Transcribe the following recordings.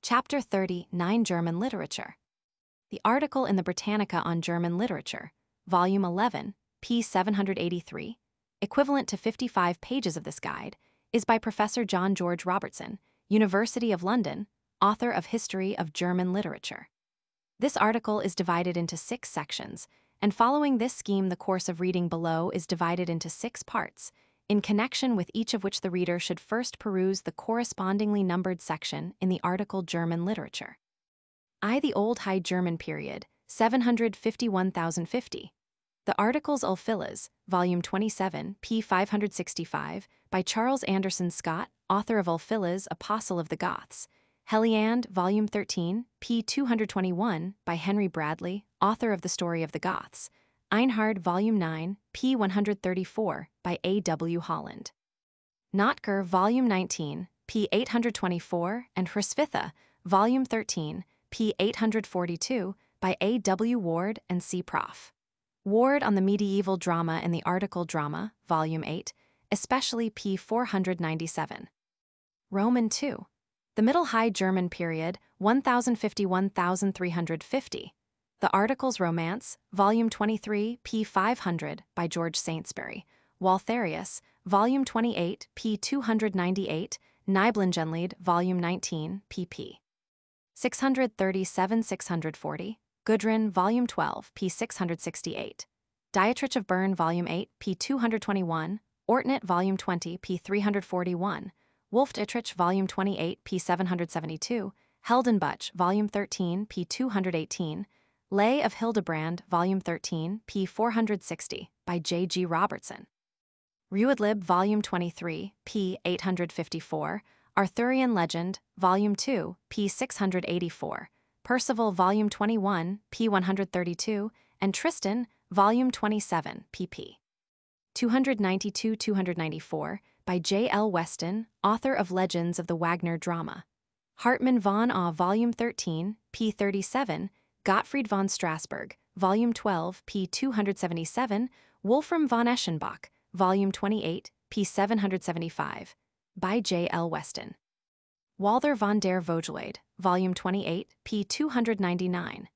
Chapter 39, German Literature. The article in the Britannica on German Literature, Volume 11, p. 783, equivalent to 55 pages of this guide, is by Professor John George Robertson, University of London, author of History of German Literature. This article is divided into 6 sections, and following this scheme the course of reading below is divided into 6 parts, in connection with each of which the reader should first peruse the correspondingly numbered section in the article German Literature. The Old High German Period, 751,050. The Articles Ulfilas, Volume 27, p. 565, by Charles Anderson Scott, author of Ulfilas, Apostle of the Goths. Heliand, Volume 13, p. 221, by Henry Bradley, author of The Story of the Goths. Einhard, Volume 9, p. 134, by A. W. Holland. Notker, Volume 19, p. 824, and Hrsvitha, Volume 13, p. 842, by A. W. Ward and C. Prof. Ward on the Medieval Drama and the Article Drama, Volume 8, especially p. 497. Roman II. The Middle High German Period, 1051,350. The Articles Romance, Volume 23, p. 500, by George Saintsbury. Waltherius, Volume 28, p. 298, Nibelungenlied, Volume 19, pp. 637-640, Gudrun, Volume 12, p. 668. Dietrich of Bern, Volume 8, p. 221, Ortnat, Volume 20, p. 341, Wolf-Dietrich, Volume 28, p. 772, Heldenbuch, Volume 13, p. 218, Lay of Hildebrand, Volume 13, p. 460, by J. G. Robertson. Ruedlib, Volume 23, p. 854, Arthurian Legend, Volume 2, p. 684, Percival, Volume 21, p. 132, and Tristan, Volume 27, pp. 292-294, by J. L. Weston, author of Legends of the Wagner Drama. Hartmann von Aue, Volume 13, p. 37, Gottfried von Strassburg, Volume 12, p. 277, Wolfram von Eschenbach, Volume 28, p. 775, by J. L. Weston. Walther von der Vogelweide, Volume 28, p. 299.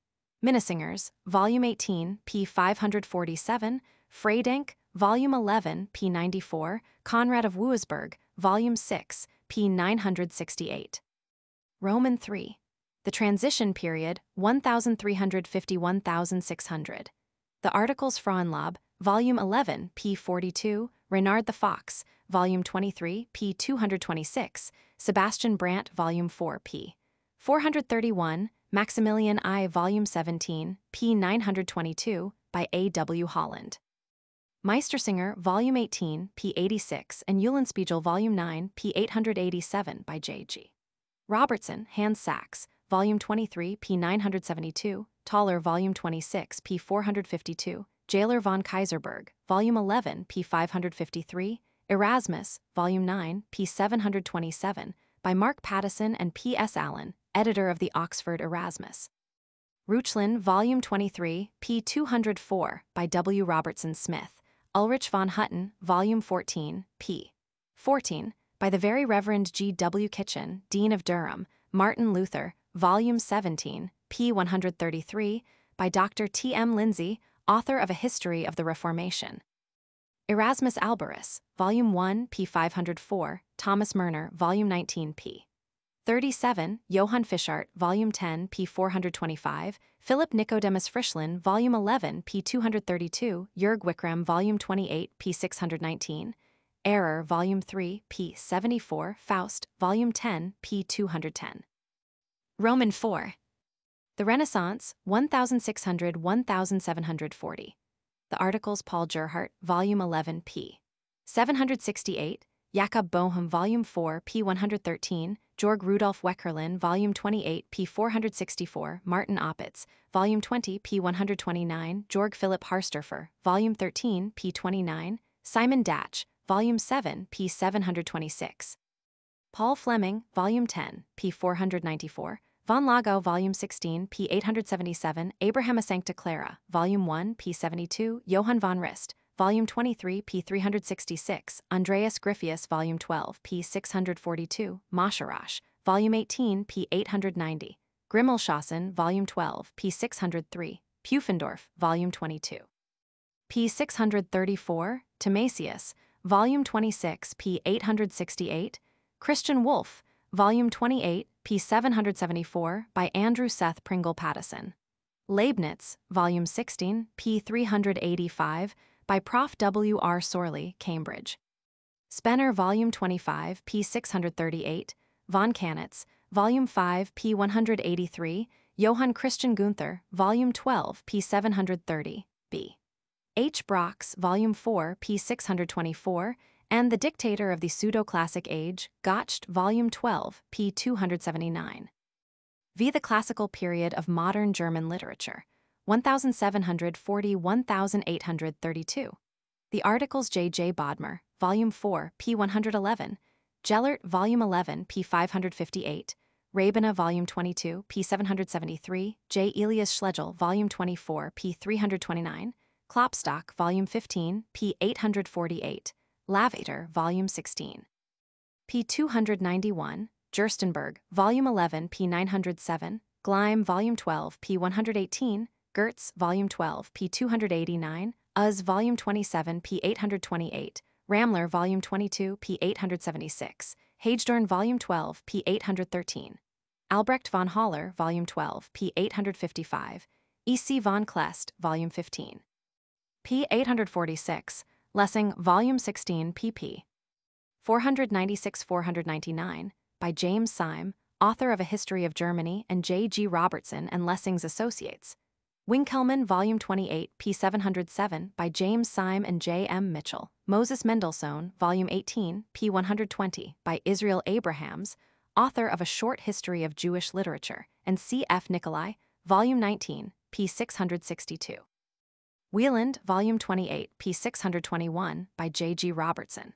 Minnesingers, Volume 18, p. 547, Freydank, Volume 11, p. 94, Conrad of Wuisburg, Volume 6, p. 968. Roman III. The Transition Period, 1350-1600. The Articles Frauenlob, Volume 11, p. 42, Renard the Fox, Volume 23, p. 226, Sebastian Brandt, Volume 4, p. 431, Maximilian I, Volume 17, p. 922, by A. W. Holland. Meistersinger, Volume 18, p. 86, and Eulenspiegel, Volume 9, p. 887, by J. G. Robertson, Hans Sachs, Volume 23, p. 972, Thaler, Volume 26, p. 452, Jailer von Kaiserberg, Volume 11, p. 553, Erasmus, Volume 9, p. 727, by Mark Pattison and P. S. Allen, editor of the Oxford Erasmus. Reuchlin, Volume 23, p. 204, by W. Robertson Smith. Ulrich von Hutten, Volume 14, p. 14, by the Very Reverend G. W. Kitchen, Dean of Durham. Martin Luther, Volume 17, p. 133, by Dr. T. M. Lindsay, author of A History of the Reformation. Erasmus Alberus, Volume 1, p. 504, Thomas Murner, Volume 19, p. 37, Johann Fischart, Volume 10, p. 425, Philip Nicodemus Frischlin, Volume 11, p. 232, Jörg Wickram, Volume 28, p. 619, Error, Volume 3, p. 74, Faust, Volume 10, p. 210. Roman IV. The Renaissance, 1600-1740. The Articles Paul Gerhardt, Volume 11, p. 768, Jakob Boehm, Volume 4, p. 113, Georg Rudolf Weckerlin, Volume 28, p. 464, Martin Opitz, Volume 20, p. 129, Georg Philipp Harsturfer, Volume 13, p. 29, Simon Datch, Volume 7, p. 726. Paul Fleming, Volume 10, p. 494, Von Lagau, Volume 16, p. 877, Abrahama Sancta Clara, Volume 1, p. 72, Johann von Rist, Volume 23, p. 366, Andreas Griffius, Volume 12, p. 642, Mascherash, Volume 18, p. 890. Grimmelshausen, Volume 12, p. 603. Pufendorf, Volume 22. p. 634. Timasius, Volume 26, p. 868. Christian Wolff, Volume 28, p. 774, by Andrew Seth Pringle Pattison. Leibniz, Volume 16, p. 385, by Prof. W. R. Sorley, Cambridge. Spener, Volume 25, p. 638. Von Kanitz, Volume 5, p. 183. Johann Christian Gunther, Volume 12, p. 730, b. H. Brox, Volume 4, p. 624, and The Dictator of the Pseudo-Classic Age, Gottsched, Volume 12, p. 279. V. The Classical Period of Modern German Literature, 1740–1832. The Articles J. J. Bodmer, Volume 4, p. 111. Gellert, Volume 11, p. 558. Rabina, Volume 22, p. 773. J. Elias Schlegel, Volume 24, p. 329. Klopstock, Volume 15, p. 848. Lavater, Volume 16, p. 291. Gerstenberg, Volume 11, p. 907. Gleim, Volume 12, p. 118. Gertz, Volume 12, p. 289. Uz, Volume 27, p. 828. Ramler, Volume 22, p. 876. Hagedorn, Volume 12, p. 813. Albrecht von Haller, Volume 12, p. 855. E. C. von Kleist, Volume 15, p. 846. Lessing, Volume 16, pp. 496–499, by James Syme, author of A History of Germany, and J. G. Robertson and Lessing's Associates. Winkelmann, Volume 28, p. 707, by James Syme and J. M. Mitchell. Moses Mendelssohn, Volume 18, p. 120, by Israel Abrahams, author of A Short History of Jewish Literature, and C. F. Nicolai, Volume 19, p. 662. Wieland, Volume 28, p. 621, by J. G. Robertson.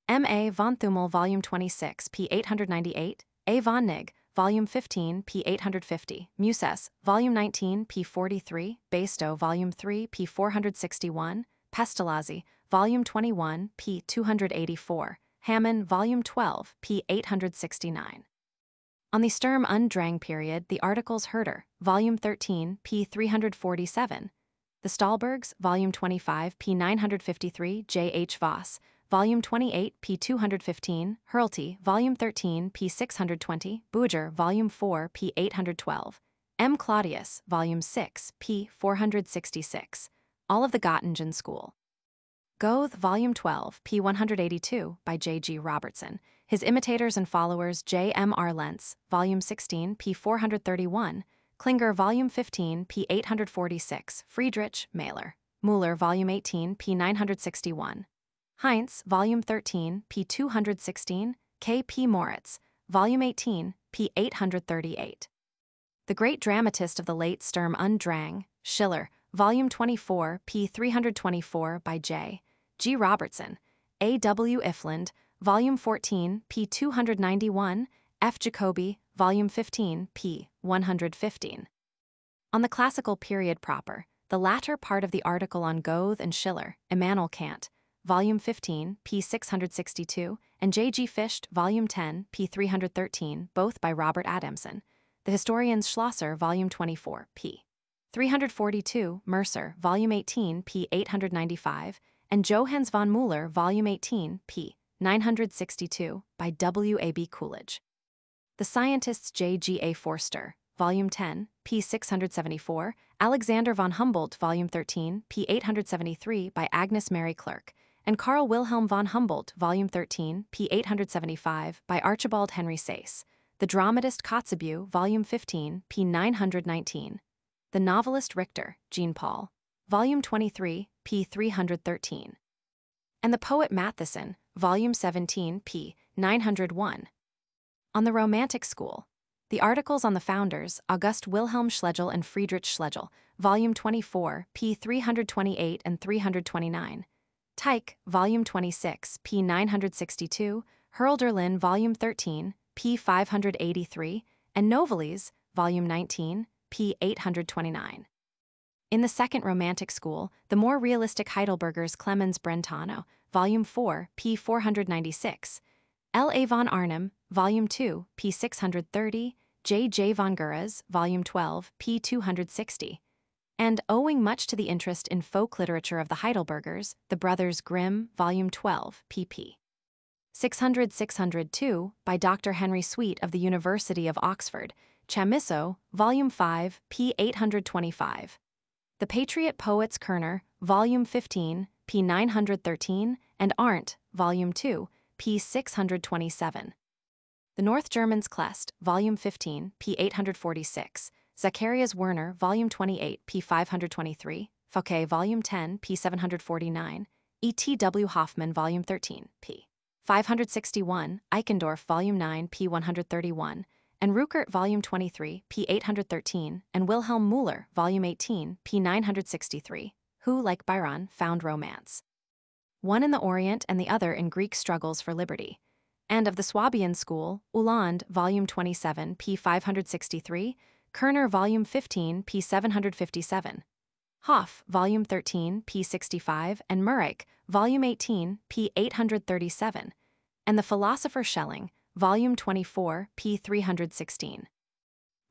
M. A. von Thummel, Volume 26, p. 898. A. von Nigg, Volume 15, p. 850. Muses, Volume 19, p. 43. Bastow, Volume 3, p. 461. Pestalozzi, Volume 21, p. 284. Hammond, Volume 12, p. 869. On the Sturm und Drang period, the articles Herder, Volume 13, p. 347. The Stahlbergs, Volume 25, p. 953. J. H. Voss, Volume 28, p. 215. Hurlty, Volume 13, p. 620. Buger, Volume 4, p. 812. M. Claudius, Volume 6, p. 466. All of the Göttingen School. Goethe, Volume 12, p. 182, by J. G. Robertson. His Imitators and Followers, J. M. R. Lentz, Volume 16, p. 431. Klinger, Volume 15, p. 846. Friedrich, Mahler. Müller, Volume 18, p. 961. Heinz, Volume 13, p. 216. K. P. Moritz, Volume 18, p. 838. The Great Dramatist of the Late Sturm und Drang, Schiller, Volume 24, p. 324, by J. G. Robertson. A. W. Ifland, Volume 14, p. 291. F. Jacobi, Volume 15, p. 115. On the Classical Period proper, the latter part of the article on Goethe and Schiller, Immanuel Kant, Volume 15, p. 662, and J. G. Fichte, Volume 10, p. 313, both by Robert Adamson. The Historians Schlosser, Volume 24, p. 342, Mercer, Volume 18, p. 895, and Johannes von Müller, Volume 18, p. 962, by W. A. B. Coolidge. The Scientists J. G. A. Forster, Volume 10, p. 674, Alexander von Humboldt, Volume 13, p. 873, by Agnes Mary Clerk, and Carl Wilhelm von Humboldt, Volume 13, p. 875, by Archibald Henry Sayce. The Dramatist Kotzebue, Volume 15, p. 919. The Novelist Richter, Jean Paul, Volume 23, p. 313. And the Poet Matheson, Volume 17, p. 901. On the Romantic School, the articles on the founders, August Wilhelm Schlegel and Friedrich Schlegel, Volume 24, p. 328 and 329. Teich, Volume 26, p. 962, Hurlderlin, Volume 13, p. 583, and Novalis, Volume 19, p. 829. In the Second Romantic School, the more realistic Heidelberger's Clemens Brentano, Volume 4, p. 496. L. A. von Arnim, Volume 2, p. 630, J. J. von Gura's, Volume 12, p. 260. And owing much to the interest in folk literature of the Heidelbergers, the Brothers Grimm, Volume 12, pp. 602, by Dr. Henry Sweet of the University of Oxford, Chamisso, Volume 5, p. 825. The Patriot Poets Kerner, Volume 15, p. 913, and Arndt, Volume 2, p. 627. The North German's Klest, Volume 15, p. 846, Zacharias Werner, Volume 28, p. 523, Fouquet, Volume 10, p. 749, E. T. W. Hoffman, Volume 13, p. 561, Eichendorff, Volume 9, p. 131, and Ruckert, Volume 23, p. 813, and Wilhelm Müller, Volume 18, p. 963, who, like Byron, found romance. One in the Orient and the other in Greek struggles for liberty. And of the Swabian school, Uhland, Volume 27, p. 563, Kerner, Volume 15, p. 757, Hoff, Volume 13, p. 65, and Murach, Volume 18, p. 837, and the philosopher Schelling, Volume 24, p. 316.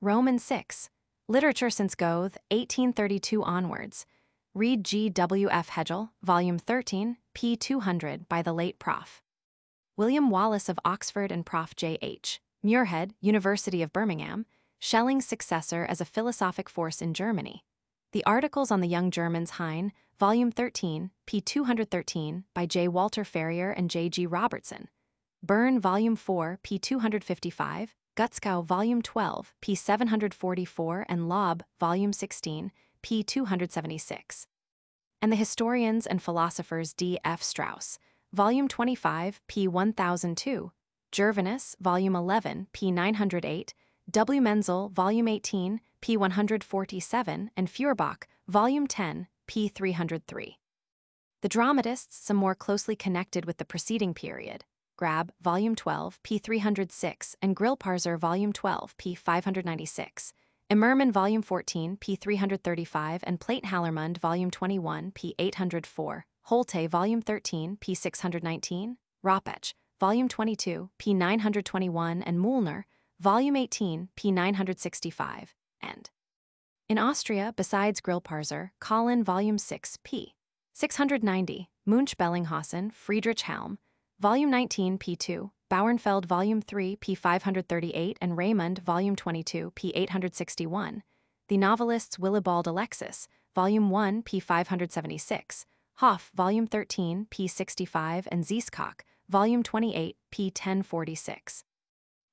Roman 6. Literature since Goethe, 1832 onwards. Read G. W. F. Hegel, Volume 13, p. 200, by the late Prof. William Wallace of Oxford and Prof. J. H. Muirhead, University of Birmingham, Schelling's successor as a philosophic force in Germany. The Articles on the Young Germans Heine, Volume 13, p. 213, by J. Walter Ferrier and J. G. Robertson. Byrne, Volume 4, p. 255, Gutzkow, Volume 12, p. 744, and Laub, Volume 16, p. 276. And the Historians and Philosophers D. F. Strauss, Volume 25, p. 1002, Gervinus, Volume 11, p. 908, W. Menzel, Volume 18, p. 147, and Feuerbach, Volume 10, p. 303. The dramatists, some more closely connected with the preceding period, Grab, Volume 12, p. 306, and Grillparzer, Volume 12, p. 596, Immermann, Volume 14, p. 335, and Plate-Hallermund, Volume 21, p. 804, Holte, Volume 13, p. 619, Ropech, Volume 22, p. 921, and Mühlner, Volume 18, p. 965, and in Austria, besides Grillparzer, Collin, Volume 6, p. 690, Munch, Bellinghausen, Friedrich Helm, Volume 19, p. 2, Bauernfeld, Volume 3, p. 538, and Raymond, Volume 22, p. 861, the novelists Willibald Alexis, Volume 1, p. 576, Hoff, Volume 13, p. 65, and Zieskok, Volume 28, p. 1046.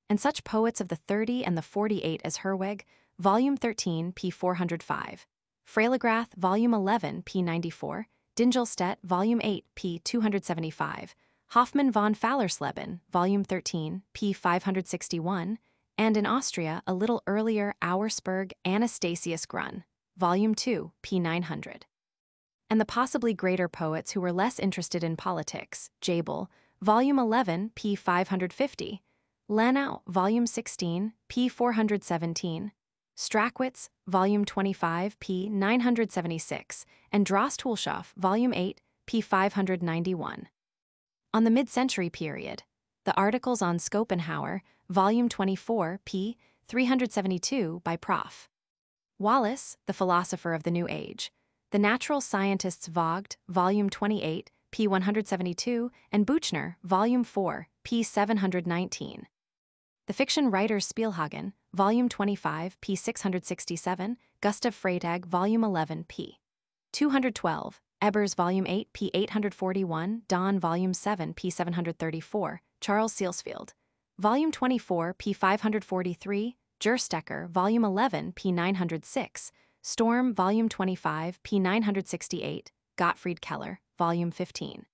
And such poets of the 30 and the 48 as Herweg, Volume 13, p. 405, Freiligrath, Volume 11, p. 94, Dingelstedt, Volume 8, p. 275, Hoffmann von Fallersleben, Volume 13, p. 561, and in Austria, a little earlier, Auersperg, Anastasius Grun, Volume 2, p. 900. And the possibly greater poets who were less interested in politics, Jabel, Volume 11, p. 550, Lenau, Volume 16, p. 417, Strachwitz, Volume 25, p. 976, and Drost-Hulshoff, Volume 8, p. 591. On the mid-century period, the Articles on Schopenhauer, Volume 24, p. 372, by Prof. Wallace, the philosopher of the New Age, the Natural Scientists Vogt, Volume 28, p. 172, and Buchner, Volume 4, p. 719. The fiction writer Spielhagen, Volume 25, p. 667, Gustav Freytag, Volume 11, p. 212, Ebers, Volume 8, p. 841, Donn, Volume 7, p. 734, Charles Sealsfield, Volume 24, p. 543, Gerstecker, Volume 11, p. 906, Storm, Volume 25, p. 968, Gottfried Keller, Volume 15,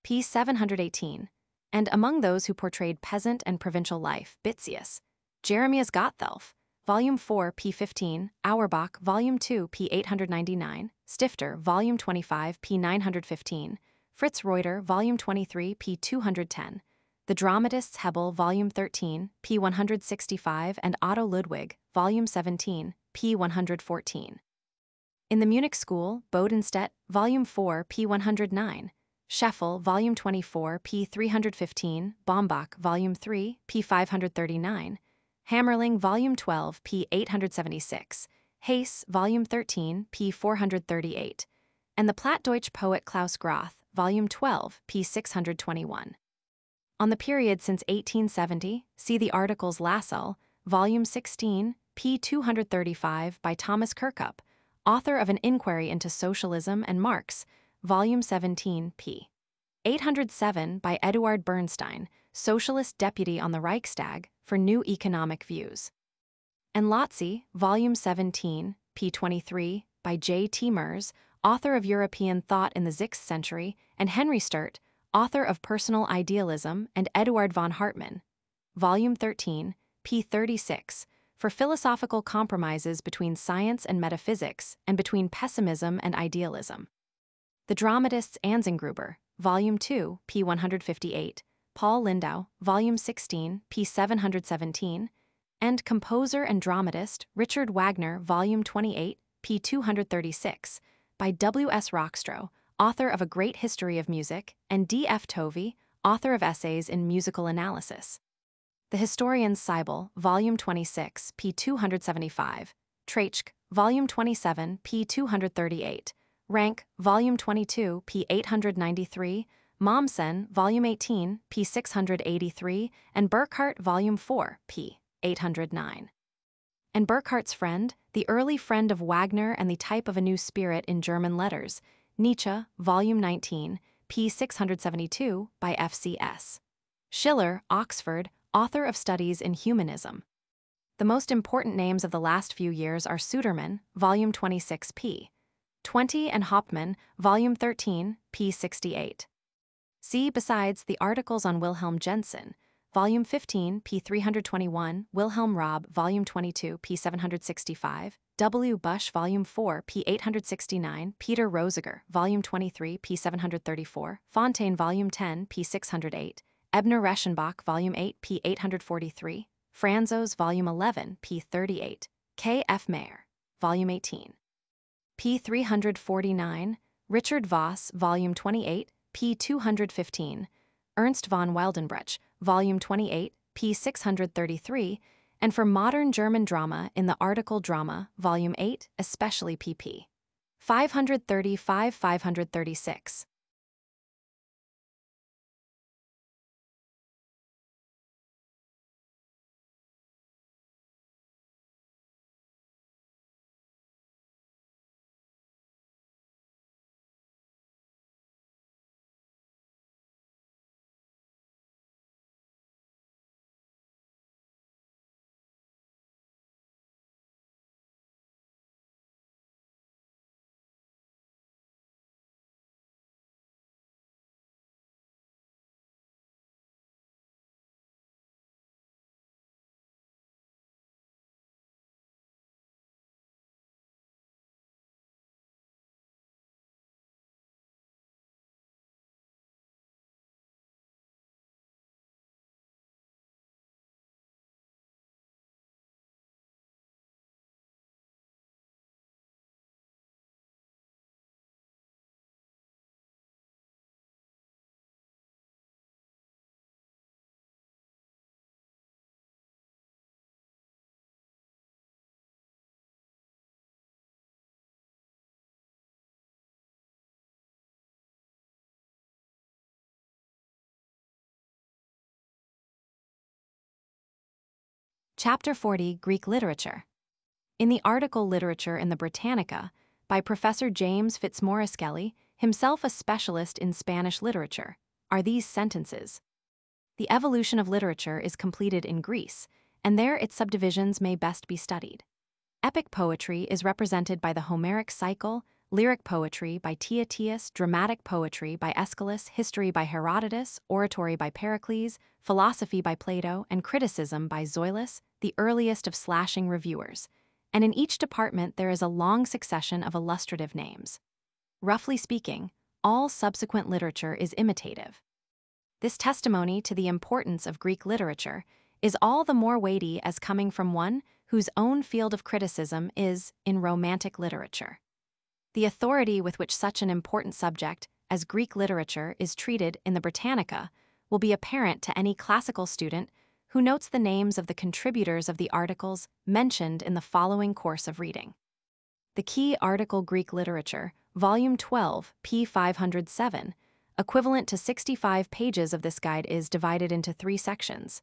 p. 718, and among those who portrayed peasant and provincial life, Bitzius, Jeremias Gotthelf, Volume 4, p. 15, Auerbach, Volume 2, p. 899, Stifter, Volume 25, p. 915, Fritz Reuter, Volume 23, p. 210, the dramatists Hebel, Volume 13, p. 165, and Otto Ludwig, Volume 17, p. 114. In the Munich School, Bodenstedt, Volume 4, p. 109, Scheffel, Volume 24, p. 315, Baumbach, Volume 3, p. 539, Hammerling, Volume 12, p. 876, Hayes, Volume 13, p. 438, and the Plattdeutsch poet Klaus Groth, Volume 12, p. 621. On the period since 1870, see the articles Lassalle, Volume 16, p. 235 by Thomas Kirkup, author of An Inquiry into Socialism and Marx, Volume 17, p. 807 by Eduard Bernstein, Socialist Deputy on the Reichstag, for New Economic Views. And Lotze, Volume 17, p. 23, by J. T. Mers, author of European Thought in the 6th Century, and Henry Sturt, author of Personal Idealism, and Eduard von Hartmann, Volume 13, p. 36, for philosophical compromises between science and metaphysics and between pessimism and idealism. The Dramatists Anzengruber, Volume 2, p. 158, Paul Lindau, Volume 16, p. 717, and Composer and Dramatist Richard Wagner, Volume 28, p. 236, by W. S. Rockstro, author of A Great History of Music, and D. F. Tovey, author of Essays in Musical Analysis. The Historians Seibel, Volume 26, p. 275, Treitschke, Volume 27, p. 238, Rank, Volume 22, p. 893, Mommsen, Volume 18, p. 683, and Burckhardt, Volume 4, p. 809. And Burckhardt's Friend, the early friend of Wagner and the type of a new spirit in German letters, Nietzsche, Volume 19, p. 672, by F. C. S. Schiller, Oxford, author of Studies in Humanism. The most important names of the last few years are Sudermann, Volume 26, p. 20, and Hauptmann, Volume 13, p. 68. See, besides, the articles on Wilhelm Jensen, Volume 15, p. 321, Wilhelm Raab, Volume 22, p. 765, W. Busch, Volume 4, p. 869, Peter Rosiger, Volume 23, p. 734, Fontaine, Volume 10, p. 608, Ebner-Reschenbach, Volume 8, p. 843, Franzos, Volume 11, p. 38, K. F. Mayer, Volume 18, p. 349, Richard Voss, Volume 28, p. 215, Ernst von Wildenbruch, Volume 28, p. 633, and for modern German drama in the article Drama, Volume 8, especially pp. 535-536. Chapter 40, Greek Literature. In the article Literature in the Britannica, by Professor James Fitzmaurice Kelly, himself a specialist in Spanish literature, are these sentences. The evolution of literature is completed in Greece, and there its subdivisions may best be studied. Epic poetry is represented by the Homeric cycle, lyric poetry by Tyrtaeus, dramatic poetry by Aeschylus, history by Herodotus, oratory by Pericles, philosophy by Plato, and criticism by Zoilus, the earliest of slashing reviewers. And in each department there is a long succession of illustrative names. Roughly speaking, all subsequent literature is imitative. This testimony to the importance of Greek literature is all the more weighty as coming from one whose own field of criticism is in Romantic literature. The authority with which such an important subject as Greek literature is treated in the Britannica will be apparent to any classical student who notes the names of the contributors of the articles mentioned in the following course of reading. The key article Greek Literature, Volume 12, p. 507, equivalent to 65 pages of this guide, is divided into 3 sections: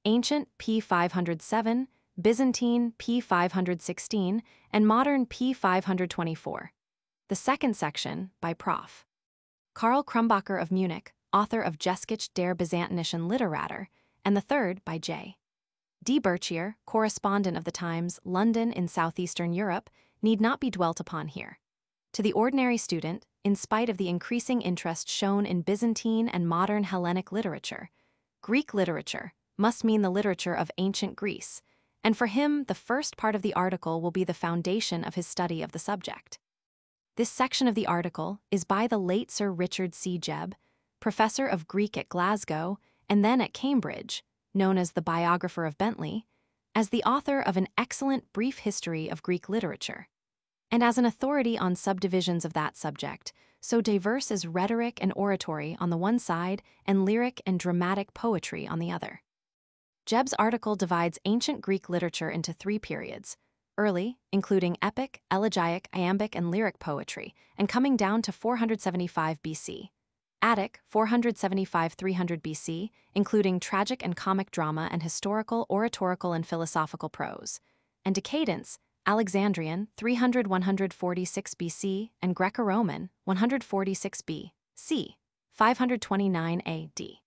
Ancient, p. 507, Byzantine, p. 516, and Modern, p. 524. The second section, by Prof. Karl Krumbacher of Munich, author of Geschichte der Byzantinischen Literatur, and the third by J. D. Berchier, correspondent of the Times, London in southeastern Europe, need not be dwelt upon here. To the ordinary student, in spite of the increasing interest shown in Byzantine and modern Hellenic literature, Greek literature must mean the literature of ancient Greece, and for him the first part of the article will be the foundation of his study of the subject. This section of the article is by the late Sir Richard C. Jebb, professor of Greek at Glasgow and then at Cambridge, known as the biographer of Bentley, as the author of an excellent brief history of Greek literature, and as an authority on subdivisions of that subject, so diverse as rhetoric and oratory on the one side and lyric and dramatic poetry on the other. Jebb's article divides ancient Greek literature into 3 periods: early, including epic, elegiac, iambic, and lyric poetry, and coming down to 475 BC; Attic, 475–300 BC, including tragic and comic drama and historical, oratorical, and philosophical prose; and Decadence, Alexandrian, 300–146 BC, and Greco-Roman, 146 B.C., 529 A.D.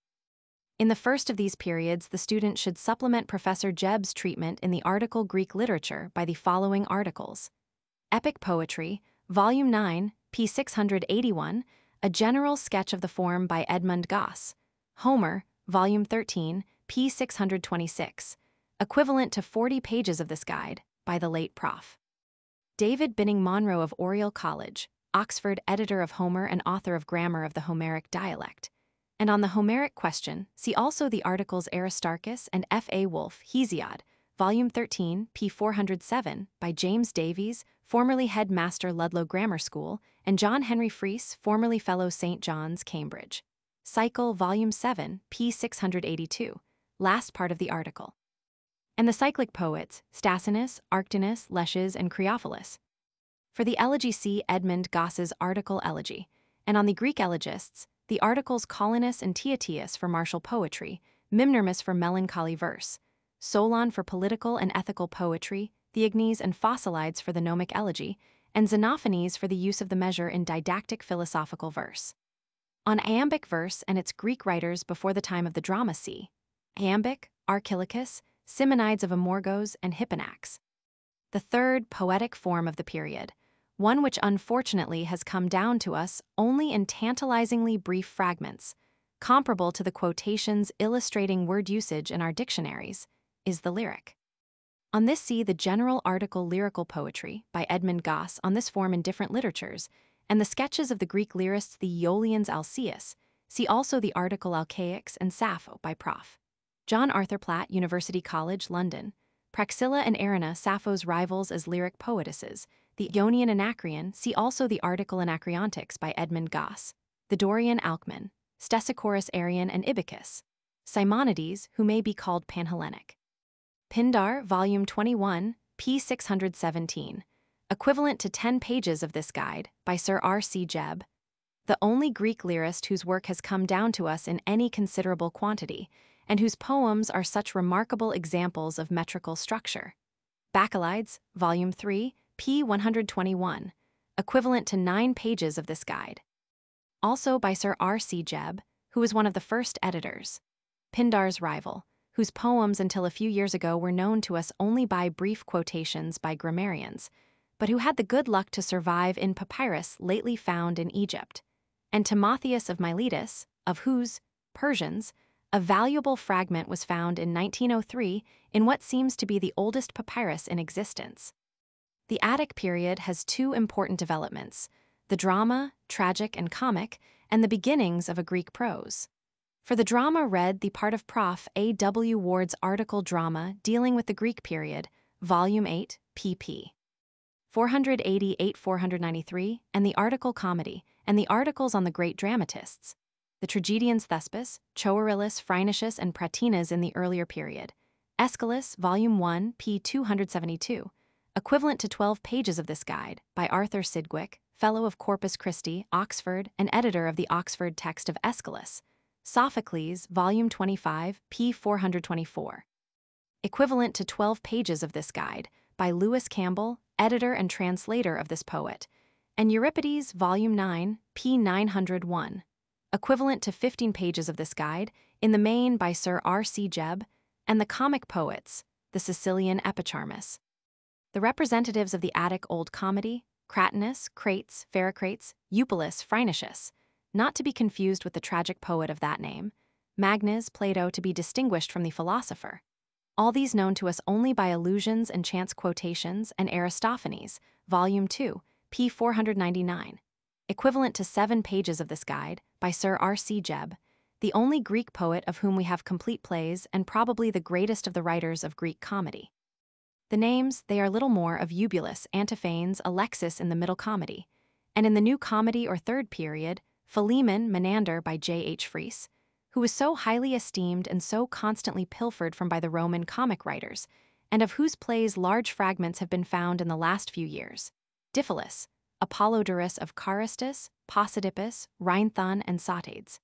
In the first of these periods, the student should supplement Professor Jebb's treatment in the article Greek Literature by the following articles: Epic Poetry, Volume 9, p. 681, a general sketch of the form by Edmund Gosse; Homer, Volume 13, p. 626, equivalent to 40 pages of this guide, by the late Prof. David Binning Monroe of Oriel College, Oxford, editor of Homer and author of Grammar of the Homeric Dialect. And on the Homeric question, see also the articles Aristarchus and F. A. Wolfe, Hesiod, Volume 13, p. 407, by James Davies, formerly head master Ludlow Grammar School, and John Henry Fries, formerly Fellow St. John's, Cambridge. Cycle, Volume 7, p. 682, last part of the article. And the cyclic poets, Stasinus, Arctinus, Lesches, and Creophilus. For the elegy, see Edmund Gosse's article Elegy, and on the Greek elegists, the articles Collinus and Tyrtaeus for martial poetry, Mimnermus for melancholy verse, Solon for political and ethical poetry, Theognis and Phocylides for the gnomic elegy, and Xenophanes for the use of the measure in didactic philosophical verse. On iambic verse and its Greek writers before the time of the drama, see Iambic, Archilochus, Simonides of Amorgos, and Hipponax. The third poetic form of the period, one which unfortunately has come down to us only in tantalizingly brief fragments, comparable to the quotations illustrating word usage in our dictionaries, is the lyric. On this, see the general article Lyrical Poetry by Edmund Gosse on this form in different literatures, and the sketches of the Greek lyrists the Aeolians Alcaeus. See also the article Alcaics and Sappho by Prof. John Arthur Platt, University College, London. Praxilla and Erinna, Sappho's rivals as lyric poetesses. The Ionian Anacreon, see also the article Anacreontics by Edmund Gosse. The Dorian Alcman, Stesichorus Arian and Ibycus. Simonides, who may be called Panhellenic. Pindar, Volume 21, p. 617, equivalent to 10 pages of this guide, by Sir R. C. Jebb, the only Greek lyrist whose work has come down to us in any considerable quantity, and whose poems are such remarkable examples of metrical structure. Bacchylides, Volume 3, p. 121, equivalent to 9 pages of this guide. Also by Sir R. C. Jebb, who was one of the first editors. Pindar's rival, whose poems until a few years ago were known to us only by brief quotations by grammarians, but who had the good luck to survive in papyrus lately found in Egypt, and Timotheus of Miletus, of whose Persians a valuable fragment was found in 1903 in what seems to be the oldest papyrus in existence. The Attic period has 2 important developments: the drama, tragic and comic, and the beginnings of a Greek prose. For the drama, read the part of Prof. A. W. Ward's article Drama dealing with the Greek period, Volume 8, pp. 488-493, and the article Comedy, and the articles on the great dramatists. The tragedians Thespis, Choerilus, Phrynichus, and Pratinas in the earlier period. Aeschylus, Volume 1, p. 272. Equivalent to 12 pages of this guide, by Arthur Sidgwick, Fellow of Corpus Christi, Oxford, and editor of the Oxford text of Aeschylus. Sophocles, Volume 25, p. 424. Equivalent to 12 pages of this guide, by Lewis Campbell, editor and translator of this poet. And Euripides, Volume 9, p. 901. Equivalent to 15 pages of this guide, in the main by Sir R.C. Jebb, and the comic poets, the Sicilian Epicharmus. The representatives of the Attic Old Comedy, Cratinus, Crates, Pherocrates, Eupolis, Phrynichus, not to be confused with the tragic poet of that name, Magnes, Plato to be distinguished from the philosopher. All these known to us only by allusions and chance quotations, and Aristophanes, Volume 2, p. 499. Equivalent to 7 pages of this guide, by Sir R.C. Jebb, the only Greek poet of whom we have complete plays and probably the greatest of the writers of Greek comedy. The names, they are little more of Eubulus, Antiphanes, Alexis in the Middle Comedy, and in the New Comedy or Third Period, Philemon, Menander by J.H. Fries, who was so highly esteemed and so constantly pilfered from by the Roman comic writers, and of whose plays large fragments have been found in the last few years. Diphilus, Apollodorus of Carystus, Posidippus, Rhinthon, and Sotades.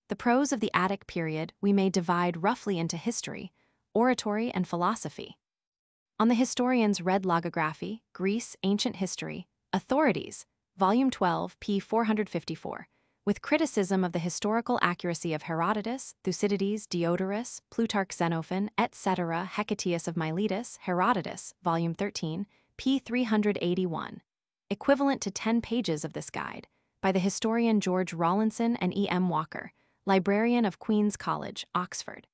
The prose of the Attic period we may divide roughly into history, oratory, and philosophy. On the historian's Red Logography, Greece, Ancient History, Authorities, Volume 12, p. 454, with criticism of the historical accuracy of Herodotus, Thucydides, Diodorus, Plutarch, Xenophon, etc., Hecataeus of Miletus, Herodotus, Volume 13, p. 381. Equivalent to 10 pages of this guide, by the historian George Rawlinson and E. M. Walker, librarian of Queen's College, Oxford.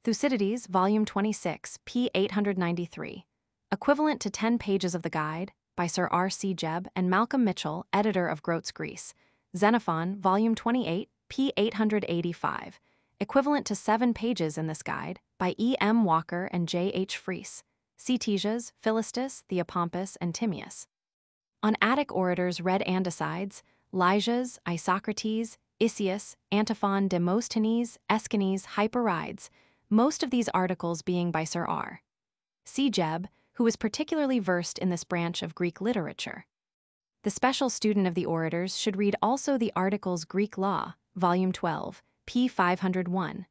Thucydides, Volume 26, p. 893. Equivalent to 10 pages of the guide, by Sir R. C. Jebb and Malcolm Mitchell, editor of Grote's Greece. Xenophon, Volume 28, p. 885. Equivalent to 7 pages in this guide, by E. M. Walker and J. H. Fries. Ctesias, Philistus, Theopompus, and Timaeus. On Attic orators read Andocides, Lysias, Isocrates, Isius, Antiphon, Demosthenes, Aeschines, Hyperides, most of these articles being by Sir R. C. Jebb, who was particularly versed in this branch of Greek literature. The special student of the orators should read also the articles Greek Law, Volume 12, p. 501.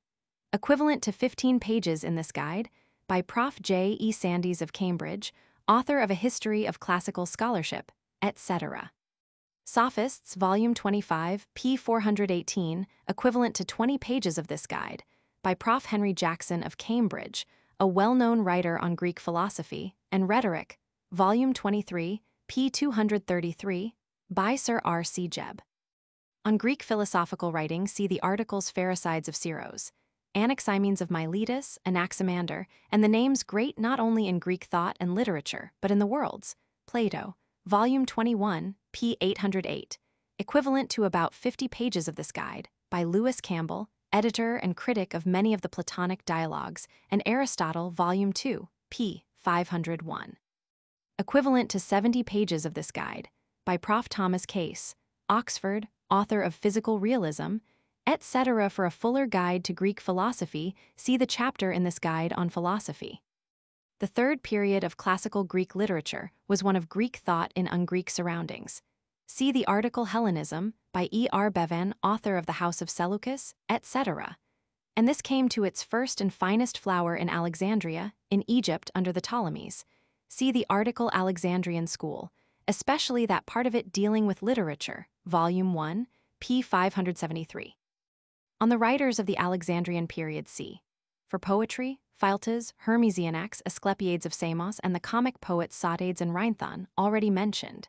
Equivalent to 15 pages in this guide, by Prof. J. E. Sandys of Cambridge, author of A History of Classical Scholarship, etc. Sophists, Volume 25, p. 418, equivalent to 20 pages of this guide, by Prof. Henry Jackson of Cambridge, a well-known writer on Greek philosophy and rhetoric, Volume 23, p. 233, by Sir R. C. Jebb. On Greek philosophical writing see the articles Pherocides of Syros, Anaximenes of Miletus, Anaximander, and the names great not only in Greek thought and literature, but in the worlds, Plato, Volume 21, p. 808, equivalent to about 50 pages of this guide, by Lewis Campbell, editor and critic of many of the Platonic dialogues, and Aristotle, Volume 2, p. 501. Equivalent to 70 pages of this guide, by Prof. Thomas Case, Oxford, author of Physical Realism, etc. For a fuller guide to Greek philosophy, see the chapter in this guide on philosophy. The third period of classical Greek literature was one of Greek thought in un-Greek surroundings. See the article Hellenism, by E. R. Bevan, author of The House of Seleucus, etc. And this came to its first and finest flower in Alexandria, in Egypt under the Ptolemies. See the article Alexandrian School, especially that part of it dealing with literature, Volume 1, p. 573. On the writers of the Alexandrian period see, for poetry, Philtas, Hermesianax, Asclepiades of Samos, and the comic poets Sotades and Rhinthon, already mentioned.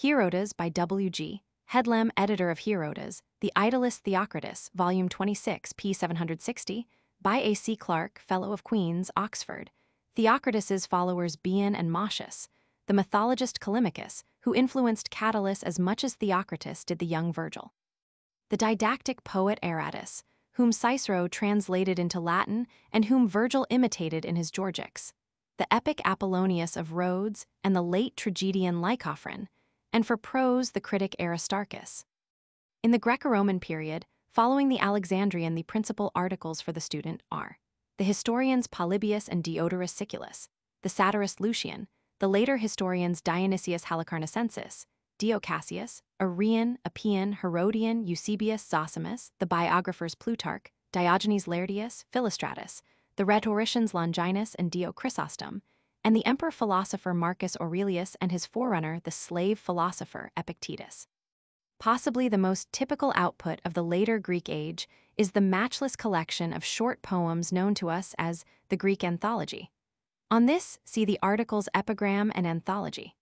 Herodotus by W. G. Headlam, editor of Herodotus, The Idylist Theocritus, Volume 26, p. 760, by A. C. Clarke, Fellow of Queen's, Oxford. Theocritus's followers Bion and Moschus, the mythologist Callimachus, who influenced Catullus as much as Theocritus did the young Virgil. The didactic poet Aratus, whom Cicero translated into Latin and whom Virgil imitated in his Georgics. the epic Apollonius of Rhodes and the late tragedian Lycophron, and for prose, the critic Aristarchus. In the Greco-Roman period, following the Alexandrian, the principal articles for the student are the historians Polybius and Diodorus Siculus, the satirist Lucian, the later historians Dionysius Halicarnassensis, Dio Cassius, Arrian, Appian, Herodian, Eusebius, Zosimus, the biographers Plutarch, Diogenes Laertius, Philostratus, the rhetoricians Longinus and Dio Chrysostom, and the emperor-philosopher Marcus Aurelius and his forerunner, the slave philosopher Epictetus. Possibly the most typical output of the later Greek age is the matchless collection of short poems known to us as the Greek anthology. On this, see the articles epigram and anthology.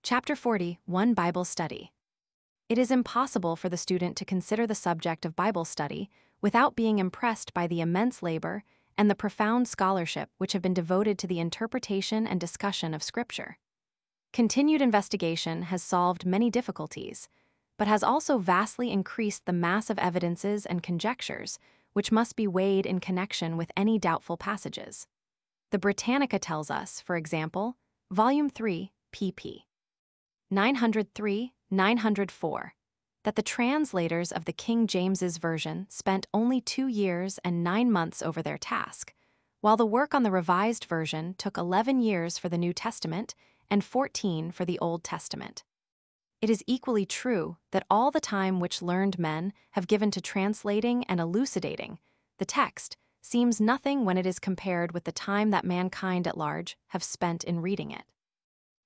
Chapter 40, One Bible Study. It is impossible for the student to consider the subject of Bible study without being impressed by the immense labor and the profound scholarship which have been devoted to the interpretation and discussion of Scripture. Continued investigation has solved many difficulties, but has also vastly increased the mass of evidences and conjectures which must be weighed in connection with any doubtful passages. The Britannica tells us, for example, Volume 3, pp. 903, 904, that the translators of the King James's Version spent only 2 years and 9 months over their task, while the work on the Revised Version took 11 years for the New Testament and 14 for the Old Testament. It is equally true that all the time which learned men have given to translating and elucidating the text seems nothing when it is compared with the time that mankind at large have spent in reading it.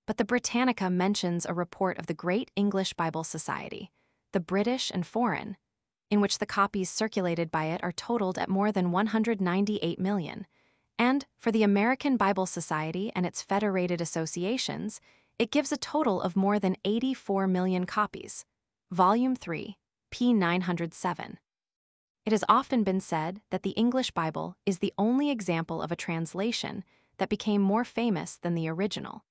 But the Britannica mentions a report of the Great English Bible Society, the British and foreign, in which the copies circulated by it are totaled at more than 198 million, and for the American Bible Society and its federated associations, it gives a total of more than 84 million copies. Volume 3, p. 907. It has often been said that the English Bible is the only example of a translation that became more famous than the original.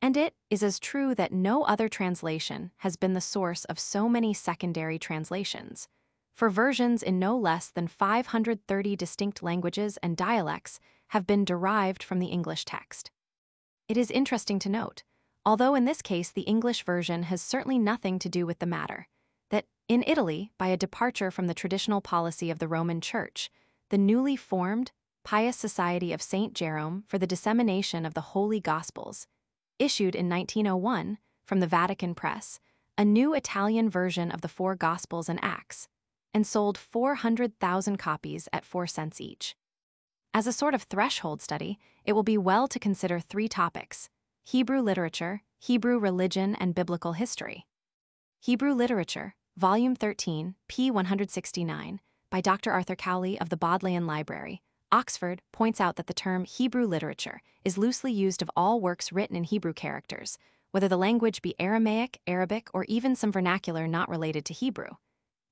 And it is as true that no other translation has been the source of so many secondary translations, for versions in no less than 530 distinct languages and dialects have been derived from the English text. It is interesting to note, although in this case the English version has certainly nothing to do with the matter, that in Italy, by a departure from the traditional policy of the Roman Church, the newly formed Pious Society of St. Jerome for the Dissemination of the Holy Gospels issued in 1901 from the Vatican Press a new Italian version of the 4 Gospels and Acts, and sold 400,000 copies at 4 cents each. As a sort of threshold study, it will be well to consider 3 topics: Hebrew literature, Hebrew religion, and biblical history. Hebrew Literature, Volume 13, p. 169, by Dr. Arthur Cowley of the Bodleian Library, Oxford, points out that the term Hebrew literature is loosely used of all works written in Hebrew characters, whether the language be Aramaic, Arabic, or even some vernacular not related to Hebrew,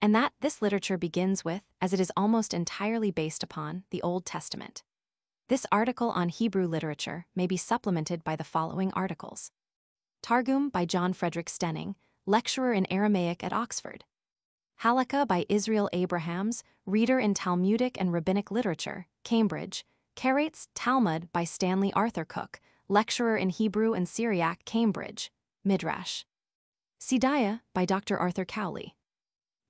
and that this literature begins with, as it is almost entirely based upon, the Old Testament. This article on Hebrew literature may be supplemented by the following articles. Targum by John Frederick Stenning, lecturer in Aramaic at Oxford. Halakha by Israel Abrahams, reader in Talmudic and Rabbinic Literature, Cambridge. Karates, Talmud by Stanley Arthur Cook, lecturer in Hebrew and Syriac, Cambridge. Midrash. Sidaya by Dr. Arthur Cowley.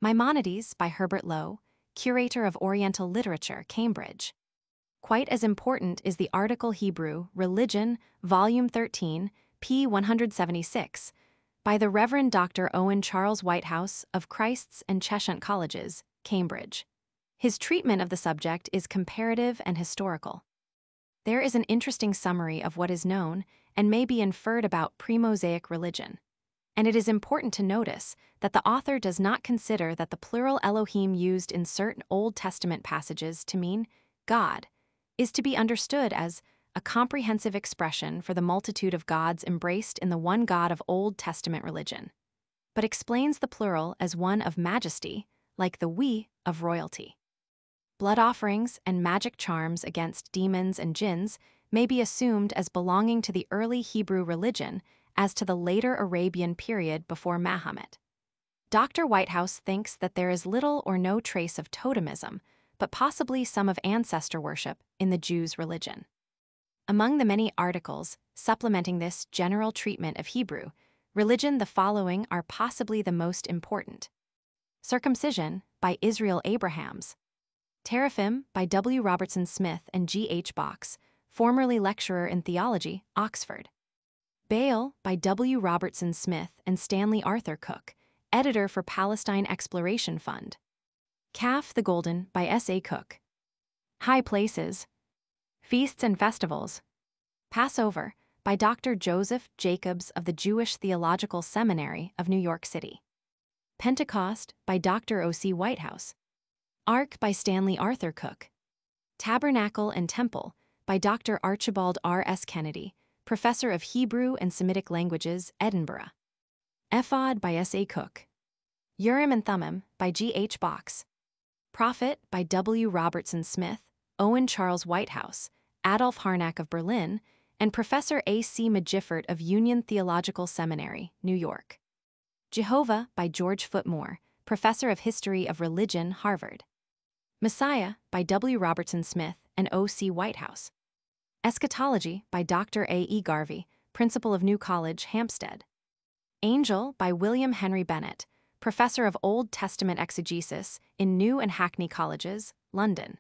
Maimonides by Herbert Lowe, curator of Oriental Literature, Cambridge. Quite as important is the article Hebrew, Religion, Volume 13, p. 176, by the Reverend Dr. Owen Charles Whitehouse of Christ's and Cheshunt Colleges, Cambridge. His treatment of the subject is comparative and historical. There is an interesting summary of what is known and may be inferred about pre-Mosaic religion. And it is important to notice that the author does not consider that the plural Elohim used in certain Old Testament passages to mean God is to be understood as a comprehensive expression for the multitude of gods embraced in the one God of Old Testament religion, but explains the plural as one of majesty, like the we of royalty. Blood offerings and magic charms against demons and jinns may be assumed as belonging to the early Hebrew religion as to the later Arabian period before Mahomet. Dr. Whitehouse thinks that there is little or no trace of totemism, but possibly some of ancestor worship in the Jews' religion. Among the many articles supplementing this general treatment of Hebrew religion, the following are possibly the most important. Circumcision by Israel Abrahams. Teraphim by W. Robertson Smith and G. H. Box, formerly lecturer in theology, Oxford. Baal by W. Robertson Smith and Stanley Arthur Cook, editor for Palestine Exploration Fund. Calf the Golden by S. A. Cook. High Places. Feasts and Festivals. Passover by Dr. Joseph Jacobs of the Jewish Theological Seminary of New York City. Pentecost by Dr. O. C. Whitehouse. Ark by Stanley Arthur Cook. Tabernacle and Temple by Dr. Archibald R. S. Kennedy, professor of Hebrew and Semitic languages, Edinburgh. Ephod by S. A. Cook. Urim and Thummim by G. H. Box. Prophet by W. Robertson Smith, Owen Charles Whitehouse, Adolf Harnack of Berlin, and Professor A. C. Magifort of Union Theological Seminary, New York. Jehovah by George Foot Moore, professor of History of Religion, Harvard. Messiah by W. Robertson Smith and O. C. Whitehouse. Eschatology by Dr. A. E. Garvey, principal of New College, Hampstead. Angel by William Henry Bennett, professor of Old Testament exegesis in New and Hackney Colleges, London.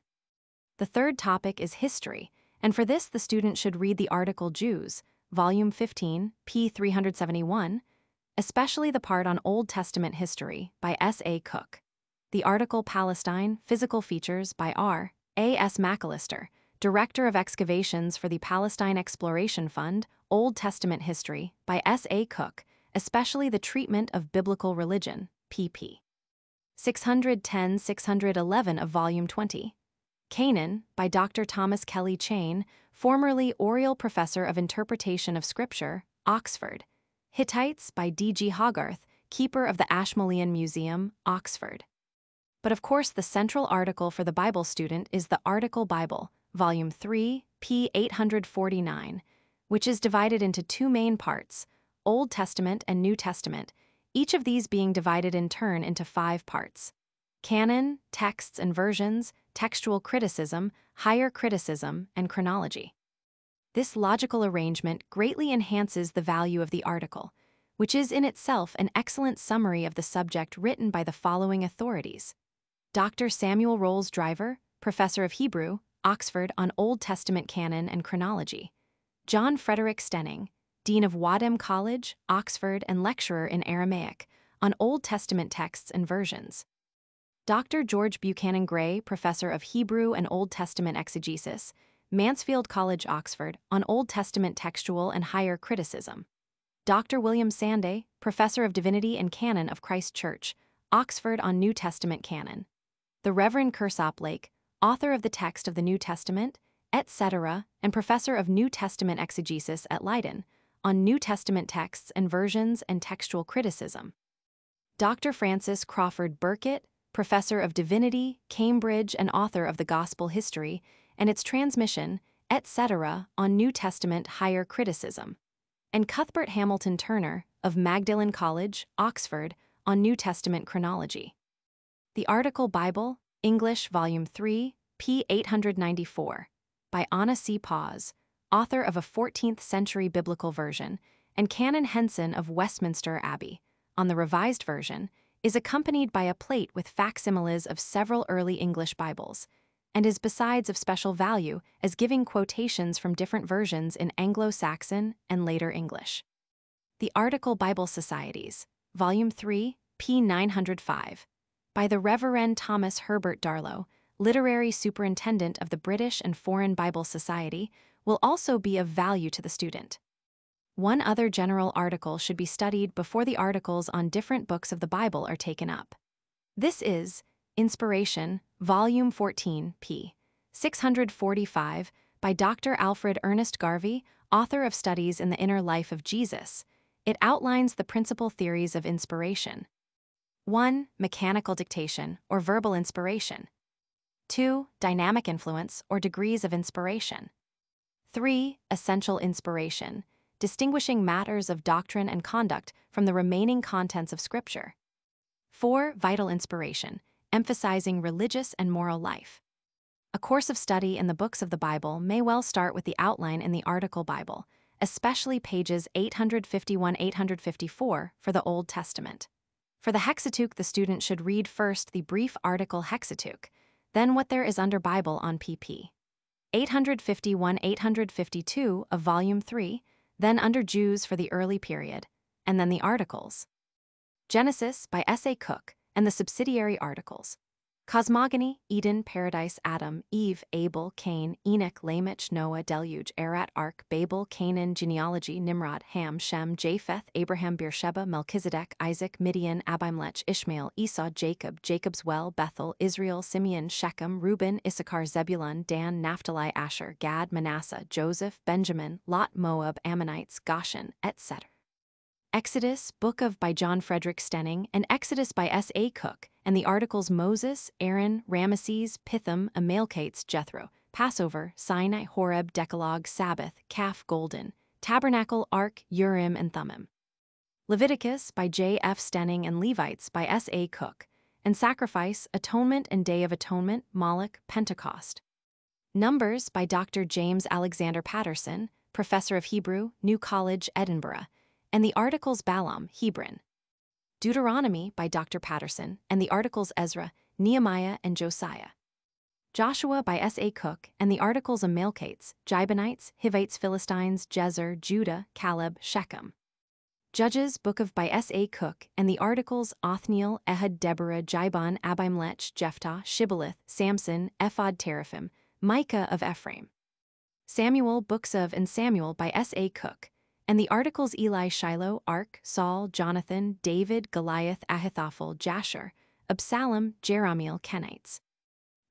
The third topic is history, and for this the student should read the article Jews, Volume 15, p. 371, especially the part on Old Testament history by S. A. Cook. The article Palestine, Physical Features by R. A. S. McAllister, Director of Excavations for the Palestine Exploration Fund, Old Testament History by S. A. Cook, especially the treatment of biblical religion, pp. 610-611 of Volume 20. Canaan by Dr. Thomas Kelly Chain, formerly Oriel Professor of Interpretation of Scripture, Oxford. Hittites by D. G. Hogarth, keeper of the Ashmolean Museum, Oxford. But of course the central article for the Bible student is the article Bible, Volume 3, p. 849, which is divided into two main parts, Old Testament and New Testament, each of these being divided in turn into 5 parts. Canon, texts and versions, textual criticism, higher criticism, and chronology. This logical arrangement greatly enhances the value of the article, which is in itself an excellent summary of the subject written by the following authorities. Dr. Samuel Rolls Driver, Professor of Hebrew, Oxford on Old Testament Canon and Chronology. John Frederick Stenning, Dean of Wadham College, Oxford and lecturer in Aramaic, on Old Testament texts and versions. Dr. George Buchanan Gray, Professor of Hebrew and Old Testament exegesis, Mansfield College, Oxford, on Old Testament textual and higher criticism. Dr. William Sanday, Professor of Divinity and Canon of Christ Church, Oxford on New Testament canon. The Reverend Kersop Lake, author of the text of the New Testament, etc., and Professor of New Testament exegesis at Leiden, on New Testament texts and versions and textual criticism. Dr. Francis Crawford Burkitt, Professor of Divinity, Cambridge, and author of the Gospel History and its transmission, etc., on New Testament higher criticism. And Cuthbert Hamilton Turner, of Magdalen College, Oxford, on New Testament chronology. The Article Bible, English, Volume 3, p. 894, by Anna C. Paz, author of a 14th century biblical version, and Canon Henson of Westminster Abbey, on the Revised Version, is accompanied by a plate with facsimiles of several early English Bibles, and is besides of special value as giving quotations from different versions in Anglo-Saxon and later English. The Article Bible Societies, Volume 3, p. 905, by the Reverend Thomas Herbert Darlow, Literary Superintendent of the British and Foreign Bible Society, will also be of value to the student. One other general article should be studied before the articles on different books of the Bible are taken up. This is Inspiration, Volume 14, p. 645, by Dr. Alfred Ernest Garvey, author of Studies in the Inner Life of Jesus. It outlines the principal theories of inspiration. 1. Mechanical dictation, or verbal inspiration. 2. Dynamic influence, or degrees of inspiration. 3. Essential inspiration, distinguishing matters of doctrine and conduct from the remaining contents of Scripture. 4. Vital inspiration, emphasizing religious and moral life. A course of study in the books of the Bible may well start with the outline in the Article Bible, especially pages 851-854 for the Old Testament. For the Hexateuch, the student should read first the brief article Hexateuch, then what there is under Bible on pp. 851-852 of Volume 3, then under Jews for the early period, and then the articles. Genesis by S.A. Cook and the subsidiary articles. Cosmogony, Eden, Paradise, Adam, Eve, Abel, Cain, Enoch, Lamech, Noah, Deluge, Ararat, Ark, Babel, Canaan, Genealogy, Nimrod, Ham, Shem, Japheth, Abraham, Beersheba, Melchizedek, Isaac, Midian, Abimelech, Ishmael, Esau, Jacob, Jacob's well, Bethel, Israel, Simeon, Shechem, Reuben, Issachar, Zebulun, Dan, Naphtali, Asher, Gad, Manasseh, Joseph, Benjamin, Lot, Moab, Ammonites, Goshen, etc. Exodus, Book of by John Frederick Stenning, and Exodus by S.A. Cook, and the articles Moses, Aaron, Ramesses, Pithom, Amalekates, Jethro, Passover, Sinai, Horeb, Decalogue, Sabbath, Calf, Golden, Tabernacle, Ark, Urim and Thummim. Leviticus by J. F. Stenning and Levites by S.A. Cook, and Sacrifice, Atonement and Day of Atonement, Moloch, Pentecost. Numbers by Dr. James Alexander Patterson, Professor of Hebrew, New College, Edinburgh, and the articles Balaam, Hebron. Deuteronomy by Dr. Patterson, and the articles Ezra, Nehemiah, and Josiah. Joshua by S.A. Cook, and the articles Amalekates, Gibeonites, Hivites, Philistines, Jezer, Judah, Caleb, Shechem. Judges, Book of by S.A. Cook, and the articles Othniel, Ehud, Deborah, Gibeon, Abimelech, Jephthah, Shibboleth, Samson, Ephod, Teraphim, Micah of Ephraim. Samuel, Books of and Samuel by S.A. Cook, and the articles Eli, Shiloh, Ark, Saul, Jonathan, David, Goliath, Ahithophel, Jasher, Absalom, Jerahmeel, Kenites.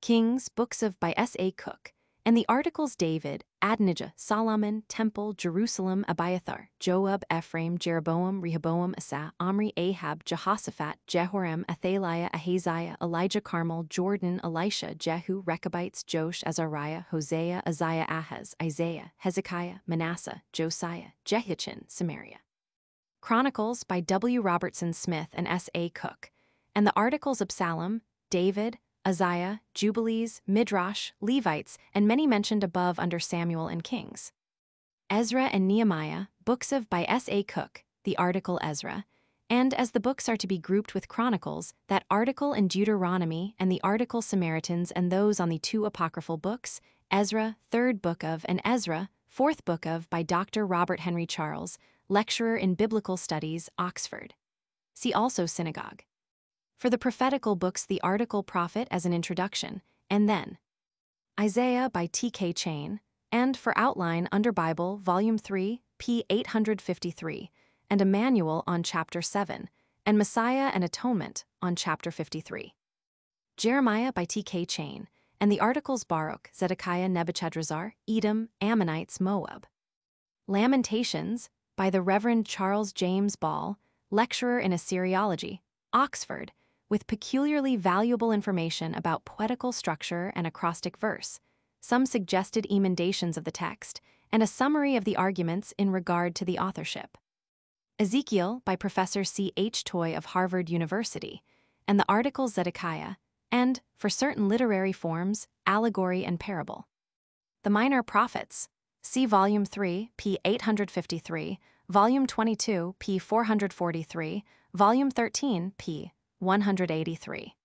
Kings, Books of by S.A. Cook, and the articles David, Adonijah, Solomon, Temple, Jerusalem, Abiathar, Joab, Ephraim, Jeroboam, Rehoboam, Asa, Omri, Ahab, Jehoshaphat, Jehoram, Athaliah, Ahaziah, Elijah, Carmel, Jordan, Elisha, Jehu, Rechabites, Josh, Azariah, Hosea, Isaiah, Ahaz, Isaiah, Hezekiah, Manasseh, Josiah, Jehoiachin, Samaria. Chronicles by W. Robertson Smith and S.A. Cook, and the articles Absalom, David, Isaiah, Jubilees, Midrash, Levites, and many mentioned above under Samuel and Kings. Ezra and Nehemiah, Books of by S.A. Cook, the article Ezra, and as the books are to be grouped with Chronicles, that article in Deuteronomy and the article Samaritans and those on the two apocryphal books, Ezra, 3rd Book of, and Ezra, 4th Book of by Dr. Robert Henry Charles, lecturer in Biblical Studies, Oxford. See also Synagogue. For the prophetical books, the article Prophet as an introduction, and then Isaiah by T.K. Chain, and for outline under Bible, Volume 3, p. 853, and a manual on Chapter 7, and Messiah and Atonement on Chapter 53. Jeremiah by T.K. Chain, and the articles Baruch, Zedekiah, Nebuchadrezzar, Edom, Ammonites, Moab. Lamentations by the Reverend Charles James Ball, lecturer in Assyriology, Oxford, with peculiarly valuable information about poetical structure and acrostic verse, some suggested emendations of the text, and a summary of the arguments in regard to the authorship. Ezekiel by Professor C. H. Toy of Harvard University, and the articles Zedekiah, and, for certain literary forms, allegory and parable. The Minor Prophets. See Volume 3, p. 853, Volume 22, p. 443, Volume 13, p. 183.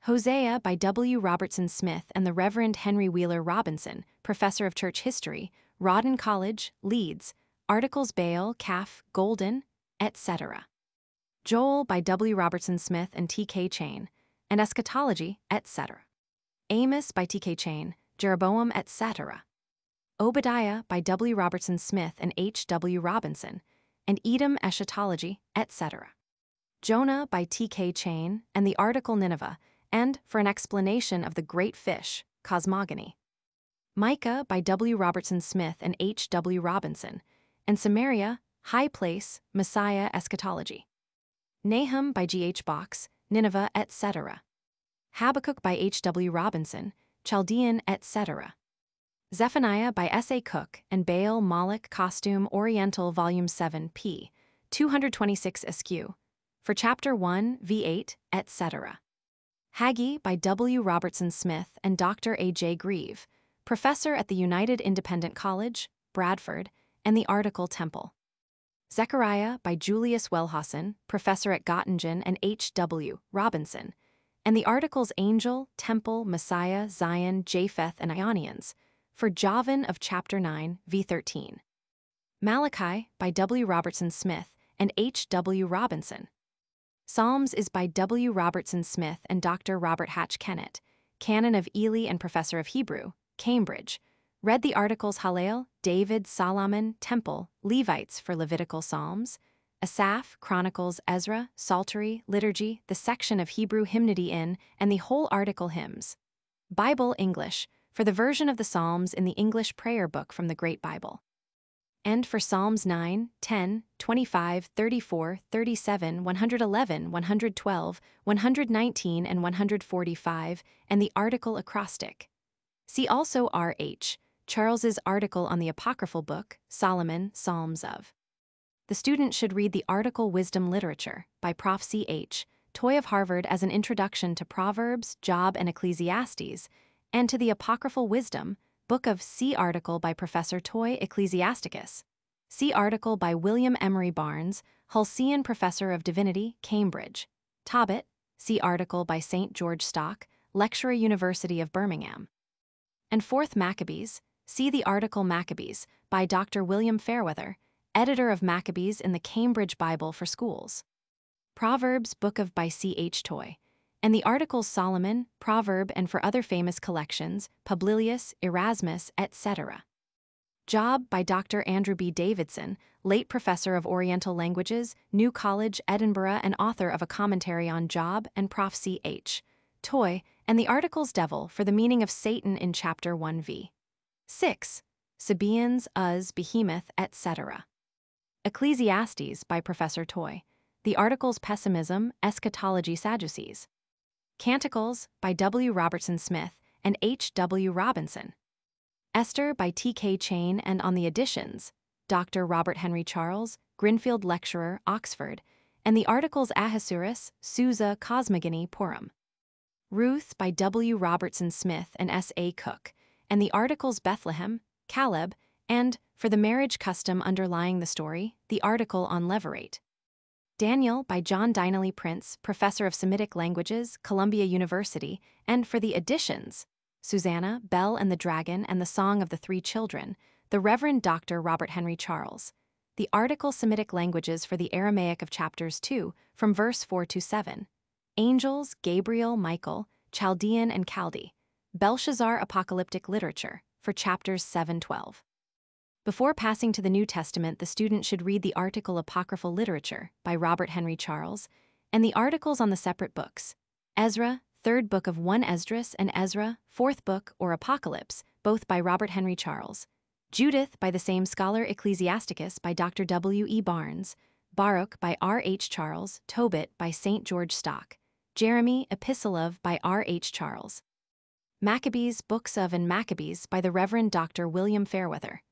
Hosea by W. Robertson Smith and the Reverend Henry Wheeler Robinson, Professor of Church History, Rawdon College, Leeds, Articles Baal, Calf, Golden, etc. Joel by W. Robertson Smith and T. K. Chain, and Eschatology, etc. Amos by T. K. Chain, Jeroboam, etc. Obadiah by W. Robertson Smith and H. W. Robinson, and Edom, Eschatology, etc. Jonah by T. K. Chain and the article Nineveh, and for an explanation of the great fish, cosmogony. Micah by W. Robertson Smith and H. W. Robinson, and Samaria, High Place, Messiah, Eschatology. Nahum by G. H. Box, Nineveh, etc. Habakkuk by H. W. Robinson, Chaldean, etc. Zephaniah by S. A. Cook and Baal, Moloch, Costume, Oriental, Volume 7, p. 226 askew, for Chapter 1, v8, etc. Haggai by W. Robertson Smith and Dr. A. J. Grieve, Professor at the United Independent College, Bradford, and the article Temple. Zechariah by Julius Wellhausen, Professor at Göttingen and H. W. Robinson, and the articles Angel, Temple, Messiah, Zion, Japheth, and Ionians, for Javan of Chapter 9, v13. Malachi by W. Robertson Smith and H. W. Robinson. Psalms is by W. Robertson Smith and Dr. Robert Hatch Kennett, Canon of Ely and Professor of Hebrew, Cambridge. Read the articles Hallel, David, Solomon, Temple, Levites for Levitical Psalms, Asaph, Chronicles, Ezra, Psaltery, Liturgy, the section of Hebrew hymnody in, and the whole article Hymns. Bible English, for the version of the Psalms in the English Prayer Book from the Great Bible. And for Psalms 9, 10, 25, 34, 37, 111, 112, 119, and 145, and the article Acrostic. See also R.H. Charles's article on the Apocryphal Book, Solomon, Psalms of. The student should read the article Wisdom Literature by Prof. C.H. Toy of Harvard as an introduction to Proverbs, Job, and Ecclesiastes, and to the Apocryphal Wisdom, Book of C. article by Professor Toy, Ecclesiasticus. C. article by William Emery Barnes, Hulsean Professor of Divinity, Cambridge. Tobit, C. article by St. George Stock, Lecturer, University of Birmingham. And Fourth Maccabees, see the article Maccabees by Dr. William Fairweather, editor of Maccabees in the Cambridge Bible for Schools. Proverbs, Book of by C. H. Toy, and the articles Solomon, Proverb, and for other famous collections, Publilius, Erasmus, etc. Job by Dr. Andrew B. Davidson, late Professor of Oriental Languages, New College, Edinburgh, and author of a commentary on Job, and Prof. C. H. Toy, and the articles Devil for the meaning of Satan in Chapter 1v. 6. Sabaeans, Uz, Behemoth, etc. Ecclesiastes by Professor Toy, the articles Pessimism, Eschatology, Sadducees. Canticles by W. Robertson Smith and H. W. Robinson. Esther by T. K. Chain and on the editions, Dr. Robert Henry Charles, Grinfield Lecturer, Oxford, and the articles Ahasuerus, Susa, Cosmogony, Purim. Ruth by W. Robertson Smith and S. A. Cook, and the articles Bethlehem, Caleb, and, for the marriage custom underlying the story, the article on Levirate. Daniel by John Dinelly Prince, Professor of Semitic Languages, Columbia University, and for the editions, Susanna, Bell and the Dragon and the Song of the Three Children, the Reverend Dr. Robert Henry Charles. The article Semitic Languages for the Aramaic of Chapters 2, from verse 4 to 7. Angels, Gabriel, Michael, Chaldean and Chaldee. Belshazzar Apocalyptic Literature, for Chapters 7-12. Before passing to the New Testament, the student should read the article Apocryphal Literature by Robert Henry Charles, and the articles on the separate books, Ezra, Third Book of 1 Esdras, and Ezra, Fourth Book or Apocalypse, both by Robert Henry Charles, Judith by the same scholar, Ecclesiasticus by Dr. W. E. Barnes, Baruch by R. H. Charles, Tobit by St. George Stock, Jeremy, Epistle of by R. H. Charles. Maccabees, Books of and Maccabees by the Reverend Dr. William Fairweather,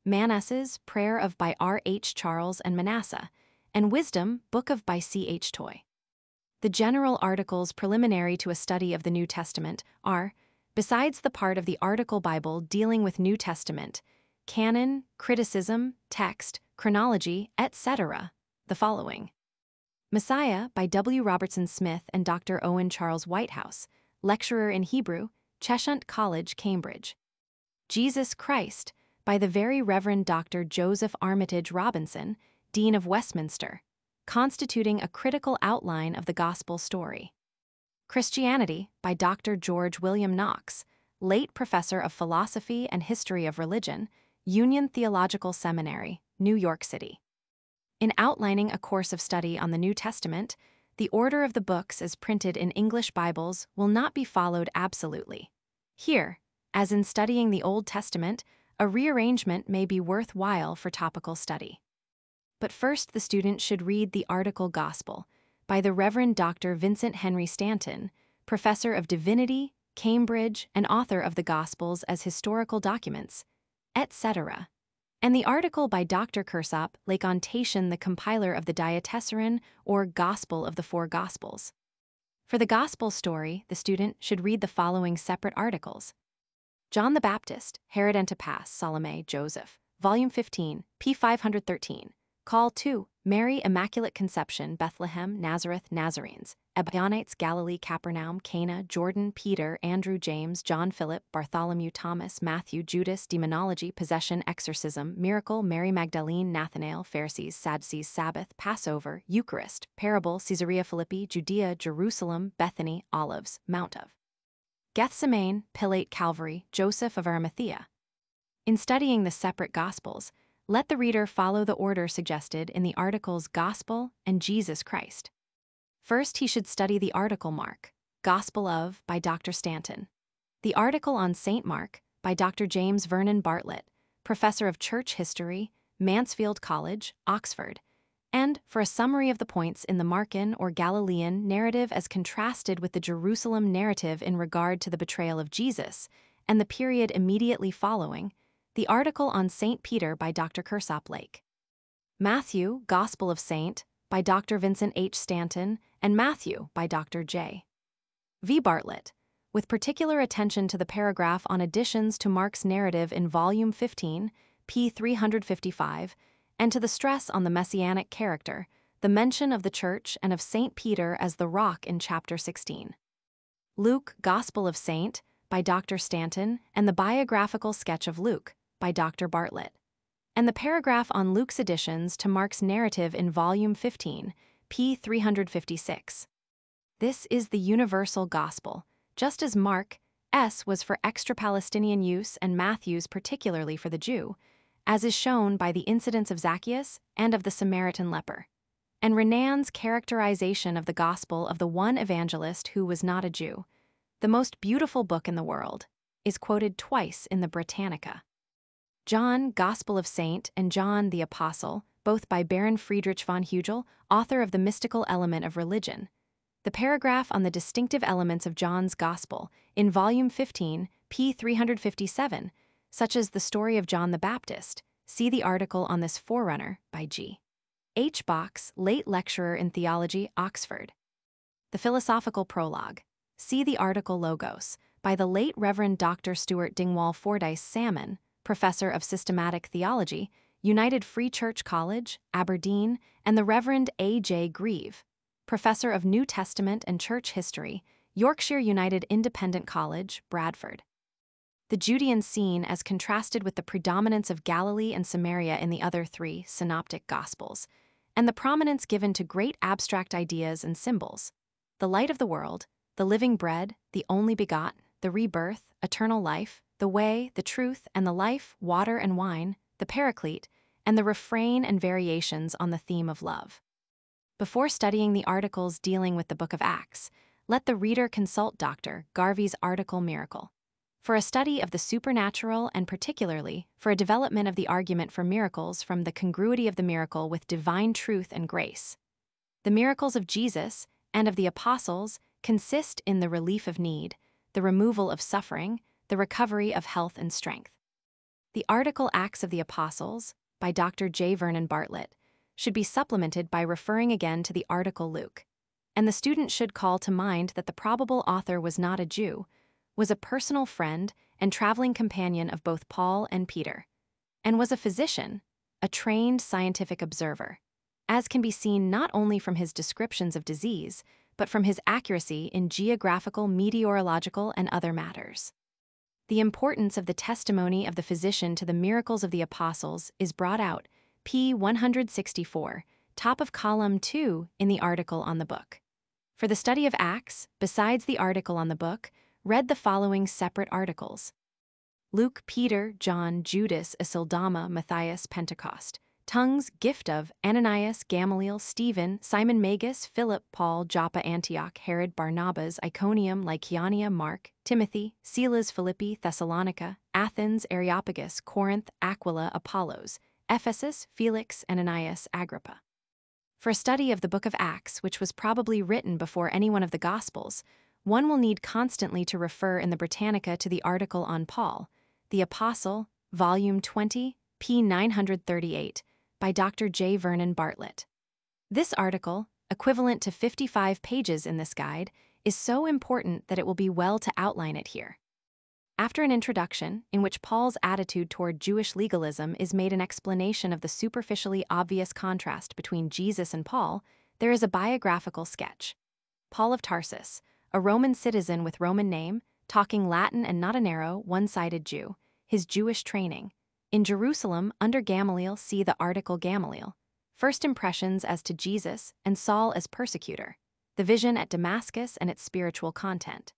Manasseh's Prayer of by R. H. Charles and Manasseh, and Wisdom, Book of by C. H. Toy. The general articles preliminary to a study of the New Testament are, besides the part of the article Bible dealing with New Testament, canon, criticism, text, chronology, etc., the following: Messiah by W. Robertson Smith and Dr. Owen Charles Whitehouse, lecturer in Hebrew, Cheshunt College, Cambridge. Jesus Christ by the Very Reverend Dr. Joseph Armitage Robinson, Dean of Westminster, constituting a critical outline of the gospel story. Christianity by Dr. George William Knox, late professor of philosophy and history of religion, Union Theological Seminary, New York City. In outlining a course of study on the New Testament, the order of the books as printed in English Bibles will not be followed absolutely. Here, as in studying the Old Testament, a rearrangement may be worthwhile for topical study. But first, the student should read the article Gospel by the Reverend Dr. Vincent Henry Stanton, Professor of Divinity, Cambridge, and author of the Gospels as historical documents, etc., and the article by Dr. Kersop Lacontation, the compiler of the Diatessaron or Gospel of the Four Gospels. For the Gospel story, the student should read the following separate articles: John the Baptist, Herod Antipas, Salome, Joseph, Volume 15, p. 513. Call 2, Mary, Immaculate Conception, Bethlehem, Nazareth, Nazarenes, Ebionites, Galilee, Capernaum, Cana, Jordan, Peter, Andrew, James, John, Philip, Bartholomew, Thomas, Matthew, Judas, Demonology, Possession, Exorcism, Miracle, Mary Magdalene, Nathanael, Pharisees, Sadducees, Sabbath, Passover, Eucharist, Parable, Caesarea Philippi, Judea, Jerusalem, Bethany, Olives, Mount of Gethsemane, Pilate, Calvary, Joseph of Arimathea. In studying the separate Gospels, let the reader follow the order suggested in the articles Gospel and Jesus Christ. First, he should study the article Mark, Gospel of, by Dr. Stanton. The article on St. Mark, by Dr. James Vernon Bartlett, Professor of Church History, Mansfield College, Oxford, and for a summary of the points in the Markan or Galilean narrative as contrasted with the Jerusalem narrative in regard to the betrayal of Jesus and the period immediately following, the article on St. Peter by Dr. Kersop Lake. Matthew, Gospel of St. by Dr. Vincent H. Stanton, and Matthew by Dr. J. V. Bartlett, with particular attention to the paragraph on additions to Mark's narrative in Volume 15, p. 355, and to the stress on the messianic character, the mention of the Church and of St. Peter as the rock in Chapter 16. Luke, Gospel of St. by Dr. Stanton, and the biographical sketch of Luke by Dr. Bartlett, and the paragraph on Luke's additions to Mark's narrative in Volume 15, p. 356. This is the universal gospel, just as Mark S. was for extra-Palestinian use and Matthew's particularly for the Jew, as is shown by the incidents of Zacchaeus and of the Samaritan leper. And Renan's characterization of the gospel of the one evangelist who was not a Jew, the most beautiful book in the world, is quoted twice in the Britannica. John, Gospel of St. and John the Apostle, both by Baron Friedrich von Hugel, author of The Mystical Element of Religion. The paragraph on the distinctive elements of John's Gospel in Volume 15, p. 357, such as the story of John the Baptist, see the article on this forerunner by G. H. Box, late lecturer in theology, Oxford. The philosophical prologue, see the article Logos, by the late Reverend Dr. Stuart Dingwall Fordyce Salmon, Professor of Systematic Theology, United Free Church College, Aberdeen, and the Reverend A. J. Grieve, Professor of New Testament and Church History, Yorkshire United Independent College, Bradford. The Judean scene as contrasted with the predominance of Galilee and Samaria in the other three synoptic Gospels, and the prominence given to great abstract ideas and symbols: the light of the world, the living bread, the only begotten, the rebirth, eternal life, the way, the truth, and the life, water and wine, the paraclete, and the refrain and variations on the theme of love. Before studying the articles dealing with the Book of Acts, let the reader consult Dr. Garvey's article Miracle, for a study of the supernatural and particularly for a development of the argument for miracles from the congruity of the miracle with divine truth and grace. The miracles of Jesus and of the apostles consist in the relief of need, the removal of suffering, the recovery of health and strength. The article Acts of the Apostles, by Dr. J. Vernon Bartlett, should be supplemented by referring again to the article Luke, and the student should call to mind that the probable author was not a Jew, was a personal friend and traveling companion of both Paul and Peter, and was a physician, a trained scientific observer, as can be seen not only from his descriptions of disease, but from his accuracy in geographical, meteorological, and other matters. The importance of the testimony of the physician to the miracles of the apostles is brought out, p. 164, top of column 2 in the article on the book. For the study of Acts, besides the article on the book, read the following separate articles: Luke, Peter, John, Judas, Isildama, Matthias, Pentecost. Tongues, gift of, Ananias, Gamaliel, Stephen, Simon Magus, Philip, Paul, Joppa, Antioch, Herod, Barnabas, Iconium, Lycaonia, Mark, Timothy, Silas, Philippi, Thessalonica, Athens, Areopagus, Corinth, Aquila, Apollos, Ephesus, Felix, Ananias, Agrippa. For a study of the book of Acts, which was probably written before any one of the Gospels, one will need constantly to refer in the Britannica to the article on Paul, the Apostle, Volume 20, p. 938, by Dr. J. Vernon Bartlett. This article, equivalent to 55 pages in this guide, is so important that it will be well to outline it here. After an introduction, in which Paul's attitude toward Jewish legalism is made an explanation of the superficially obvious contrast between Jesus and Paul, there is a biographical sketch. Paul of Tarsus, a Roman citizen with Roman name, talking Latin and not a narrow, one-sided Jew, his Jewish training. In Jerusalem, under Gamaliel, see the article Gamaliel. First impressions as to Jesus and Saul as persecutor. The vision at Damascus and its spiritual content.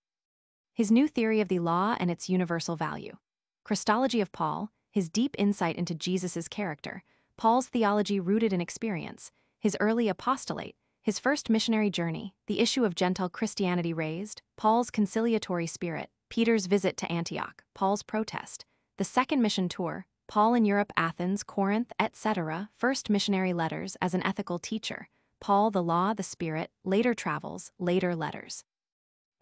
His new theory of the law and its universal value. Christology of Paul, his deep insight into Jesus' character. Paul's theology rooted in experience. His early apostolate. His first missionary journey. The issue of Gentile Christianity raised. Paul's conciliatory spirit. Peter's visit to Antioch. Paul's protest. The second mission tour. Paul in Europe, Athens, Corinth, etc. First missionary letters as an ethical teacher. Paul, the law, the spirit, later travels, later letters.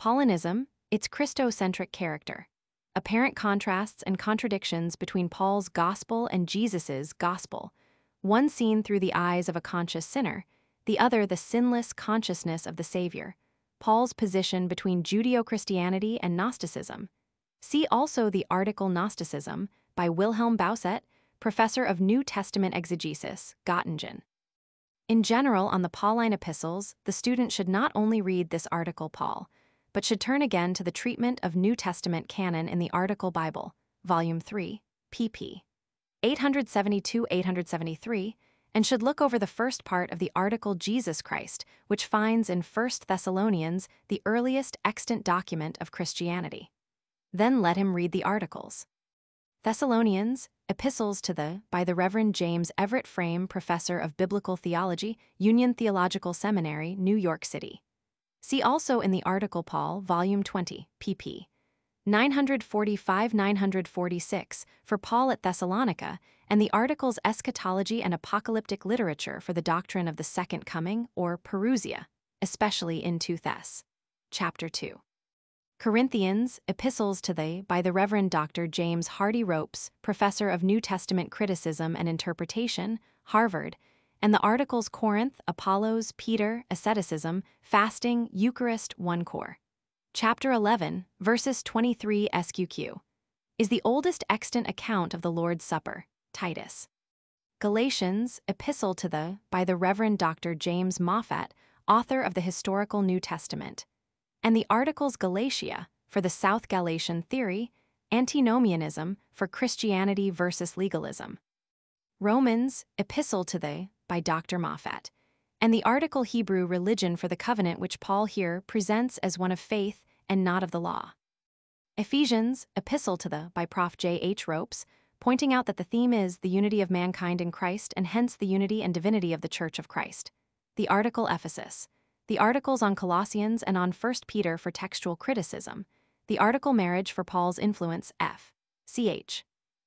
Paulinism, its Christocentric character. Apparent contrasts and contradictions between Paul's gospel and Jesus's gospel. One seen through the eyes of a conscious sinner, the other the sinless consciousness of the Savior. Paul's position between Judeo-Christianity and Gnosticism. See also the article Gnosticism, by Wilhelm Bauset, Professor of New Testament Exegesis, Göttingen. In general, on the Pauline epistles, the student should not only read this article Paul, but should turn again to the treatment of New Testament canon in the article Bible, Volume 3, pp. 872-873, and should look over the first part of the article Jesus Christ, which finds in 1 Thessalonians the earliest extant document of Christianity. Then let him read the articles. Thessalonians, Epistles to the, by the Reverend James Everett Frame, Professor of Biblical Theology, Union Theological Seminary, New York City. See also in the article Paul, Volume 20, pp. 945-946, for Paul at Thessalonica, and the articles Eschatology and Apocalyptic Literature for the Doctrine of the Second Coming, or Parousia, especially in 2 Thess. Chapter 2. Corinthians, Epistles to the, by the Reverend Dr. James Hardy Ropes, Professor of New Testament Criticism and Interpretation, Harvard, and the articles Corinth, Apollos, Peter, Asceticism, Fasting, Eucharist, 1 Cor. Chapter 11, verses 23 SQQ, is the oldest extant account of the Lord's Supper, Titus. Galatians, Epistle to the, by the Reverend Dr. James Moffat, author of the Historical New Testament, and the articles Galatia, for the South Galatian theory, Antinomianism, for Christianity versus legalism. Romans, Epistle to the, by Dr. Moffat, and the article Hebrew religion for the covenant, which Paul here presents as one of faith and not of the law. Ephesians, Epistle to the, by Prof. J. H. Ropes, pointing out that the theme is the unity of mankind in Christ and hence the unity and divinity of the Church of Christ. The article Ephesus. The articles on Colossians and on 1 Peter for textual criticism. The article Marriage for Paul's influence F. Ch.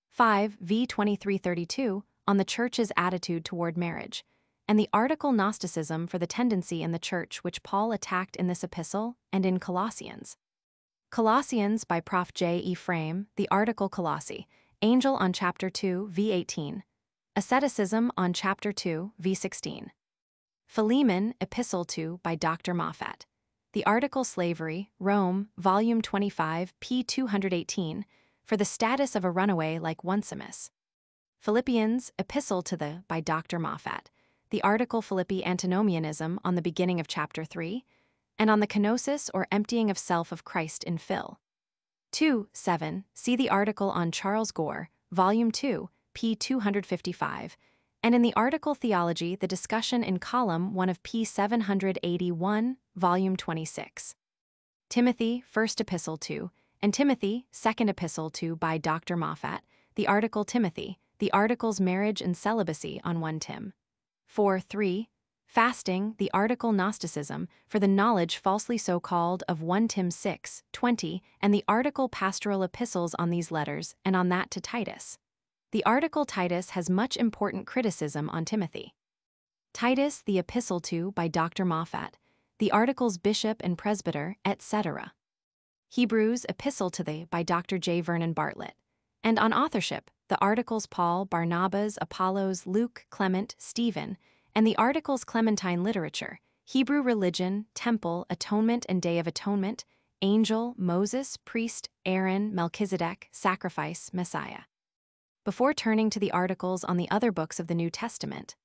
5 v. 2332 on the Church's attitude toward marriage, and the article Gnosticism for the tendency in the Church which Paul attacked in this epistle and in Colossians. Colossians by Prof. J. E. Frame, the article Colossi, Angel on Chapter 2 v. 18. Asceticism on Chapter 2 v. 16. Philemon, Epistle to by Dr. Moffat. The article Slavery, Rome, Volume 25, p. 218, for the status of a runaway like Onesimus. Philippians, Epistle to the by Dr. Moffat. The article Philippi Antinomianism on the beginning of Chapter 3, and on the kenosis or emptying of self of Christ in Phil. 2:7, see the article on Charles Gore, Volume 2, p. 255, and in the article Theology, the discussion in column 1 of p. 781, Volume 26. Timothy, First Epistle to, and Timothy, Second Epistle to by Dr. Moffat, the article Timothy, the articles Marriage and Celibacy on 1 Tim. 4:3, Fasting, the article Gnosticism, for the knowledge falsely so called of 1 Tim 6:20, and the article Pastoral Epistles on these letters and on that to Titus. The article Titus has much important criticism on Timothy. Titus, the Epistle to by Dr. Moffat, the articles Bishop and Presbyter, etc. Hebrews, Epistle to the by Dr. J. Vernon Bartlett, and on authorship, the articles Paul, Barnabas, Apollos, Luke, Clement, Stephen, and the articles Clementine Literature, Hebrew Religion, Temple, Atonement and Day of Atonement, Angel, Moses, Priest, Aaron, Melchizedek, Sacrifice, Messiah. Before turning to the articles on the other books of the New Testament,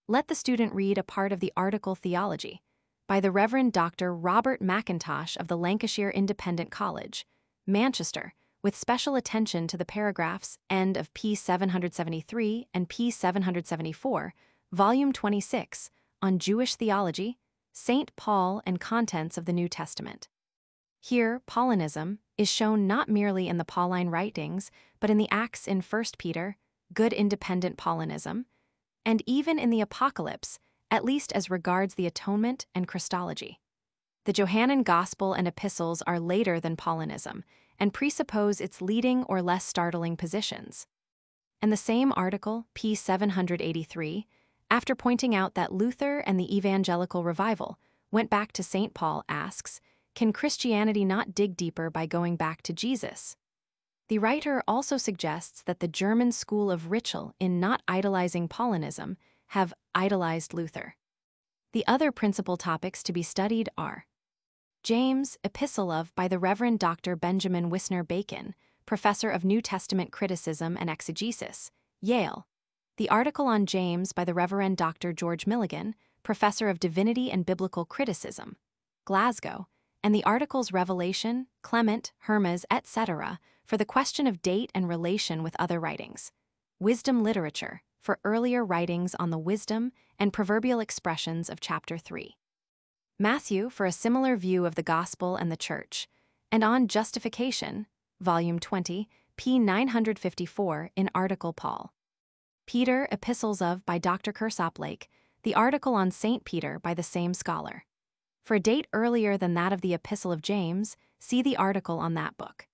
let the student read a part of the article Theology by the Reverend Dr. Robert McIntosh of the Lancashire Independent College, Manchester, with special attention to the paragraphs end of p. 773 and p. 774, Volume 26, on Jewish theology, St. Paul and contents of the New Testament. Here, Paulinism is shown not merely in the Pauline writings, but in the Acts in 1 Peter, good independent Paulinism, and even in the Apocalypse, at least as regards the atonement and Christology. The Johannine Gospel and Epistles are later than Paulinism, and presuppose its leading or less startling positions. And the same article, p. 783, after pointing out that Luther and the Evangelical Revival went back to St. Paul, asks, can Christianity not dig deeper by going back to Jesus? The writer also suggests that the German school of Ritschl, in not idolizing Paulinism, have idolized Luther. The other principal topics to be studied are James, Epistle of by the Reverend Dr. Benjamin Wisner Bacon, Professor of New Testament Criticism and Exegesis, Yale. The article on James by the Reverend Dr. George Milligan, Professor of Divinity and Biblical Criticism, Glasgow, and the articles Revelation, Clement, Hermes, etc., for the question of date and relation with other writings, Wisdom Literature, for earlier writings on the wisdom and proverbial expressions of Chapter 3. Matthew, for a similar view of the Gospel and the Church, and on Justification, Volume 20, p. 954, in article Paul. Peter, Epistles of by Dr. Kersop-Lake, the article on St. Peter by the same scholar. For a date earlier than that of the Epistle of James, see the article on that book.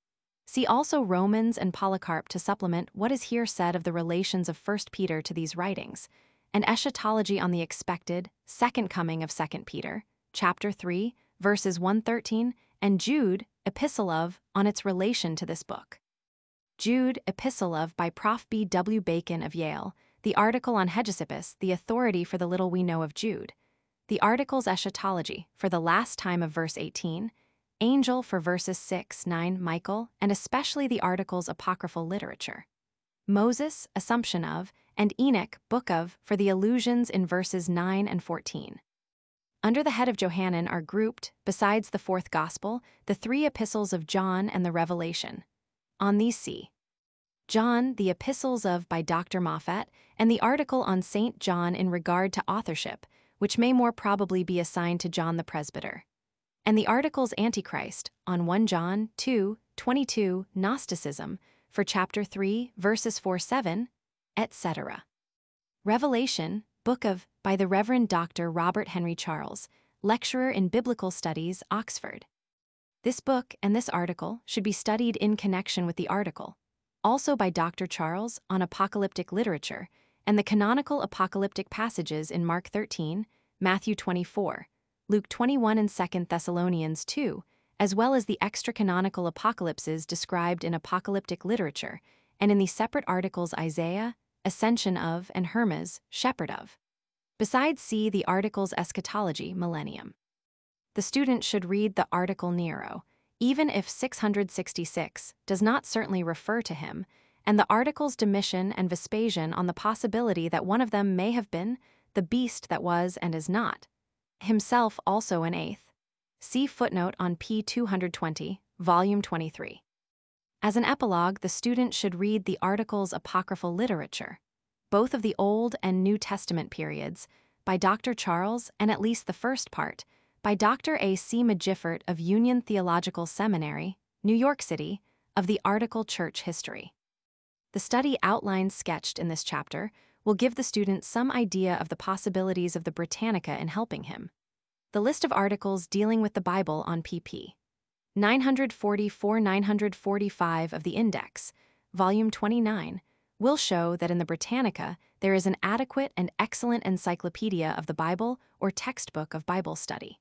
See also Romans and Polycarp to supplement what is here said of the relations of 1 Peter to these writings, and eschatology on the expected second coming of 2 Peter, chapter 3, verses 113, and Jude, Epistle of, on its relation to this book. Jude, Epistle of by Prof. B. W. Bacon of Yale, the article on Hegesippus, the authority for the little we know of Jude, the articles Eschatology, for the last time of verse 18, Angel for verses 6, 9, Michael, and especially the articles Apocryphal Literature, Moses, Assumption of, and Enoch, Book of, for the allusions in verses 9 and 14. Under the head of Johannine are grouped, besides the fourth Gospel, the three epistles of John and the Revelation. On these see John, the Epistles of by Dr. Moffat, and the article on St. John in regard to authorship, which may more probably be assigned to John the Presbyter, and the articles Antichrist on 1 John 2:22, Gnosticism, for chapter 3, verses 4-7, etc. Revelation, Book of, by the Reverend Dr. Robert Henry Charles, lecturer in Biblical Studies, Oxford. This book and this article should be studied in connection with the article, also by Dr. Charles, on apocalyptic literature, and the canonical apocalyptic passages in Mark 13, Matthew 24, Luke 21 and 2 Thessalonians 2, as well as the extra-canonical apocalypses described in apocalyptic literature, and in the separate articles Isaiah, Ascension of, and Hermes, Shepherd of. Besides, see the article's eschatology, millennium. The student should read the article Nero, even if 666 does not certainly refer to him, and the articles Domitian and Vespasian on the possibility that one of them may have been the beast that was and is not, himself also an eighth. See footnote on p. 220, volume 23. As an epilogue, the student should read the article's apocryphal literature, both of the Old and New Testament periods, by Dr. Charles, and at least the first part, by Dr. A. C. Maggiffert of Union Theological Seminary, New York City, of the article Church History. The study outlines sketched in this chapter will give the student some idea of the possibilities of the Britannica in helping him. The list of articles dealing with the Bible on pp. 944-945 of the Index, Volume 29, will show that in the Britannica there is an adequate and excellent encyclopedia of the Bible or textbook of Bible study.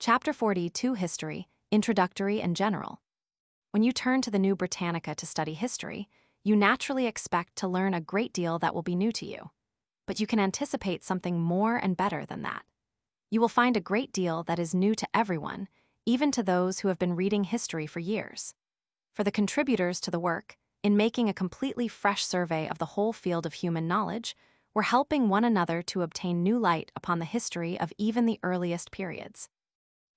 Chapter 42, History, Introductory and General. When you turn to the New Britannica to study history, you naturally expect to learn a great deal that will be new to you. But you can anticipate something more and better than that. You will find a great deal that is new to everyone, even to those who have been reading history for years. For the contributors to the work, in making a completely fresh survey of the whole field of human knowledge, we're helping one another to obtain new light upon the history of even the earliest periods.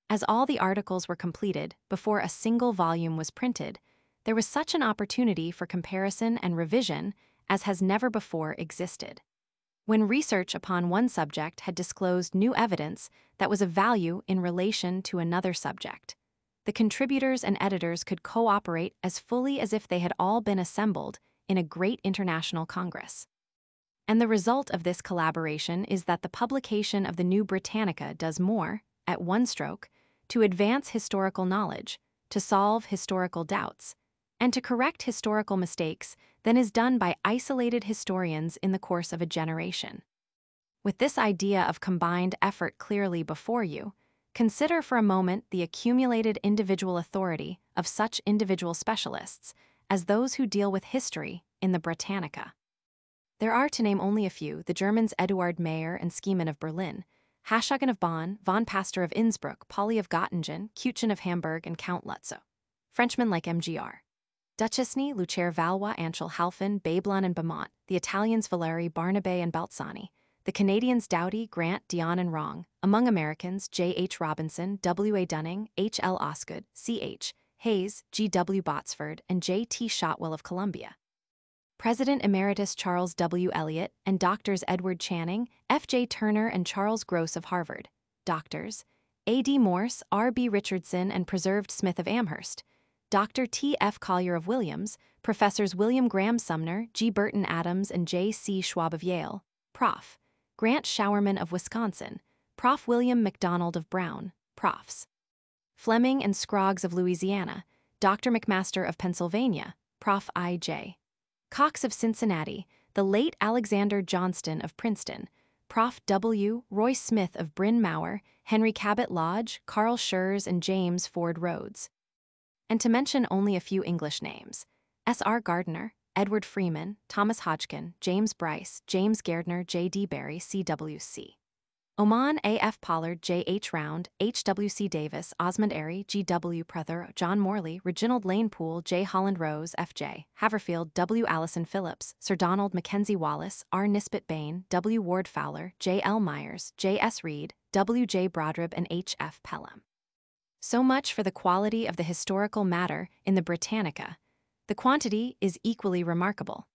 As all the articles were completed before a single volume was printed, there was such an opportunity for comparison and revision as has never before existed. When research upon one subject had disclosed new evidence that was of value in relation to another subject, the contributors and editors could cooperate as fully as if they had all been assembled in a great international congress. And the result of this collaboration is that the publication of the New Britannica does more, at one stroke, to advance historical knowledge, to solve historical doubts, and to correct historical mistakes than is done by isolated historians in the course of a generation. With this idea of combined effort clearly before you, consider for a moment the accumulated individual authority of such individual specialists as those who deal with history in the Britannica. There are, to name only a few, the Germans Eduard Mayer and Schliemann of Berlin, Hashagen of Bonn, von Pastor of Innsbruck, Pauli of Göttingen, Kuchen of Hamburg, and Count Lutzow. Frenchmen like Mgr. Duchesne, Lucer Valois, Anschel Halphen, Babelin, and Beaumont, the Italians Valeri, Barnabé, and Balzani, the Canadians Doughty, Grant, Dion, and Wrong, among Americans J. H. Robinson, W. A. Dunning, H. L. Osgood, C. H. Hayes, G. W. Botsford, and J. T. Shotwell of Columbia. President Emeritus Charles W. Eliot and Doctors Edward Channing, F. J. Turner, and Charles Gross of Harvard. Doctors A. D. Morse, R. B. Richardson, and Preserved Smith of Amherst. Dr. T. F. Collier of Williams, Professors William Graham Sumner, G. Burton Adams, and J. C. Schwab of Yale. Prof. Grant Showerman of Wisconsin. Prof. William McDonald of Brown. Profs. Fleming and Scroggs of Louisiana. Dr. McMaster of Pennsylvania. Prof. I. J. Cox of Cincinnati, the late Alexander Johnston of Princeton, Prof. W. Roy Smith of Bryn Mawr, Henry Cabot Lodge, Carl Schurz, and James Ford Rhodes. And to mention only a few English names, S.R. Gardner, Edward Freeman, Thomas Hodgkin, James Bryce, James Gairdner, J.D. Barry, C.W.C. Oman, A.F. Pollard, J.H. Round, H.W.C. Davis, Osmond Airy, G.W. Prather, John Morley, Reginald Lane Poole, J. Holland Rose, F.J. Haverfield, W. Allison Phillips, Sir Donald Mackenzie Wallace, R. Nisbet Bain, W. Ward Fowler, J. L. Myers, J. S. Reed, W. J. Brodribb, and H. F. Pelham. So much for the quality of the historical matter in the Britannica. The quantity is equally remarkable.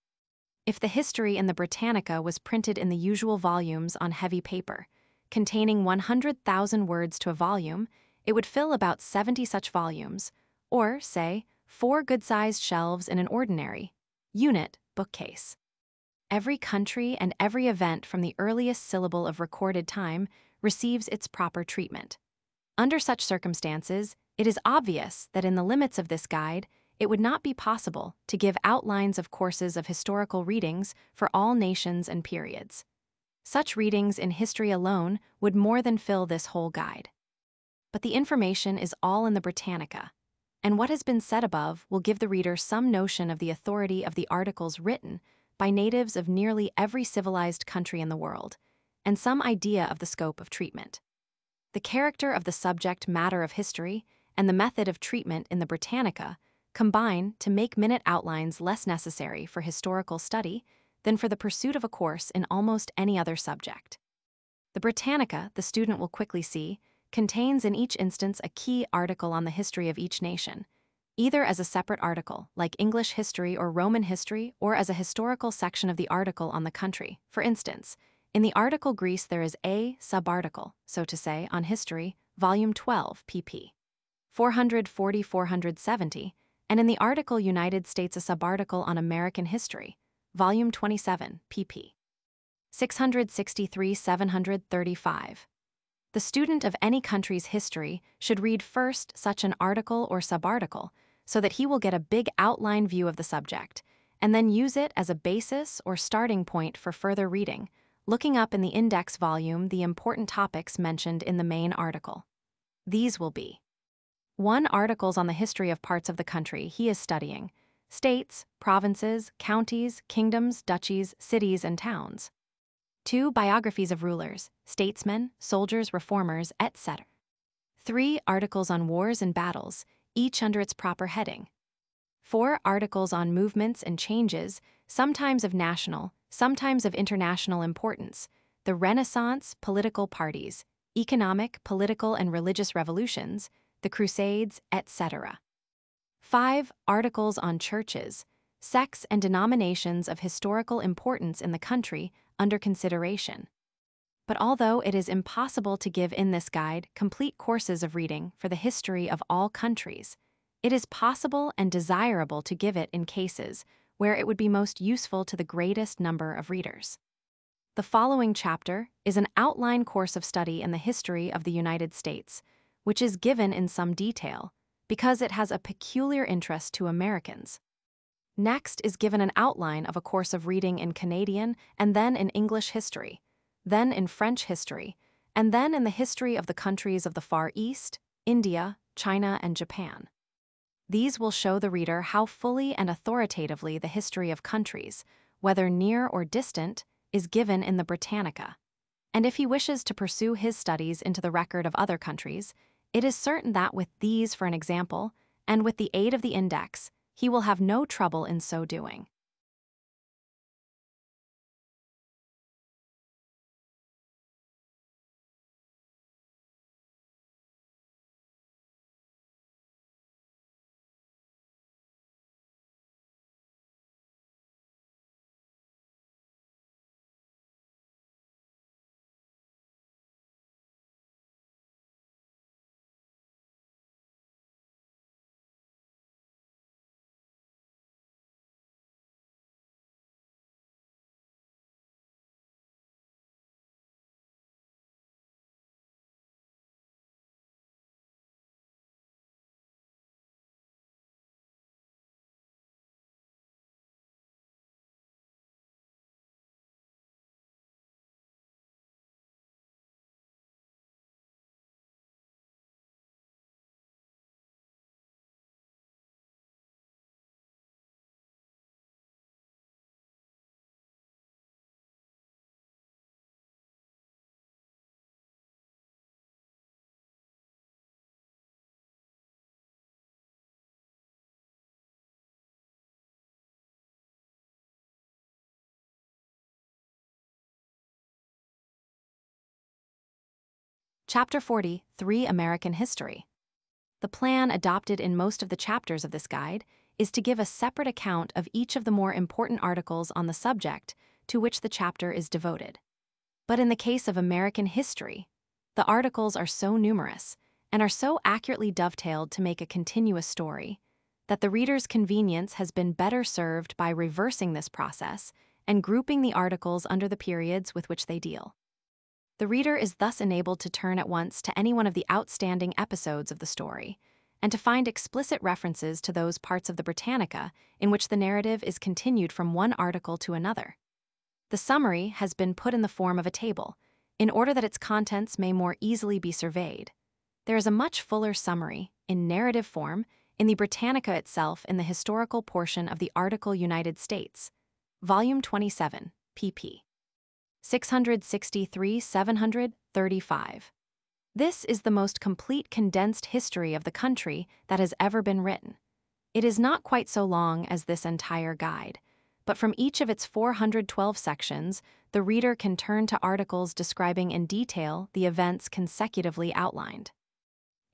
If the history in the Britannica was printed in the usual volumes on heavy paper, containing 100,000 words to a volume, it would fill about 70 such volumes, or, say, 4 good-sized shelves in an ordinary unit bookcase. Every country and every event from the earliest syllable of recorded time receives its proper treatment. Under such circumstances, it is obvious that in the limits of this guide, it would not be possible to give outlines of courses of historical readings for all nations and periods. Such readings in history alone would more than fill this whole guide. But the information is all in the Britannica, and what has been said above will give the reader some notion of the authority of the articles written by natives of nearly every civilized country in the world, and some idea of the scope of treatment. The character of the subject matter of history and the method of treatment in the Britannica combine to make minute outlines less necessary for historical study than for the pursuit of a course in almost any other subject. The Britannica, the student will quickly see, contains in each instance a key article on the history of each nation, either as a separate article, like English history or Roman history, or as a historical section of the article on the country. For instance, in the article Greece there is a sub-article, so to say, on history, volume 12, pp. 440-470, and in the article United States a sub-article on American history, volume 27, pp. 663-735. The student of any country's history should read first such an article or sub-article so that he will get a big outline view of the subject, and then use it as a basis or starting point for further reading, looking up in the index volume the important topics mentioned in the main article. These will be 1. Articles on the history of parts of the country he is studying, states, provinces, counties, kingdoms, duchies, cities, and towns. 2. Biographies of rulers, statesmen, soldiers, reformers, etc. 3. Articles on wars and battles, each under its proper heading. 4. Articles on movements and changes, sometimes of national, sometimes of international importance, the Renaissance, political parties, economic, political, and religious revolutions, the Crusades, etc. 5. Articles on churches, sects, and denominations of historical importance in the country under consideration. But although it is impossible to give in this guide complete courses of reading for the history of all countries, it is possible and desirable to give it in cases where it would be most useful to the greatest number of readers. The following chapter is an outline course of study in the history of the United States, which is given in some detail because it has a peculiar interest to Americans. Next is given an outline of a course of reading in Canadian and then in English history, then in French history, and then in the history of the countries of the Far East, India, China, and Japan. These will show the reader how fully and authoritatively the history of countries, whether near or distant, is given in the Britannica. And if he wishes to pursue his studies into the record of other countries, it is certain that with these for an example, and with the aid of the index, he will have no trouble in so doing. Chapter 40, 3 American History. The plan adopted in most of the chapters of this guide is to give a separate account of each of the more important articles on the subject to which the chapter is devoted. But in the case of American history, the articles are so numerous and are so accurately dovetailed to make a continuous story that the reader's convenience has been better served by reversing this process and grouping the articles under the periods with which they deal. The reader is thus enabled to turn at once to any one of the outstanding episodes of the story and to find explicit references to those parts of the Britannica in which the narrative is continued from one article to another. The summary has been put in the form of a table, in order that its contents may more easily be surveyed. There is a much fuller summary, in narrative form, in the Britannica itself in the historical portion of the article United States, Volume 27, pp. 663-735. This is the most complete condensed history of the country that has ever been written. It is not quite so long as this entire guide, but from each of its 412 sections, the reader can turn to articles describing in detail the events consecutively outlined.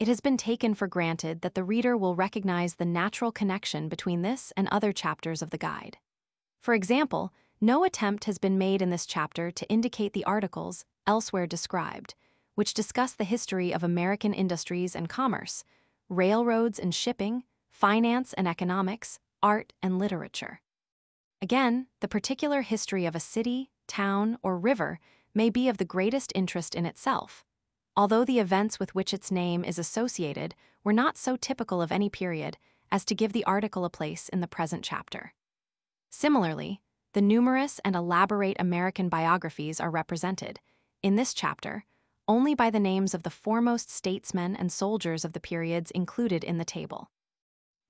It has been taken for granted that the reader will recognize the natural connection between this and other chapters of the guide. For example, no attempt has been made in this chapter to indicate the articles elsewhere described, which discuss the history of American industries and commerce, railroads and shipping, finance and economics, art and literature. Again, the particular history of a city, town, or river may be of the greatest interest in itself, although the events with which its name is associated were not so typical of any period as to give the article a place in the present chapter. Similarly, the numerous and elaborate American biographies are represented, in this chapter, only by the names of the foremost statesmen and soldiers of the periods included in the table.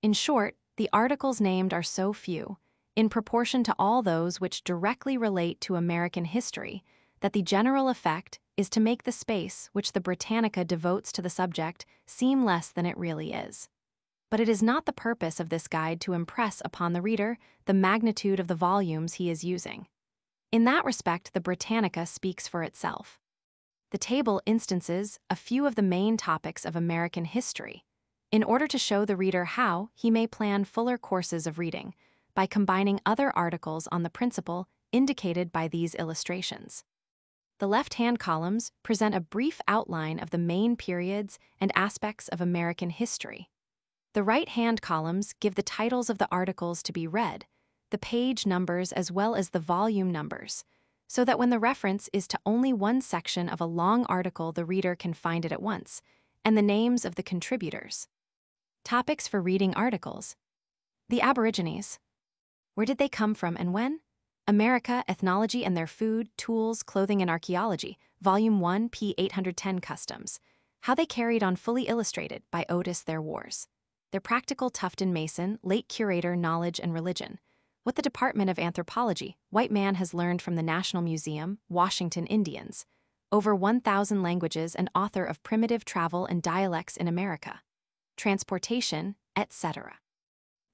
In short, the articles named are so few, in proportion to all those which directly relate to American history, that the general effect is to make the space which the Britannica devotes to the subject seem less than it really is. But it is not the purpose of this guide to impress upon the reader the magnitude of the volumes he is using. In that respect, the Britannica speaks for itself. The table instances a few of the main topics of American history, in order to show the reader how he may plan fuller courses of reading by combining other articles on the principle indicated by these illustrations. The left-hand columns present a brief outline of the main periods and aspects of American history. The right-hand columns give the titles of the articles to be read, the page numbers as well as the volume numbers, so that when the reference is to only one section of a long article, the reader can find it at once, and the names of the contributors. Topics for reading articles. The Aborigines. Where did they come from and when? America, Ethnology and Their Food, Tools, Clothing and Archaeology, Volume 1, p. 810 Customs. How They Carried on Fully Illustrated by Otis Their Wars. Their Practical Tufton Mason, Late Curator, Knowledge and Religion. What the Department of Anthropology, White Man Has Learned from the National Museum, Washington Indians. Over 1,000 languages and author of Primitive Travel and Dialects in America. Transportation, etc.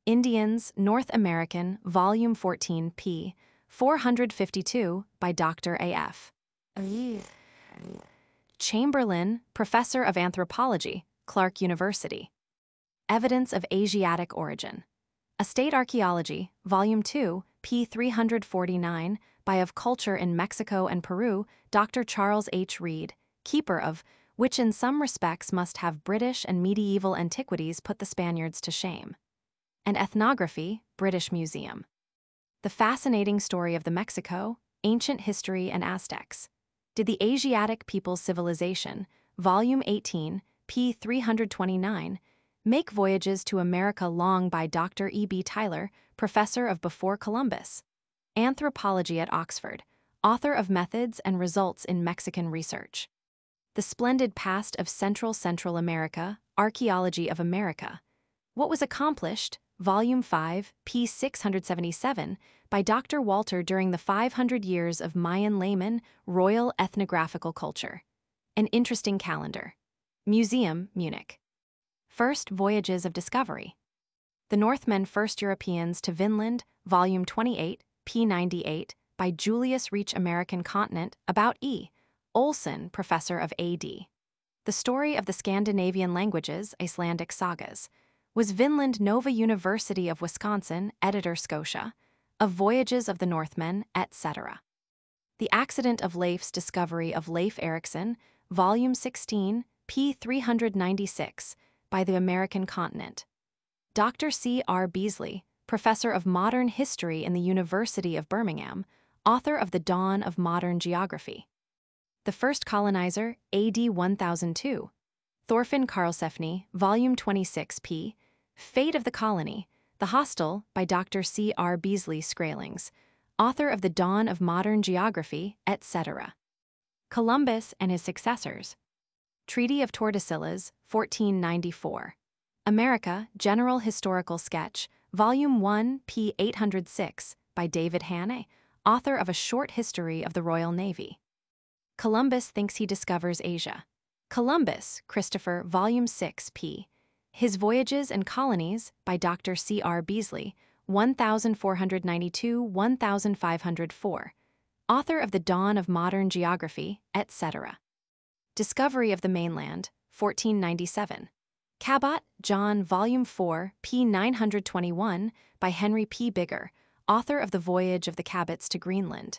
Indians, North American, Volume 14, p. 452, by Dr. A.F. Chamberlain, Professor of Anthropology, Clark University. Evidence of Asiatic Origin. Estate Archaeology, Volume 2, p. 349, by Of Culture in Mexico and Peru, Dr. Charles H. Reed, keeper of which in some respects must have British and medieval antiquities put the Spaniards to shame. And Ethnography, British Museum. The Fascinating Story of the Mexico, Ancient History and Aztecs. Did the Asiatic People's Civilization, Volume 18, p. 329, Make Voyages to America Long by Dr. E.B. Tyler, Professor of Before Columbus. Anthropology at Oxford, author of Methods and Results in Mexican Research. The Splendid Past of Central America, Archaeology of America. What Was Accomplished, Volume 5, p. 677, by Dr. Walter during the 500 years of Mayan layman Royal Ethnographical Culture. An Interesting Calendar. Museum, Munich. First Voyages of Discovery. The Northmen First Europeans to Vinland, Volume 28, p. 98, by Julius Reach American Continent, about E. Olson, Professor of A.D. The Story of the Scandinavian Languages, Icelandic Sagas, was Vinland Nova University of Wisconsin, Editor Scotia, of Voyages of the Northmen, etc. The Accident of Leif's Discovery of Leif Erikson, Volume 16, p. 396, by the American Continent. Dr. C. R. Beasley, Professor of Modern History in the University of Birmingham, author of The Dawn of Modern Geography. The First Colonizer, A.D. 1002. Thorfinn Karlsefni, Volume 26 p. Fate of the Colony, The Hostel, by Dr. C. R. Beasley Scralings, author of The Dawn of Modern Geography, etc. Columbus and His Successors. Treaty of Tordesillas, 1494. America, General Historical Sketch, Volume 1, p. 806, by David Hannay, author of A Short History of the Royal Navy. Columbus Thinks He Discovers Asia. Columbus, Christopher, Volume 6, p. His Voyages and Colonies, by Dr. C. R. Beasley, 1492-1504, author of The Dawn of Modern Geography, etc. Discovery of the Mainland, 1497. Cabot, John, Volume 4, p. 921, by Henry P. Bigger, author of The Voyage of the Cabots to Greenland.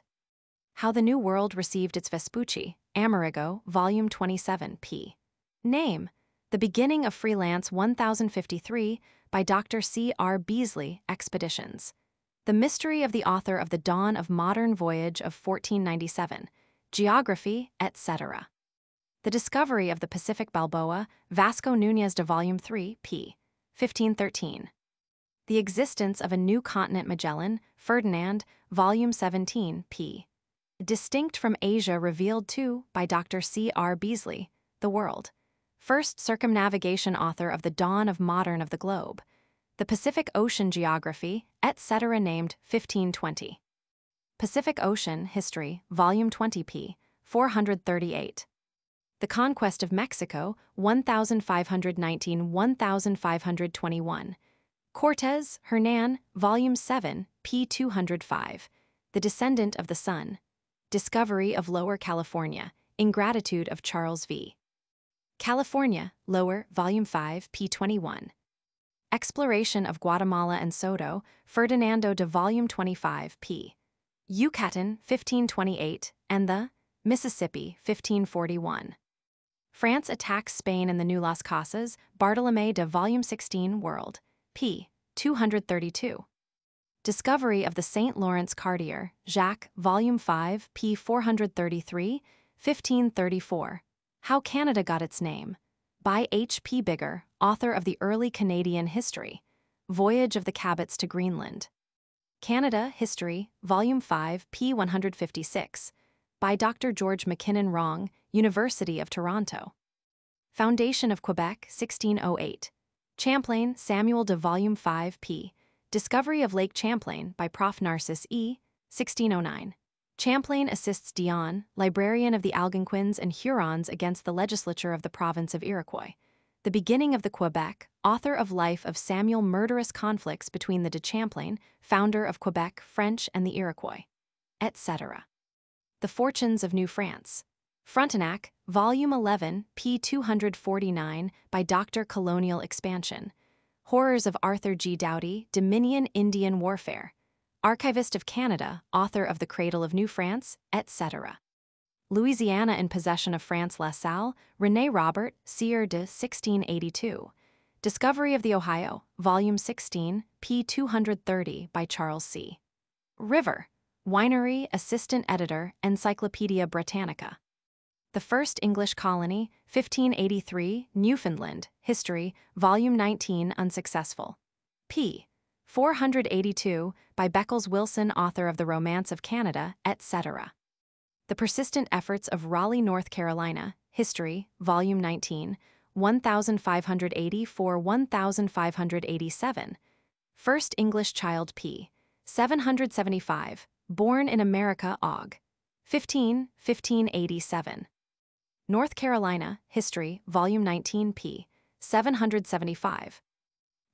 How the New World Received Its Vespucci, Amerigo, Volume 27, p. Name, The Beginning of Freelance 1053, by Dr. C. R. Beasley, Expeditions. The Mystery of the Author of The Dawn of Modern Voyage of 1497, Geography, etc. The Discovery of the Pacific Balboa, Vasco Núñez de Volume 3, p. 1513. The Existence of a New Continent Magellan, Ferdinand, Volume 17, p. Distinct from Asia Revealed too, by Dr. C. R. Beasley, The World. First circumnavigation author of The Dawn of Modern of the Globe. The Pacific Ocean Geography, etc. named 1520. Pacific Ocean History, Volume 20 p. 438. The Conquest of Mexico, 1519-1521. Cortez, Hernan, Volume 7, p. 205. The Descendant of the Sun. Discovery of Lower California, Ingratitude of Charles V. California, Lower, Volume 5, p. 21. Exploration of Guatemala and Soto, Ferdinando de Volume 25, p. Yucatan, 1528, and the Mississippi, 1541. France attacks Spain and the New Las Casas, Bartolomé de Volume 16, World, p. 232. Discovery of the St. Lawrence Cartier, Jacques, Volume 5, p. 433, 1534. How Canada Got Its Name, by H. P. Bigger, author of The Early Canadian History, Voyage of the Cabots to Greenland. Canada History, Volume 5, p. 156, by Dr. George McKinnon Wrong, University of Toronto. Foundation of Quebec, 1608. Champlain, Samuel de Volume 5, p. Discovery of Lake Champlain, by Prof. Narcisse E., 1609. Champlain assists Dion, librarian of the Algonquins and Hurons against the legislature of the province of Iroquois. The Beginning of the Quebec, author of Life of Samuel. Murderous conflicts between the de Champlain, founder of Quebec, French, and the Iroquois, etc. The Fortunes of New France. Frontenac, Volume 11, p. 249, by Dr. Colonial Expansion. Horrors of Arthur G. Doughty, Dominion Indian Warfare. Archivist of Canada, author of The Cradle of New France, etc. Louisiana in Possession of France. La Salle, René Robert, Sieur de 1682. Discovery of the Ohio, Volume 16, p. 230, by Charles C. River. Winery, Assistant Editor, Encyclopaedia Britannica. The First English Colony, 1583, Newfoundland, History, Volume 19, unsuccessful. p. 482, by Beckles Wilson, author of The Romance of Canada, etc. The Persistent Efforts of Raleigh, North Carolina, History, Volume 19, 1584-1587. First English Child p. 775, Born in America, Aug. 1587. North Carolina, History, Volume 19 p. 775.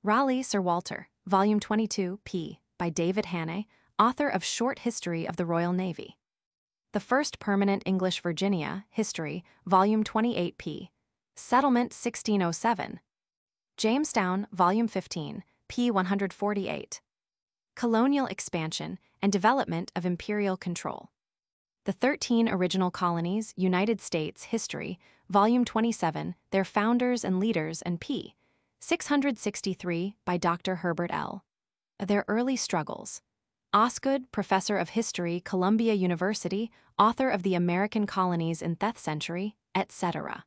Raleigh, Sir Walter, Volume 22 p. by David Hannay, author of Short History of the Royal Navy. The First Permanent English Virginia, History, Volume 28 p. Settlement 1607. Jamestown, Volume 15, p. 148. Colonial Expansion and Development of Imperial Control. The 13 Original Colonies, United States History, Volume 27, Their Founders and Leaders, and p. 663 by Dr. Herbert L. Their Early Struggles. Osgood, Professor of History, Columbia University, author of The American Colonies in the Century, etc.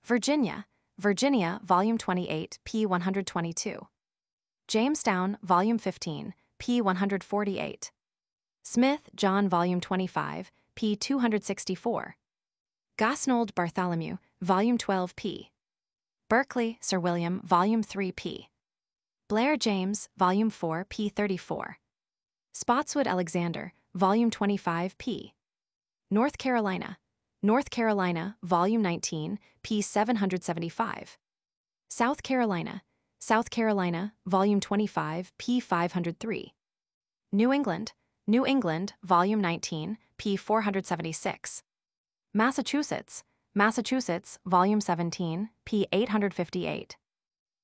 Virginia, Volume 28, p. 122. Jamestown, Volume 15, p. 148. Smith, John, Volume 25, p. 264. Gosnold, Bartholomew, Volume 12, p. Berkeley, Sir William, Volume 3, p. Blair, James, Volume 4, p. 34. Spotswood, Alexander, Volume 25, p. North Carolina, Volume 19, p. 775. South Carolina, Volume 25, p. 503. New England, Volume 19, p. 476. Massachusetts, Volume 17, p. 858.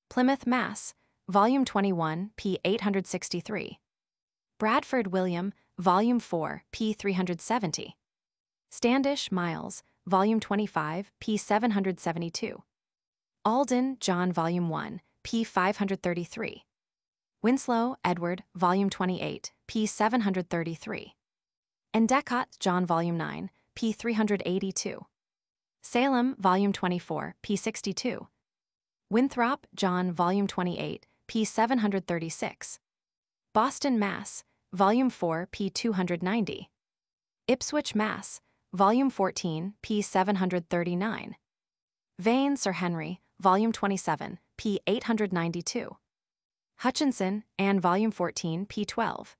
Plymouth, Mass., Volume 21, p. 863. Bradford, William, Volume 4, p. 370. Standish, Miles, Volume 25, p. 772. Alden, John, Volume 1, p. 533. Winslow, Edward, Volume 28, p. 733. Endicott, John, Volume 9, p. 382. Salem, Volume 24, p. 62. Winthrop, John, Volume 28, p. 736. Boston, Mass., Volume 4, p. 290. Ipswich, Mass., Volume 14, p. 739. Vane, Sir Henry, Volume 27, p. 892. Hutchinson, Anne, Volume 14, p. 12.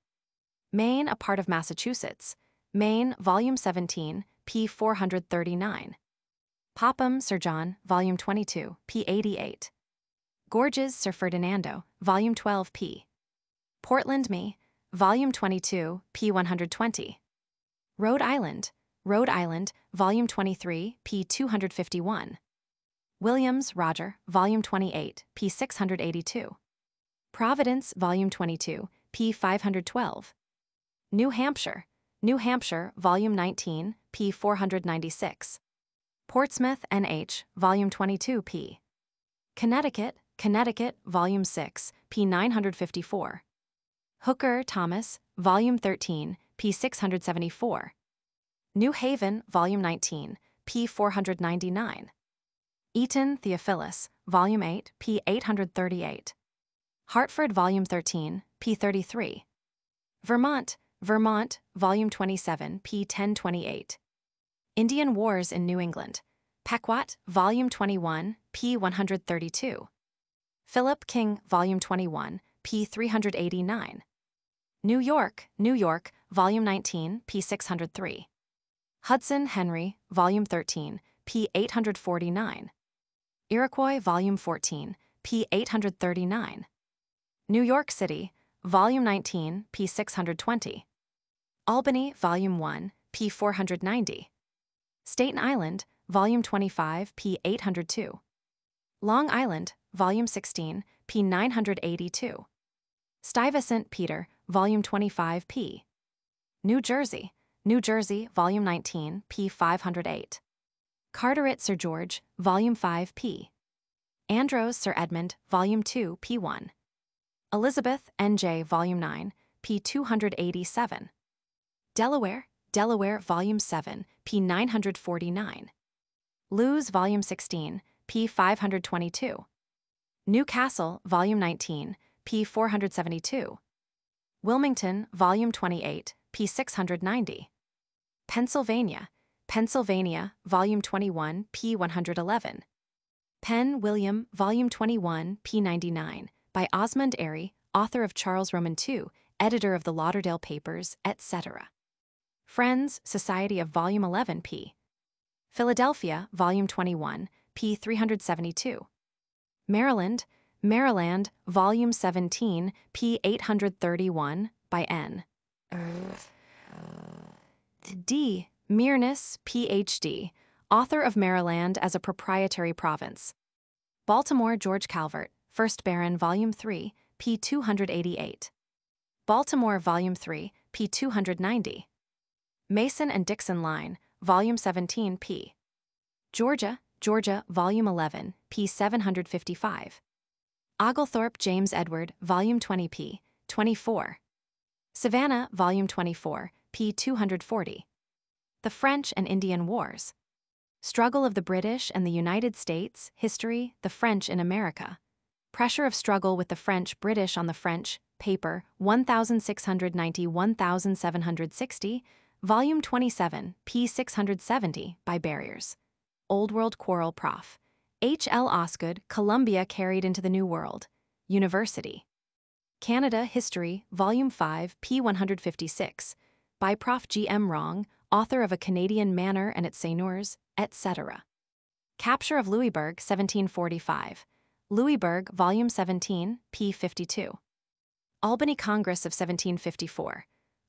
Maine, a part of Massachusetts, Maine, Volume 17, p. 439. Popham, Sir John, Volume 22, p. 88. Gorges, Sir Ferdinando, Volume 12, p. Portland, Me, Volume 22, p. 120. Rhode Island, Volume 23, p. 251. Williams, Roger, Volume 28, p. 682. Providence, Volume 22, p. 512. New Hampshire, Volume 19, p. 496. Portsmouth, N.H., Volume 22, p. Connecticut, Volume 6, p. 954. Hooker, Thomas, Volume 13, p. 674. New Haven, Volume 19, p. 499. Eaton, Theophilus, Volume 8, p. 838. Hartford, Volume 13, p. 33. Vermont, Volume 27, p. 1028. Indian Wars in New England, Pequot, Volume 21, p. 132. Philip King, Volume 21, p. 389. New York, Volume 19, p. 603. Hudson, Henry, Volume 13, p. 849. Iroquois, Volume 14, p. 839. New York City, Volume 19, p. 620. Albany, Volume 1, p. 490. Staten Island, Volume 25, p. 802. Long Island, Volume 16, p. 982. Stuyvesant, Peter, Volume 25, p. New Jersey, Volume 19, p. 508. Carteret, Sir George, Volume 5, p. Andros, Sir Edmund, Volume 2, p. 1. Elizabeth, N.J., Volume 9, p. 287. Delaware, Volume 7, p. 949. Lewes, Volume 16, p. 522. Newcastle, Volume 19, p. 472. Wilmington, Volume 28, p. 690. Pennsylvania, Volume 21, p. 111. Penn, William, Volume 21, p. 99, by Osmond Airy, author of Charles Roman II, editor of the Lauderdale Papers, etc. Friends, Society of Volume 11, p. Philadelphia, Volume 21, p. 372. Maryland, Volume 17, p. 831, by N. D. Mearness, Ph.D., author of Maryland as a proprietary province. Baltimore George Calvert, 1st Baron, Volume 3, p. 288. Baltimore, Volume 3, p. 290. Mason and Dixon Line, Volume 17, p. Georgia, Volume 11, p. 755. Oglethorpe James Edward, Volume 20, p. 24. Savannah, Volume 24, p. 240. The French and Indian Wars. Struggle of the British and the United States, History, the French in America. Pressure of struggle with the French-British on the French, paper 1690-1760, Volume 27, p. 670, by Barriers. Old World Quarrel, Prof. H. L. Osgood, Columbia Carried into the New World, University. Canada History, Volume 5, p. 156, by Prof. G. M. Wrong, author of A Canadian Manor and its Seigneurs, etc. Capture of Louisbourg, 1745. Louisbourg, Volume 17, p. 52. Albany Congress of 1754.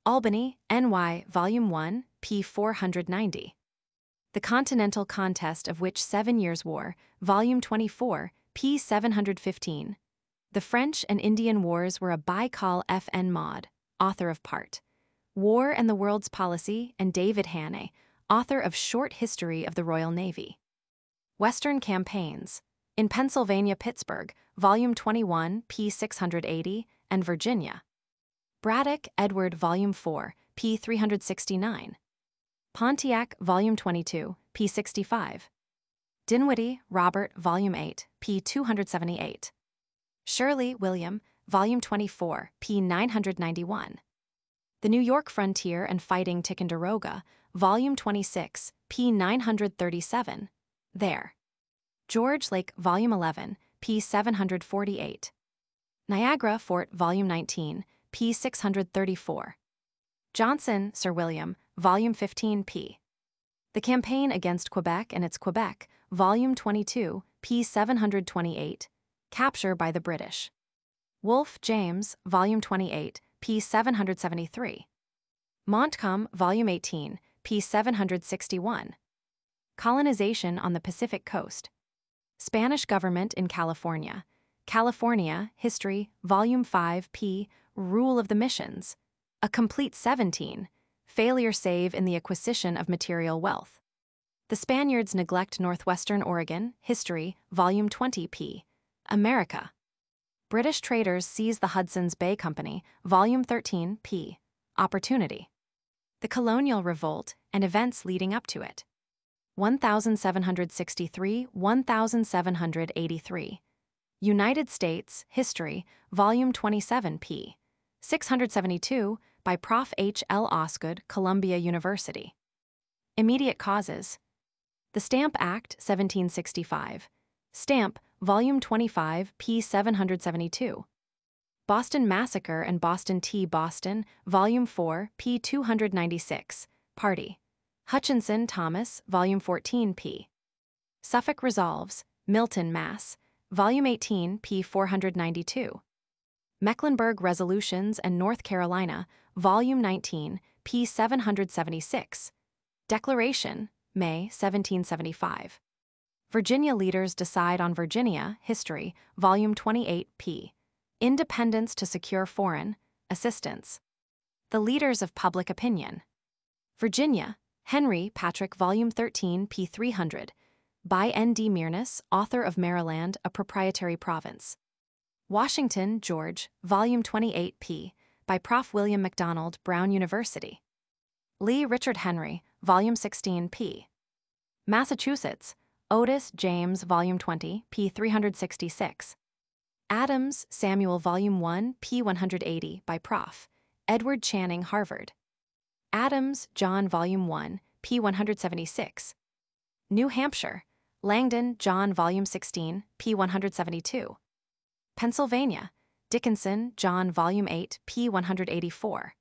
Albany, NY, Volume 1, p. 490. The Continental Contest of Which 7 Years' War, Volume 24, p. 715. The French and Indian Wars were a by Col F. N. Maud, author of Part War and the World's Policy, and David Hannay, author of Short History of the Royal Navy. Western Campaigns. In Pennsylvania, Pittsburgh, Volume 21, p. 680, and Virginia. Braddock, Edward, Volume 4, p. 369. Pontiac, Volume 22, p. 65. Dinwiddie, Robert, Volume 8, p. 278. Shirley, William, Volume 24, p. 991. The New York Frontier and Fighting Ticonderoga, Volume 26, p. 937. There. George Lake, Volume 11, p. 748. Niagara Fort, Volume 19, p. 634. Johnson, Sir William, Volume 15, p. The Campaign Against Quebec and its Quebec, Volume 22, p. 728. Capture by the British. Wolfe, James, Volume 28, p. 773. Montcalm, Volume 18, p. 761. Colonization on the Pacific Coast. Spanish Government in California. California, History, Volume 5, p. Rule of the Missions. A Complete 17. Failure Save in the Acquisition of Material Wealth. The Spaniards Neglect Northwestern Oregon, History, Volume 20, p. America. British Traders Seize the Hudson's Bay Company, Volume 13, p. Opportunity. The Colonial Revolt and Events Leading Up to It. 1763-1783. United States, History, Volume 27, p. 672, by Prof. H. L. Osgood, Columbia University. Immediate Causes. The Stamp Act, 1765. Stamp, Volume 25, p. 772. Boston Massacre and Boston Tea, Boston, Volume 4, p. 296. Party. Hutchinson, Thomas, Volume 14, p. Suffolk Resolves, Milton, Mass., Volume 18, p. 492. Mecklenburg Resolutions and North Carolina, Volume 19, p. 776. Declaration, May, 1775. Virginia Leaders Decide on Virginia, History, Volume 28, p. Independence to Secure Foreign Assistance. The Leaders of Public Opinion. Virginia, Henry Patrick, Volume 13, p. 300. By N. D. Mearness, author of Maryland, a proprietary province. Washington, George, Volume 28, p. By Prof. William MacDonald, Brown University. Lee Richard Henry, Volume 16, p. Massachusetts, Otis James, Volume 20, p. 366. Adams, Samuel, Volume 1, p. 180, by Prof. Edward Channing, Harvard. Adams, John, Volume 1, p. 176. New Hampshire, Langdon, John, Volume 16, p. 172. Pennsylvania, Dickinson, John, Volume 8, p. 184.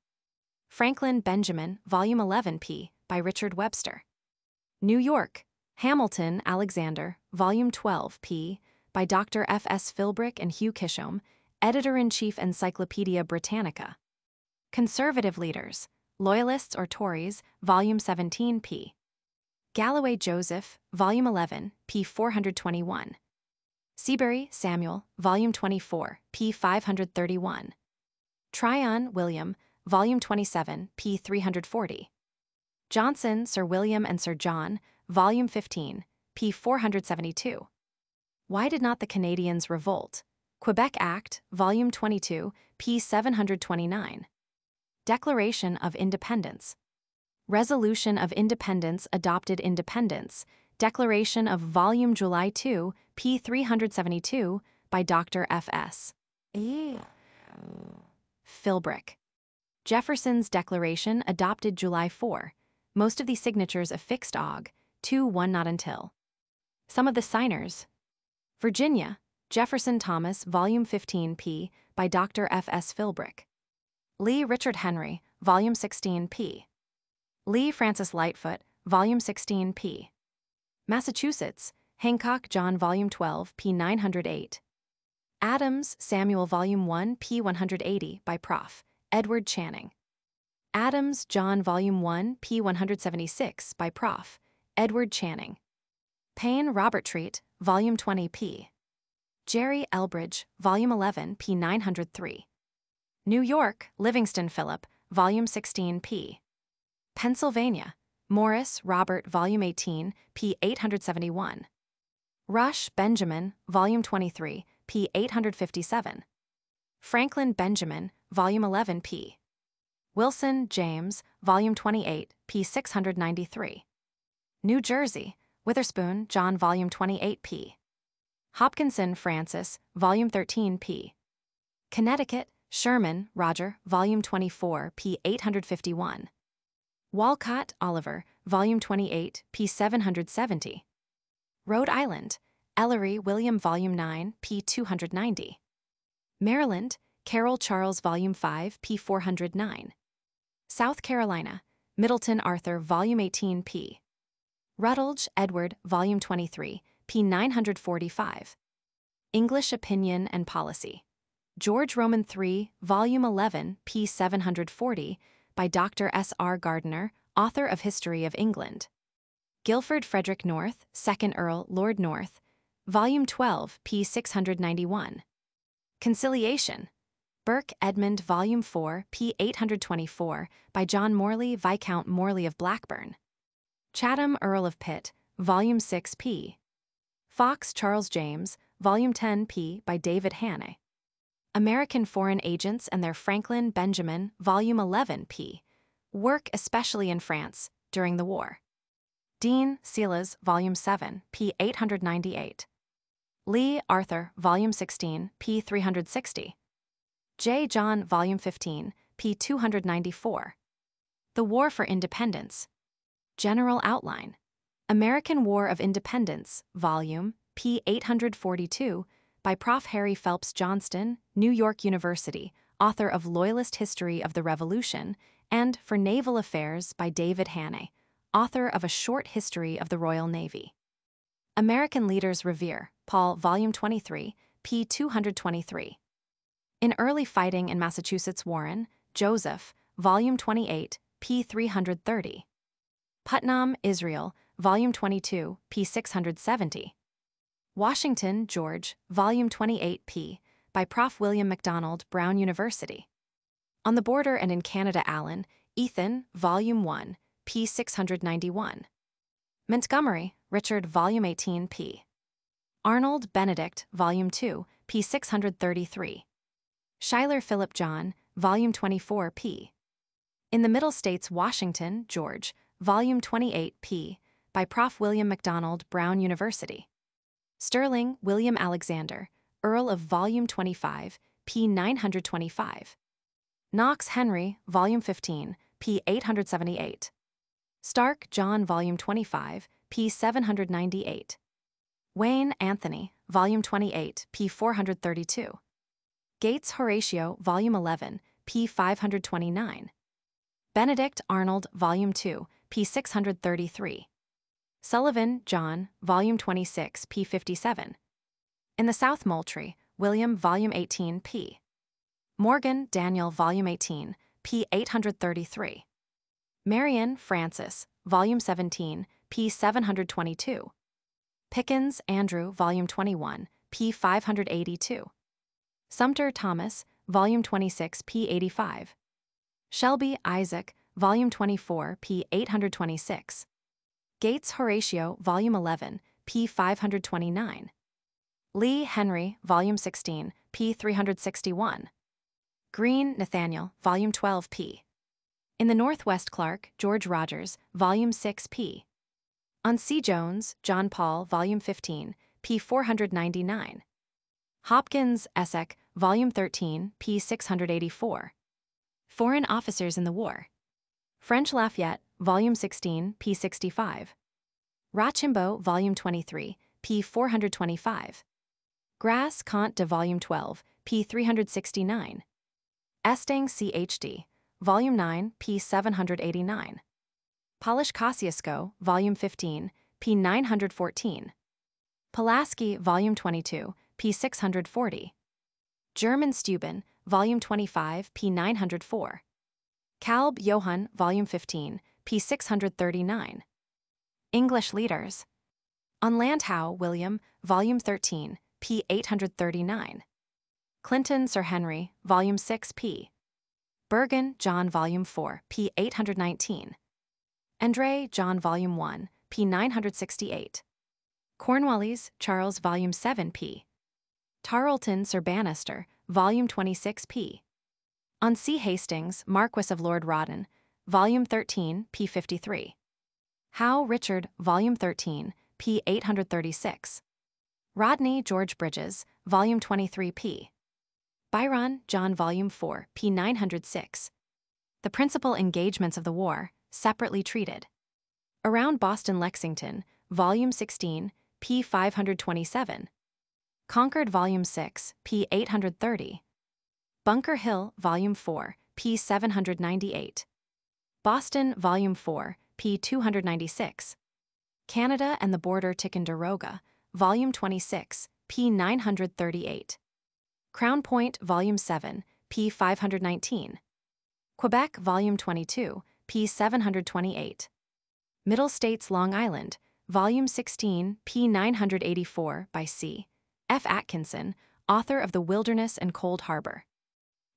Franklin, Benjamin, Volume 11, p. by Richard Webster. New York, Hamilton, Alexander, Volume 12, p. by Dr. F. S. Philbrick and Hugh Kishom, Editor-in-Chief Encyclopaedia Britannica. Conservative Leaders, Loyalists or Tories, Volume 17, p. Galloway Joseph, Volume 11, p. 421. Seabury, Samuel, Volume 24, p. 531. Tryon, William, Volume 27, p. 340. Johnson, Sir William and Sir John, Volume 15, p. 472. Why Did Not the Canadians Revolt? Quebec Act, Volume 22, p. 729. Declaration of Independence. Resolution of Independence Adopted Independence, Declaration of Volume July 2, p. 372, by Dr. F.S. Philbrick. Jefferson's Declaration adopted July 4. Most of the signatures affixed Aug. 2-1 not until. Some of the signers. Virginia, Jefferson Thomas, Volume 15 p. by Dr. F.S. Philbrick. Lee Richard Henry, Volume 16 p. Lee Francis Lightfoot, Volume 16 p. Massachusetts, Hancock John, Volume 12 p. 908. Adams Samuel, Volume 1 p. 180 by Prof. Edward Channing. Adams John, Volume 1 p. 176 by Prof. Edward Channing. Payne Robert Treat, Volume 20 p. Jerry Elbridge, Volume 11 p. 903. New York, Livingston Philip, Volume 16 p. Pennsylvania, Morris Robert, Volume 18 p. 871. Rush Benjamin, Volume 23 p. 857. Franklin Benjamin, Volume 11 p. Wilson James, Volume 28 p. 693. New Jersey, Witherspoon John, Volume 28 p. Hopkinson Francis, Volume 13 p. Connecticut, Sherman Roger, Volume 24 p. 851. Walcott Oliver, Volume 28 p. 770. Rhode Island, Ellery William, Volume 9 p. 290. Maryland, Carroll Charles, Volume 5 p. 409. South Carolina, Middleton Arthur, Volume 18 p. Rutledge Edward, Volume 23 p. 945. English Opinion and Policy. George Roman III, Volume 11 p. 740, by Dr. S. R. Gardiner, author of History of England. Guilford Frederick North, 2nd Earl Lord North, Volume 12 p. 691. Conciliation. Burke Edmund, Volume 4 p. 824, by John Morley, Viscount Morley of Blackburn. Chatham Earl of Pitt, Volume 6 p. Fox Charles James, Volume 10 p. by David Hannay. American Foreign Agents and Their Franklin Benjamin, Volume 11 p. Work especially in France, during the war. Dean Silas, Volume 7 p. 898. Lee Arthur, Volume 16 p. 360. J. John, Volume 15 p. 294. The War for Independence. General Outline. American War of Independence, Volume p. 842, by Prof. Harry Phelps Johnston, New York University, author of Loyalist History of the Revolution, and For Naval Affairs by David Hannay, author of A Short History of the Royal Navy. American Leaders Revere, Paul, Volume 23, p. 223. In Early Fighting in Massachusetts, Warren, Joseph, Volume 28, p. 330. Putnam, Israel, Volume 22, p. 670. Washington, George, Volume 28 p. by Prof. William MacDonald, Brown University. On the Border and in Canada, Allen, Ethan, Volume 1, p. 691. Montgomery, Richard, Volume 18 p. Arnold, Benedict, Volume 2, p. 633. Schuyler Philip John, Volume 24 p. In the Middle States, Washington, George, Volume 28 p. by Prof. William MacDonald, Brown University. Sterling, William Alexander, Earl of Volume 25, p. 925. Knox Henry, Volume 15, p. 878. Stark John, Volume 25, p. 798. Wayne Anthony, Volume 28, p. 432. Gates Horatio, Volume 11, p. 529. Benedict Arnold, Volume 2, p. 633. Sullivan, John, Volume 26, p. 57. In the South Moultrie, William, Volume 18, p. Morgan, Daniel, Volume 18, p. 833. Marion, Francis, Volume 17, p. 722. Pickens, Andrew, Volume 21, p. 582. Sumter, Thomas, Volume 26, p. 85. Shelby, Isaac, Volume 24, p. 826. Gates, Horatio, Volume 11, p. 529. Lee, Henry, Volume 16, p. 361. Green, Nathaniel, Volume 12, p. In the Northwest, Clark, George Rogers, Volume 6, p. On C. Jones, John Paul, Volume 15, p. 499. Hopkins, Essex, Volume 13, p. 684. Foreign Officers in the War. French Lafayette, Volume 16, p. 65. Rochambeau, Volume 23, p. 425. Grass, Comte de Volume 12, p. 369. Estang, C.H.D., Volume 9, p. 789. Polish Kosciuszko, Volume 15, p. 914. Pulaski, Volume 22, p. 640. German Steuben, Volume 25, p. 904. Kalb, Johann, Volume 15, p. 639. English Leaders. On Landau, William, Volume 13, p. 839. Clinton, Sir Henry, Volume 6, p. Bergen, John, Volume 4, p. 819. Andre, John, Volume 1, p. 968. Cornwallis, Charles, Volume 7, p. Tarleton, Sir Bannister, Volume 26, p. On C. Hastings, Marquess of Lord Rawdon, Volume 13, p. 53. Howe, Richard, Volume 13, p. 836. Rodney, George Bridges, Volume 23, p. Byron, John, Volume 4, p. 906. The Principal Engagements of the War, separately treated. Around Boston, Lexington, Volume 16, p. 527. Concord, Volume 6, p. 830. Bunker Hill, Volume 4, p. 798. Boston, Volume 4, p. 296. Canada and the Border, Ticonderoga, Volume 26, p. 938. Crown Point, Volume 7, p. 519. Quebec, Volume 22, p. 728. Middle States, Long Island, Volume 16, p. 984 by C. F. Atkinson, author of The Wilderness and Cold Harbor.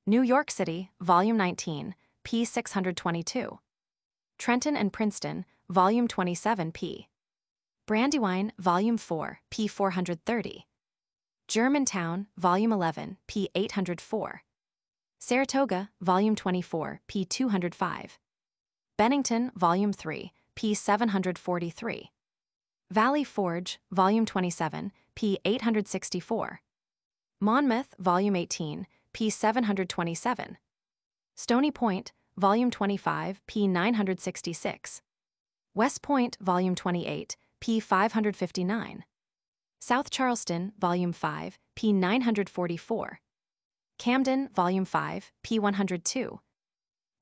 New York City, Volume 19, p. 622. Trenton and Princeton, Volume 27, p. Brandywine, Volume 4, p. 430. Germantown, Volume 11, p. 804. Saratoga, Volume 24, p. 205. Bennington, Volume 3, p. 743. Valley Forge, Volume 27, p. 864. Monmouth, Volume 18, p. 727. Stony Point, Volume 25, p. 966. West Point, Volume 28, p. 559. South Charleston, Volume 5, p. 944. Camden, Volume 5, p. 102.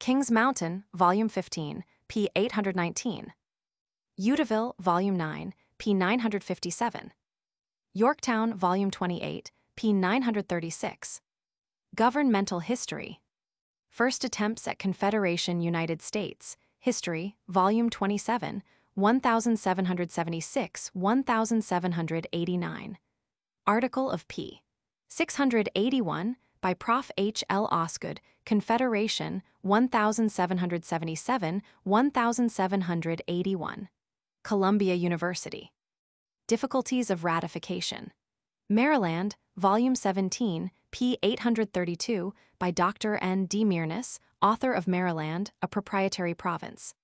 Kings Mountain, Volume 15, p. 819. Utahville, Volume 9, p. 957. Yorktown, Volume 28, p. 936. Governmental History. First Attempts at Confederation United States, History, Volume 27, 1776, 1789. Article of p. 681 by Prof. H. L. Osgood, Confederation, 1777, 1781. Columbia University. Difficulties of Ratification. Maryland, Volume 17, p. 832, by Dr. N. D. Mearness, author of Maryland, a Proprietary Province.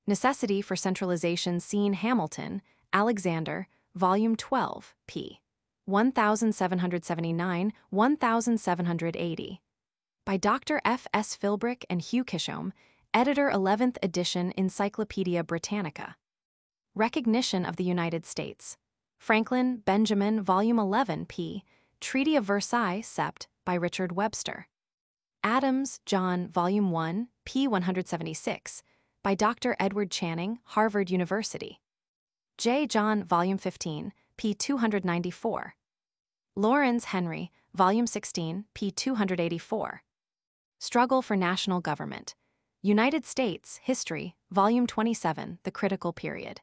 Necessity for Centralization seen Hamilton, Alexander, Volume 12, p. 1779, 1780. By Dr. F. S. Philbrick and Hugh Kishom, editor 11th edition Encyclopaedia Britannica. Recognition of the United States. Franklin, Benjamin, Volume 11, p. Treaty of Versailles, Sept. By Richard Webster. Adams, John, Volume 1, p. 176. By Dr. Edward Channing, Harvard University. J. John, Volume 15, p. 294. Lawrence, Henry, Volume 16, p. 284. Struggle for National Government. United States, History, Volume 27, The Critical Period.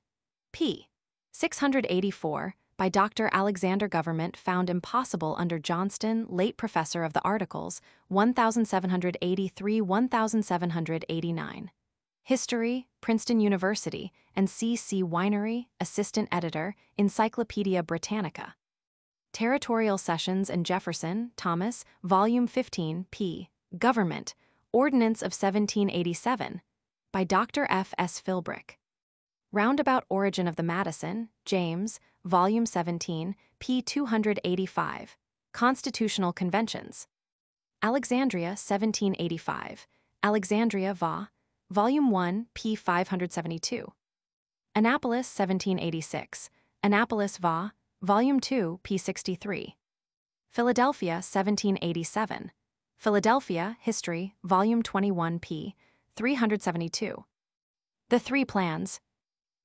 p. 684, by Dr. Alexander Government found impossible under Johnston, late professor of the Articles, 1783-1789. History, Princeton University, and C.C. Winery, assistant editor, Encyclopaedia Britannica. Territorial Sessions and Jefferson, Thomas, Volume 15, p. Government, Ordinance of 1787, by Dr. F. S. Philbrick. Roundabout Origin of the Madison, James, Volume 17, p. 285, Constitutional Conventions. Alexandria, 1785, Alexandria Va, Volume 1, p. 572. Annapolis, 1786, Annapolis Va, Volume 2, p. 63. Philadelphia, 1787, Philadelphia, History, Volume 21, p. 372. The Three Plans.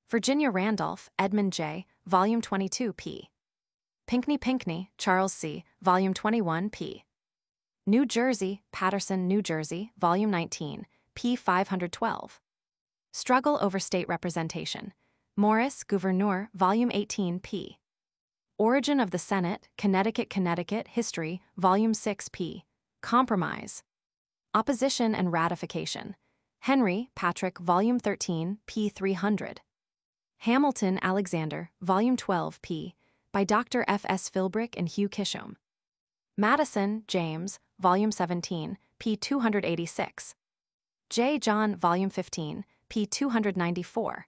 Virginia Randolph, Edmund J., Volume 22, p. Pinckney, Charles C., Volume 21, p. New Jersey, Paterson, New Jersey, Volume 19, p. 512. Struggle over State Representation. Morris, Gouverneur, Volume 18, p. Origin of the Senate, Connecticut, History, Volume 6, p. Compromise. Opposition and Ratification. Henry, Patrick, Volume 13, p. 300. Hamilton, Alexander, Volume 12, p. by Dr. F. S. Philbrick and Hugh Kishom. Madison, James, Volume 17, p. 286. J. John, Volume 15, p. 294.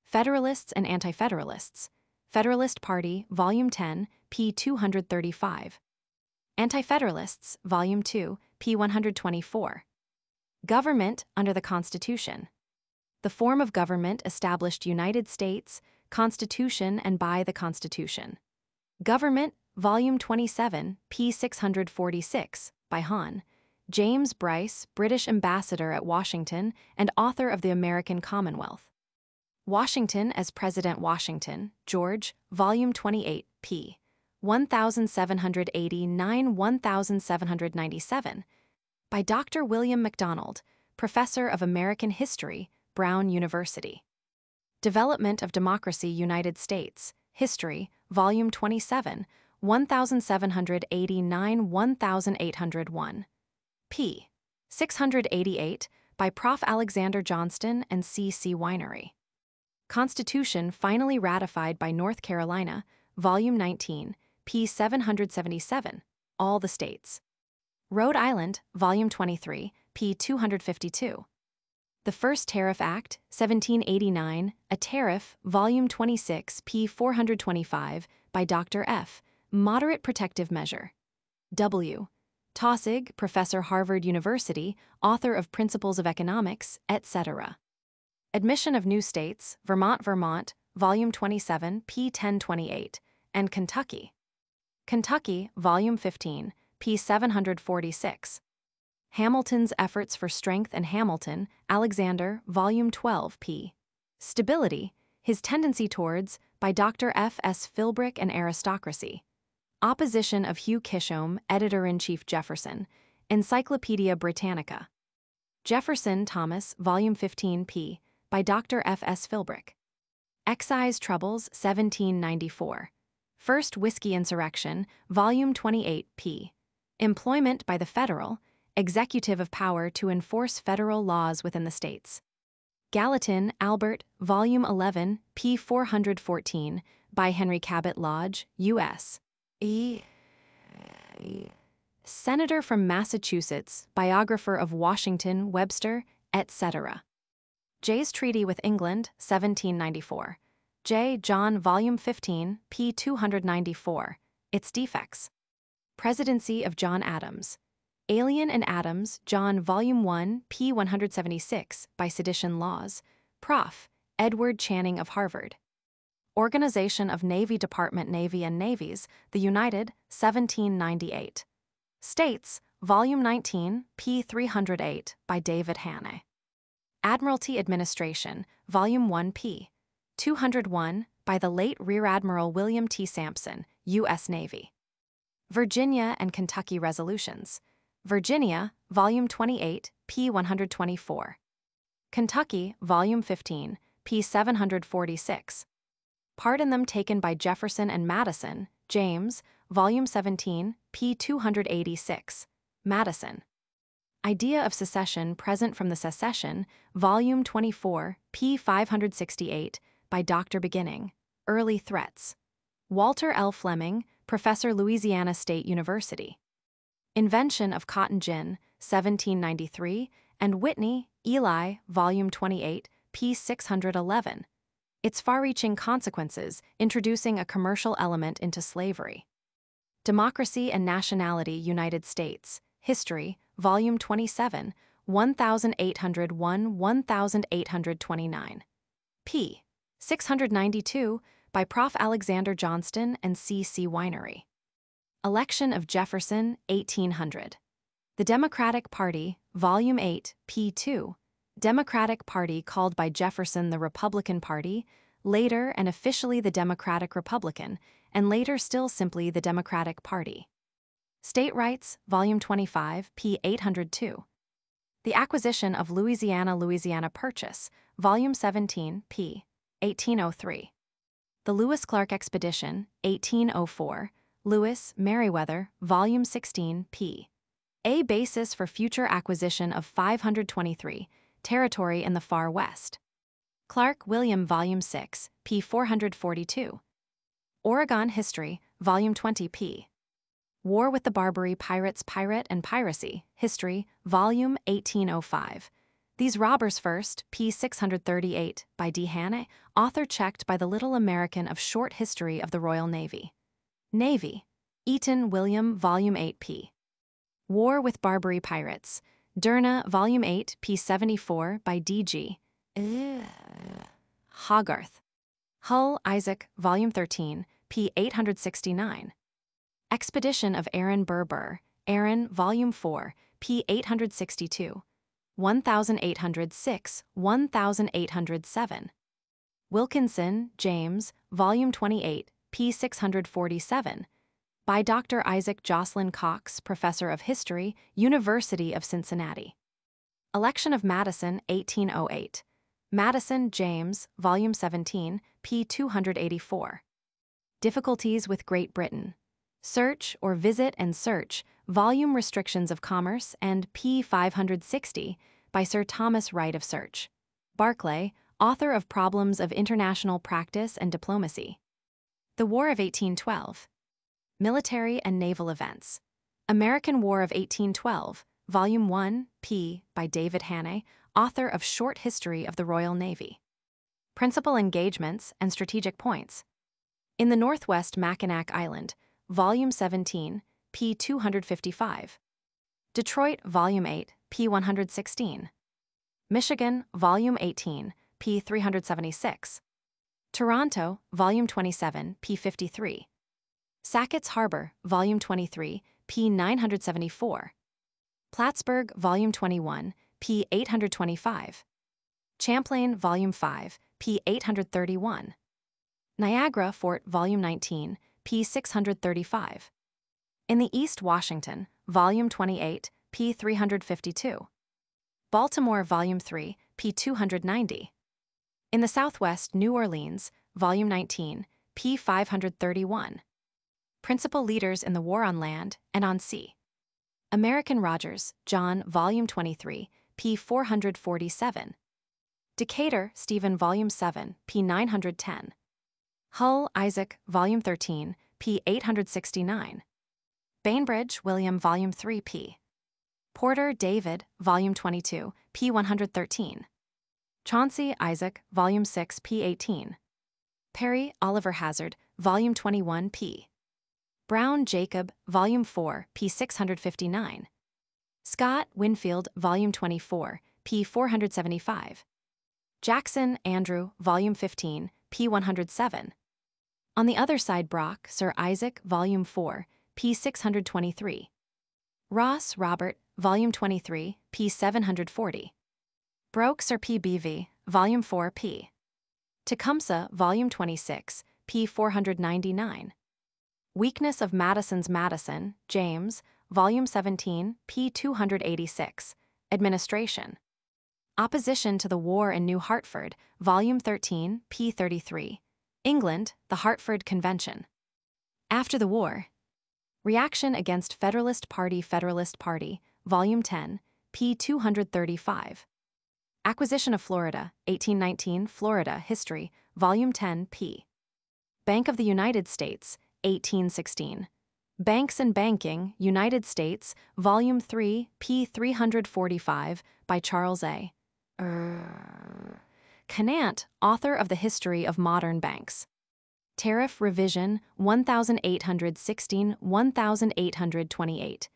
Federalists and Anti-Federalists. Federalist Party, Volume 10, p. 235. Anti-Federalists, Volume 2, p. 124. Government under the Constitution. The form of government established United States, Constitution and by the Constitution. Government, Volume 27, p. 646, by Hon. James Bryce, British Ambassador at Washington and author of the American Commonwealth. Washington as President Washington, George, Volume 28, p. 1789-1797, by Dr. William MacDonald, Professor of American History, Brown University. Development of Democracy, United States, History, Volume 27, 1789-1801, p. 688, by Prof. Alexander Johnston and C.C. Winery. Constitution finally ratified by North Carolina, Volume 19, p. 777, all the states. Rhode Island, Volume 23, p. 252. The First Tariff Act, 1789, a tariff, Volume 26, p. 425, by Dr. F. Moderate protective measure. W. Taussig, Professor, Harvard University, author of Principles of Economics, etc. Admission of new states, Vermont, Volume 27, p. 1028, and Kentucky. Kentucky, Volume 15, p. 746. Hamilton's Efforts for Strength and Hamilton, Alexander, Volume 12, p. Stability, His Tendency Towards, by Dr. F. S. Philbrick and Aristocracy. Opposition of Hugh Kishom, Editor-in-Chief Jefferson, Encyclopaedia Britannica. Jefferson, Thomas, Volume 15, p. by Dr. F. S. Philbrick. Excise Troubles, 1794. First Whiskey Insurrection, Volume 28, p. Employment by the Federal, Executive of Power to enforce federal laws within the states. Gallatin, Albert, Volume 11, p. 414, by Henry Cabot Lodge, U.S. Senator from Massachusetts, biographer of Washington, Webster, etc. Jay's Treaty with England, 1794. J. John, Volume 15, p. 294, its defects. Presidency of John Adams. Alien and Adams, John, Volume 1, p. 176, by Sedition Laws. Prof. Edward Channing of Harvard. Organization of Navy Department, Navy and Navies, the United, 1798. States, Volume 19, p. 308, by David Hanna. Admiralty Administration, Volume 1, p. 201, by the late Rear Admiral William T. Sampson, U.S. Navy. Virginia and Kentucky Resolutions. Virginia, Volume 28, p. 124. Kentucky, Volume 15, p. 746. Part in them taken by Jefferson and Madison, James, Volume 17, p. 286. Madison. Idea of Secession present from the Secession, Volume 24, p. 568, by Dr. Beginning. Early Threats. Walter L. Fleming, Professor, Louisiana State University. Invention of Cotton Gin, 1793, and Whitney, Eli, Volume 28, p. 611. Its far-reaching consequences, introducing a commercial element into slavery. Democracy and Nationality, United States. History, Volume 27, 1801-1829. p. 692, by Prof. Alexander Johnston and C.C. Winery. Election of Jefferson, 1800. The Democratic Party, Volume 8, p. 2. Democratic Party called by Jefferson the Republican Party, later and officially the Democratic Republican, and later still simply the Democratic Party. State Rights, Volume 25, p. 802. The Acquisition of Louisiana Purchase, Volume 17, p. 1803. The Lewis Clark Expedition, 1804, Lewis, Meriwether, Volume 16, p. A basis for future acquisition of 523, territory in the Far West. Clark, William, Volume 6, p. 442. Oregon History, Volume 20, p. War with the Barbary Pirates, Pirate and Piracy, History, Volume 1805. These Robbers First, p. 638, by D. Hannay, author checked by the Little American of Short History of the Royal Navy. Navy. Eaton, William, Volume 8, p. War with Barbary Pirates. Derna, Volume 8, p. 74, by D.G. Hogarth. Hull, Isaac, Volume 13, p. 869. Expedition of Aaron Burr, Aaron, Volume 4, p. 862. 1806, 1807. Wilkinson, James, Volume 28, p. 647. By Dr. Isaac Jocelyn Cox, Professor of History, University of Cincinnati. Election of Madison, 1808. Madison, James, Volume 17, p. 284. Difficulties with Great Britain. Search or Visit and Search, Volume Restrictions of Commerce, and p. 560, by Sir Thomas Wright of Search. Barclay, author of Problems of International Practice and Diplomacy. The War of 1812. Military and Naval Events. American War of 1812, Volume 1, p. by David Hannay, author of Short History of the Royal Navy. Principal Engagements and Strategic Points. In the Northwest Mackinac Island, Volume 17, p. 255. Detroit, Volume 8, p. 116. Michigan, Volume 18, p. 376. Toronto, Volume 27, p. 53. Sackett's Harbor, Volume 23, p. 974. Plattsburgh, Volume 21, p. 825. Champlain, Volume 5, p. 831. Niagara Fort, Volume 19, p. 635. In the East Washington, Volume 28, p. 352. Baltimore, Volume 3, p. 290. In the Southwest, New Orleans, Volume 19, p. 531. Principal Leaders in the War on Land and on Sea. American Rogers, John, Volume 23, p. 447. Decatur, Stephen, Volume 7, p. 910. Hull, Isaac, Volume 13, p. 869. Bainbridge, William, Volume 3, p. Porter, David, Volume 22, p. 113. Chauncey, Isaac, Volume 6, p. 18. Perry, Oliver Hazard, Volume 21, p. Brown, Jacob, Volume 4, p. 659. Scott, Winfield, Volume 24, p. 475. Jackson, Andrew, Volume 15, p. 107. On the Other Side Brock, Sir Isaac, Volume 4, p. 623. Ross, Robert, Volume 23, p. 740. Broke, Sir P. Beevy, Volume 4, p. Tecumseh, Volume 26, p. 499. Weakness of Madison's Madison, James, Volume 17, p. 286. Administration. Opposition to the War in New Hartford, Volume 13, p. 33. England, the Hartford Convention. After the war. Reaction against Federalist Party, Volume 10, p. 235. Acquisition of Florida, 1819, Florida History, Volume 10, p. Bank of the United States, 1816. Banks and Banking, United States, Volume 3, p. 345, by Charles A. Conant, author of The History of Modern Banks. Tariff Revision 1816-1828.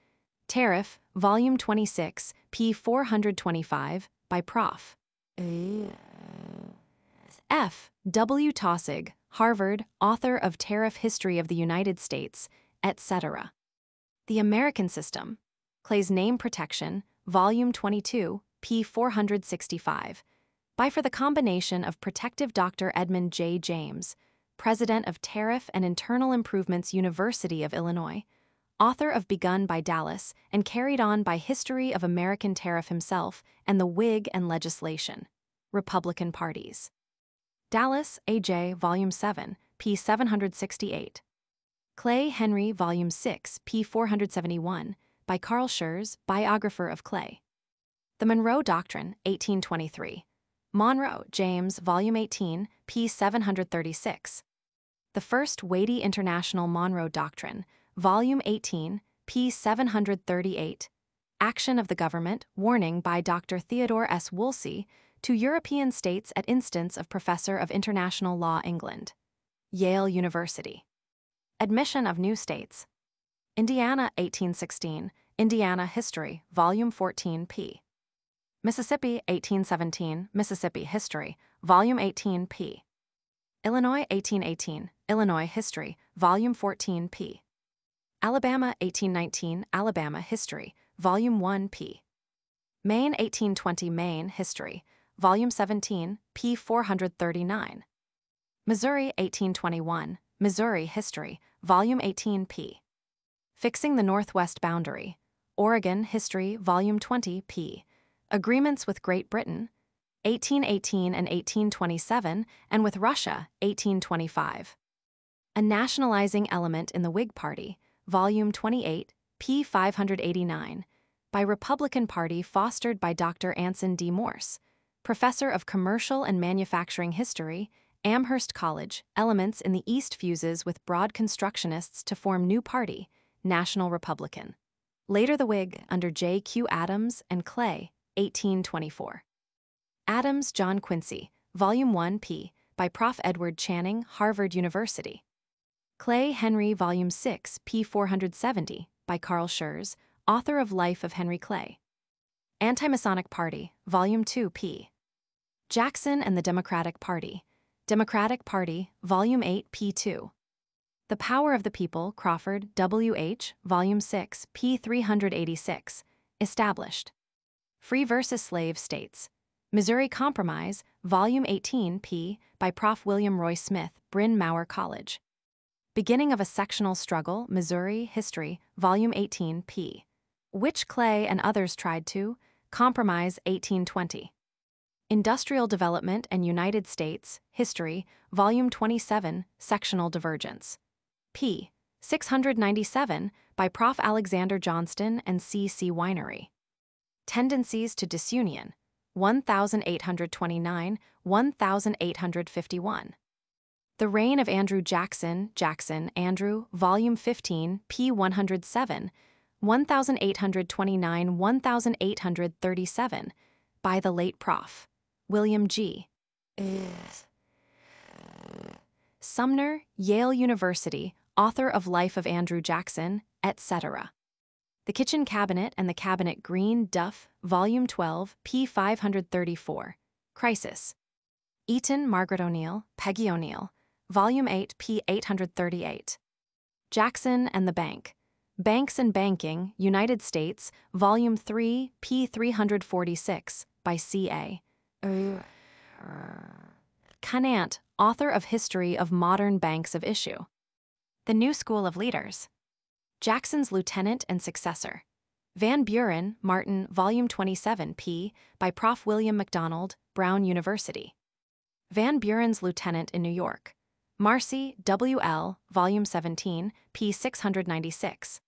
Tariff, Volume 26, p. 425, by Prof. F. W. Taussig, Harvard, author of Tariff History of the United States, etc. The American System. Clay's Name Protection, Volume 22, p. 465. By for the combination of Protective Dr. Edmund J. James, President of Tariff and Internal Improvements University of Illinois, author of Begun by Dallas and carried on by History of American Tariff himself and the Whig and Legislation. Republican Parties. Dallas, A.J., Volume 7, p. 768. Clay, Henry, Volume 6, p. 471, by Carl Schurz, biographer of Clay. The Monroe Doctrine, 1823. Monroe, James, Volume 18, p. 736. The First Weighty International Monroe Doctrine, Volume 18, p. 738. Action of the Government, Warning by Dr. Theodore S. Woolsey to European States at instance of Professor of International Law, England. Yale University. Admission of New States. Indiana, 1816, Indiana History, Volume 14, p. Mississippi, 1817, Mississippi History, Volume 18, p. Illinois, 1818, Illinois History, Volume 14, p. Alabama, 1819, Alabama History, Volume 1, p. Maine, 1820, Maine History, Volume 17, p. 439. Missouri, 1821, Missouri History, Volume 18, p. Fixing the Northwest Boundary, Oregon History, Volume 20, p. Agreements with Great Britain, 1818 and 1827, and with Russia, 1825. A Nationalizing Element in the Whig Party, Volume 28, p. 589, by Republican Party fostered by Dr. Anson D. Morse, Professor of Commercial and Manufacturing History, Amherst College. Elements in the East fuses with broad constructionists to form new party, National Republican. Later the Whig, under J. Q. Adams and Clay, 1824. Adams, John Quincy, Volume 1, p. by Prof. Edward Channing, Harvard University. Clay, Henry, Volume 6, p. 470, by Carl Schurz, author of Life of Henry Clay. Anti-Masonic Party, Volume 2, p. Jackson and the Democratic Party, Democratic Party, Volume 8, p. 2. The Power of the People, Crawford, W. H., Volume 6, p. 386, established. Free versus Slave States. Missouri Compromise, Volume 18, p. by Prof. William Roy Smith, Bryn Mawr College. Beginning of a Sectional Struggle, Missouri History, Volume 18, p. which Clay and others tried to. Compromise, 1820. Industrial Development and United States, History, Volume 27, Sectional Divergence. p. 697, by Prof. Alexander Johnston and C. C. Winery. Tendencies to Disunion, 1829-1851. The Reign of Andrew Jackson, Andrew, Volume 15, p. 107, 1829-1837, by the late Prof. William G. Sumner, Yale University, author of Life of Andrew Jackson, etc. The Kitchen Cabinet and the Cabinet Green, Duff, Volume 12, p. 534. Crisis. Eaton, Margaret O'Neill, Peggy O'Neill, Volume 8, p. 838. Jackson and the Bank. Banks and Banking, United States, Volume 3, p. 346, by C. A. Conant, author of History of Modern Banks of Issue. The New School of Leaders. Jackson's Lieutenant and Successor. Van Buren, Martin, Volume 27, p. by Prof. William MacDonald, Brown University. Van Buren's Lieutenant in New York. Marcy, W.L., Volume 17, p. 696.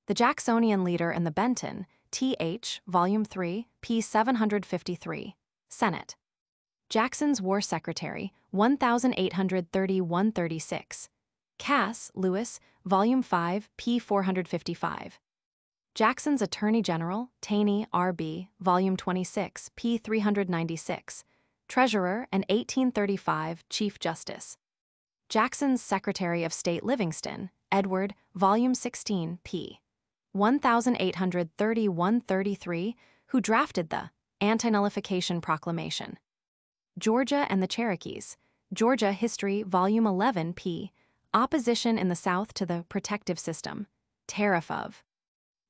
The Jacksonian Leader and the Benton, T.H., Volume 3, p. 753. Senate. Jackson's War Secretary, 1830-136. Cass, Lewis, Volume 5, p. 455. Jackson's Attorney General, Taney, R.B., Volume 26, p. 396. Treasurer and 1835 Chief Justice. Jackson's Secretary of State Livingston, Edward, Volume 16, p. 1830-133, who drafted the Anti-Nullification Proclamation. Georgia and the Cherokees, Georgia History, Volume 11, p. Opposition in the South to the Protective System, Tariff of.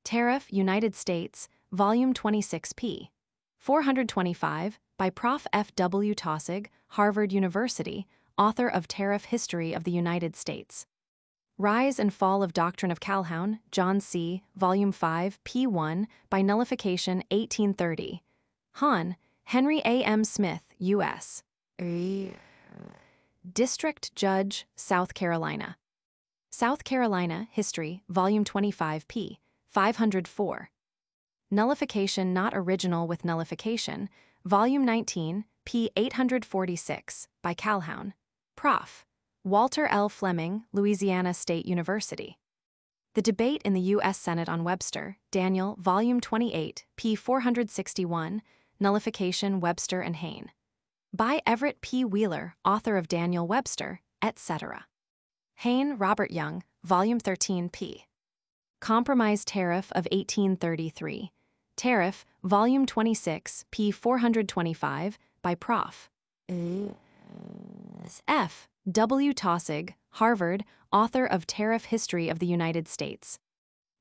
Tariff, United States, Volume 26, p. 425, by Prof. F. W. Taussig, Harvard University, author of Tariff History of the United States. Rise and Fall of Doctrine of Calhoun, John C., Volume 5, p. 1, by Nullification, 1830. Hahn, Henry A. M. Smith, U.S. District Judge, South Carolina. South Carolina History, Volume 25, p. 504. Nullification Not Original with Nullification, Volume 19, p. 846, by Calhoun. Prof. Walter L. Fleming, Louisiana State University. The Debate in the U.S. Senate on Webster, Daniel, Volume 28, p. 461, Nullification Webster and Hayne. By Everett P. Wheeler, author of Daniel Webster, etc. Hayne, Robert Young, Volume 13, p. Compromise Tariff of 1833. Tariff, Volume 26, p. 425, by Prof. F. W. Taussig, Harvard, author of Tariff History of the United States.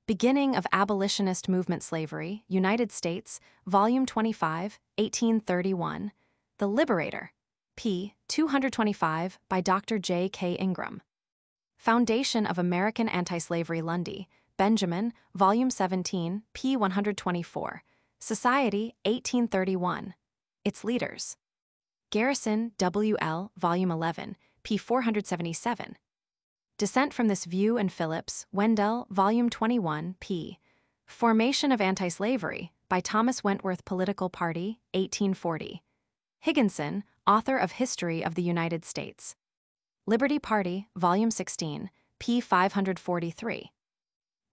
Beginning of Abolitionist Movement Slavery, United States, Volume 25, 1831. The Liberator, p. 225, by Dr. J. K. Ingram. Foundation of American Anti-Slavery Lundy, Benjamin, Volume 17, p. 124. Society, 1831. Its Leaders. Garrison, W.L., Volume 11, p. 477. Dissent from This View and Phillips, Wendell, Volume 21, p. Formation of Anti-Slavery, by Thomas Wentworth Political Party, 1840. Higginson, author of History of the United States. Liberty Party, Volume 16, p. 543.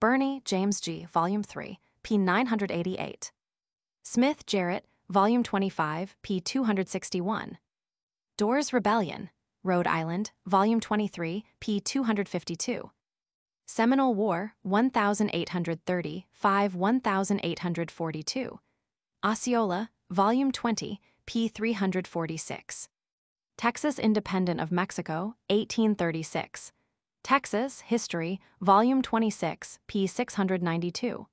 Burney, James G., Volume 3, p. 988. Smith, Jarrett, Volume 25, p. 261. Dorr's Rebellion, Rhode Island, Volume 23, p. 252. Seminole War, 1830-1842. Osceola, Volume 20, p. 346. Texas Independent of Mexico, 1836. Texas History, Volume 26, p. 692.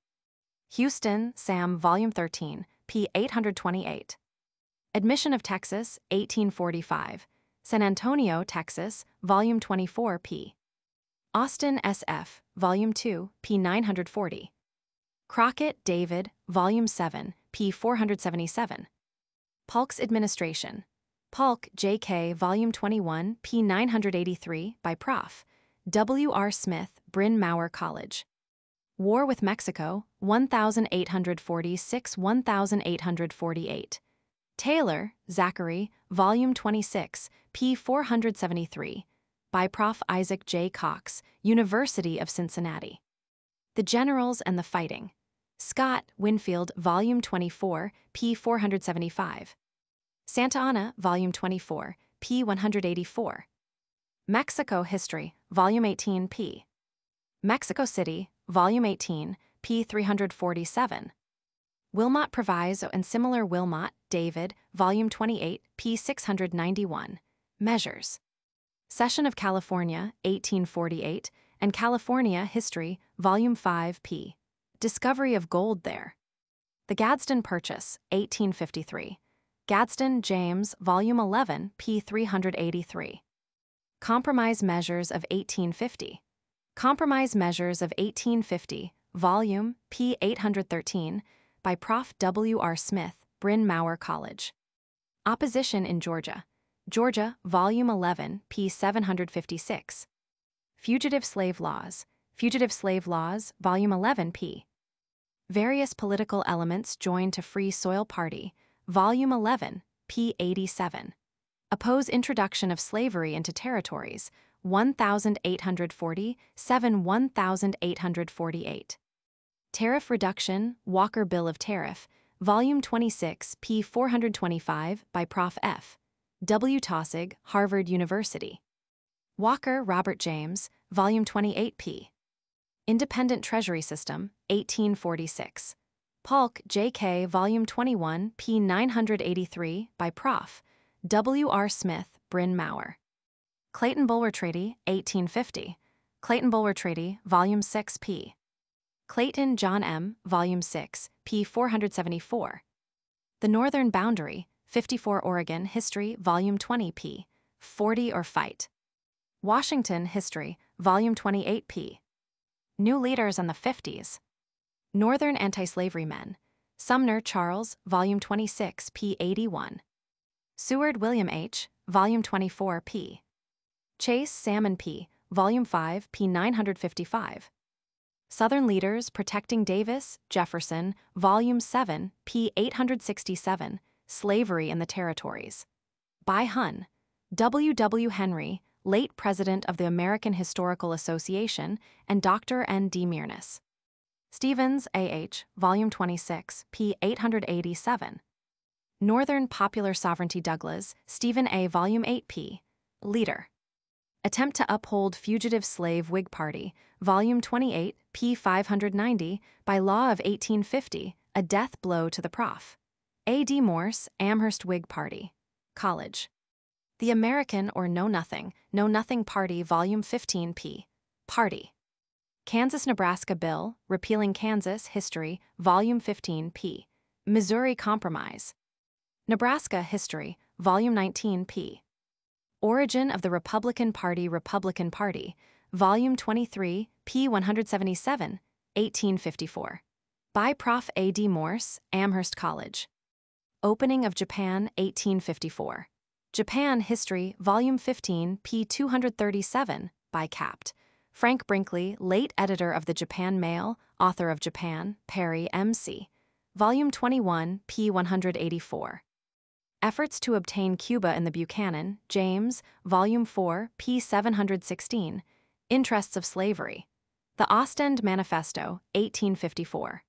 Houston, Sam, Volume 13, p. 828. Admission of Texas, 1845. San Antonio, Texas, Volume 24, p. Austin, S.F., Volume 2, p. 940. Crockett, David, Volume 7, p. 477. Polk's Administration. Polk, J.K., Volume 21, p. 983, by Prof. W. R. Smith, Bryn Mawr College. War with Mexico, 1846-1848. Taylor, Zachary, Volume 26, p. 473, by Prof. Isaac J. Cox, University of Cincinnati. The Generals and the Fighting. Scott, Winfield, Volume 24, p. 475. Santa Anna, Volume 24, p. 184. Mexico History, Volume 18, p. Mexico City, Volume 18, p. 347. Wilmot Proviso and Similar Wilmot, David, Volume 28, p. 691. Measures. Cession of California, 1848, and California History, Volume 5, p. Discovery of gold there. The Gadsden Purchase, 1853. Gadsden, James, Volume 11, p. 383. Compromise Measures of 1850. Compromise Measures of 1850, Volume, p. 813, by Prof. W. R. Smith, Bryn Mawr College. Opposition in Georgia. Georgia, Volume 11, p. 756. Fugitive Slave Laws, Volume 11, p. Various Political Elements Joined to Free Soil Party, Volume 11, p. 87. Oppose Introduction of Slavery into Territories, 1840, 1848. Tariff Reduction, Walker Bill of Tariff, Volume 26, p. 425, by Prof. F. W. Taussig, Harvard University. Walker, Robert James, Volume 28, p. Independent Treasury System, 1846. Polk, J.K., Volume 21, p. 983, by Prof. W. R. Smith, Bryn Mawr. Clayton-Bulwer Treaty, 1850. Clayton-Bulwer Treaty, Volume 6, p. Clayton, John M., Volume 6, p. 474. The Northern Boundary, 54 Oregon History, Volume 20, p. 40 or Fight. Washington History, Volume 28, p. New Leaders in the 50s. Northern Anti-Slavery Men. Sumner, Charles, Volume 26, p. 81. Seward, William H., Volume 24, p. Chase, Salmon P., Volume 5, p. 955. Southern Leaders Protecting Davis, Jefferson, Volume 7, p. 867, Slavery in the Territories. By Hun. W. W. Henry, late President of the American Historical Association, and Dr. N. D. Mearness. Stevens, A. H., Volume 26, p. 887. Northern Popular Sovereignty Douglas, Stephen A. Volume 8, p. Leader. Attempt to Uphold Fugitive Slave Whig Party, Volume 28, p. 590, by Law of 1850, a death blow to the Prof. A. D. Morse, Amherst Whig Party. College. The American or Know Nothing Party, Volume 15, p. Party. Kansas-Nebraska Bill, Repealing Kansas History, Volume 15, p. Missouri Compromise. Nebraska History, Volume 19, p. Origin of the Republican Party, Volume 23, p. 177, 1854. By Prof. A. D. Morse, Amherst College. Opening of Japan, 1854. Japan History, Volume 15, p. 237, by Capt. Frank Brinkley, late editor of the Japan Mail, author of Japan, Perry, M.C. Volume 21, p. 184. Efforts to Obtain Cuba in the Buchanan, James, Volume 4, p. 716, Interests of Slavery. The Ostend Manifesto, 1854.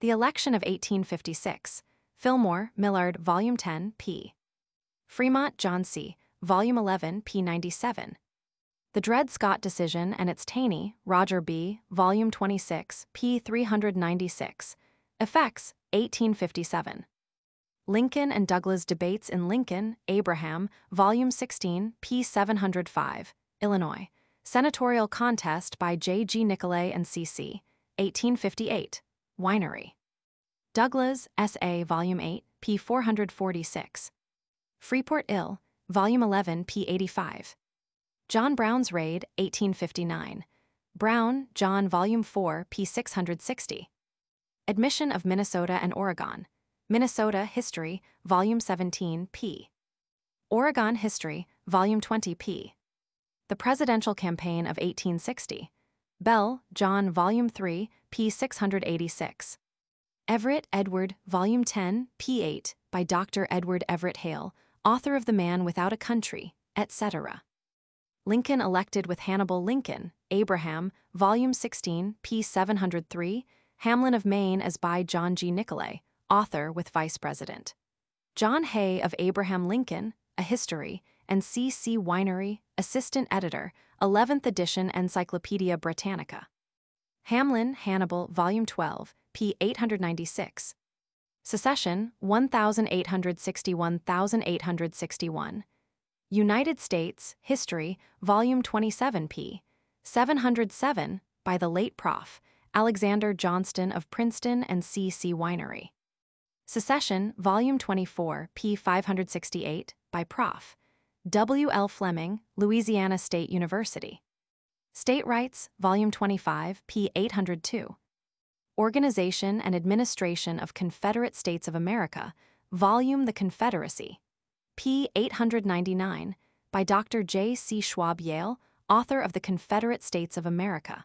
The Election of 1856, Fillmore, Millard, Volume 10, p. Fremont, John C., Volume 11, p. 97. The Dred Scott Decision and its Taney, Roger B., Volume 26, p. 396. Effects, 1857. Lincoln and Douglas Debates in Lincoln, Abraham, Volume 16, p. 705, Illinois. Senatorial Contest by J. G. Nicolay and C.C., 1858, Winery. Douglas, S.A., Volume 8, p. 446. Freeport Ill, Volume 11, p. 85. John Brown's Raid, 1859. Brown, John, Volume 4, p. 660. Admission of Minnesota and Oregon. Minnesota History, Volume 17, p. Oregon History, Volume 20, p. The Presidential Campaign of 1860. Bell, John, Volume 3, p. 686. Everett, Edward, Volume 10, p. 8, by Dr. Edward Everett Hale, author of The Man Without a Country, etc. Lincoln Elected with Hannibal Lincoln, Abraham, Volume 16, p. 703, Hamlin of Maine as by John G. Nicolay, author with Vice President. John Hay of Abraham Lincoln, A History, and C. C. Winery, Assistant Editor, 11th edition Encyclopaedia Britannica. Hamlin, Hannibal, Volume 12, p. 896. Secession, 1861. United States History, Volume 27, p. 707, by the late Prof. Alexander Johnston of Princeton and C. C. Winery. Secession, Volume 24, p. 568, by Prof. W. L. Fleming, Louisiana State University. State Rights, Volume 25, p. 802. Organization and Administration of Confederate States of America, Volume The Confederacy. p. 899, by Dr. J. C. Schwab Yale, author of the Confederate States of America.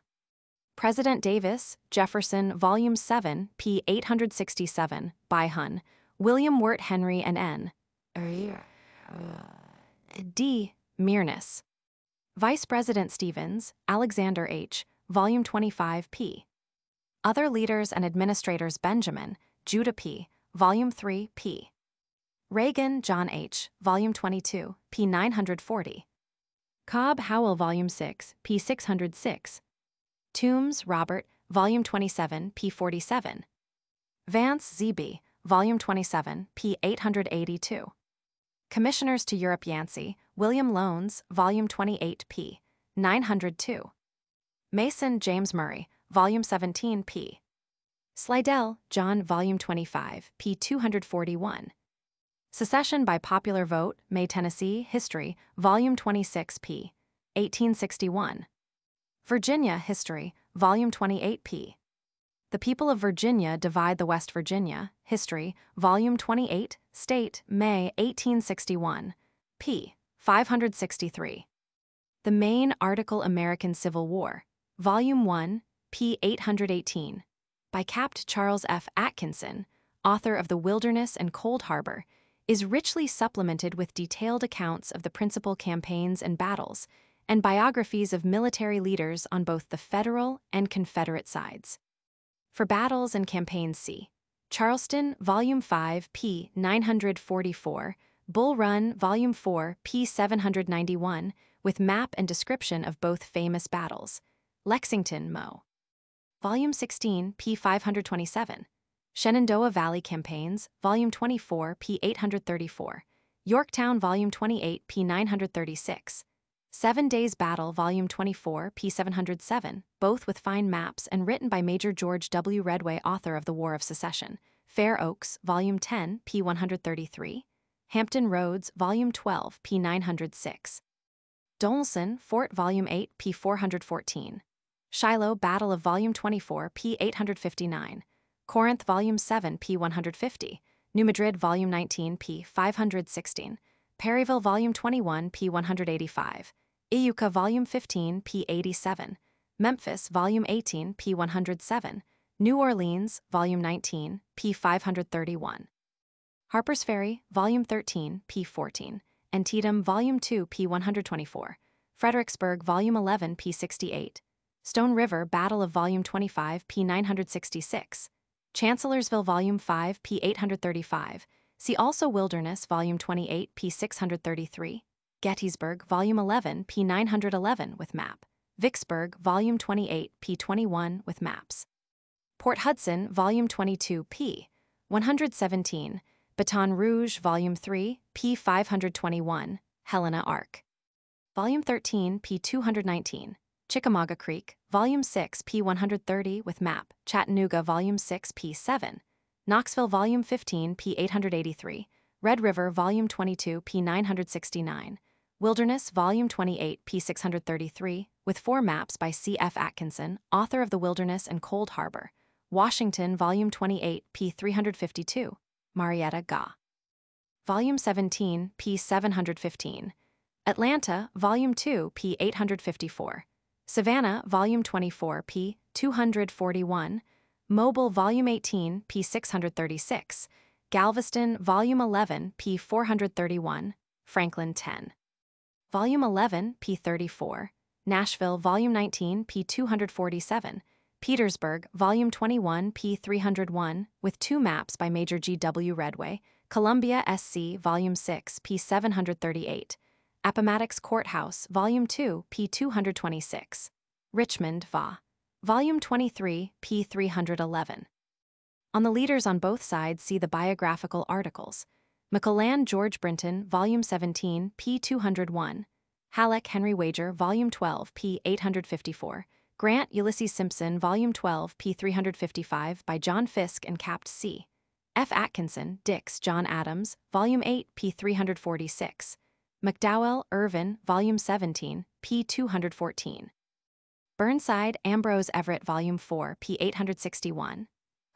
President Davis, Jefferson, Volume 7, p. 867, by Hun, William Wirt Henry and N. D. Mearness. Vice President Stevens, Alexander H., Volume 25, p. Other Leaders and Administrators Benjamin, Judah P., Volume 3, p. Reagan, John H., Volume 22, p. 940. Cobb Howell, Volume 6, p. 606. Toombs, Robert, Volume 27, p. 47. Vance, Z.B., Volume 27, p. 882. Commissioners to Europe Yancey, William Loans, Volume 28, p. 902. Mason, James Murray, Volume 17, p. Slidell, John, Volume 25, p. 241. Secession by Popular Vote, May, Tennessee, History, Volume 26, p. 1861. Virginia, History, Volume 28, p. The People of Virginia Divide the West Virginia, History, Volume 28, State, May, 1861, p. 563. The Main Article American Civil War, Volume 1, p. 818, by Capt. Charles F. Atkinson, author of The Wilderness and Cold Harbor, is richly supplemented with detailed accounts of the principal campaigns and battles, and biographies of military leaders on both the Federal and Confederate sides. For battles and campaigns see Charleston, Volume 5, p. 944, Bull Run, Volume 4, p. 791, with map and description of both famous battles. Lexington, Mo. Volume 16, p. 527. Shenandoah Valley Campaigns, Volume 24, p. 834. Yorktown, Volume 28, p. 936. 7 Days Battle, Volume 24, p. 707, both with fine maps and written by Major George W. Redway, author of the War of Secession. Fair Oaks, Volume 10, p. 133. Hampton Roads, Volume 12, p. 906. Donelson, Fort, Volume 8, p. 414. Shiloh Battle of Volume 24, p. 859. Corinth, Volume 7, p. 150. New Madrid, Volume 19, p. 516. Perryville, Volume 21, p. 185. Iuka, Volume 15, p. 87. Memphis, Volume 18, p. 107. New Orleans, Volume 19, p. 531. Harper's Ferry, Volume 13, p. 14. Antietam, Volume 2, p. 124. Fredericksburg, Volume 11, p. 68. Stone River Battle of Volume 25, p. 966. Chancellorsville, Volume 5, p. 835. See also Wilderness, Volume 28, p. 633. Gettysburg, Volume 11, p. 911 with map. Vicksburg, Volume 28, p. 21 with maps. Port Hudson, Volume 22, p. 117. Baton Rouge, Volume 3, p. 521. Helena Arc. Volume 13, p. 219. Chickamauga Creek, Volume 6, p. 130 with map. Chattanooga, Volume 6, p. 7. Knoxville, Volume 15, p. 883. Red River, Volume 22, p. 969. Wilderness, Volume 28, p. 633, with 4 maps by C. F. Atkinson, author of The Wilderness and Cold Harbor. Washington, Volume 28, p. 352. Marietta Ga. Volume 17, p. 715. Atlanta, Volume 2, p. 854. Savannah, Volume 24, p. 241. Mobile, Volume 18, p. 636. Galveston, Volume 11, p. 431. Franklin 10. Volume 11, p. 34. Nashville, Volume 19, p. 247. Petersburg, Volume 21, p. 301, with 2 maps by Major G. W. Redway. Columbia, SC, Volume 6, p. 738. Appomattox Courthouse, Volume 2, p. 226. Richmond, Va. Volume 23, p. 311. On the leaders on both sides see the biographical articles. McClellan, George Brinton, Volume 17, p. 201. Halleck, Henry Wager, Volume 12, p. 854. Grant, Ulysses Simpson, Volume 12, p. 355 by John Fiske and Capt. C. F. Atkinson, Dix, John Adams, Volume 8, p. 346. McDowell, Irvin, Volume 17, p. 214. Burnside, Ambrose Everett, Volume 4, p. 861.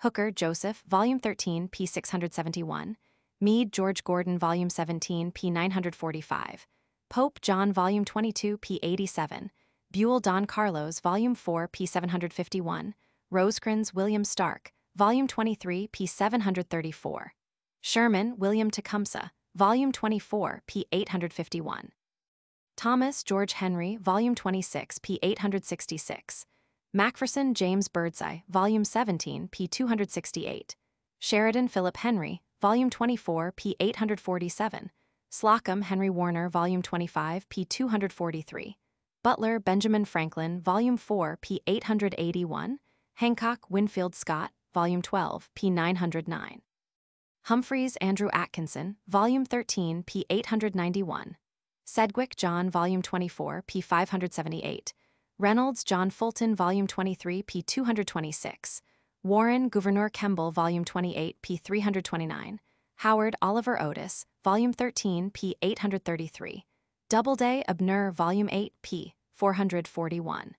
Hooker, Joseph, Volume 13, p. 671. Mead George Gordon Volume 17 p. 945. Pope John Volume 22 p. 87. Buell Don Carlos Volume 4 p. 751. Rosecrans William Stark Volume 23 p. 734. Sherman William Tecumseh Volume 24 p. 851. Thomas George Henry Volume 26 p. 866. Macpherson James Birdseye Volume 17 p. 268. Sheridan Philip Henry Volume 24 p. 847. Slocum Henry Warner Volume 25 p. 243. Butler Benjamin Franklin Volume 4 p. 881. Hancock Winfield Scott Volume 12 p. 909. Humphreys Andrew Atkinson Volume 13 p. 891. Sedgwick John Volume 24 p. 578. Reynolds John Fulton Volume 23 p. 226. Warren Gouverneur Kemble Volume 28 p. 329. Howard Oliver Otis Volume 13 p. 833. Doubleday Abner Volume 8 p. 441.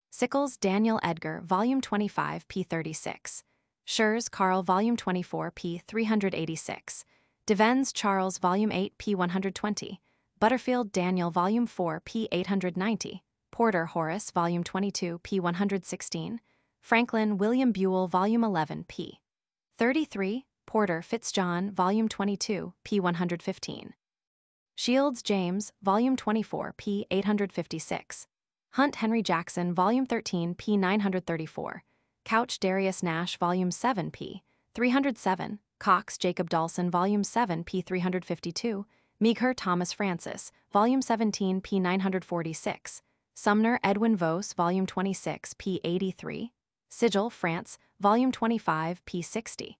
Sickles Daniel Edgar Volume 25 p. 36. Schurz Carl Volume 24 p. 386. Devens Charles Volume 8 p. 120. Butterfield Daniel Volume 4 p. 890. Porter Horace Volume 22 p. 116. Franklin William Buell Volume 11 p. 33. Porter Fitzjohn Volume 22 p. 115. Shields James Volume 24 p. 856. Hunt Henry Jackson Volume 13 p. 934. Couch Darius Nash Volume 7 p. 307. Cox Jacob Dawson Volume 7 p. 352. Meagher Thomas Francis Volume 17 p. 946. Sumner Edwin Vos Volume 26 p. 83. Sigil France Volume 25 p. 60.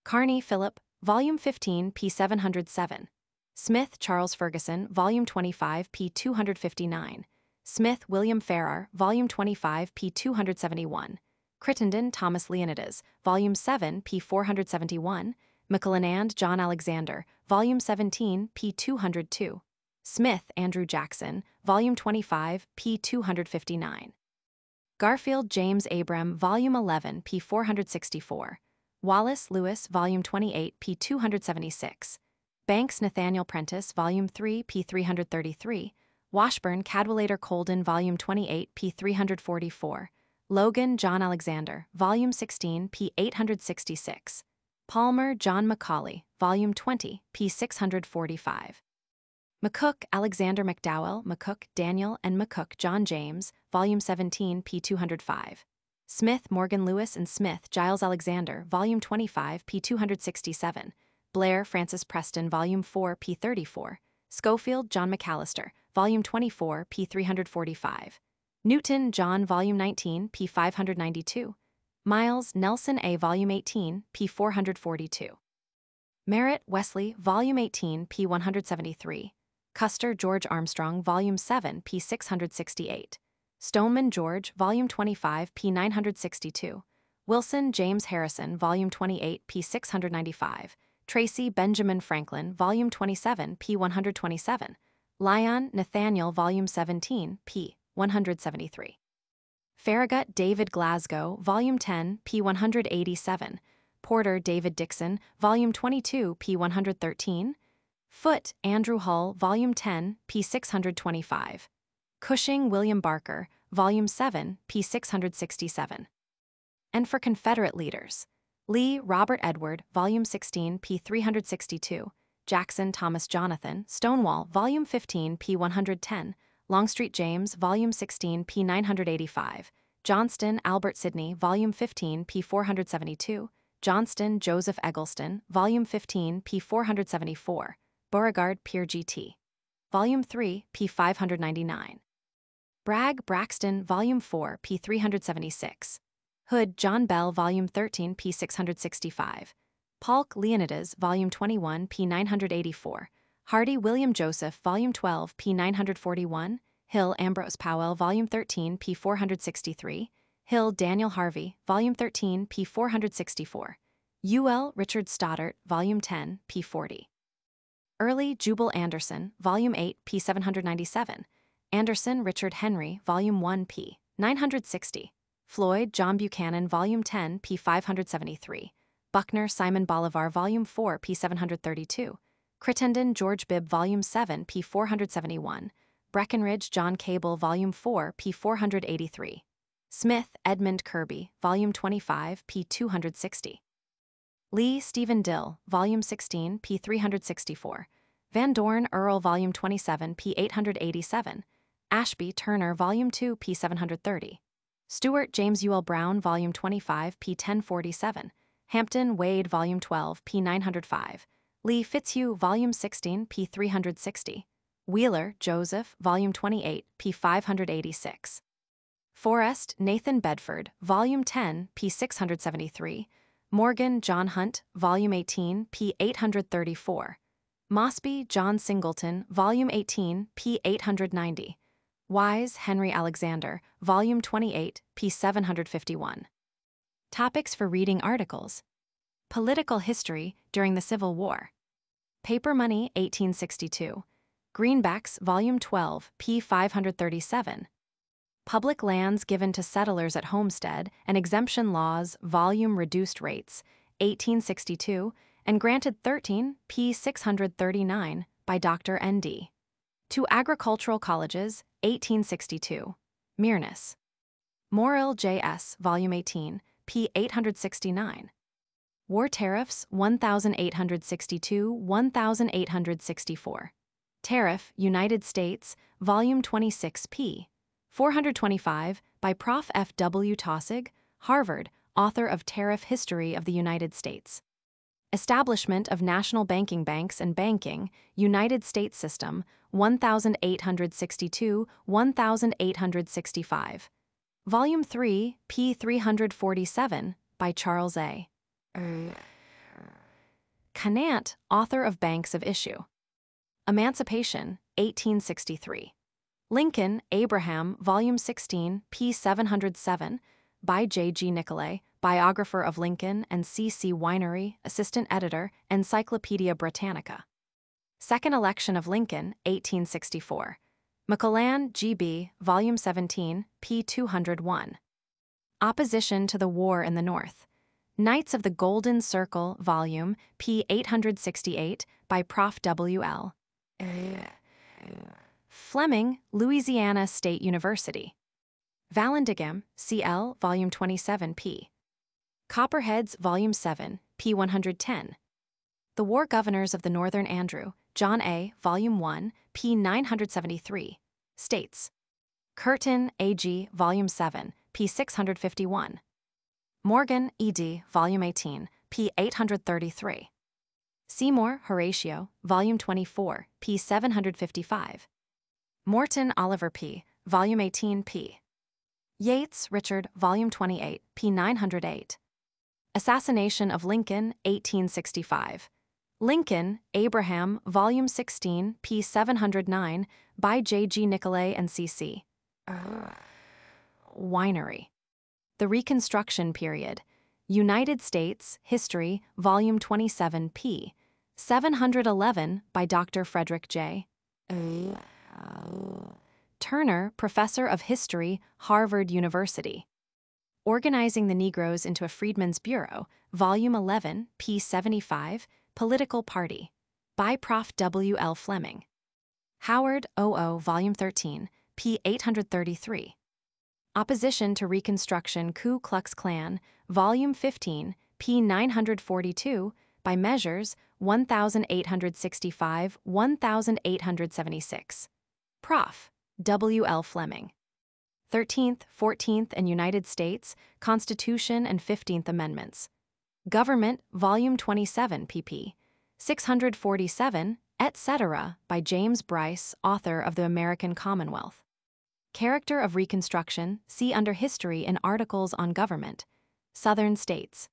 Carney Philip Volume 15 p. 707. Smith Charles Ferguson Volume 25 p. 259. Smith William Farrar Volume 25 p. 271. Crittenden Thomas Leonidas Volume 7 p. 471. McLenand John Alexander Volume 17 p. 202. Smith Andrew Jackson Volume 25 p. 259. Garfield James Abram Volume 11 p. 464. Wallace Lewis Volume 28 p. 276. Banks Nathaniel Prentice Volume 3 p. 333. Washburn Cadwallader Colden Volume 28 p. 344. Logan John Alexander Volume 16 p. 866. Palmer John Macaulay Volume 20 p. 645. McCook Alexander McDowell McCook Daniel and McCook John James Volume 17 p. 205. Smith Morgan Lewis and Smith Giles Alexander Volume 25 p. 267. Blair Francis Preston Volume 4 p. 34. Schofield John McAllister Volume 24 p. 345. Newton John Volume 19 p. 592. Miles Nelson A. Volume 18 p. 442. Merritt Wesley Volume 18 p. 173. Custer George Armstrong Volume 7 p. 668. Stoneman George Volume 25 p. 962. Wilson James Harrison Volume 28 p. 695. Tracy Benjamin Franklin Volume 27 p. 127. Lyon Nathaniel Volume 17 p. 173. Farragut David Glasgow Volume 10 p. 187. Porter David Dixon Volume 22 p. 113. Foote Andrew Hull Volume 10 p. 625. Cushing William Barker Volume 7 p. 667. And for Confederate leaders: Lee Robert Edward Volume 16 p. 362. Jackson Thomas Jonathan Stonewall Volume 15 p. 110. Longstreet James Volume 16 p. 985. Johnston Albert Sidney Volume 15 p. 472. Johnston Joseph Eggleston Volume 15 p. 474. Beauregard Pierre G.T. Volume 3 p. 599. Bragg Braxton Volume 4 p. 376. Hood John Bell Volume 13 p. 665. Polk Leonidas Volume 21 p. 984. Hardy William Joseph Volume 12 p. 941. Hill Ambrose Powell Volume 13 p. 463. Hill Daniel Harvey Volume 13 p. 464. U.L. Richard Stoddart Volume 10 p. 40. Early Jubal Anderson Volume 8 p. 797. Anderson Richard Henry Volume 1 p. 960. Floyd John Buchanan Volume 10 p. 573. Buckner, Simon Bolivar, Volume 4, p. 732. Crittenden, George Bibb, Volume 7, p. 471. Breckinridge, John Cable, Volume 4, p. 483. Smith, Edmund Kirby, Volume 25, p. 260. Lee, Stephen Dill, Volume 16, p. 364. Van Dorn, Earl, Volume 27, p. 887. Ashby, Turner, Volume 2, p. 730. Stewart, James Ewell Brown, Volume 25, p. 1047. Hampton, Wade, Volume 12, p. 905. Lee, Fitzhugh, Volume 16, p. 360. Wheeler, Joseph, Volume 28, p. 586. Forrest, Nathan Bedford, Volume 10, p. 673. Morgan, John Hunt, Volume 18, p. 834. Mosby, John Singleton, Volume 18, p. 890. Wise, Henry Alexander, Volume 28, p. 751. Topics for reading articles. Political history during the Civil War. Paper Money, 1862. Greenbacks, Volume 12, p. 537. Public lands given to settlers at Homestead and Exemption Laws, Volume Reduced Rates, 1862, and granted 13, p. 639, by Dr. N.D. To Agricultural Colleges, 1862. Mearness. Morrill, J.S., Volume 18, p. 869. War Tariffs, 1862-1864. Tariff, United States, Volume 26, p. 425, by Prof. F. W. Taussig, Harvard, author of Tariff History of the United States. Establishment of National Banking Banks and Banking, United States System, 1862-1865. Volume 3, p. 347, by Charles A. Conant, author of Banks of Issue. Emancipation, 1863. Lincoln, Abraham, Volume 16, p. 707, by J. G. Nicolay, biographer of Lincoln, and C. C. Winery, assistant editor, Encyclopaedia Britannica. Second Election of Lincoln, 1864. McClellan, G. B., Volume 17, p. 201. Opposition to the War in the North. Knights of the Golden Circle, Volume, p. 868, by Prof. W. L. Fleming, Louisiana State University. Vallandigham, C.L., Volume 27, p. Copperheads, Volume 7, p. 110. The War Governors of the Northern Andrew, John A., Volume 1, p. 973. States. Curtin, A.G., Volume 7, p. 651. Morgan, E.D., Volume 18, p. 833. Seymour, Horatio, Volume 24, p. 755. Morton, Oliver P., Volume 18, p. Yates, Richard, Volume 28, p. 908. Assassination of Lincoln, 1865. Lincoln, Abraham, Volume 16, p. 709, by J. G. Nicolay and C. C. Winery. The Reconstruction Period. United States History, Volume 27, p. 711, by Dr. Frederick J. Turner, Professor of History, Harvard University. Organizing the Negroes into a Freedmen's Bureau, Volume 11, p. 75, Political Party, by Prof. W. L. Fleming. Howard, O.O., Volume 13, p. 833. Opposition to Reconstruction Ku Klux Klan, Volume 15, p. 942, by Measures 1865-1876. Prof. W. L. Fleming. 13th, 14th, and United States Constitution and 15th Amendments. Government, Volume 27, pp. 647, etc., by James Bryce, author of The American Commonwealth. Character of Reconstruction, see under History in Articles on Government. Southern States.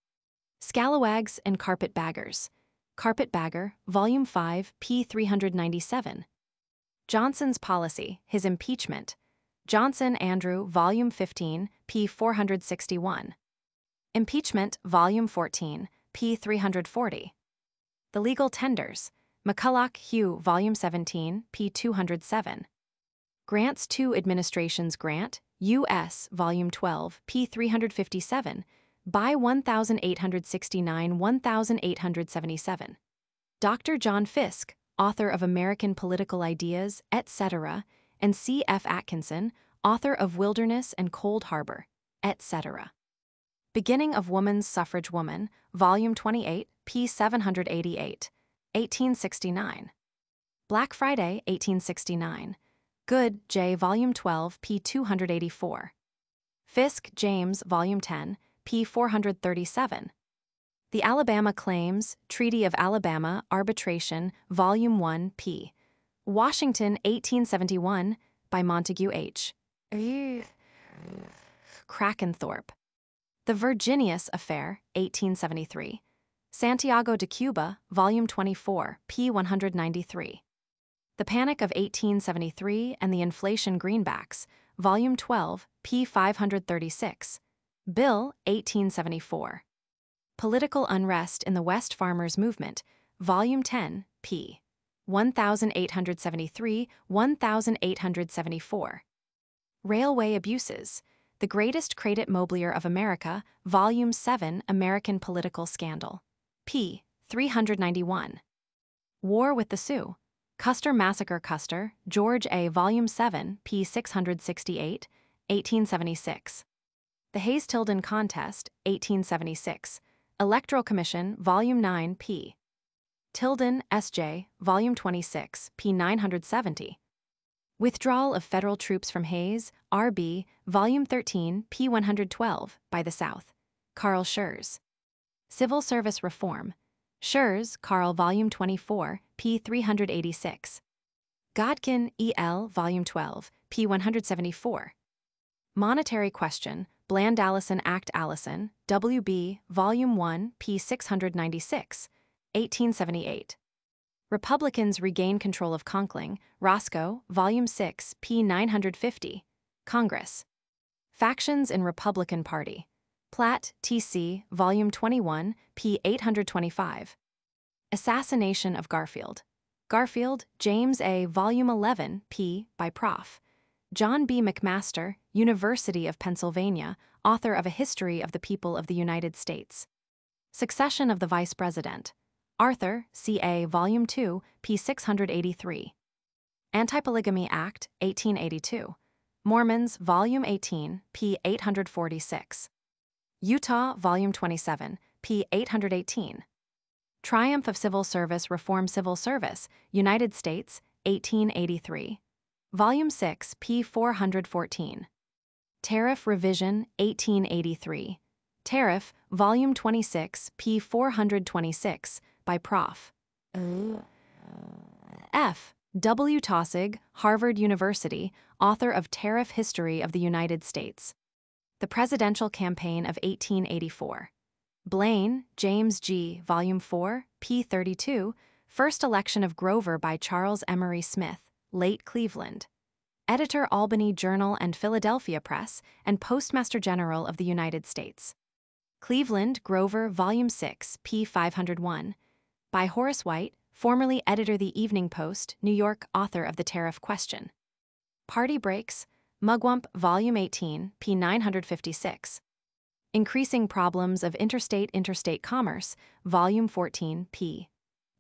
Scalawags and Carpetbaggers. Carpetbagger, Volume 5, p. 397. Johnson's Policy, His Impeachment. Johnson, Andrew, Volume 15, p. 461. Impeachment, Volume 14, p. 340. The Legal Tenders. McCulloch, Hugh, Volume 17, p. 207. Grants to Administration's Grant, U.S., Volume 12, p. 357, by 1869-1877. Dr. John Fiske, author of American Political Ideas, etc., and C. F. Atkinson, author of Wilderness and Cold Harbor, etc. Beginning of Woman's Suffrage Woman, Volume 28, p. 788, 1869. Black Friday, 1869. Good, J. Volume 12, p. 284. Fiske, James, Volume 10, p. 437. The Alabama Claims, Treaty of Alabama, Arbitration, Volume 1, p. Washington, 1871, by Montague H. Krakenthorpe. The Virginius Affair, 1873. Santiago de Cuba, Volume 24, p. 193. The Panic of 1873 and the Inflation Greenbacks, Volume 12, p. 536. Bill, 1874. Political Unrest in the West Farmers Movement, Volume 10, p. 1873-1874. Railway Abuses, The Greatest Credit Mobilier of America, Volume 7, American Political Scandal, p. 391. War with the Sioux, Custer Massacre Custer, George A. Volume 7, p. 668, 1876. The Hayes-Tilden Contest, 1876. Electoral Commission, Volume 9, p. Tilden, S.J., Volume 26, p. 970. Withdrawal of federal troops from Hayes, R.B., Volume 13, p. 112, by the South. Carl Schurz. Civil Service Reform. Schurz, Carl, Volume 24, p. 386. Godkin, E.L., Volume 12, p. 174. Monetary Question, Bland Allison Act Allison, W.B., Volume 1, p. 696, 1878. Republicans Regain Control of Conkling, Roscoe, Volume 6, p. 950, Congress. Factions in Republican Party. Platt, T.C., Volume 21, p. 825. Assassination of Garfield. Garfield, James A., Volume 11, p. by Prof. John B. McMaster, University of Pennsylvania, author of A History of the People of the United States. Succession of the Vice President. Arthur, C.A., Volume 2, p. 683. Anti-Polygamy Act, 1882. Mormons, Volume 18, p. 846. Utah, Volume 27, p. 818. Triumph of Civil Service Reform Civil Service, United States, 1883. Volume 6, p. 414. Tariff Revision, 1883. Tariff, Volume 26, p. 426, by Prof. F. W. Taussig, Harvard University, author of Tariff History of the United States. The Presidential Campaign of 1884. Blaine, James G., Volume 4, p. 32, First Election of Grover by Charles Emery Smith, late Cleveland. Editor Albany Journal and Philadelphia Press, and Postmaster General of the United States. Cleveland, Grover, Volume 6, p. 501. By Horace White, formerly editor The Evening Post, New York, author of The Tariff Question. Party Breaks, Mugwump, Volume 18, p. 956. Increasing Problems of Interstate Commerce, Volume 14, p.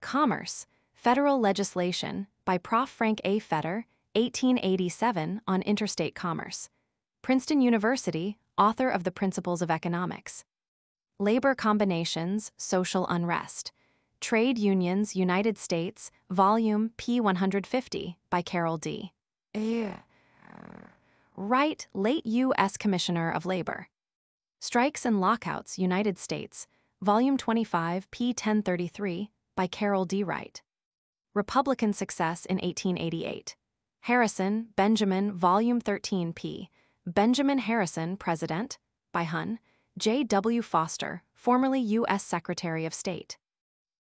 Commerce, Federal Legislation, by Prof. Frank A. Fetter, 1887, on Interstate Commerce. Princeton University, author of The Principles of Economics. Labor Combinations, Social Unrest. Trade Unions, United States, Volume p. 150, by Carol D. Wright, late U.S. Commissioner of Labor. Strikes and Lockouts, United States, Volume 25, p. 1033, by Carol D. Wright. Republican Success in 1888. Harrison, Benjamin, Volume 13, p. Benjamin Harrison, President, by Hun. J. W. Foster, formerly U.S. Secretary of State.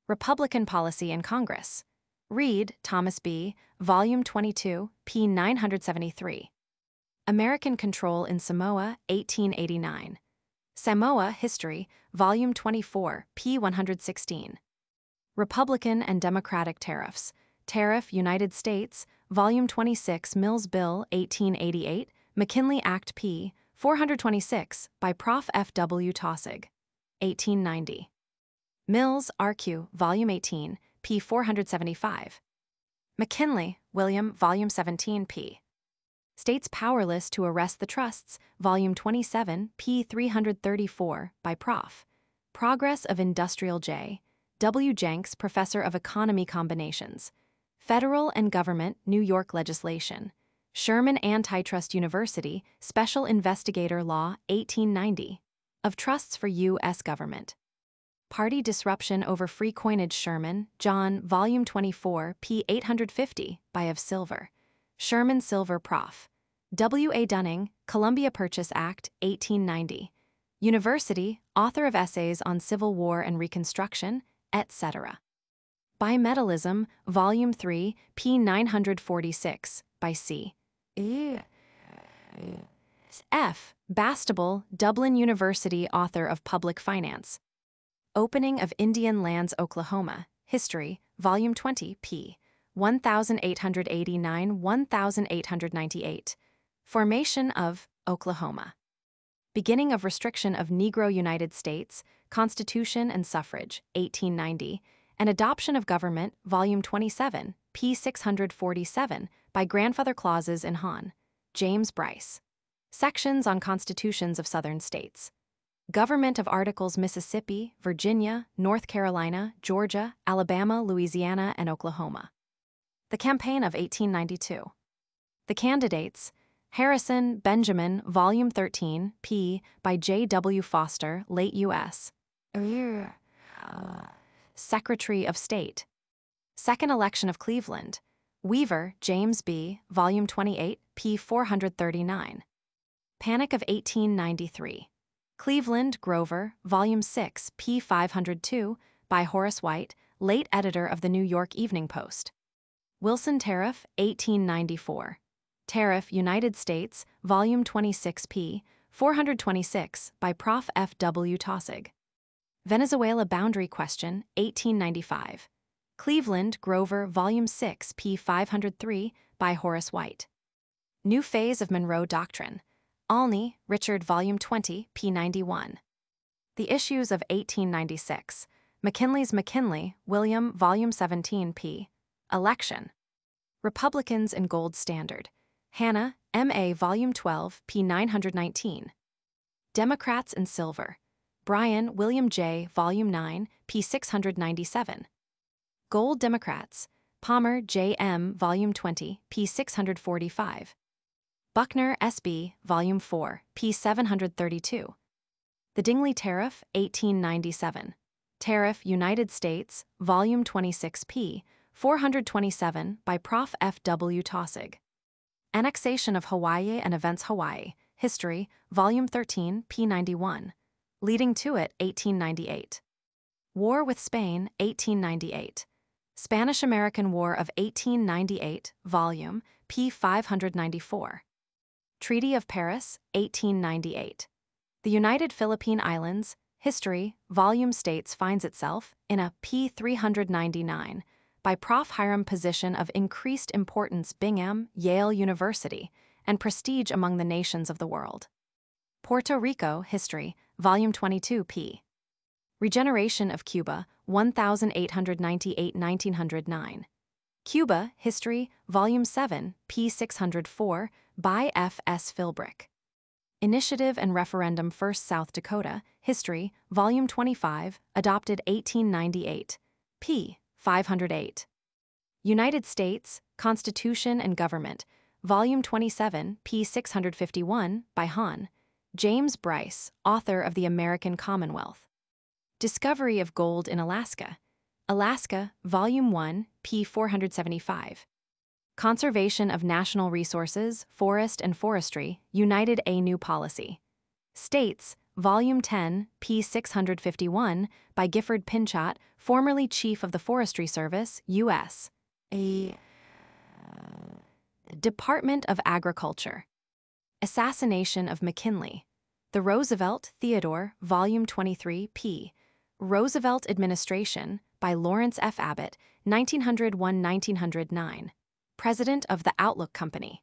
Republican Policy in Congress. Reed, Thomas B., Volume 22, p. 973. American Control in Samoa, 1889. Samoa History, Volume 24, p. 116. Republican and Democratic Tariffs. Tariff, United States, Volume 26, Mills Bill, 1888, McKinley Act p. 426 by Prof. F. W. Taussig, 1890. Mills, R.Q., Volume 18, p. 475. McKinley, William, Volume 17, p. States Powerless to Arrest the Trusts, Volume 27, p. 334, by Prof. Progress of Industrial J. W. Jenks, Professor of Economy Combinations. Federal and Government, New York Legislation. Sherman Antitrust University, Special Investigator Law, 1890. Of Trusts for U.S. Government. Party Disruption Over Free Coinage, Sherman, John, Volume 24, p. 850, by of Silver. Sherman Silver, Prof. W. A. Dunning, Columbia Purchase Act, 1890. University, author of essays on Civil War and Reconstruction, etc. Bimetallism, Volume 3, p. 946, by C. F. Bastable, Dublin University, author of Public Finance. Opening of Indian Lands, Oklahoma, History, Volume 20, p. 1889-1898. Formation of Oklahoma. Beginning of Restriction of Negro United States, Constitution and Suffrage, 1890, and Adoption of Government, Volume 27, p. 647, by Grandfather Clauses in Hahn, James Bryce. Sections on Constitutions of Southern States. Government of Articles Mississippi, Virginia, North Carolina, Georgia, Alabama, Louisiana, and Oklahoma. The Campaign of 1892. The Candidates. Harrison, Benjamin, Volume 13, p. by J. W. Foster, late U.S. Secretary of State. Second Election of Cleveland. Weaver, James B., Volume 28, p. 439. Panic of 1893. Cleveland, Grover, Volume 6, p. 502, by Horace White, late editor of the New York Evening Post. Wilson Tariff, 1894. Tariff, United States, Volume 26, p. 426, by Prof. F. W. Taussig. Venezuela Boundary Question, 1895. Cleveland, Grover, Volume 6, p. 503, by Horace White. New Phase of Monroe Doctrine. Olney, Richard, Volume 20, p. 91. The Issues of 1896. McKinley's McKinley, William, Volume 17, p. Election. Republicans in Gold Standard. Hannah, M.A., Volume 12, p. 919. Democrats in Silver. Bryan, William J., Volume 9, p. 697. Gold Democrats. Palmer, J. M., Volume 20, p. 645. Buckner, S.B., Volume 4, p. 732. The Dingley Tariff, 1897. Tariff, United States, Volume 26, p. 427, by Prof. F. W. Taussig. Annexation of Hawaii and Events Hawaii, History, Volume 13, p. 91. Leading to it, 1898. War with Spain, 1898. Spanish-American War of 1898, Volume, p. 594. Treaty of Paris, 1898. The United Philippine Islands, History, Volume States finds itself in a p. 399, by Prof. Hiram position of increased importance Bingham, Yale University, and prestige among the nations of the world. Puerto Rico, History, Volume 22, p. Regeneration of Cuba, 1898-1909. Cuba, History, Volume 7, p. 604, by F. S. Philbrick. Initiative and Referendum First South Dakota, History, Volume 25, adopted 1898, p. 508. United States, Constitution and Government, Volume 27, p. 651, by Hahn, James Bryce, author of The American Commonwealth. Discovery of Gold in Alaska, Alaska, Volume 1, p. 475. Conservation of National Resources, Forest and Forestry, United A New Policy. States, Volume 10, p. 651, by Gifford Pinchot, formerly Chief of the Forestry Service, U.S. Department of Agriculture. Assassination of McKinley. The Roosevelt, Theodore, Volume 23, p. Roosevelt Administration, by Lawrence F. Abbott, 1901-1909. President of the Outlook Company.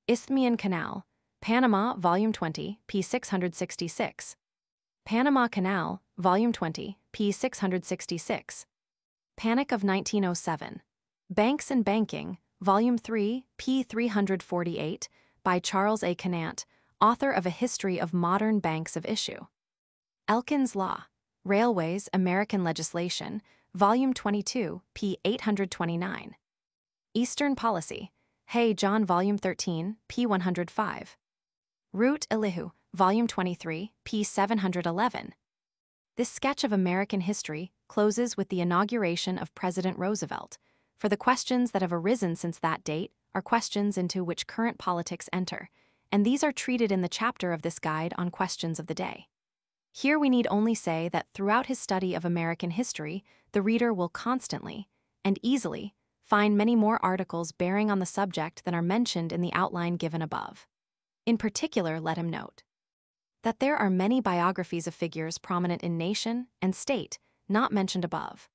Isthmian Canal. Panama, Volume 20, p. 666. Panama Canal, Volume 20, p. 666. Panic of 1907. Banks and Banking, Volume 3, p. 348, by Charles A. Conant, author of A History of Modern Banks of Issue. Elkin's Law, Railways, American Legislation, Volume 22, p. 829. Eastern Policy, Hay, John, Volume 13, p. 105. Root Elihu, Volume 23, p. 711. This sketch of American history closes with the inauguration of President Roosevelt, for the questions that have arisen since that date are questions into which current politics enter, and these are treated in the chapter of this guide on questions of the day. Here we need only say that throughout his study of American history, the reader will constantly, and easily, find many more articles bearing on the subject than are mentioned in the outline given above. In particular, let him note that there are many biographies of figures prominent in nation and state not mentioned above.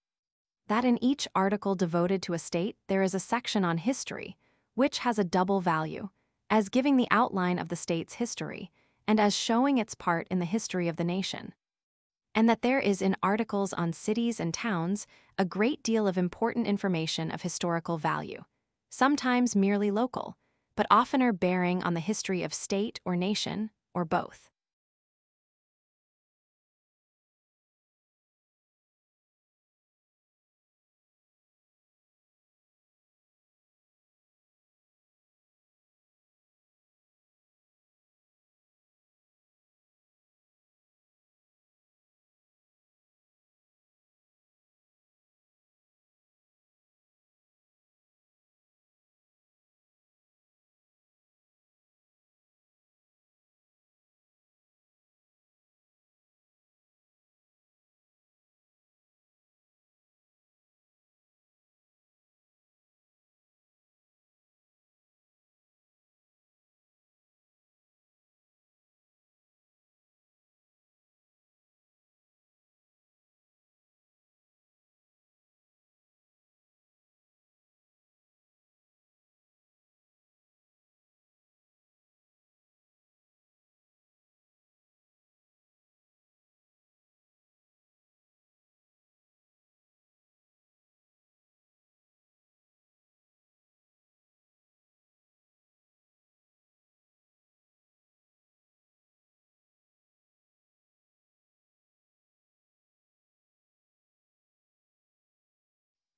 That in each article devoted to a state there is a section on history, which has a double value, as giving the outline of the state's history, and as showing its part in the history of the nation. And that there is in articles on cities and towns a great deal of important information of historical value, sometimes merely local, but oftener bearing on the history of state or nation, or both.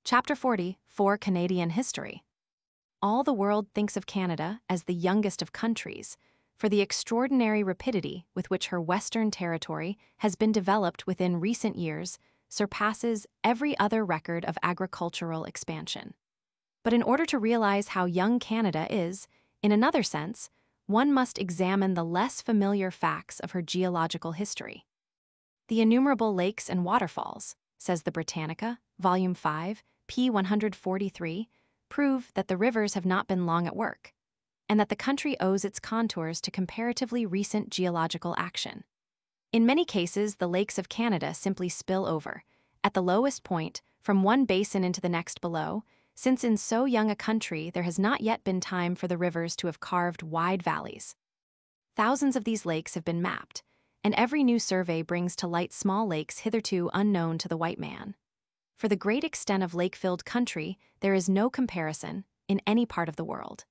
Chapter 40, For Canadian History. All the world thinks of Canada as the youngest of countries, for the extraordinary rapidity with which her western territory has been developed within recent years surpasses every other record of agricultural expansion. But in order to realize how young Canada is, in another sense, one must examine the less familiar facts of her geological history. The innumerable lakes and waterfalls, says the Britannica, Volume 5, p. 143, prove that the rivers have not been long at work, and that the country owes its contours to comparatively recent geological action. In many cases, the lakes of Canada simply spill over, at the lowest point, from one basin into the next below, since in so young a country there has not yet been time for the rivers to have carved wide valleys. Thousands of these lakes have been mapped, and every new survey brings to light small lakes hitherto unknown to the white man. For the great extent of lake-filled country, there is no comparison in any part of the world.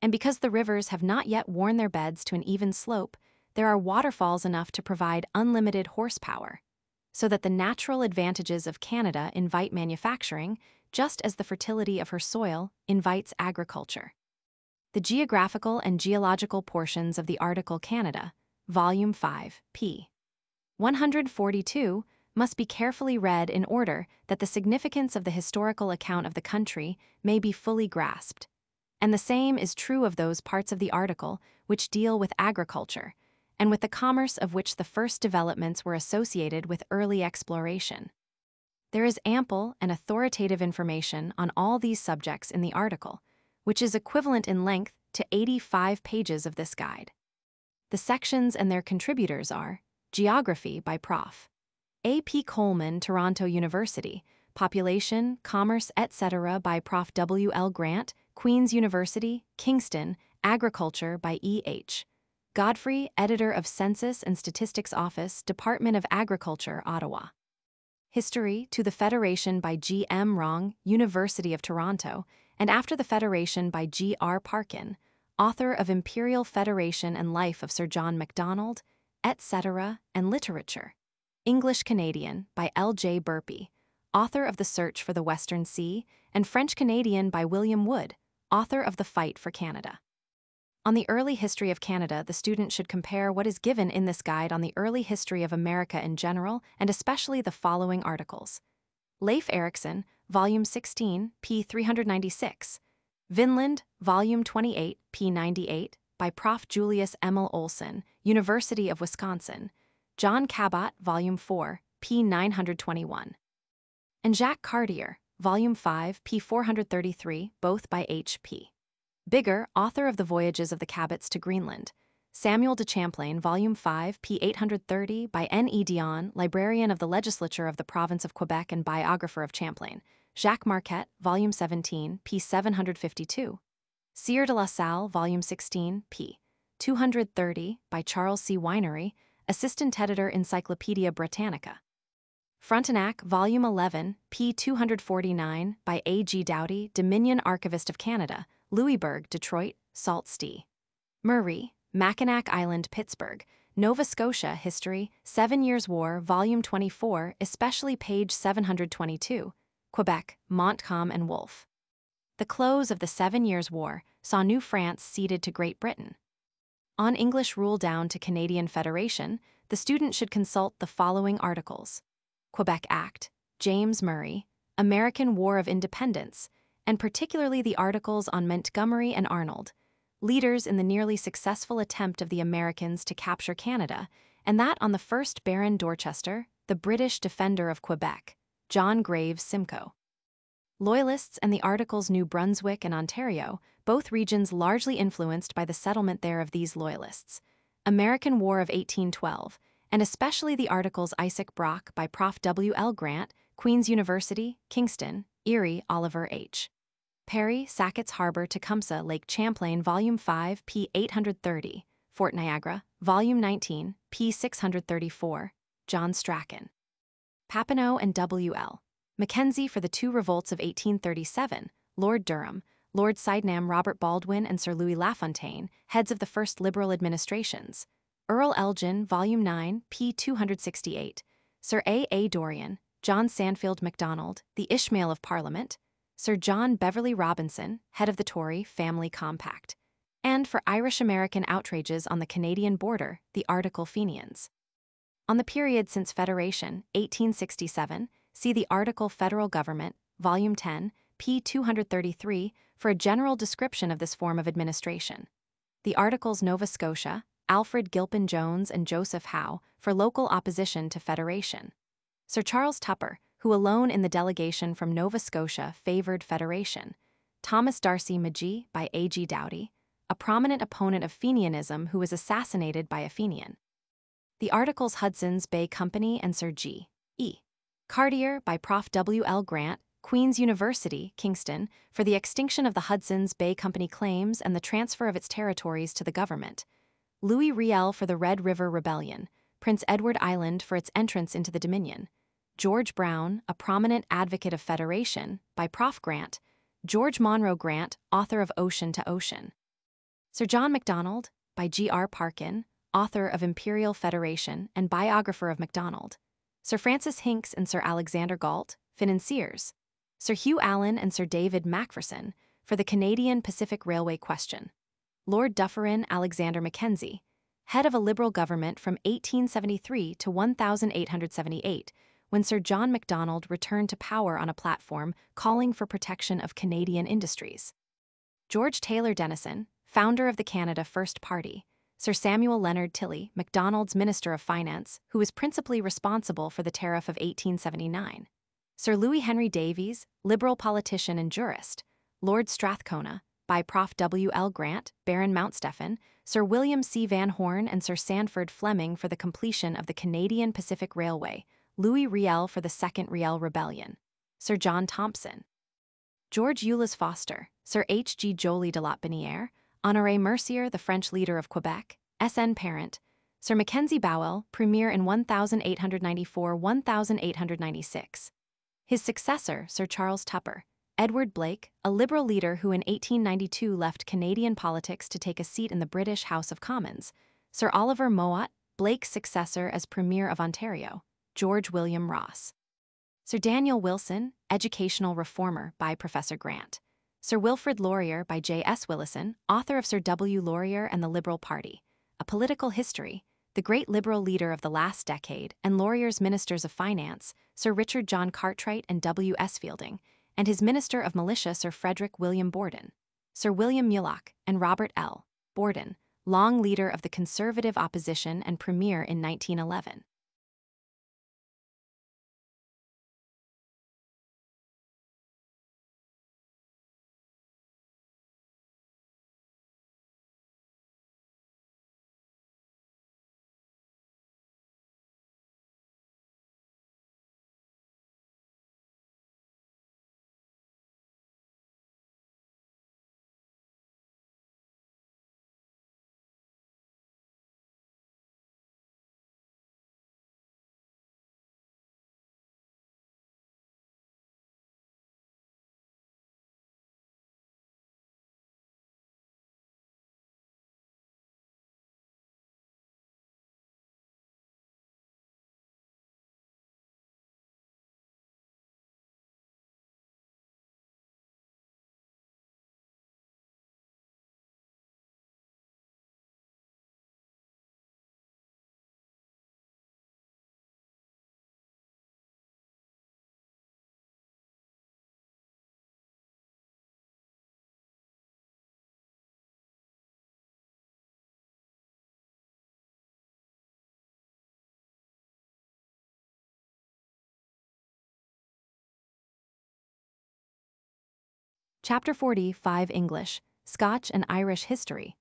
And because the rivers have not yet worn their beds to an even slope, there are waterfalls enough to provide unlimited horsepower, so that the natural advantages of Canada invite manufacturing, just as the fertility of her soil invites agriculture. The geographical and geological portions of the article Canada, Volume 5, p. 142, must be carefully read in order that the significance of the historical account of the country may be fully grasped. And the same is true of those parts of the article which deal with agriculture, and with the commerce of which the first developments were associated with early exploration. There is ample and authoritative information on all these subjects in the article, which is equivalent in length to 85 pages of this guide. The sections and their contributors are Geography by Prof. A. P. Coleman, Toronto University, Population, Commerce, etc. by Prof. W. L. Grant, Queen's University, Kingston, Agriculture by E. H. Godfrey, editor of Census and Statistics Office, Department of Agriculture, Ottawa. History, To the Federation by G. M. Wrong, University of Toronto, and After the Federation by G. R. Parkin, author of Imperial Federation and Life of Sir John Macdonald, etc., and Literature. English Canadian by L. J. Burpee, author of The Search for the Western Sea, and French Canadian by William Wood, author of The Fight for Canada. On the early history of Canada, the student should compare what is given in this guide on the early history of America in general, and especially the following articles. Leif Erikson, Volume 16, p. 396. Vinland, Volume 28, p. 98, by Prof. Julius Emil Olson, University of Wisconsin. John Cabot, Volume 4, p. 921. And Jacques Cartier, Volume 5, p. 433, both by H.P. Bigger, author of The Voyages of the Cabots to Greenland. Samuel de Champlain, Volume 5, p. 830, by N. E. Dion, Librarian of the Legislature of the Province of Quebec and biographer of Champlain. Jacques Marquette, Volume 17, p. 752. Sieur de la Salle, Volume 16, p. 230, by Charles C. Winery, Assistant Editor, Encyclopaedia Britannica. Frontenac, Volume 11, p. 249, by A. G. Doughty, Dominion Archivist of Canada, Louisbourg, Detroit, Sault Ste. Marie, Mackinac Island, Pittsburgh, Nova Scotia History, 7 Years' War, Volume 24, especially page 722, Quebec, Montcalm and Wolfe. The close of the 7 Years' War saw New France ceded to Great Britain. On English rule down to Canadian Federation, the student should consult the following articles: Quebec Act, James Murray, American War of Independence, and particularly the articles on Montgomery and Arnold, leaders in the nearly successful attempt of the Americans to capture Canada, and that on the first Baron Dorchester, the British defender of Quebec, John Graves Simcoe. Loyalists and the articles New Brunswick and Ontario, both regions largely influenced by the settlement there of these Loyalists. American War of 1812, and especially the articles Isaac Brock by Prof. W. L. Grant, Queen's University, Kingston, Erie, Oliver H. Perry, Sackett's Harbor, Tecumseh, Lake Champlain, Volume 5, p. 830, Fort Niagara, Volume 19, p. 634, John Strachan. Papineau and W. L. Mackenzie for the two revolts of 1837, Lord Durham, Lord Sydenham, Robert Baldwin, and Sir Louis LaFontaine, heads of the first Liberal administrations. Earl Elgin, Volume 9, p. 268, Sir A. A. Dorion, John Sandfield Macdonald, The Ishmael of Parliament, Sir John Beverley Robinson, head of the Tory Family Compact, and for Irish-American outrages on the Canadian border, the article Fenians. On the period since Federation, 1867, see the article Federal Government, Volume 10, p. 233, for a general description of this form of administration. The articles Nova Scotia, Alfred Gilpin Jones and Joseph Howe, for local opposition to Federation. Sir Charles Tupper, who alone in the delegation from Nova Scotia favored Federation. Thomas Darcy Magee by A. G. Doughty, a prominent opponent of Fenianism who was assassinated by a Fenian. The articles Hudson's Bay Company and Sir G. E. Cartier by Prof. W. L. Grant, Queen's University, Kingston, for the extinction of the Hudson's Bay Company claims and the transfer of its territories to the government. Louis Riel for the Red River Rebellion, Prince Edward Island for its entrance into the Dominion. George Brown, a prominent advocate of Federation, by Prof. Grant. George Monroe Grant, author of Ocean to Ocean. Sir John Macdonald, by G. R. Parkin, author of Imperial Federation and biographer of Macdonald. Sir Francis Hincks and Sir Alexander Galt, financiers. Sir Hugh Allen and Sir David Macpherson, for the Canadian Pacific Railway question. Lord Dufferin Alexander Mackenzie, head of a Liberal government from 1873 to 1878, when Sir John Macdonald returned to power on a platform calling for protection of Canadian industries. George Taylor Denison, founder of the Canada First Party. Sir Samuel Leonard Tilley, Macdonald's Minister of Finance, who was principally responsible for the tariff of 1879. Sir Louis Henry Davies, Liberal politician and jurist. Lord Strathcona, by Prof. W. L. Grant, Baron Mount Stephen, Sir William C. Van Horn and Sir Sanford Fleming for the completion of the Canadian Pacific Railway. Louis Riel for the Second Riel Rebellion. Sir John Thompson. George Euless Foster, Sir H. G. Joly de Lotbinière, Honoré Mercier, the French leader of Quebec, S.N. Parent, Sir Mackenzie Bowell, Premier in 1894–1896. His successor, Sir Charles Tupper, Edward Blake, a Liberal leader who in 1892 left Canadian politics to take a seat in the British House of Commons, Sir Oliver Mowat, Blake's successor as Premier of Ontario, George William Ross. Sir Daniel Wilson, Educational Reformer by Professor Grant. Sir Wilfrid Laurier by J.S. Willison, author of Sir W. Laurier and the Liberal Party, A Political History, the great Liberal leader of the last decade, and Laurier's Ministers of Finance, Sir Richard John Cartwright and W. S. Fielding, and his Minister of Militia Sir Frederick William Borden, Sir William Mulock, and Robert L. Borden, long leader of the Conservative opposition and Premier in 1911. Chapter 45 English, Scotch and Irish History.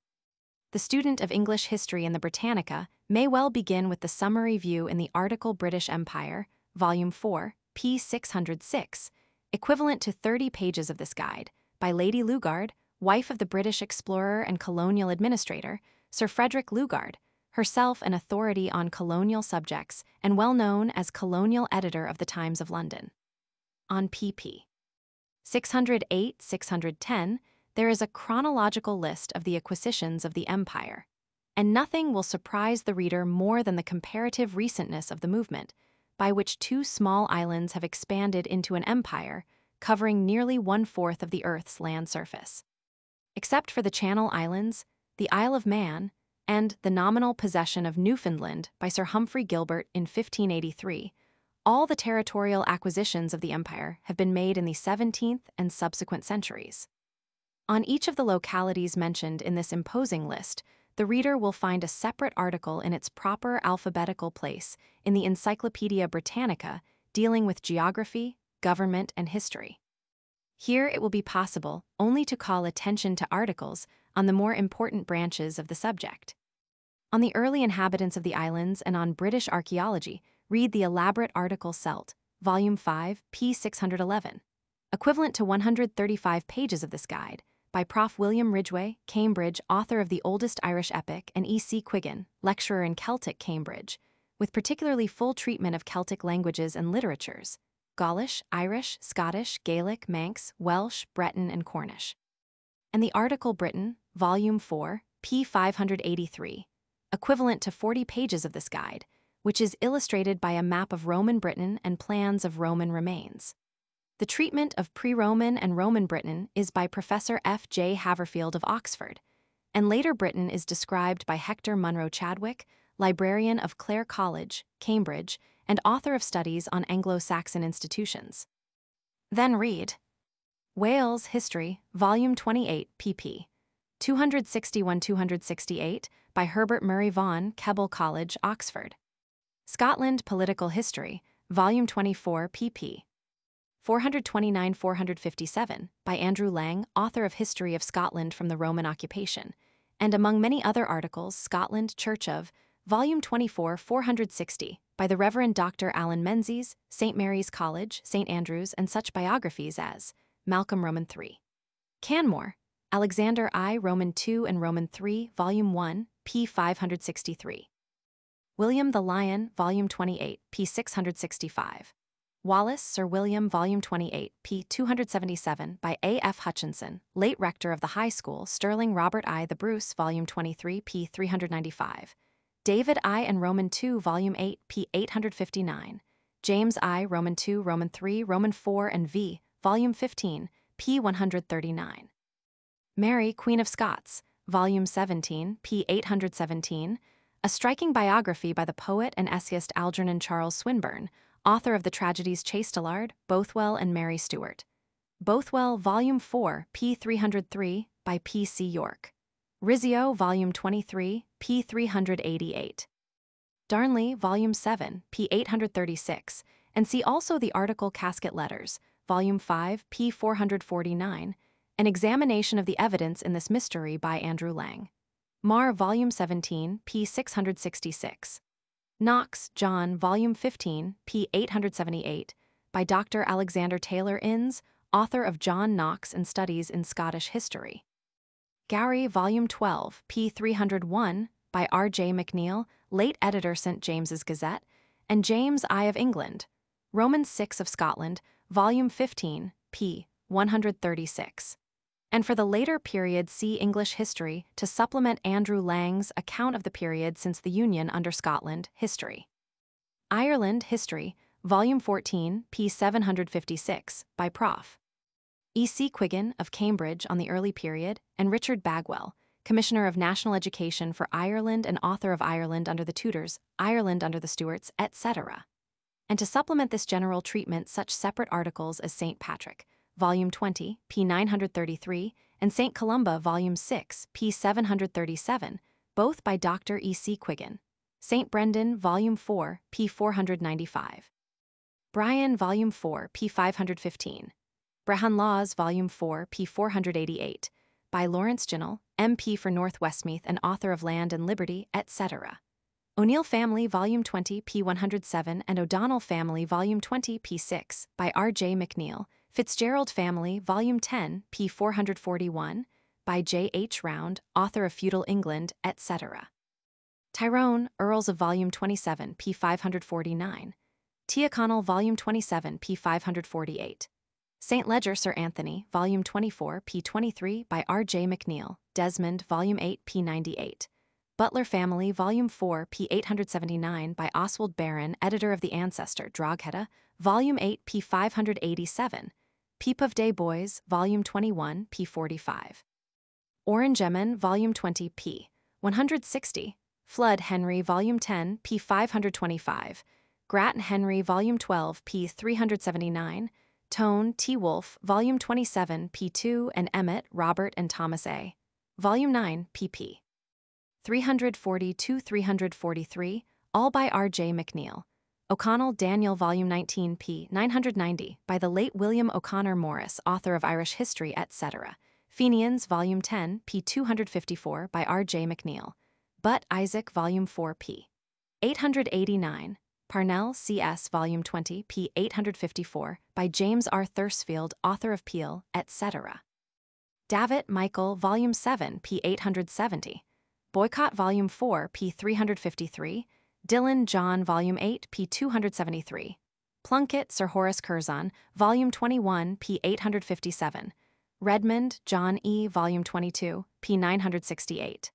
The student of English history in the Britannica may well begin with the summary view in the article British Empire, Volume 4, p. 606, equivalent to 30 pages of this guide, by Lady Lugard, wife of the British explorer and colonial administrator, Sir Frederick Lugard, herself an authority on colonial subjects and well known as colonial editor of the Times of London. On pp. 608–610, there is a chronological list of the acquisitions of the empire, and nothing will surprise the reader more than the comparative recentness of the movement, by which two small islands have expanded into an empire covering nearly 1/4 of the Earth's land surface. Except for the Channel Islands, the Isle of Man, and the nominal possession of Newfoundland by Sir Humphrey Gilbert in 1583, all the territorial acquisitions of the empire have been made in the 17th and subsequent centuries. On each of the localities mentioned in this imposing list, the reader will find a separate article in its proper alphabetical place in the Encyclopaedia Britannica dealing with geography, government, and history. Here it will be possible only to call attention to articles on the more important branches of the subject. On the early inhabitants of the islands and on British archaeology, read the elaborate article Celt, Volume 5, p. 611, equivalent to 135 pages of this guide, by Prof. William Ridgway, Cambridge, author of the oldest Irish epic, and E.C. Quiggin, lecturer in Celtic, Cambridge, with particularly full treatment of Celtic languages and literatures, Gaulish, Irish, Scottish, Gaelic, Manx, Welsh, Breton, and Cornish. And the article Britain, Volume 4, p. 583, equivalent to 40 pages of this guide, which is illustrated by a map of Roman Britain and plans of Roman remains. The treatment of pre-Roman and Roman Britain is by Professor F. J. Haverfield of Oxford, and later Britain is described by Hector Munro Chadwick, librarian of Clare College, Cambridge, and author of studies on Anglo-Saxon institutions. Then read Wales History, Volume 28, pp. 261–268, by Herbert Murray Vaughan, Keble College, Oxford. Scotland Political History, Volume 24, pp. 429–457, by Andrew Lang, author of History of Scotland from the Roman Occupation, and among many other articles, Scotland Church of, Volume 24, 460, by the Reverend Dr. Alan Menzies, St. Mary's College, St. Andrews, and such biographies as Malcolm Roman III. Canmore, Alexander I. Roman II and Roman III, Volume 1, p. 563. William the Lion, Volume 28, p. 665. Wallace, Sir William, Volume 28, p. 277, by A. F. Hutchinson, late rector of the High School, Sterling Robert I. The Bruce, Volume 23, p. 395. David I. and Roman II, Volume 8, p. 859. James I. Roman II, Roman III, Roman IV, and V, Volume 15, p. 139. Mary, Queen of Scots, Volume 17, p. 817, a striking biography by the poet and essayist Algernon Charles Swinburne, author of the tragedies Chastelard, Bothwell, and Mary Stuart. Bothwell, Volume 4, p. 303, by P. C. York. Rizzio, Volume 23, p. 388. Darnley, Volume 7, p. 836, and see also the article Casket Letters, Volume 5, p. 449, an examination of the evidence in this mystery by Andrew Lang. Marr, Volume 17, p. 666. Knox, John, Volume 15, p. 878, by Dr. Alexander Taylor Innes, author of John Knox and Studies in Scottish History. Gowrie, Volume 12, p. 301, by R. J. McNeill, late editor St. James's Gazette, and James I. of England, Romans 6 of Scotland, Volume 15, p. 136. And for the later period see English history to supplement Andrew Lang's account of the period since the Union under Scotland, History. Ireland, History, Volume 14, p. 756, by Prof. E. C. Quiggin of Cambridge on the early period, and Richard Bagwell, Commissioner of National Education for Ireland and author of Ireland under the Tudors, Ireland under the Stuarts, etc. And to supplement this general treatment such separate articles as St. Patrick, Volume 20, p. 933, and St. Columba, Volume 6, p. 737, both by Dr. E. C. Quiggin. St. Brendan, Volume 4, p. 495. Bryan, Volume 4, p. 515. Brehon Laws, Volume 4, p. 488, by Lawrence Ginnell, M.P. for North Westmeath and author of Land and Liberty, etc. O'Neill Family, Volume 20, p. 107, and O'Donnell Family, Volume 20, p. 6, by R. J. McNeill. Fitzgerald Family, Volume 10, p. 441, by J. H. Round, author of Feudal England, etc. Tyrone, Earls of Volume 27, p. 549. Tyrconnell, Volume 27, p. 548. St. Ledger Sir Anthony, Volume 24, p. 23, by R. J. McNeill. Desmond, Volume 8, p. 98. Butler Family, Volume 4, p. 879, by Oswald Barron, editor of The Ancestor, Drogheda, Volume 8, p. 587. Peep of Day Boys, Volume 21, p. 45. Orangemen, Volume 20, p. 160. Flood Henry, Volume 10, p. 525. Grattan Henry, Volume 12, p. 379. Tone, T. Wolfe, Volume 27, p. 2, and Emmett, Robert and Thomas A. Volume 9, pp. 340-343, all by R. J. McNeill. O'Connell, Daniel, Volume 19, p. 990, by the late William O'Connor Morris, author of Irish History, etc. Fenians, Volume 10, p. 254, by R. J. McNeill. Butt, Isaac, Volume 4, p. 889. Parnell, C.S., Volume 20, p. 854, by James R. Thursfield, author of Peel, etc. Davitt, Michael, Volume 7, p. 870. Boycott, Volume 4, p. 353. Dillon, John, Volume 8, p. 273. Plunkett, Sir Horace Curzon, Volume 21, p. 857. Redmond, John E., Volume 22, p. 968.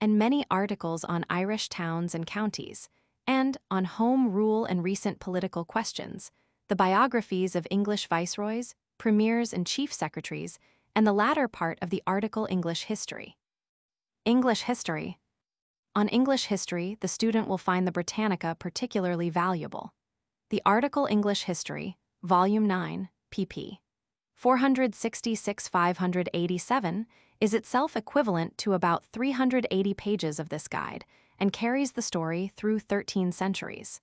And many articles on Irish towns and counties, and on Home Rule and recent political questions, the biographies of English viceroys, premiers, and chief secretaries, and the latter part of the article English History. English History. On English history, the student will find the Britannica particularly valuable. The article English History, Volume 9, pp. 466-587, is itself equivalent to about 380 pages of this guide and carries the story through 13 centuries.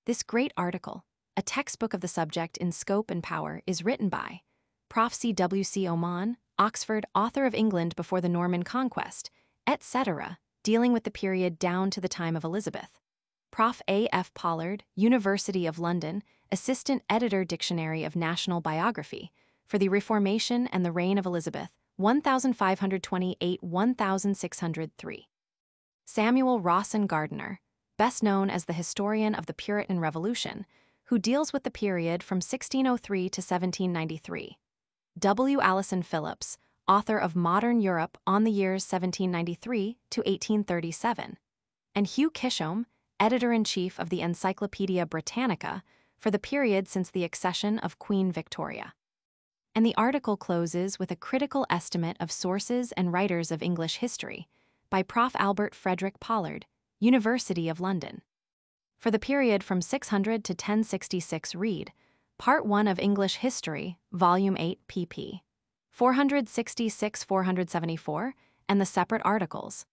This great article, a textbook of the subject in scope and power, is written by Prof. C. W. C. Oman, Oxford, author of England before the Norman Conquest, etc., dealing with the period down to the time of Elizabeth. Prof. A. F. Pollard, University of London, Assistant Editor Dictionary of National Biography, for the Reformation and the Reign of Elizabeth, 1528-1603. Samuel Rawson Gardiner, best known as the historian of the Puritan Revolution, who deals with the period from 1603 to 1793. W. Allison Phillips, author of Modern Europe on the years 1793 to 1837. And Hugh Kishome, editor-in-chief of the Encyclopaedia Britannica for the period since the accession of Queen Victoria. And the article closes with a critical estimate of sources and writers of English history by Prof. Albert Frederick Pollard, University of London. For the period from 600 to 1066 read Part 1 of English History, Volume 8 pp. 466-474, and the separate articles.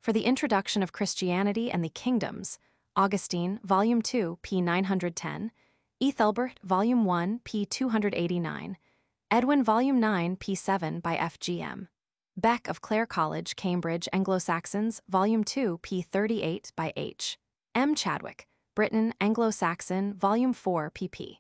For the Introduction of Christianity and the Kingdoms, Augustine, Volume 2, p. 910, Ethelbert, Volume 1, p. 289, Edwin, Volume 9, p. 7 by F.G.M. Beck of Clare College, Cambridge, Anglo-Saxons, Volume 2, p. 38 by H. M. Chadwick, Britain, Anglo-Saxon, Volume 4, pp.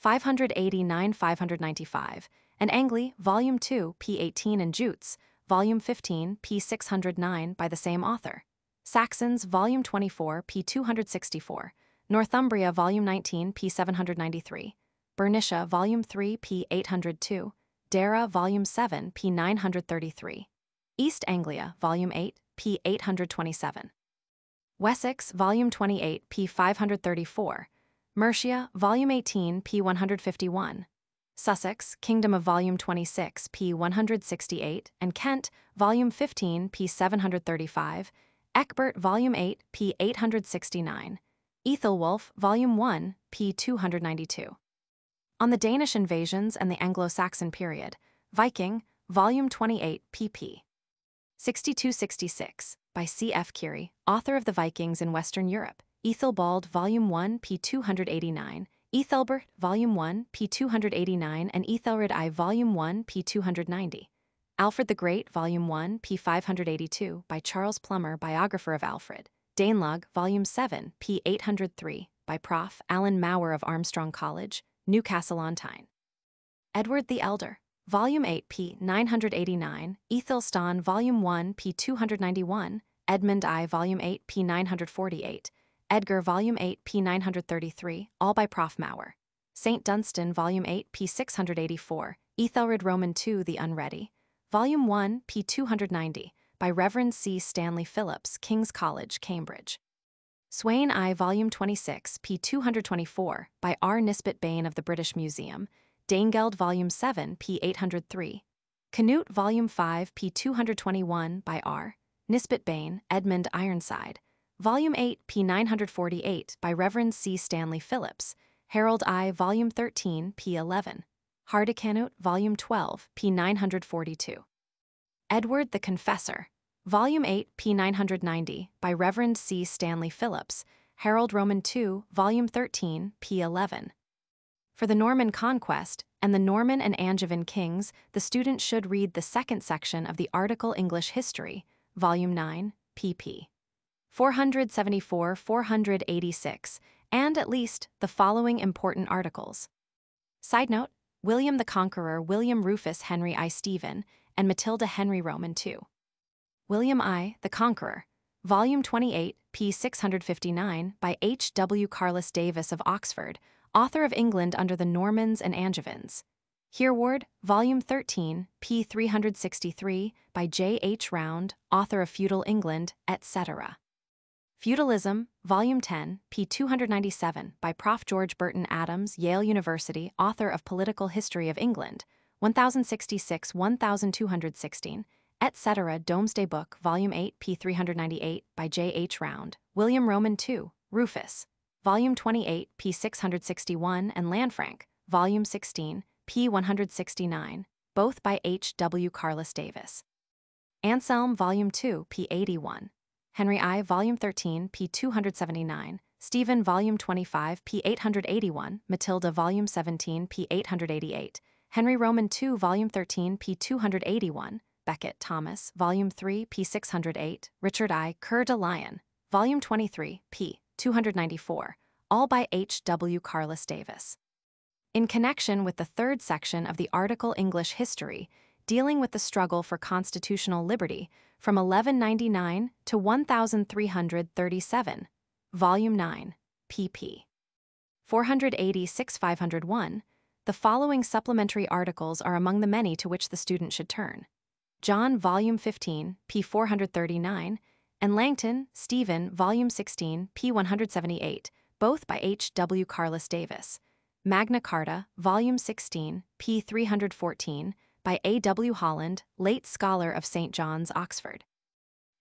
589-595, and Angley, Volume 2, p. 18, and Jutes, Volume 15, p. 609 by the same author. Saxons, Volume 24, p. 264, Northumbria, Volume 19, p. 793, Bernicia, Volume 3, p. 802, Dara, Volume 7, p. 933, East Anglia, Volume 8, p. 827, Wessex, Volume 28, p. 534, Mercia, Volume 18, p. 151, Sussex, Kingdom of Volume 26, p. 168, and Kent, Volume 15, p. 735, Eckbert, Volume 8, p. 869, Ethelwulf, Volume 1, p. 292. On the Danish invasions and the Anglo-Saxon period, Viking, Volume 28, pp. 6266, by C. F. Curie, author of the Vikings in Western Europe, Ethelbald, Volume 1, p. 289, Ethelbert, Volume 1, p. 289, and Ethelred I, Volume 1, p. 290. Alfred the Great, Volume 1, p. 582, by Charles Plummer, biographer of Alfred. Danelagh, Volume 7, p. 803, by Prof. Alan Maurer of Armstrong College, Newcastle-on-Tyne. Edward the Elder, Volume 8, p. 989, Ethelstan, Volume 1, p. 291, Edmund I, Volume 8, p. 948, Edgar, Volume 8, p. 933, all by Prof. Maurer. St. Dunstan, Volume 8, p. 684, Ethelred Roman II the Unready, Volume 1, p. 290, by Reverend C. Stanley Phillips, King's College, Cambridge. Swain I, Volume 26, p. 224, by R. Nisbet Bain of the British Museum, Danegeld, Volume 7, p. 803, Canute, Volume 5, p. 221, by R. Nisbet Bain, Edmund Ironside, Volume 8, p. 948, by Reverend C. Stanley Phillips, Harold I, Volume 13, p. 11, Hardicanute, Volume 12, p. 942. Edward the Confessor, Volume 8, p. 990, by Reverend C. Stanley Phillips, Harold Roman II, Volume 13, p. 11. For the Norman Conquest and the Norman and Angevin Kings, the student should read the second section of the article English History, Volume 9, pp. 474-486, and at least the following important articles. Side note, William the Conqueror, William Rufus Henry I Stephen, and Matilda Henry Roman II. William I, the Conqueror, Volume 28, p. 659, by H. W. Carless Davis of Oxford, author of England under the Normans and Angevins. Hereward, Volume 13, p. 363, by J. H. Round, author of Feudal England, etc. Feudalism, Volume 10, p. 297, by Prof. George Burton Adams, Yale University, author of Political History of England, 1066-1216, etc. Domesday Book, Volume 8, p. 398, by J. H. Round, William Roman II, Rufus, Volume 28, p. 661, and Lanfranc, Volume 16, p. 169, both by H. W. Carless Davis. Anselm, Volume 2, p. 81. Henry I, Volume 13, p. 279, Stephen, Volume 25, p. 881, Matilda, Volume 17, p. 888, Henry Roman II, Volume 13, p. 281, Becket, Thomas, Volume 3, p. 608, Richard I, Coeur de Lion, Volume 23, p. 294, all by H. W. Carless Davis. In connection with the third section of the article English History, dealing with the struggle for constitutional liberty from 1199 to 1337, Volume 9, pp. 486-501. The following supplementary articles are among the many to which the student should turn: John, Volume 15, p. 439, and Langton, Stephen, Volume 16, p. 178, both by H. W. Carlos Davis. Magna Carta, Volume 16, p. 314, by A. W. Holland, late Scholar of St. John's, Oxford.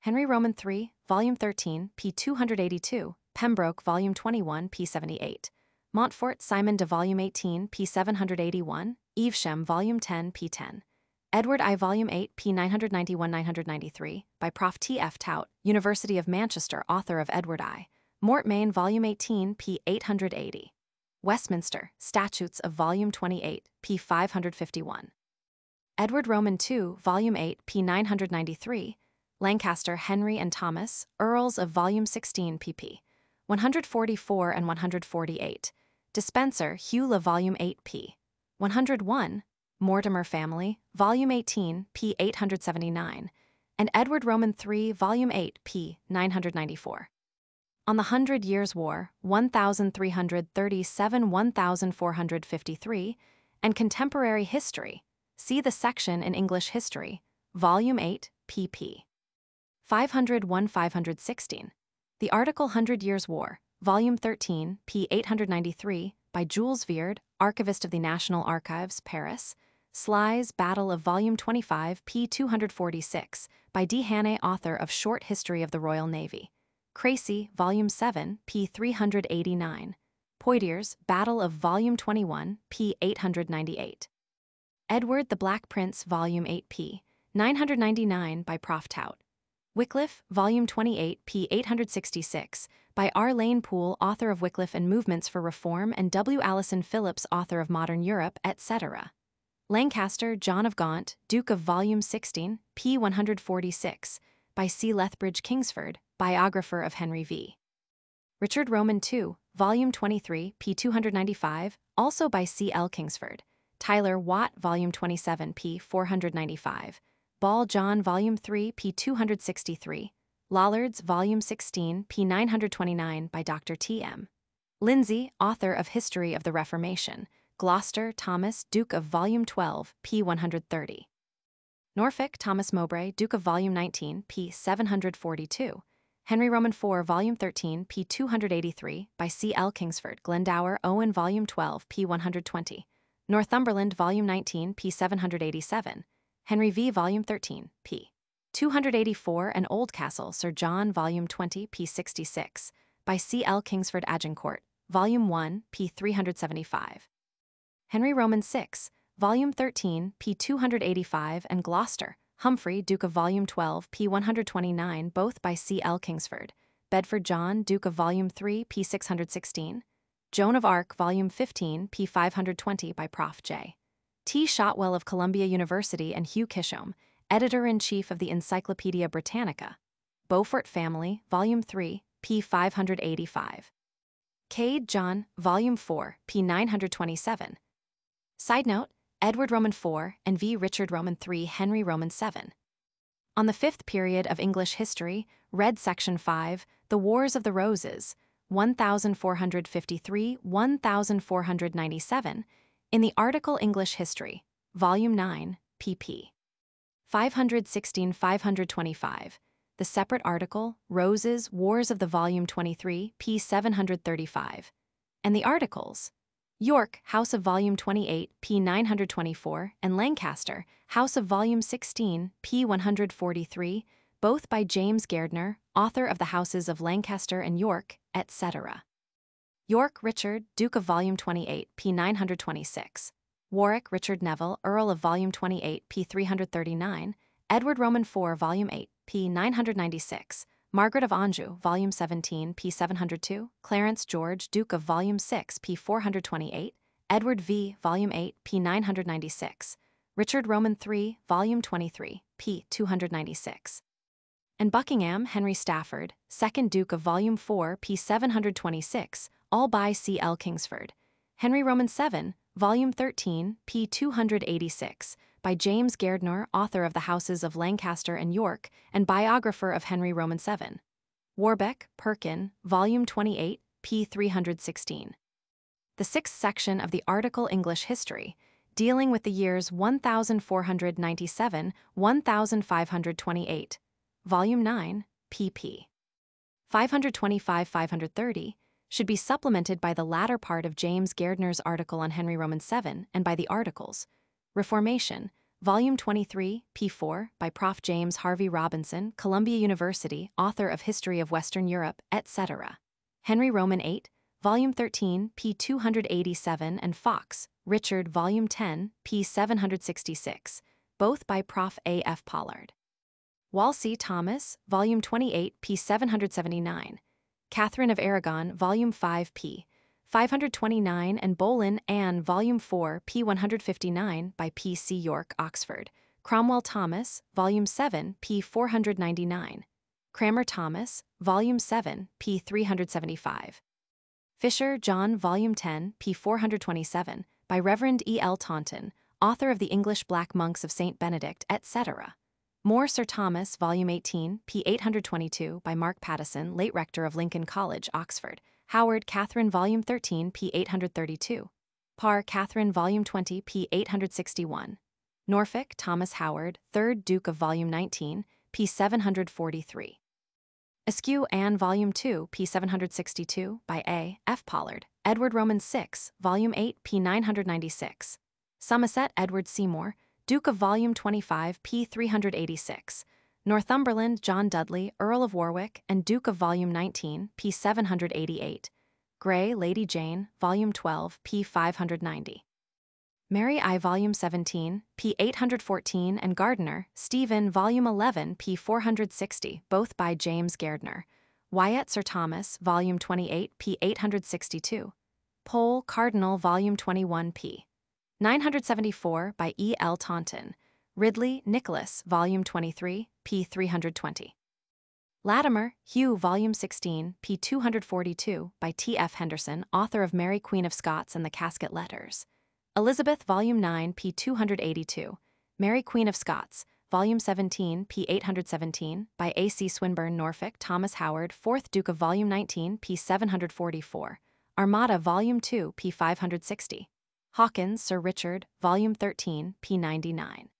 Henry Roman III, Volume 13, p. 282, Pembroke, Volume 21, p. 78. Montfort, Simon de Volume 18, p. 781, Evesham, Volume 10, p. 10. Edward I, Volume 8, p. 991-993, by Prof. T. F. Tout, University of Manchester, author of Edward I. Mortmain, Volume 18, p. 880. Westminster, Statutes of Volume 28, p. 551. Edward Roman II, Volume 8, p. 993, Lancaster, Henry and Thomas, Earls of Volume 16, pp. 144 and 148. Dispenser, Hugh, Volume 8, p. 101. Mortimer Family, Volume 18, p. 879, and Edward Roman III, Volume 8, p. 994. On the 100 Years' War, 1337-1453, and Contemporary History, see the section in English History, Volume 8, pp. 501-516. The article 100 Years' War, Volume 13, p. 893, by Jules Viard, Archivist of the National Archives, Paris. Sly's Battle of Volume 25, p. 246, by D. Hannay, author of Short History of the Royal Navy. Creasy, Volume 7, p. 389. Poitiers, Battle of Volume 21, p. 898. Edward the Black Prince, Volume 8, p. 999, by Prof. Tout. Wycliffe, Volume 28, p. 866, by R. Lane Poole, author of Wycliffe and Movements for Reform, and W. Alison Phillips, author of Modern Europe, etc. Lancaster, John of Gaunt, Duke of Volume 16, p. 146, by C. Lethbridge Kingsford, biographer of Henry v. Richard Roman II, Volume 23, p. 295, also by C. L. Kingsford. Tyler Watt, Volume 27, p. 495. Ball John, Volume 3, p. 263. Lollards, Volume 16, p. 929, by Dr. T. M. Lindsay, author of History of the Reformation. Gloucester, Thomas, Duke of Volume 12, p. 130. Norfolk, Thomas Mowbray, Duke of Volume 19, p. 742. Henry Roman IV, Volume 13, p. 283, by C. L. Kingsford. Glendower, Owen, Volume 12, p. 120. Northumberland, Volume 19, p. 787. Henry v. Volume 13, p. 284, and Oldcastle, Sir John, Volume 20, p. 66, by C. L. Kingsford. Agincourt, Volume 1, p. 375. Henry Roman VI, Volume 13, p. 285, and Gloucester, Humphrey, Duke of Volume 12, p. 129, both by C. L. Kingsford. Bedford John, Duke of Volume 3, p. 616. Joan of Arc, Volume 15, p. 520, by Prof. J. T. Shotwell of Columbia University, and Hugh Kishome, Editor-in-Chief of the Encyclopaedia Britannica. Beaufort Family, Volume 3, p. 585. Cade, John, Volume 4, p. 927. Side note, Edward Roman IV and V. Richard Roman III, Henry Roman VII. On the fifth period of English history, read Section 5, The Wars of the Roses, 1453-1497, in the article English History, Volume 9, pp. 516-525, the separate article, Roses, Wars of the Volume 23, p. 735, and the articles, York, House of Volume 28, p. 924, and Lancaster, House of Volume 16, p. 143, both by James Gairdner, author of the Houses of Lancaster and York, etc. York Richard, Duke of Volume 28, p. 926. Warwick Richard Neville, Earl of Volume 28, p. 339. Edward Roman IV, Volume 8, p. 996. Margaret of Anjou, Volume 17, p. 702, Clarence George, Duke of Volume 6, p. 428, Edward V, Volume 8, p. 996, Richard Roman III, Volume 23, p. 296. And Buckingham Henry Stafford, 2nd Duke of Volume 4, p. 726, all by C. L. Kingsford. Henry Roman VII, Volume 13, p. 286, by James Gairdner, author of the Houses of Lancaster and York, and biographer of Henry Roman VII. Warbeck, Perkin, Volume 28, p. 316. The sixth section of the article English History, dealing with the years 1497–1528, Volume 9, pp. 525–530, should be supplemented by the latter part of James Gairdner's article on Henry Roman VII and by the articles Reformation, Volume 23, p. 4, by Prof. James Harvey Robinson, Columbia University, author of History of Western Europe, etc. Henry Roman VIII, Volume 13, p. 287, and Fox, Richard, Volume 10, p. 766, both by Prof. A. F. Pollard. Walsey, Thomas, Volume 28, p. 779. Catherine of Aragon, Volume 5, p. 529, and Boleyn, Anne, Volume 4, p. 159, by P. C. York, Oxford. Cromwell Thomas, Volume 7, p. 499. Cranmer Thomas, Volume 7, p. 375. Fisher, John, Volume 10, p. 427, by Reverend E. L. Taunton, author of the English Black Monks of St. Benedict, etc. Moore, Sir Thomas, Volume 18, p. 822, by Mark Pattison, late rector of Lincoln College, Oxford. Howard, Catherine, Volume 13, p. 832. Parr, Catherine, Volume 20, p. 861. Norfolk, Thomas Howard, 3rd Duke of Volume 19, p. 743. Askew, Anne, Volume 2, p. 762, by A. F. Pollard. Edward Roman VI, Volume 8, p. 996. Somerset, Edward Seymour, Duke of Volume 25, p. 386. Northumberland, John Dudley, Earl of Warwick, and Duke of Volume 19, p. 788. Grey, Lady Jane, Volume 12, p. 590. Mary I, Volume 17, p. 814, and Gardiner, Stephen, Volume 11, p. 460, both by James Gairdner. Wyatt, Sir Thomas, Volume 28, p. 862. Pole, Cardinal, Volume 21, p. 974, by E. L. Taunton. Ridley, Nicholas, Volume 23, p. 320. Latimer, Hugh, Volume 16, p. 242, by T. F. Henderson, author of Mary Queen of Scots and the Casket Letters. Elizabeth, Volume 9, p. 282. Mary Queen of Scots, Volume 17, p. 817, by A. C. Swinburne, Norfolk, Thomas Howard, 4th Duke of Volume 19, p. 744. Armada, Volume 2, p. 560. Hawkins, Sir Richard, Volume 13, p. 99.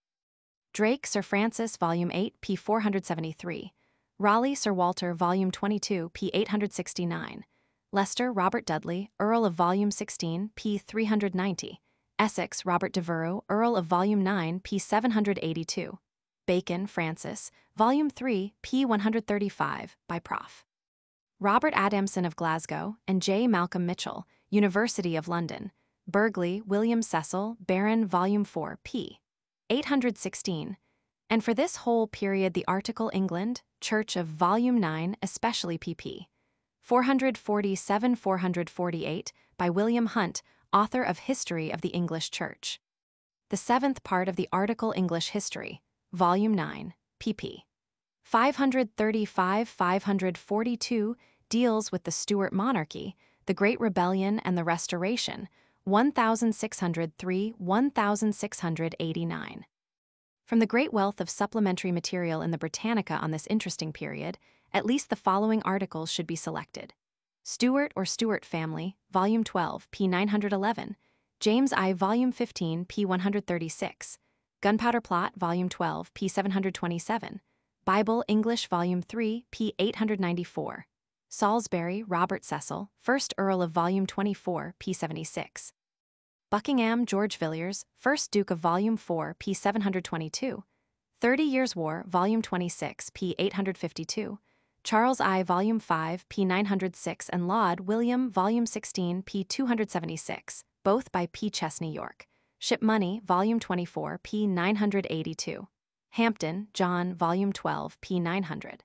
Drake, Sir Francis, Volume 8, p. 473. Raleigh, Sir Walter, Volume 22, p. 869. Leicester, Robert Dudley, Earl of Volume 16, p. 390. Essex, Robert Devereux, Earl of Volume 9, p. 782. Bacon, Francis, Volume 3, p. 135, by Prof. Robert Adamson of Glasgow, and J. Malcolm Mitchell, University of London. Burghley, William Cecil, Baron, Volume 4, p. 816. And for this whole period the article England, Church of Volume 9, especially pp. 447–448, by William Hunt, author of History of the English Church. The seventh part of the article English History, Volume 9, pp. 535–542, deals with the Stuart monarchy, the Great Rebellion and the Restoration, 1603–1689. From the great wealth of supplementary material in the Britannica on this interesting period, at least the following articles should be selected. Stuart or Stuart Family, Volume 12, p. 911. James I, Volume 15, p. 136. Gunpowder Plot, Volume 12, p. 727. Bible, English, Volume 3, p. 894. Salisbury, Robert Cecil, 1st Earl of Volume 24, p. 76. Buckingham, George Villiers, 1st Duke of Volume 4, p. 722. 30 Years' War, Volume 26, p. 852. Charles I, Volume 5, p. 906, and Laud, William, Volume 16, p. 276, both by P. Chesney York. Ship Money, Volume 24, p. 982. Hampden, John, Volume 12, p. 900.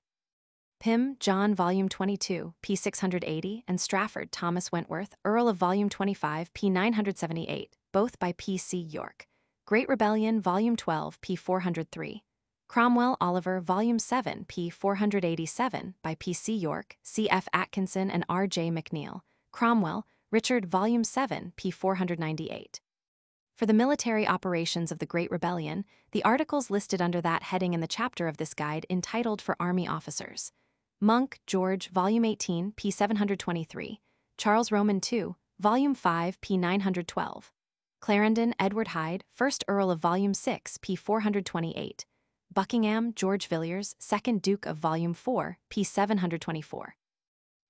Pym, John, Volume 22, p. 680, and Strafford, Thomas Wentworth, Earl of Volume 25, p. 978, both by P. C. York. Great Rebellion, Volume 12, p. 403. Cromwell, Oliver, Volume 7, p. 487, by P. C. York, C. F. Atkinson, and R. J. McNeill. Cromwell, Richard, Volume 7, p. 498. For the military operations of the Great Rebellion, the articles listed under that heading in the chapter of this guide entitled For Army Officers. Monk, George, Volume 18, p. 723. Charles Roman II, Volume 5, p. 912. Clarendon, Edward Hyde, 1st Earl of Volume 6, p. 428. Buckingham, George Villiers, 2nd Duke of Volume 4, p. 724.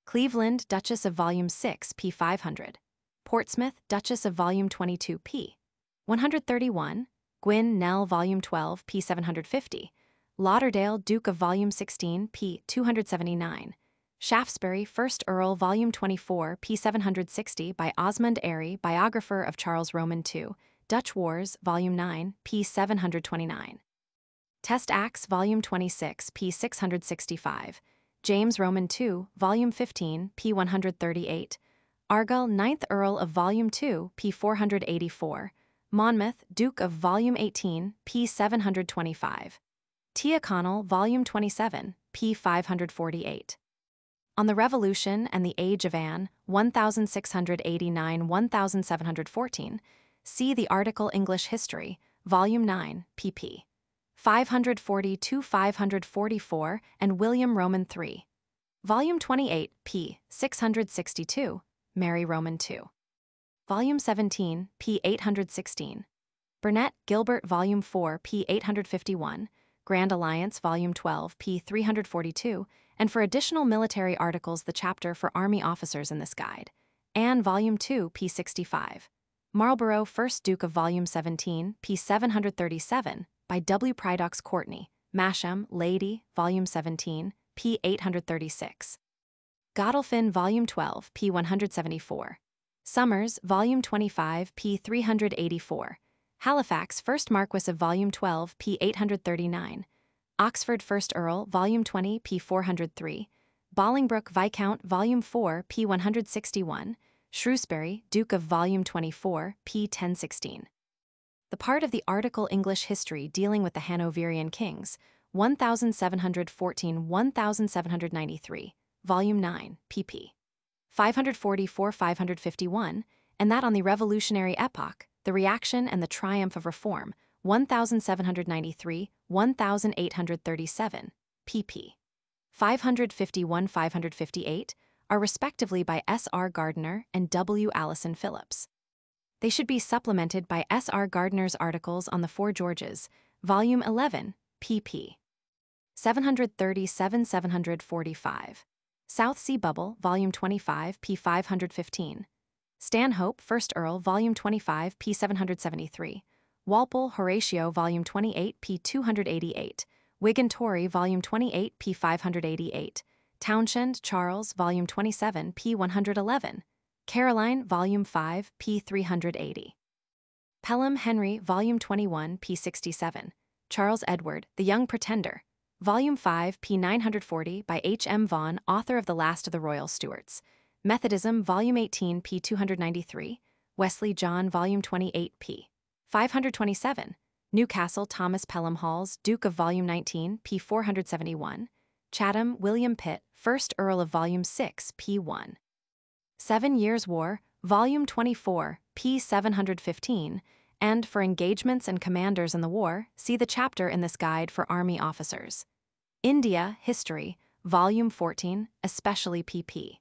Cleveland, Duchess of Volume 6, p. 500. Portsmouth, Duchess of Volume 22, p. 131. Gwynne, Nell, Volume 12, p. 750. Lauderdale, Duke of Volume 16, p. 279. Shaftesbury, 1st Earl, Volume 24, p. 760 by Osmond Airy, biographer of Charles Roman II, Dutch Wars, Volume 9, p. 729. Test Acts, Volume 26, p. 665. James Roman II, Volume 15, p. 138. Argyll, 9th Earl of Volume 2, p. 484. Monmouth, Duke of Volume 18, p. 725. Tyrconnell, Volume 27, p. 548. On the Revolution and the Age of Anne, 1689–1714, see the article English History, Volume 9, pp. 540–544 and William Roman III. Volume 28, p. 662, Mary Roman II. Volume 17, p. 816. Burnett, Gilbert, Volume 4, p. 851. Grand Alliance, Volume 12, p. 342, and for additional military articles the chapter for Army Officers in this guide. Anne, Volume 2, p. 65. Marlborough, 1st Duke of Volume 17, p. 737, by W. Prydox Courtney. Masham, Lady, Volume 17, p. 836. Godolphin, Volume 12, p. 174. Summers, Volume 25, p. 384. Halifax, 1st Marquess of Volume 12, p. 839. Oxford, 1st Earl, Volume 20, p. 403. Bolingbroke, Viscount, Volume 4, p. 161. Shrewsbury, Duke of Volume 24, p. 1016. The part of the article English History dealing with the Hanoverian kings, 1714–1793, Volume 9, pp. 544–551, and that on the Revolutionary Epoch, the Reaction and the Triumph of Reform, 1793–1837, pp. 551–558, are respectively by S. R. Gardiner and W. Allison Phillips. They should be supplemented by S. R. Gardiner's articles on the Four Georges, Volume 11, pp. 737–745. South Sea Bubble, Volume 25, p. 515. Stanhope, 1st Earl, Volume 25, p. 773. Walpole, Horatio, Volume 28, p. 288. Whig and Tory, Volume 28, p. 588. Townshend, Charles, Volume 27, p. 111. Caroline, Volume 5, p. 380. Pelham, Henry, Volume 21, p. 67. Charles Edward, The Young Pretender, Volume 5, p. 940 by H. M. Vaughan, author of The Last of the Royal Stuarts. Methodism, Volume 18, p. 293. Wesley John, Volume 28, p. 527. Newcastle, Thomas Pelham Halls, Duke of Volume 19, p. 471. Chatham, William Pitt, 1st Earl of Volume 6, p. 1. 7 Years' War, Volume 24, p. 715, and for engagements and commanders in the war, see the chapter in this guide for Army Officers. India, History, Volume 14, especially pp.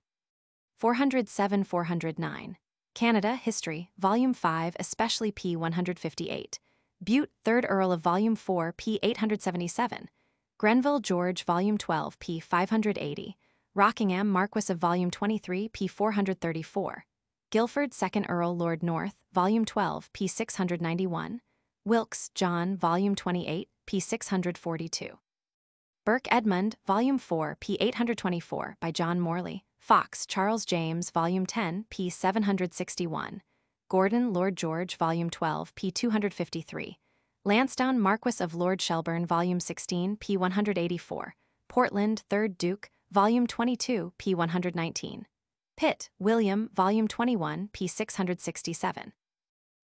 407–409. Canada, History, Volume 5, especially p. 158. Bute, 3rd Earl of Volume 4, p. 877. Grenville, George, Volume 12, p. 580. Rockingham, Marquess of Volume 23, p. 434. Guilford, 2nd Earl Lord North, Volume 12, p. 691. Wilkes, John, Volume 28, p. 642. Burke Edmund, Volume 4, p. 824, by John Morley. Fox, Charles James, Volume 10, p. 761. Gordon, Lord George, Volume 12, p. 253. Lansdowne, Marquess of Lord Shelburne, Volume 16, p. 184. Portland, 3rd Duke, Volume 22, p. 119. Pitt, William, Volume 21, p. 667.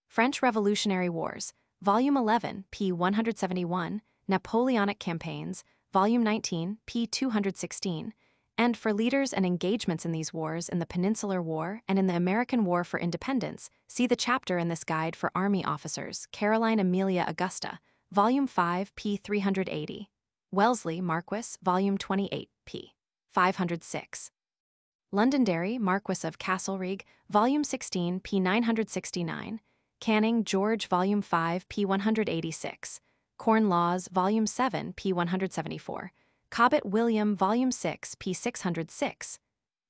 French Revolutionary Wars, Volume 11, p. 171, Napoleonic Campaigns, Volume 19, p. 216, And for leaders and engagements in these wars in the Peninsular War and in the American War for Independence, see the chapter in this guide for Army officers, Caroline Amelia Augusta, Volume 5, p. 380. Wellesley, Marquis, Volume 28, p. 506. Londonderry, Marquis of Castlereagh, Volume 16, p. 969. Canning, George, Volume 5, p. 186. Corn Laws, Volume 7, p. 174. Cobbett, William, Volume 6, p. 606.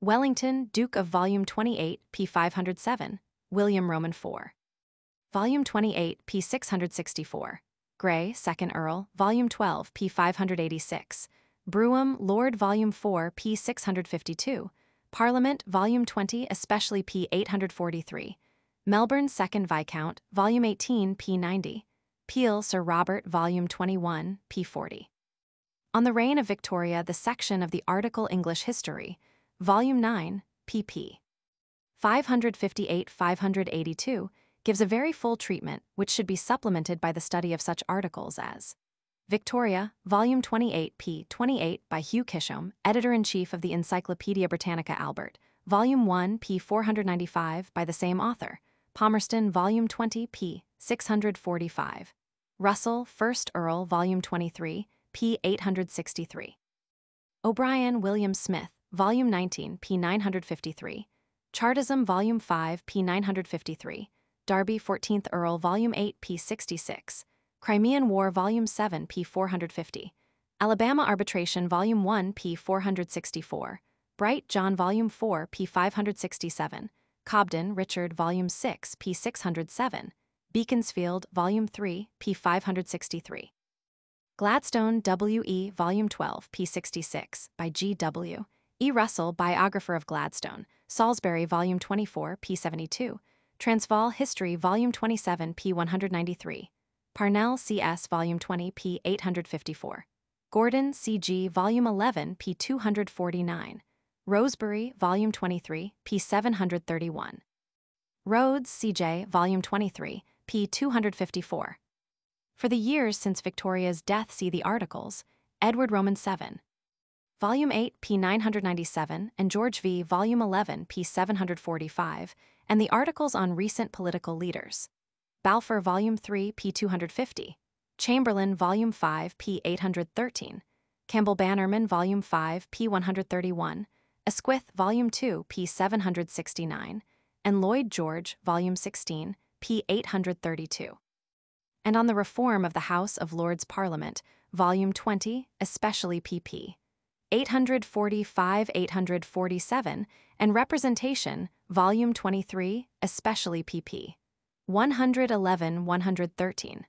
Wellington, Duke of Volume 28, p. 507. William Roman 4. Volume 28, p. 664. Grey, 2nd Earl, Volume 12, p. 586. Brougham, Lord, Volume 4, p. 652. Parliament, Volume 20, especially p. 843. Melbourne, 2nd Viscount, Volume 18, p. 90. Peel, Sir Robert, Volume 21, p. 40. On the Reign of Victoria, the section of the article English History, Volume 9, pp. 558-582, gives a very full treatment which should be supplemented by the study of such articles as Victoria, Volume 28, p. 28 by Hugh Kisham, Editor-in-Chief of the Encyclopaedia Britannica Albert, Volume 1, p. 495 by the same author, Palmerston, Volume 20, p. 645. Russell, 1st Earl, Volume 23, p. 863. O'Brien, William Smith, Volume 19, p. 953. Chartism, Volume 5, p. 953. Derby, 14th Earl, Volume 8, p. 66. Crimean War, Volume 7, p. 450. Alabama Arbitration, Volume 1, p. 464. Bright, John, Volume 4, p. 567. Cobden, Richard, Volume 6, p. 607. Beaconsfield, Volume 3, p. 563. Gladstone, W. E., Volume 12, p. 66, by G. W. E. Russell, Biographer of Gladstone, Salisbury, Volume 24, p. 72. Transvaal History, Volume 27, p. 193. Parnell, C. S., Volume 20, p. 854. Gordon, C. G., Volume 11, p. 249. Rosebery, Volume 23, p. 731. Rhodes, C. J., Volume 23, p. 254. For the years since Victoria's death, see the articles, Edward Roman 7. Volume 8, p. 997, and George V. Volume 11, p. 745, and the articles on recent political leaders. Balfour, Volume 3, p. 250. Chamberlain, Volume 5, p. 813. Campbell Bannerman, Volume 5, p. 131. Asquith, Volume 2, p. 769. And Lloyd George, Volume 16, p. 832. And on the Reform of the House of Lords Parliament, Volume 20, especially pp. 845-847, and Representation, Volume 23, especially pp. 111-113.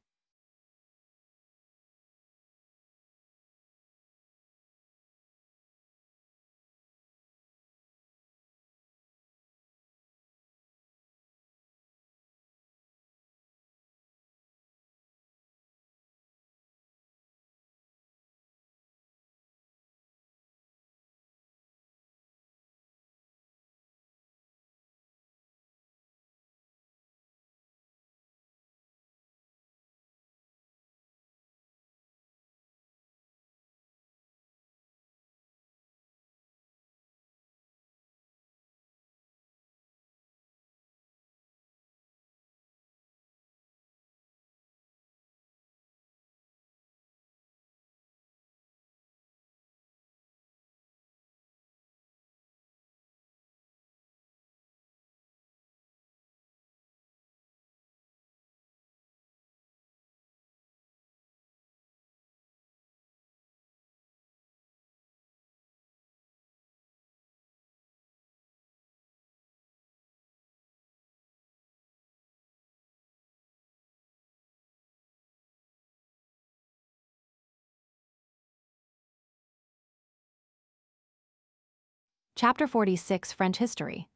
Chapter 46, French History.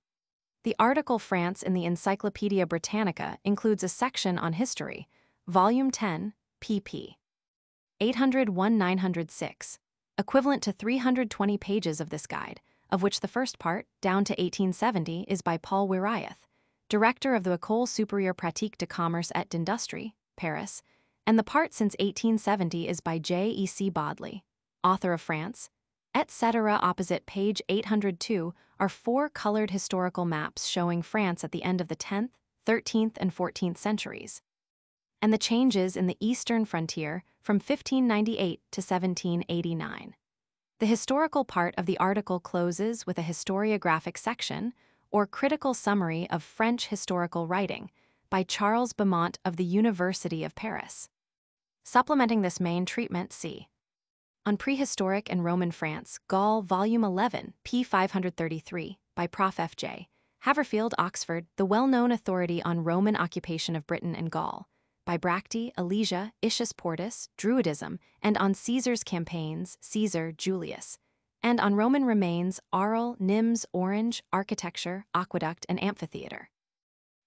The article France in the Encyclopaedia Britannica includes a section on history, Volume 10, pp. 801-906, equivalent to 320 pages of this guide, of which the first part, down to 1870, is by Paul Wiraeth, director of the École Supérieure Pratique de Commerce et d'Industrie, Paris, and the part since 1870 is by J. E. C. Bodley, author of France, etc. Opposite page 802 are 4 colored historical maps showing France at the end of the 10th, 13th, and 14th centuries, and the changes in the eastern frontier from 1598 to 1789. The historical part of the article closes with a historiographic section, or critical summary of French historical writing, by Charles Beaumont of the University of Paris. Supplementing this main treatment, see On Prehistoric and Roman France, Gaul, Volume 11, p. 533, by Prof. F.J. Haverfield, Oxford, the well-known authority on Roman occupation of Britain and Gaul, by Bracty, Alesia, Icius Portus, Druidism, and on Caesar's campaigns, Caesar, Julius, and on Roman remains, Arles, Nimes, Orange, architecture, aqueduct, and amphitheater.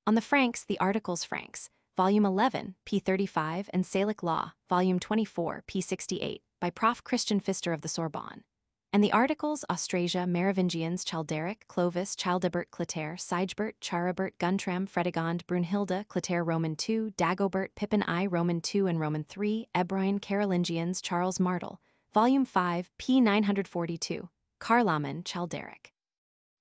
On the Franks, the articles Franks, Volume 11, p. 35, and Salic Law, Volume 24, p. 68, by Prof. Christian Pfister of the Sorbonne, and the articles Austrasia, Merovingians, Chalderic, Clovis, Chaldebert, Clotaire, Sigebert, Charibert, Guntram, Fredegond, Brunhilde, Clotaire, Roman II, Dagobert, Pippin I, Roman II and Roman III, Ebroin, Carolingians, Charles Martel, Volume 5, p. 942, Carloman, Chalderic.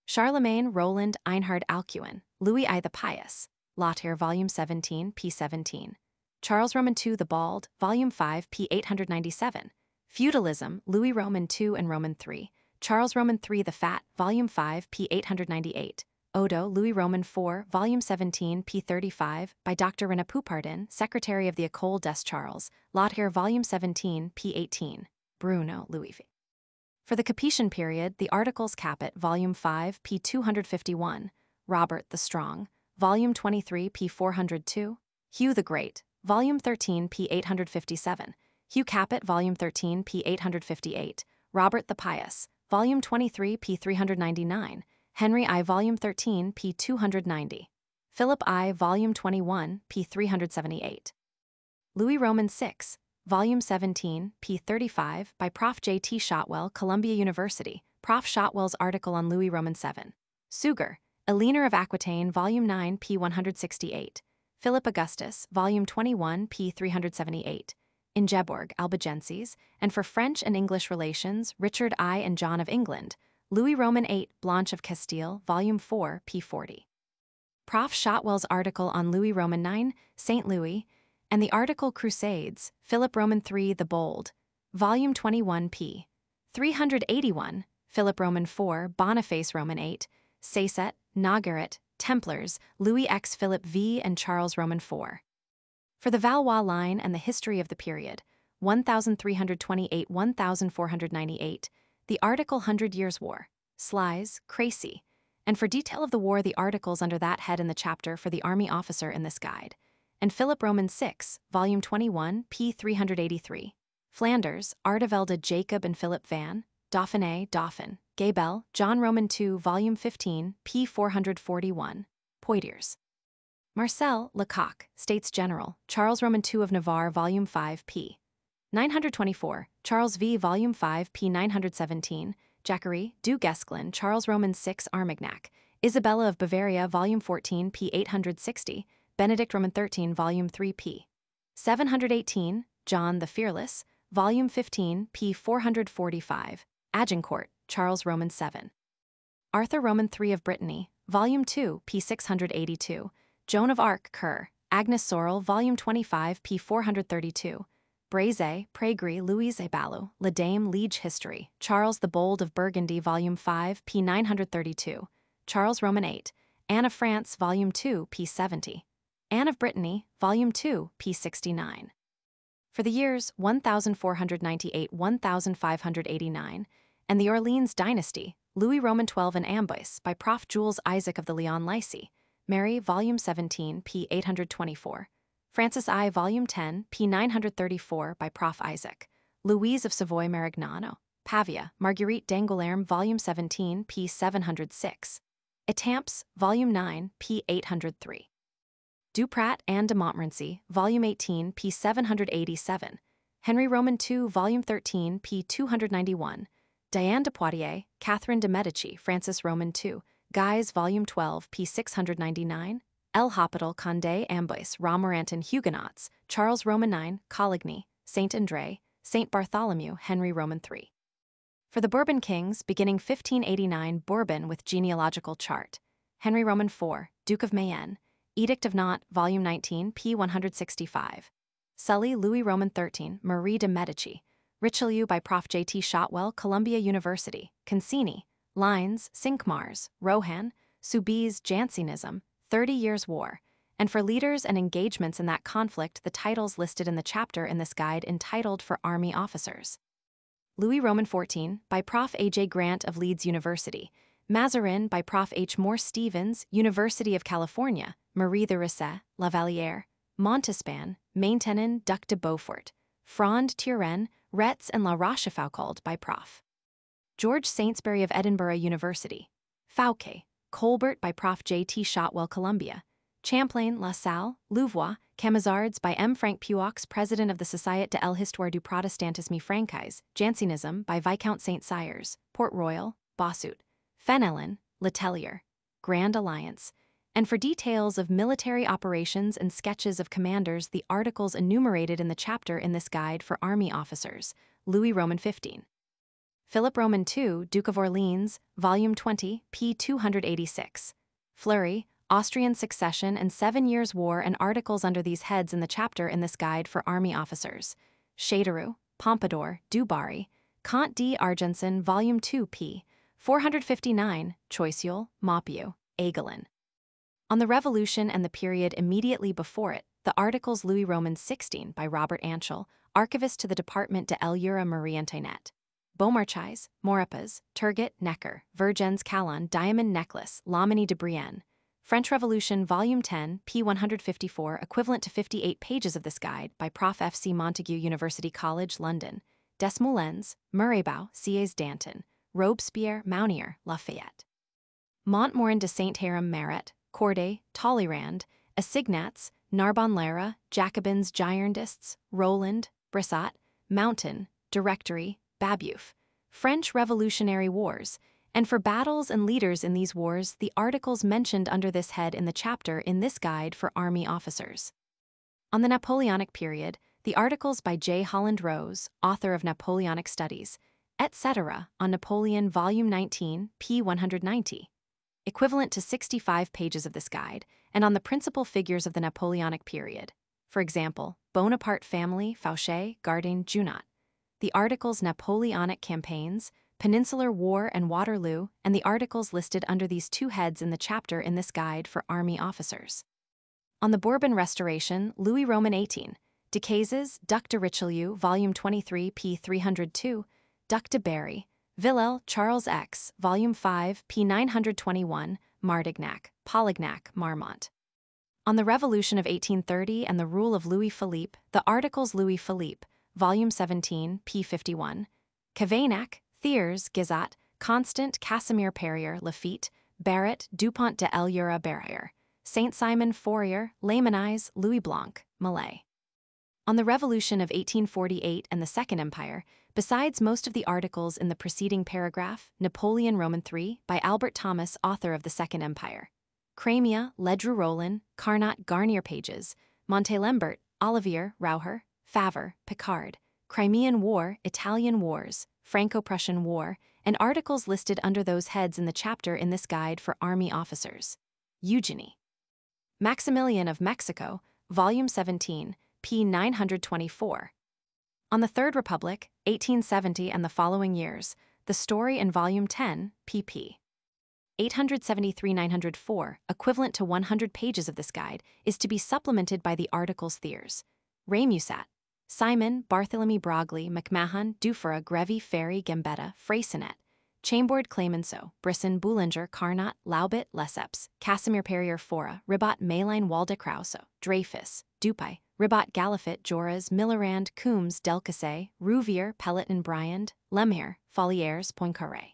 Charlemagne, Roland, Einhard Alcuin, Louis I the Pious, Lothair, Volume 17, p. 17. Charles Roman II the Bald, Volume 5, p. 897. Feudalism, Louis Roman II and Roman III, Charles Roman III the Fat, Volume 5, p. 898. Odo, Louis Roman IV, Volume 17, p. 35, by Dr. René Poupardin, Secretary of the École des Charles, Lothair, Volume 17, p. 18. Bruno, Louis V. For the Capetian period, the articles Capet, Volume 5, p. 251, Robert the Strong, Volume 23, p. 402, Hugh the Great, Volume 13, p. 857, Hugh Capet, Volume 13, p. 858, Robert the Pious, Volume 23, p. 399, Henry I, Volume 13, p. 290, Philip I, Volume 21, p. 378. Louis Roman VI, Volume 17, p. 35, by Prof. J. T. Shotwell, Columbia University, Prof. Shotwell's article on Louis Roman VII. Suger, Eleanor of Aquitaine, Volume 9, p. 168, Philip Augustus, Volume 21, p. 378, Ingeborg, Albigenses, and for French and English relations, Richard I and John of England, Louis Roman VIII, Blanche of Castile, Volume 4, p. 40. Prof. Shotwell's article on Louis Roman IX, St. Louis, and the article Crusades, Philip Roman III the Bold, Volume 21, p. 381, Philip Roman IV, Boniface Roman VIII, Sacet, Nogaret, Templars, Louis X Philip V and Charles Roman IV. For the Valois line and the history of the period, 1328-1498, the article 100 Years' War, Slies, Crecy, and for detail of the war the articles under that head in the chapter for the army officer in this guide, and Philip Roman VI, Volume 21, p. 383, Flanders, Ardevelde Jacob and Philip van, Dauphiné, Dauphin, Gabel, John Roman II, Volume 15, p. 441, Poitiers. Marcel, Lecoq, States General, Charles Roman II of Navarre, Volume 5, p. 924, Charles V, Volume 5, p. 917, Jacquerie, du Guesclin, Charles Roman VI, Armagnac, Isabella of Bavaria, Volume 14, p. 860, Benedict Roman XIII, Volume 3, p. 718, John the Fearless, Volume 15, p. 445, Agincourt, Charles Roman VII. Arthur Roman III of Brittany, Volume 2, p. 682, Joan of Arc, Kerr, Agnes Sorel, Volume 25, p. 432, Brézé, Prégris, Louise Ballou, La Dame, Liege History, Charles the Bold of Burgundy, Volume 5, p. 932, Charles Roman VIII, Anne of France, Volume 2, p. 70, Anne of Brittany, Volume 2, p. 69. For the years 1498-1589, and the Orleans Dynasty, Louis Roman XII and Amboise, by Prof. Jules Isaac of the Lyon Lycée, Mary, Volume 17, p. 824, Francis I, Volume 10, p. 934, by Prof. Isaac, Louise of Savoy Marignano, Pavia, Marguerite d'Angoulême, Volume 17, p. 706, Étampes, Volume 9, p. 803. Duprat, Anne de Montmorency, Volume 18, p. 787, Henry Roman II, Volume 13, p. 291, Diane de Poitiers, Catherine de Medici, Francis Roman II, Guise, Volume 12, p. 699, El Hospital, Condé, Amboise, Romorantin, Huguenots, Charles Roman IX, Coligny, Saint André, Saint Bartholomew, Henry Roman III. For the Bourbon kings, beginning 1589, Bourbon with genealogical chart. Henry Roman IV, Duke of Mayenne. Edict of Nantes, Volume 19, p. 165. Sully, Louis Roman XIII, Marie de Medici. Richelieu by Prof. J.T. Shotwell, Columbia University. Concini. Lines, Cinq-Mars, Rohan. Soubise, Jansenism, 30 Years' War. And for leaders and engagements in that conflict, the titles listed in the chapter in this guide entitled For Army Officers. Louis Roman XIV, by Prof. A.J. Grant of Leeds University. Mazarin by Prof. H. Morse Stevens, University of California. Marie the Risset, La Vallière. Montespan, Maintenon, Duc de Beaufort. Frond Turenne, Retz and La Rochefoucauld by Prof. George Saintsbury of Edinburgh University. Fouquet, Colbert by Prof. J.T. Shotwell, Columbia. Champlain, La Salle, Louvois, Camisards by M. Frank Puaux, President of the Société de l'Histoire du Protestantisme Francais, Jansenism by Viscount St. Cyrs, Port Royal, Bossuet, Fenelon, Letellier, Grand Alliance. And for details of military operations and sketches of commanders, the articles enumerated in the chapter in this guide for army officers. Louis Roman XV. Philip Roman II, Duke of Orleans, Volume 20, p. 286. Fleury, Austrian Succession and 7 Years' War, and articles under these heads in the chapter in this guide for army officers. Chateauroux, Pompadour, Du Barry, Comte d'Argenson, Volume 2, p. 459, Choiseul, Maupeou, Aigelin. On the Revolution and the period immediately before it, the articles Louis Roman XVI by Robert Anschel, Archivist to the Department de l'Eure Marie Antoinette. Beaumarchais, Maurepas, Turgot, Necker, Vergennes Calon, Diamond Necklace, Loménie de Brienne. French Revolution, Volume 10, p. 154, equivalent to 58 pages of this guide, by Prof. F. C. Montague, University College, London. Desmoulins, Murraybau, Sieyès Danton, Robespierre, Mounier, Lafayette. Montmorin de Saint-Héram Marat, Corday, Talleyrand, Assignats, Narbonne-Lara, Jacobins, Girondists, Roland, Brissot, Mountain, Directory, Babeuf. French Revolutionary Wars. And for battles and leaders in these wars, the articles mentioned under this head in the chapter in this guide for army officers. On the Napoleonic period, the articles by J. Holland Rose, author of Napoleonic Studies, etc., on Napoleon, Volume 19, p. 190. Equivalent to 65 pages of this guide, and on the principal figures of the Napoleonic period. For example, Bonaparte family, Fauchet, Gardin, Junot. The articles Napoleonic campaigns, Peninsular War and Waterloo, and the articles listed under these two heads in the chapter in this guide for army officers. On the Bourbon Restoration, Louis Roman XVIII, Decazes, Duc de Richelieu, Volume 23, p. 302, Duc de Berry, Villèle, Charles X, Volume 5, p. 921, Martignac, Polignac, Marmont. On the Revolution of 1830 and the rule of Louis Philippe, the articles Louis Philippe, Volume 17, p. 51, Cavaignac, Thiers, Guizot, Constant, Casimir Perrier, Lafitte, Barrett, Dupont de l'Eure Barrier, Saint-Simon Fourier, Lamennais, Louis Blanc, Malay. On the Revolution of 1848 and the Second Empire, besides most of the articles in the preceding paragraph, Napoleon Roman III, by Albert Thomas, author of the Second Empire. Crimea, Ledru Rollin, Carnot Garnier pages, Montalembert, Olivier, Rauher, Favre, Picard, Crimean War, Italian Wars, Franco-Prussian War, and articles listed under those heads in the chapter in this guide for army officers. Eugenie. Maximilian of Mexico, Volume 17, p. 924. On the Third Republic, 1870 and the following years, the story in Volume 10, pp. 873-904, equivalent to 100 pages of this guide, is to be supplemented by the articles Thiers, Rémusat, Simon, Barthélemy Broglie, McMahon, Dufferin, Grevy, Ferry, Gambetta, Freycinet, Chambord, Clemenceau, Brisson, Boulanger, Carnot, Laubit, Lesseps, Casimir Perrier, Fora, Ribot, Mayline, Waldeck-Rousseau, Dreyfus, Dupuy, Ribot, Galifet, Joras, Millerand, Coombs, Delcassé, Rouvier, Pelletin, Bryand, Lemire, Folliers, Poincaré.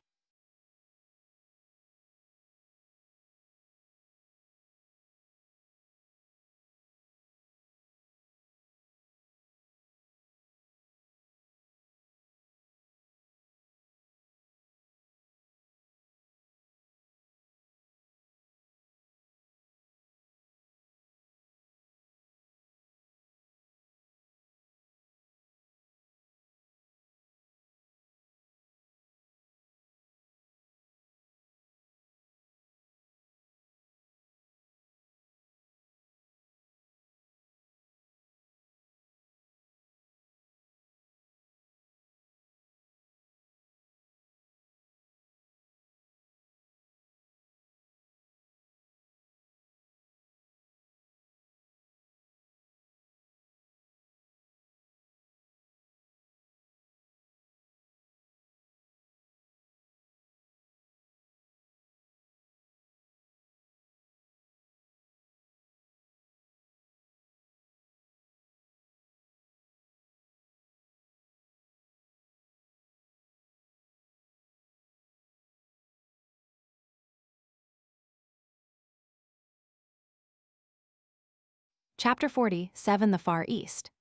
Chapter 47, The Far East.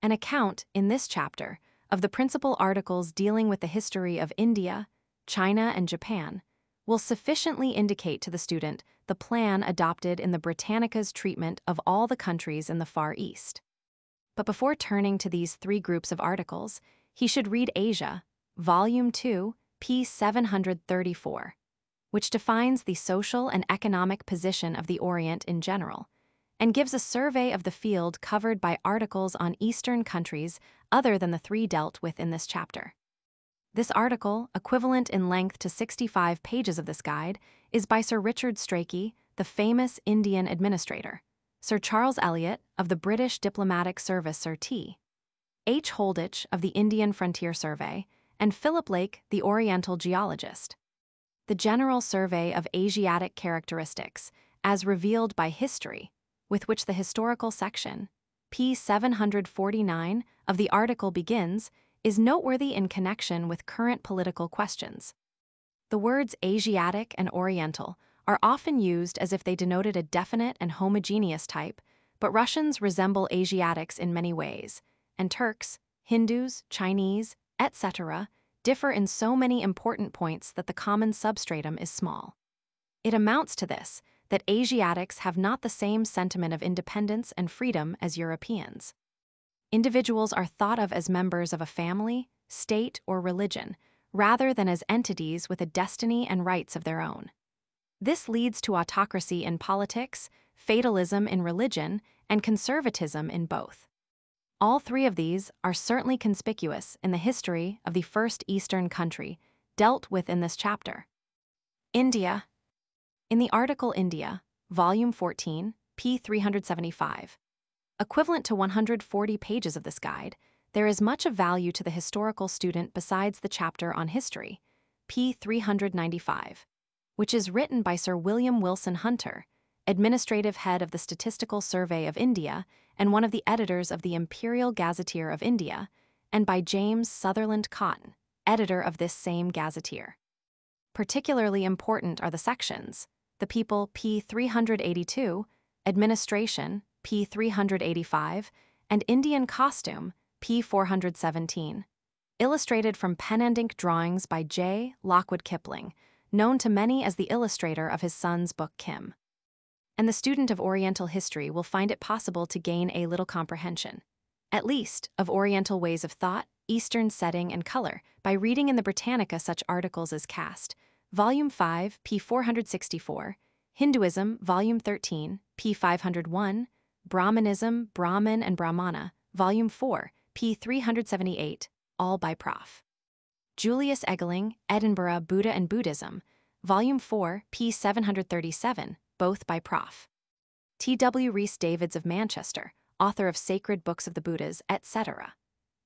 An account, in this chapter, of the principal articles dealing with the history of India, China, and Japan will sufficiently indicate to the student the plan adopted in the Britannica's treatment of all the countries in the Far East. But before turning to these three groups of articles, he should read Asia, Volume 2, p. 734, which defines the social and economic position of the Orient in general, and gives a survey of the field covered by articles on Eastern countries other than the three dealt with in this chapter. This article, equivalent in length to 65 pages of this guide, is by Sir Richard Strachey, the famous Indian administrator, Sir Charles Eliot of the British Diplomatic Service Sir T. H. Holditch of the Indian Frontier Survey, and Philip Lake, the Oriental geologist. The general survey of Asiatic characteristics, as revealed by history, with which the historical section, p. 749, of the article begins, is noteworthy in connection with current political questions. The words Asiatic and Oriental are often used as if they denoted a definite and homogeneous type, but Russians resemble Asiatics in many ways, and Turks, Hindus, Chinese, etc., differ in so many important points that the common substratum is small. It amounts to this, that Asiatics have not the same sentiment of independence and freedom as Europeans. Individuals are thought of as members of a family, state, or religion, rather than as entities with a destiny and rights of their own. This leads to autocracy in politics, fatalism in religion, and conservatism in both. All three of these are certainly conspicuous in the history of the first Eastern country dealt with in this chapter. India. In the article India, Volume 14, p. 375, equivalent to 140 pages of this guide, there is much of value to the historical student besides the chapter on history, p. 395, which is written by Sir William Wilson Hunter, administrative head of the Statistical Survey of India and one of the editors of the Imperial Gazetteer of India, and by James Sutherland Cotton, editor of this same gazetteer. Particularly important are the sections: the People, p. 382, Administration, p. 385, and Indian Costume, p. 417, illustrated from pen and ink drawings by J. Lockwood Kipling, known to many as the illustrator of his son's book Kim. And the student of Oriental history will find it possible to gain a little comprehension, at least, of Oriental ways of thought, Eastern setting, and color by reading in the Britannica such articles as Caste, Volume 5, p. 464, Hinduism, Volume 13, p. 501, Brahmanism, Brahman and Brahmana, Volume 4, p. 378, all by Prof. Julius Egeling, Edinburgh, Buddha and Buddhism, Volume 4, p. 737, both by Prof. T. W. Rhys Davids of Manchester, author of Sacred Books of the Buddhas, etc.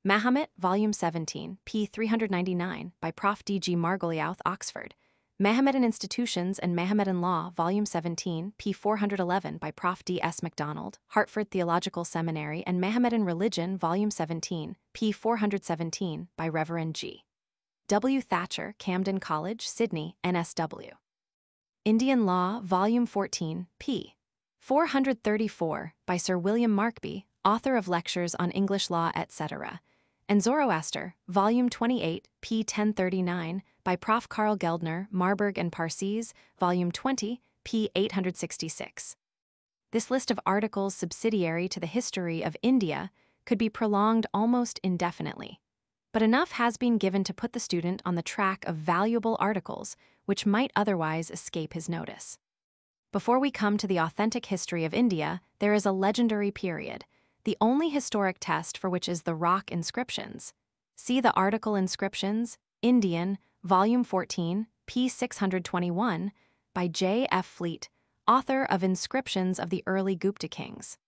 Mahomet, Volume 17, p. 399, by Prof. D. G. Margoliouth, Oxford. Mahometan Institutions and Mahometan Law, Volume 17, p. 411, by Prof. D. S. MacDonald, Hartford Theological Seminary, and Mahometan Religion, Volume 17, p. 417, by Reverend G. W. Thatcher, Camden College, Sydney, NSW. Indian Law, Volume 14, p. 434, by Sir William Markby, author of lectures on English law, etc., and Zoroaster, Volume 28, p. 1039, by Prof. Carl Geldner, Marburg and Parsees, Volume 20, p. 866. This list of articles subsidiary to the history of India could be prolonged almost indefinitely, but enough has been given to put the student on the track of valuable articles which might otherwise escape his notice. Before we come to the authentic history of India, there is a legendary period, the only historic test for which is the rock inscriptions. See the article Inscriptions, Indian, Volume 14, p. 621, by J. F. Fleet, author of Inscriptions of the Early Gupta Kings.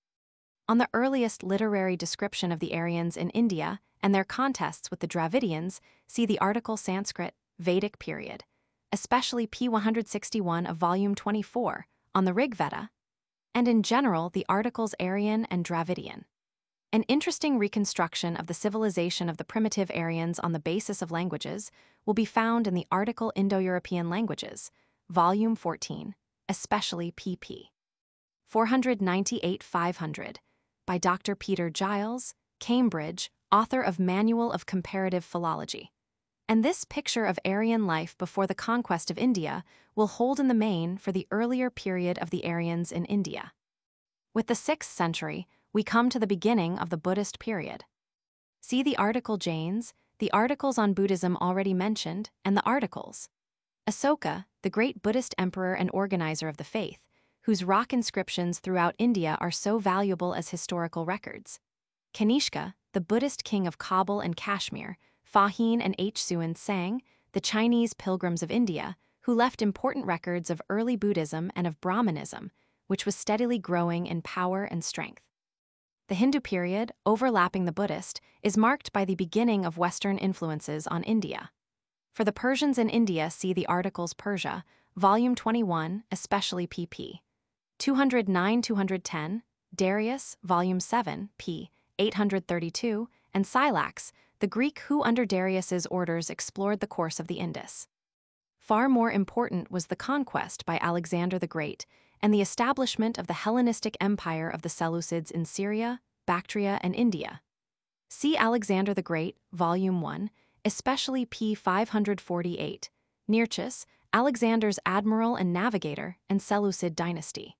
On the earliest literary description of the Aryans in India and their contests with the Dravidians, see the article Sanskrit, Vedic period, especially p. 161 of Volume 24, on the Rig Veda, and in general the articles Aryan and Dravidian. An interesting reconstruction of the civilization of the primitive Aryans on the basis of languages will be found in the article Indo-European Languages, Volume 14, especially pp. 498-500, by Dr. Peter Giles, Cambridge, author of Manual of Comparative Philology. And this picture of Aryan life before the conquest of India will hold in the main for the earlier period of the Aryans in India. With the 6th century, we come to the beginning of the Buddhist period. See the article Jains, the articles on Buddhism already mentioned, and the articles. Asoka, the great Buddhist emperor and organizer of the faith, whose rock inscriptions throughout India are so valuable as historical records. Kanishka, the Buddhist king of Kabul and Kashmir, Fahin and H. Suan Sang, the Chinese pilgrims of India, who left important records of early Buddhism and of Brahmanism, which was steadily growing in power and strength. The Hindu period, overlapping the Buddhist, is marked by the beginning of Western influences on India. For the Persians in India, see the articles Persia, Volume 21, especially pp. 209-210, Darius, Volume 7, p. 832, and Scylax, the Greek who under Darius's orders explored the course of the Indus. Far more important was the conquest by Alexander the Great and the establishment of the Hellenistic Empire of the Seleucids in Syria, Bactria, and India. See Alexander the Great, Volume 1, especially p. 548, Nearchus, Alexander's admiral and navigator, and Seleucid dynasty.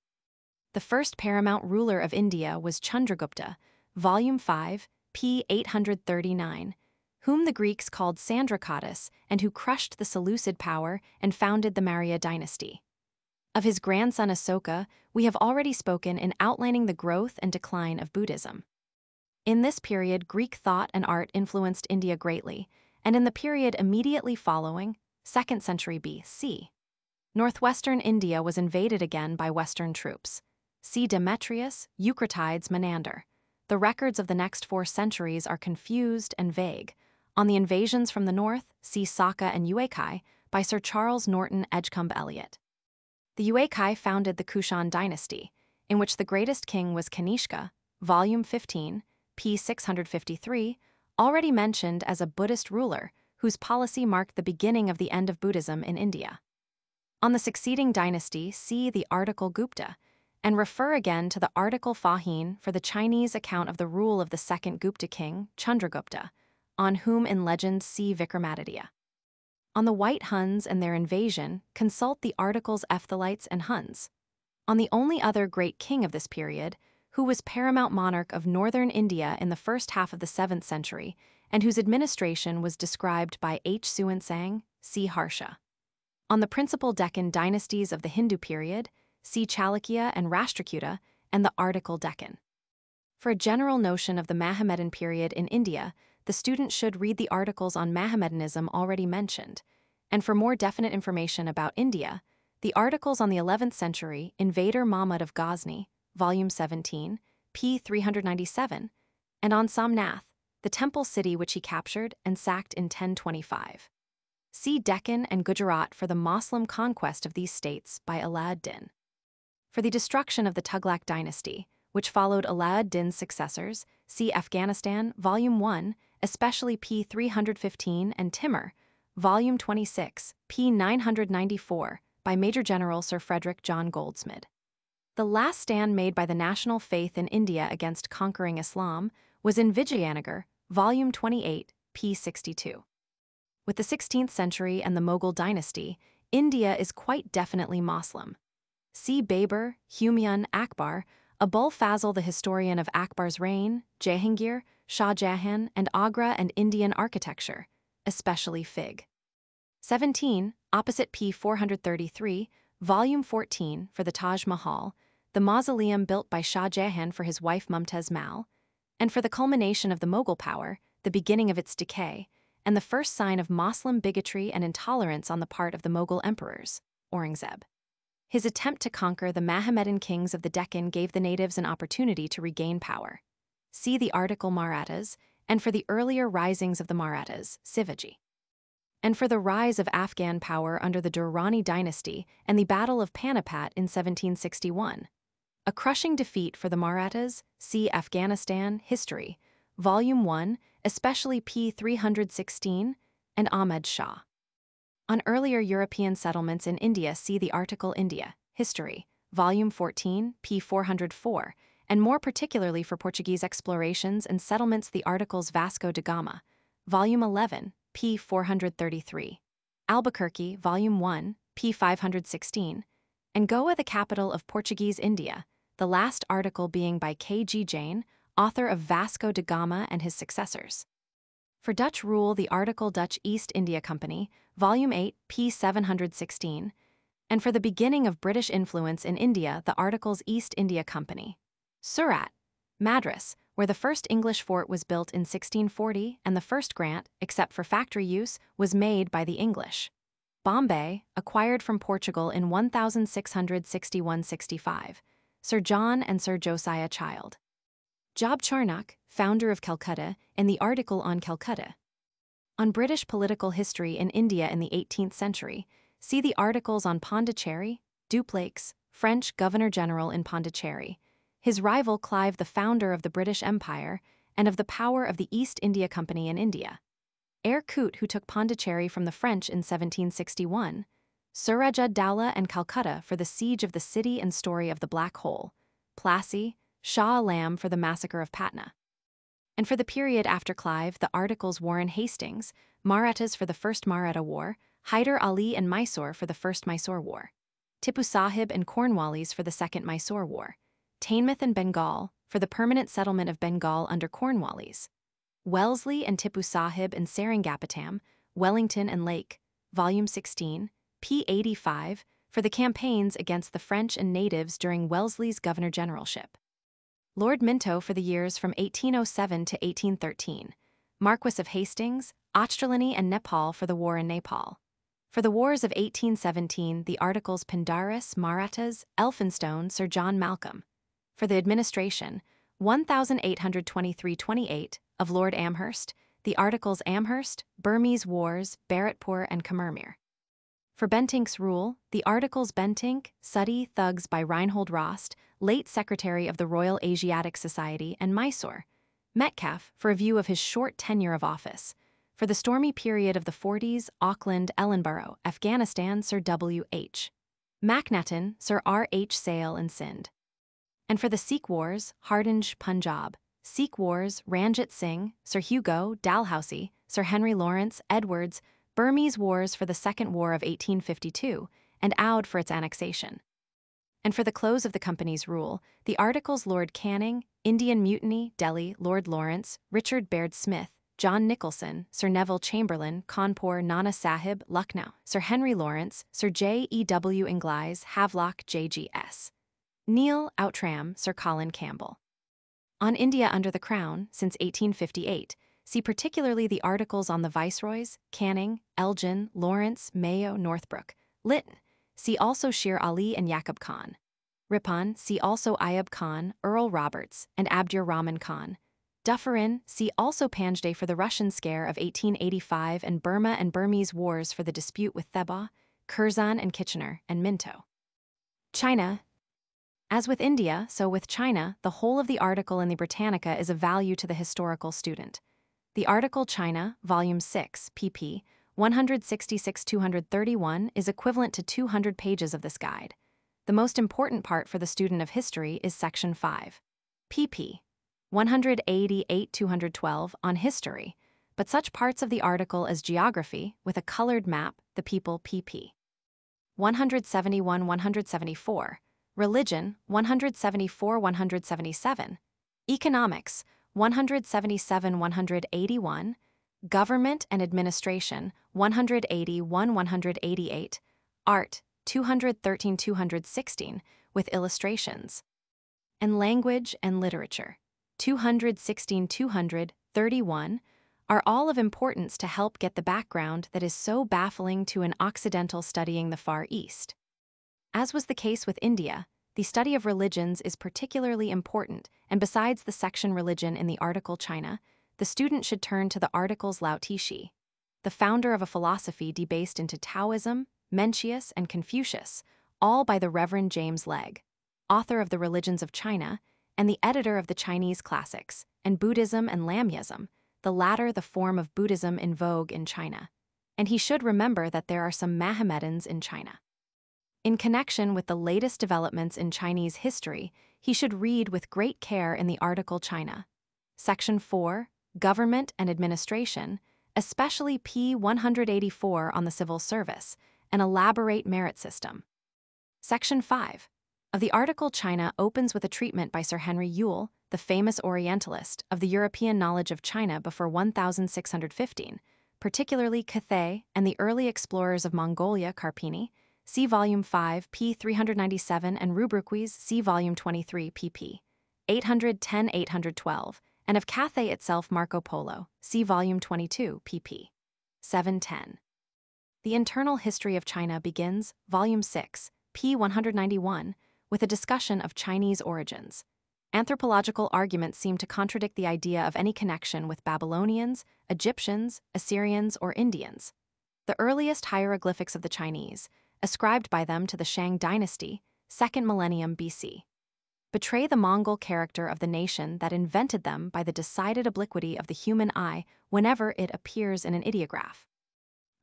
The first paramount ruler of India was Chandragupta, Volume 5, p. 839, whom the Greeks called Sandracatus and who crushed the Seleucid power and founded the Maurya dynasty. Of his grandson Asoka, we have already spoken in outlining the growth and decline of Buddhism. In this period, Greek thought and art influenced India greatly, and in the period immediately following, 2nd century BC, northwestern India was invaded again by Western troops. See Demetrius, Eucratides, Menander. The records of the next 4 centuries are confused and vague. On the invasions from the north, see Saka and Uekai by Sir Charles Norton Edgecombe Elliot. The Uekai founded the Kushan dynasty, in which the greatest king was Kanishka, Volume 15, p. 653, already mentioned as a Buddhist ruler whose policy marked the beginning of the end of Buddhism in India. On the succeeding dynasty, see the article Gupta, and refer again to the article Fahin for the Chinese account of the rule of the second Gupta king, Chandragupta, on whom in legend see Vikramaditya. On the White Huns and their invasion, consult the articles Ephthalites and Huns. On the only other great king of this period, who was paramount monarch of northern India in the first half of the 7th century, and whose administration was described by H. Suan Sang, see Harsha. On the principal Deccan dynasties of the Hindu period, see Chalukya and Rashtrakuta and the article Deccan. For a general notion of the Mahometan period in India, the student should read the articles on Mahomedanism already mentioned, and for more definite information about India, the articles on the 11th century Invader Mahmud of Ghazni, Volume 17, p. 397, and on Somnath, the temple city which he captured and sacked in 1025. See Deccan and Gujarat for the Moslem conquest of these states by Alauddin. For the destruction of the Tughlaq dynasty, which followed Alauddin's successors, see Afghanistan, Volume 1, especially p. 315, and Timur, Volume 26, p. 994, by Major General Sir Frederick John Goldsmid. The last stand made by the national faith in India against conquering Islam was in Vijayanagar, Volume 28, p. 62. With the 16th century and the Mughal dynasty, India is quite definitely Moslem. See Babur, Humayun Akbar, Abul Fazl the historian of Akbar's reign, Jahangir, Shah Jahan, and Agra and Indian architecture, especially Fig. 17, opposite p. 433, Volume 14 for the Taj Mahal, the mausoleum built by Shah Jahan for his wife Mumtaz Mahal, and for the culmination of the Mughal power, the beginning of its decay, and the first sign of Moslem bigotry and intolerance on the part of the Mughal emperors, Aurangzeb. His attempt to conquer the Mahometan kings of the Deccan gave the natives an opportunity to regain power. See the article Marathas, and for the earlier risings of the Marathas, Sivaji. And for the rise of Afghan power under the Durrani dynasty and the Battle of Panipat in 1761. A crushing defeat for the Marathas, see Afghanistan, History, Volume 1, especially p. 316, and Ahmed Shah. On earlier European settlements in India, see the article India, History, Volume 14, p. 404, and more particularly for Portuguese explorations and settlements the articles Vasco da Gama, Volume 11, p. 433, Albuquerque, Volume 1, p. 516, and Goa, the capital of Portuguese India, the last article being by K.G. Jain, author of Vasco da Gama and his successors. For Dutch rule, the article Dutch East India Company, Volume 8, p. 716, and for the beginning of British influence in India, the articles East India Company. Surat, Madras, where the first English fort was built in 1640 and the first grant, except for factory use, was made by the English. Bombay, acquired from Portugal in 1661-65, Sir John and Sir Josiah Child. Job Charnock, founder of Calcutta, in the article on Calcutta. On British political history in India in the 18th century, see the articles on Pondicherry, Dupleix, French Governor-General in Pondicherry, his rival Clive, the founder of the British Empire, and of the power of the East India Company in India. Eyre Coote, who took Pondicherry from the French in 1761, Surajud Dowlah and Calcutta for the siege of the city and story of the Black Hole, Plassey, Shah Alam for the massacre of Patna. And for the period after Clive, the articles Warren Hastings, Marathas for the First Maratha War, Hyder Ali and Mysore for the First Mysore War, Tipu Sahib and Cornwallis for the Second Mysore War, Teignmouth and Bengal for the permanent settlement of Bengal under Cornwallis, Wellesley and Tipu Sahib and Seringapatam, Wellington and Lake, Volume 16, p. 85, for the campaigns against the French and natives during Wellesley's governor-generalship. Lord Minto for the years from 1807 to 1813, Marquess of Hastings, Ochterlony and Nepal for the war in Nepal. For the wars of 1817, the articles Pindaris, Marathas, Elphinstone, Sir John Malcolm. For the administration, 1823-28 of Lord Amherst, the articles Amherst, Burmese Wars, Bharatpur and Kamermere. For Bentink's rule, the articles Bentink, Suddy, Thugs by Reinhold Rost, late Secretary of the Royal Asiatic Society, and Mysore. Metcalfe, for a view of his short tenure of office. For the stormy period of the 40s, Auckland, Ellenborough, Afghanistan, Sir W.H. Macnaghten, Sir R.H. Sale and Sindh. And for the Sikh Wars, Hardinge, Punjab. Sikh Wars, Ranjit Singh, Sir Hugo, Dalhousie, Sir Henry Lawrence, Edwards, Burmese Wars for the Second War of 1852, and Oudh for its annexation. And for the close of the company's rule, the articles Lord Canning, Indian Mutiny, Delhi, Lord Lawrence, Richard Baird Smith, John Nicholson, Sir Neville Chamberlain, Cawnpur, Nana Sahib, Lucknow, Sir Henry Lawrence, Sir J.E.W. Inglis, Havelock, J.G.S. Neil, Outram, Sir Colin Campbell. On India under the Crown, since 1858, see particularly the articles on the Viceroys, Canning, Elgin, Lawrence, Mayo, Northbrook, Lytton. See also Sher Ali and Yaqub Khan. Ripon, see also Ayub Khan, Earl Roberts, and Abdur Rahman Khan. Dufferin, see also Panjde for the Russian scare of 1885 and Burma and Burmese wars for the dispute with Theba, Curzon and Kitchener, and Minto. China. As with India, so with China, the whole of the article in the Britannica is of value to the historical student. The article China, Volume 6, pp. 166-231 is equivalent to 200 pages of this guide. The most important part for the student of history is Section 5, pp. 188-212 on history, but such parts of the article as geography, with a colored map, the people pp. 171-174, religion 174-177, economics 177-181, government and administration 181-188, art 213-216 with illustrations, and language and literature 216-231 are all of importance to help get the background that is so baffling to an Occidental studying the Far East. As was the case with India, the study of religions is particularly important, and besides the section religion in the article China, the student should turn to the articles Lao Tzu, the founder of a philosophy debased into Taoism, Mencius, and Confucius, all by the Reverend James Legge, author of The Religions of China, and the editor of the Chinese classics, and Buddhism and Lamaism, the latter the form of Buddhism in vogue in China. And he should remember that there are some Mohammedans in China. In connection with the latest developments in Chinese history, he should read with great care in the article China. Section 4, Government and Administration, especially p. 184 on the civil service, an elaborate merit system. Section 5 of the article China opens with a treatment by Sir Henry Yule, the famous Orientalist, of the European knowledge of China before 1615, particularly Cathay and the early explorers of Mongolia, Carpini, see Volume 5, p. 397, and Rubriques, see Volume 23, pp. 810-812, and of Cathay itself, Marco Polo, see Volume 22, pp. 710. The Internal History of China begins, Volume 6, p. 191, with a discussion of Chinese origins. Anthropological arguments seem to contradict the idea of any connection with Babylonians, Egyptians, Assyrians, or Indians. The earliest hieroglyphics of the Chinese, ascribed by them to the Shang dynasty, 2nd millennium BC, betray the Mongol character of the nation that invented them by the decided obliquity of the human eye whenever it appears in an ideograph.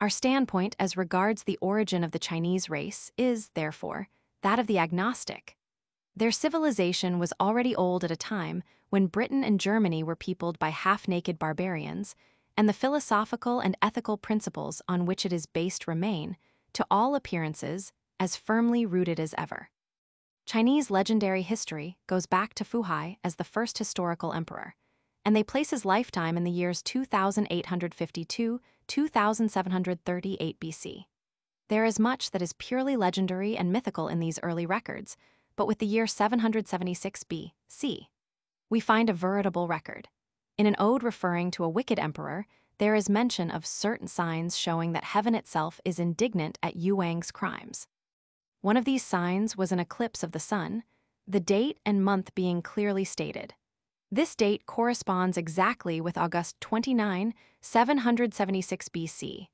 Our standpoint as regards the origin of the Chinese race is, therefore, that of the agnostic. Their civilization was already old at a time when Britain and Germany were peopled by half-naked barbarians, and the philosophical and ethical principles on which it is based remain, to all appearances, as firmly rooted as ever. Chinese legendary history goes back to Fuhai as the first historical emperor, and they place his lifetime in the years 2852–2738 BC. There is much that is purely legendary and mythical in these early records, but with the year 776 B.C., we find a veritable record. In an ode referring to a wicked emperor, there is mention of certain signs showing that heaven itself is indignant at Yuang's crimes. One of these signs was an eclipse of the sun, the date and month being clearly stated. This date corresponds exactly with August 29, 776 BC,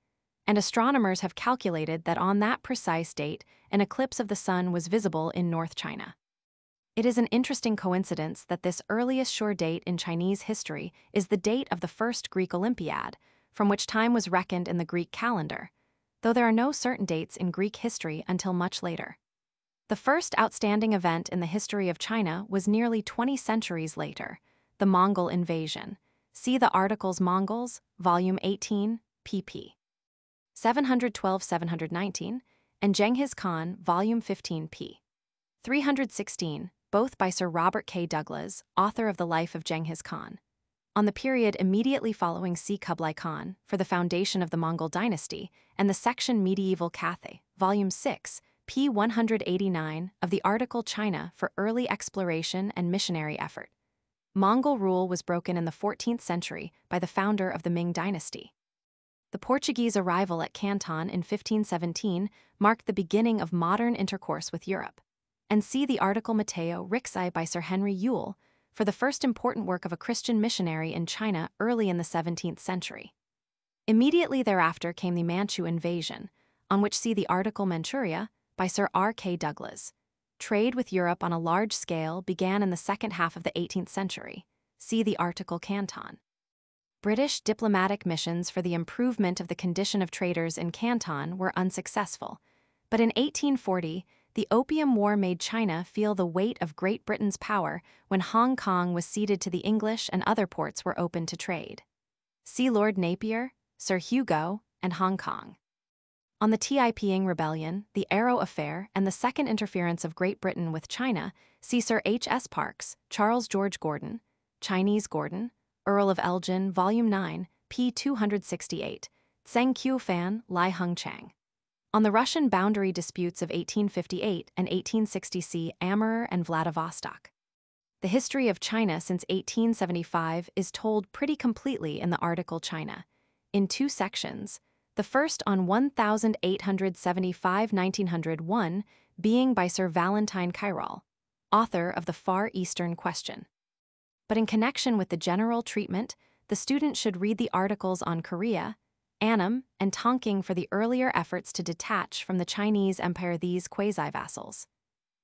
and astronomers have calculated that on that precise date an eclipse of the sun was visible in North China. It is an interesting coincidence that this earliest sure date in Chinese history is the date of the first Greek Olympiad, from which time was reckoned in the Greek calendar, though there are no certain dates in Greek history until much later. The first outstanding event in the history of China was nearly 20 centuries later, the Mongol invasion. See the articles Mongols, Volume 18, pp. 712–719, and Genghis Khan, Volume 15, p. 316, both by Sir Robert K. Douglas, author of The Life of Genghis Khan. On the period immediately following C. Kublai Khan, for the foundation of the Mongol dynasty, and the section Medieval Cathay, Volume 6, p. 189, of the article China for early exploration and missionary effort. Mongol rule was broken in the 14th century by the founder of the Ming dynasty. The Portuguese arrival at Canton in 1517 marked the beginning of modern intercourse with Europe. And see the article Mateo Rixai by Sir Henry Yule for the first important work of a Christian missionary in China early in the 17th century. Immediately thereafter came the Manchu invasion, on which see the article Manchuria by Sir R. K. Douglas. Trade with Europe on a large scale began in the second half of the 18th century. See the article Canton. British diplomatic missions for the improvement of the condition of traders in Canton were unsuccessful, but in 1840, the Opium War made China feel the weight of Great Britain's power when Hong Kong was ceded to the English and other ports were open to trade. See Lord Napier, Sir Hugo, and Hong Kong. On the Taiping Rebellion, the Arrow Affair, and the second interference of Great Britain with China, see Sir H. S. Parkes, Charles George Gordon, Chinese Gordon, Earl of Elgin, Volume 9, p. 268, Tseng Qiu Fan, Lai Hung Chang. On the Russian boundary disputes of 1858 and 1860 see Amur and Vladivostok. The history of China since 1875 is told pretty completely in the article China, in two sections, the first on 1875–1901 being by Sir Valentine Kyrall, author of The Far Eastern Question. But in connection with the general treatment, the student should read the articles on Korea, Annam, and Tonking for the earlier efforts to detach from the Chinese Empire these quasi-vassals.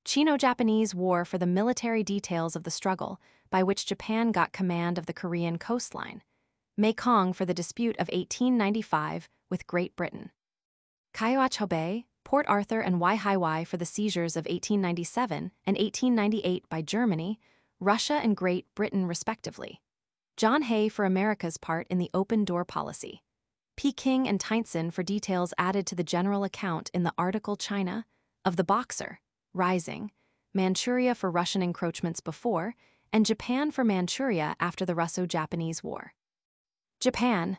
Chino-Japanese War for the military details of the struggle by which Japan got command of the Korean coastline. Mekong for the dispute of 1895 with Great Britain. Kaiachobei, Port Arthur and Waihiwai for the seizures of 1897 and 1898 by Germany, Russia and Great Britain respectively. John Hay for America's part in the open door policy. P. King and Tynson for details added to the general account in the article China, of the Boxer, Rising, Manchuria for Russian encroachments before, and Japan for Manchuria after the Russo-Japanese War. Japan.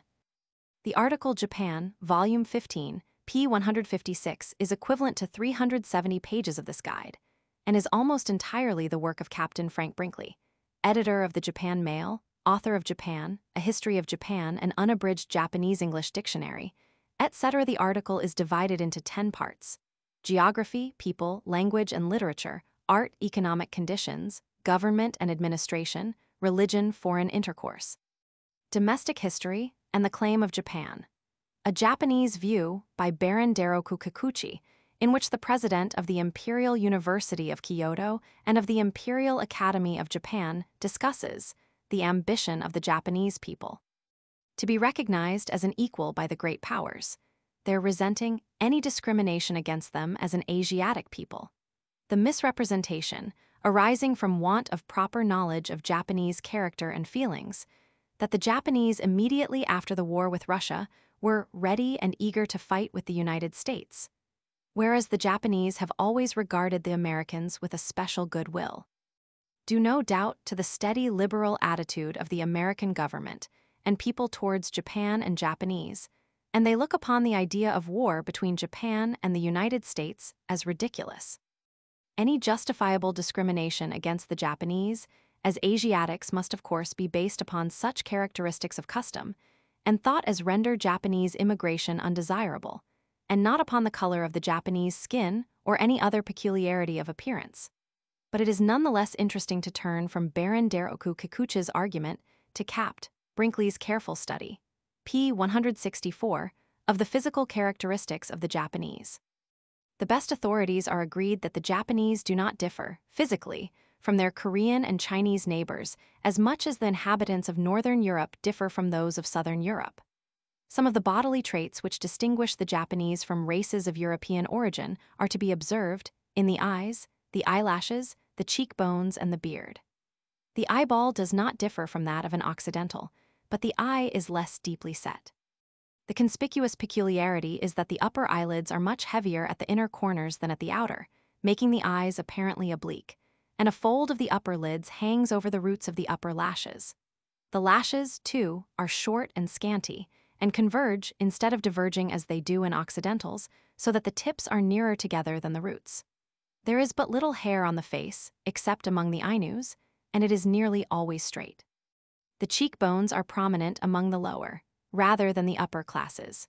The article Japan, Volume 15, p. 156 is equivalent to 370 pages of this guide, and is almost entirely the work of Captain Frank Brinkley, editor of the Japan Mail, author of Japan, A History of Japan, an unabridged Japanese-English dictionary, etc. The article is divided into 10 parts: geography, people, language and literature, art, economic conditions, government and administration, religion, foreign intercourse, domestic history, and the claim of Japan. A Japanese View by Baron Daroku Kikuchi, in which the president of the Imperial University of Kyoto and of the Imperial Academy of Japan discusses the ambition of the Japanese people to be recognized as an equal by the great powers, they're resenting any discrimination against them as an Asiatic people. The misrepresentation, arising from want of proper knowledge of Japanese character and feelings, that the Japanese immediately after the war with Russia were ready and eager to fight with the United States, whereas the Japanese have always regarded the Americans with a special goodwill, due no doubt to the steady liberal attitude of the American government and people towards Japan and Japanese, and they look upon the idea of war between Japan and the United States as ridiculous. Any justifiable discrimination against the Japanese, as Asiatics, must of course be based upon such characteristics of custom and thought as render Japanese immigration undesirable, and not upon the color of the Japanese skin or any other peculiarity of appearance. But it is nonetheless interesting to turn from Baron Daroku Kikuchi's argument to Capt. Brinkley's careful study, p. 164, of the physical characteristics of the Japanese. The best authorities are agreed that the Japanese do not differ, physically, from their Korean and Chinese neighbors as much as the inhabitants of Northern Europe differ from those of Southern Europe. Some of the bodily traits which distinguish the Japanese from races of European origin are to be observed in the eyes, the eyelashes, the cheekbones, and the beard. The eyeball does not differ from that of an Occidental, but the eye is less deeply set. The conspicuous peculiarity is that the upper eyelids are much heavier at the inner corners than at the outer, making the eyes apparently oblique, and a fold of the upper lids hangs over the roots of the upper lashes. The lashes, too, are short and scanty, and converge instead of diverging as they do in Occidentals, so that the tips are nearer together than the roots. There is but little hair on the face, except among the Ainus, and it is nearly always straight. The cheekbones are prominent among the lower, rather than the upper classes.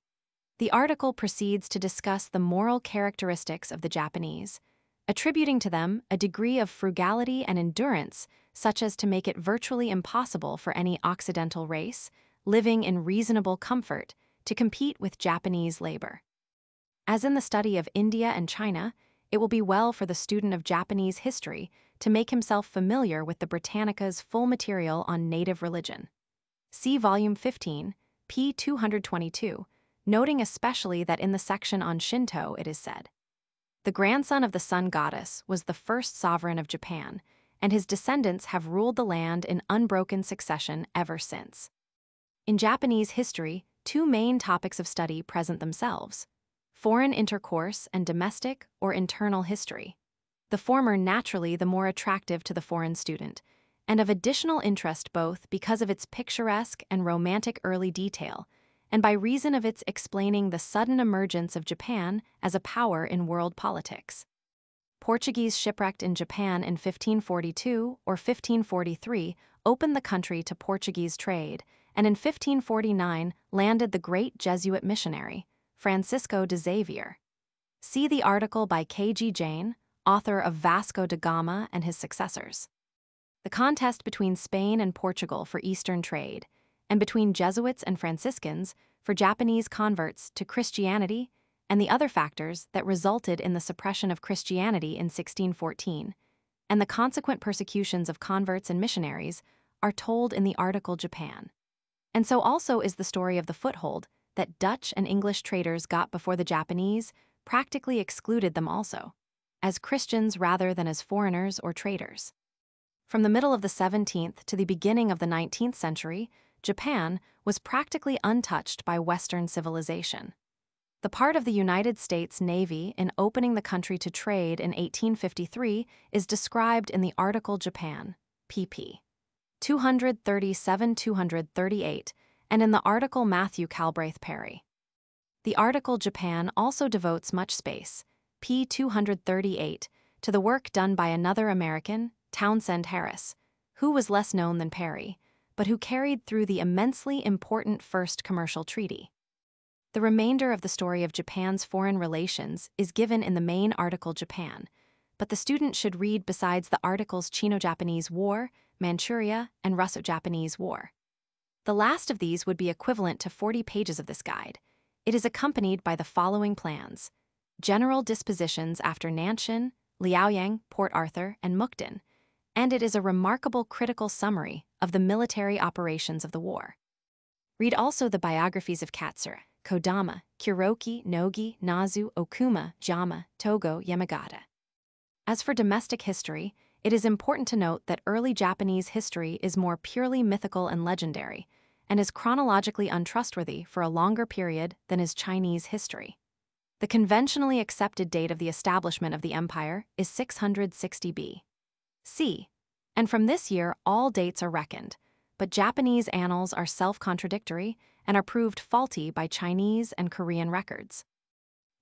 The article proceeds to discuss the moral characteristics of the Japanese, attributing to them a degree of frugality and endurance such as to make it virtually impossible for any Occidental race, living in reasonable comfort, to compete with Japanese labor. As in the study of India and China, it will be well for the student of Japanese history to make himself familiar with the Britannica's full material on native religion. See Volume 15, p. 222, noting especially that in the section on Shinto it is said, "The grandson of the sun goddess was the first sovereign of Japan, and his descendants have ruled the land in unbroken succession ever since." In Japanese history, two main topics of study present themselves: foreign intercourse and domestic or internal history. The former naturally the more attractive to the foreign student, and of additional interest both because of its picturesque and romantic early detail, and by reason of its explaining the sudden emergence of Japan as a power in world politics. Portuguese shipwrecked in Japan in 1542 or 1543 opened the country to Portuguese trade, and in 1549 landed the great Jesuit missionary, Francisco de Xavier. See the article by K.G. Jain, author of Vasco da Gama and his successors. The contest between Spain and Portugal for Eastern trade, and between Jesuits and Franciscans for Japanese converts to Christianity, and the other factors that resulted in the suppression of Christianity in 1614, and the consequent persecutions of converts and missionaries, are told in the article Japan. And so also is the story of the foothold that Dutch and English traders got before the Japanese, practically excluded them also, as Christians rather than as foreigners or traders. From the middle of the 17th to the beginning of the 19th century, Japan was practically untouched by Western civilization. The part of the United States Navy in opening the country to trade in 1853 is described in the article Japan, pp. 237-238, and in the article Matthew Calbraith Perry. The article Japan also devotes much space, p. 238, to the work done by another American, Townsend Harris, who was less known than Perry, but who carried through the immensely important first commercial treaty. The remainder of the story of Japan's foreign relations is given in the main article Japan, but the student should read besides the articles Chino-Japanese War, Manchuria, and Russo-Japanese War. The last of these would be equivalent to 40 pages of this guide. It is accompanied by the following plans: general dispositions after Nanshan, Liaoyang, Port Arthur, and Mukden, and it is a remarkable critical summary of the military operations of the war. Read also the biographies of Katsura, Kodama, Kuroki, Nogi, Nazu, Okuma, Jama, Togo, Yamagata. As for domestic history, it is important to note that early Japanese history is more purely mythical and legendary, and is chronologically untrustworthy for a longer period than is Chinese history. The conventionally accepted date of the establishment of the empire is 660 B.C., and from this year all dates are reckoned, but Japanese annals are self-contradictory and are proved faulty by Chinese and Korean records.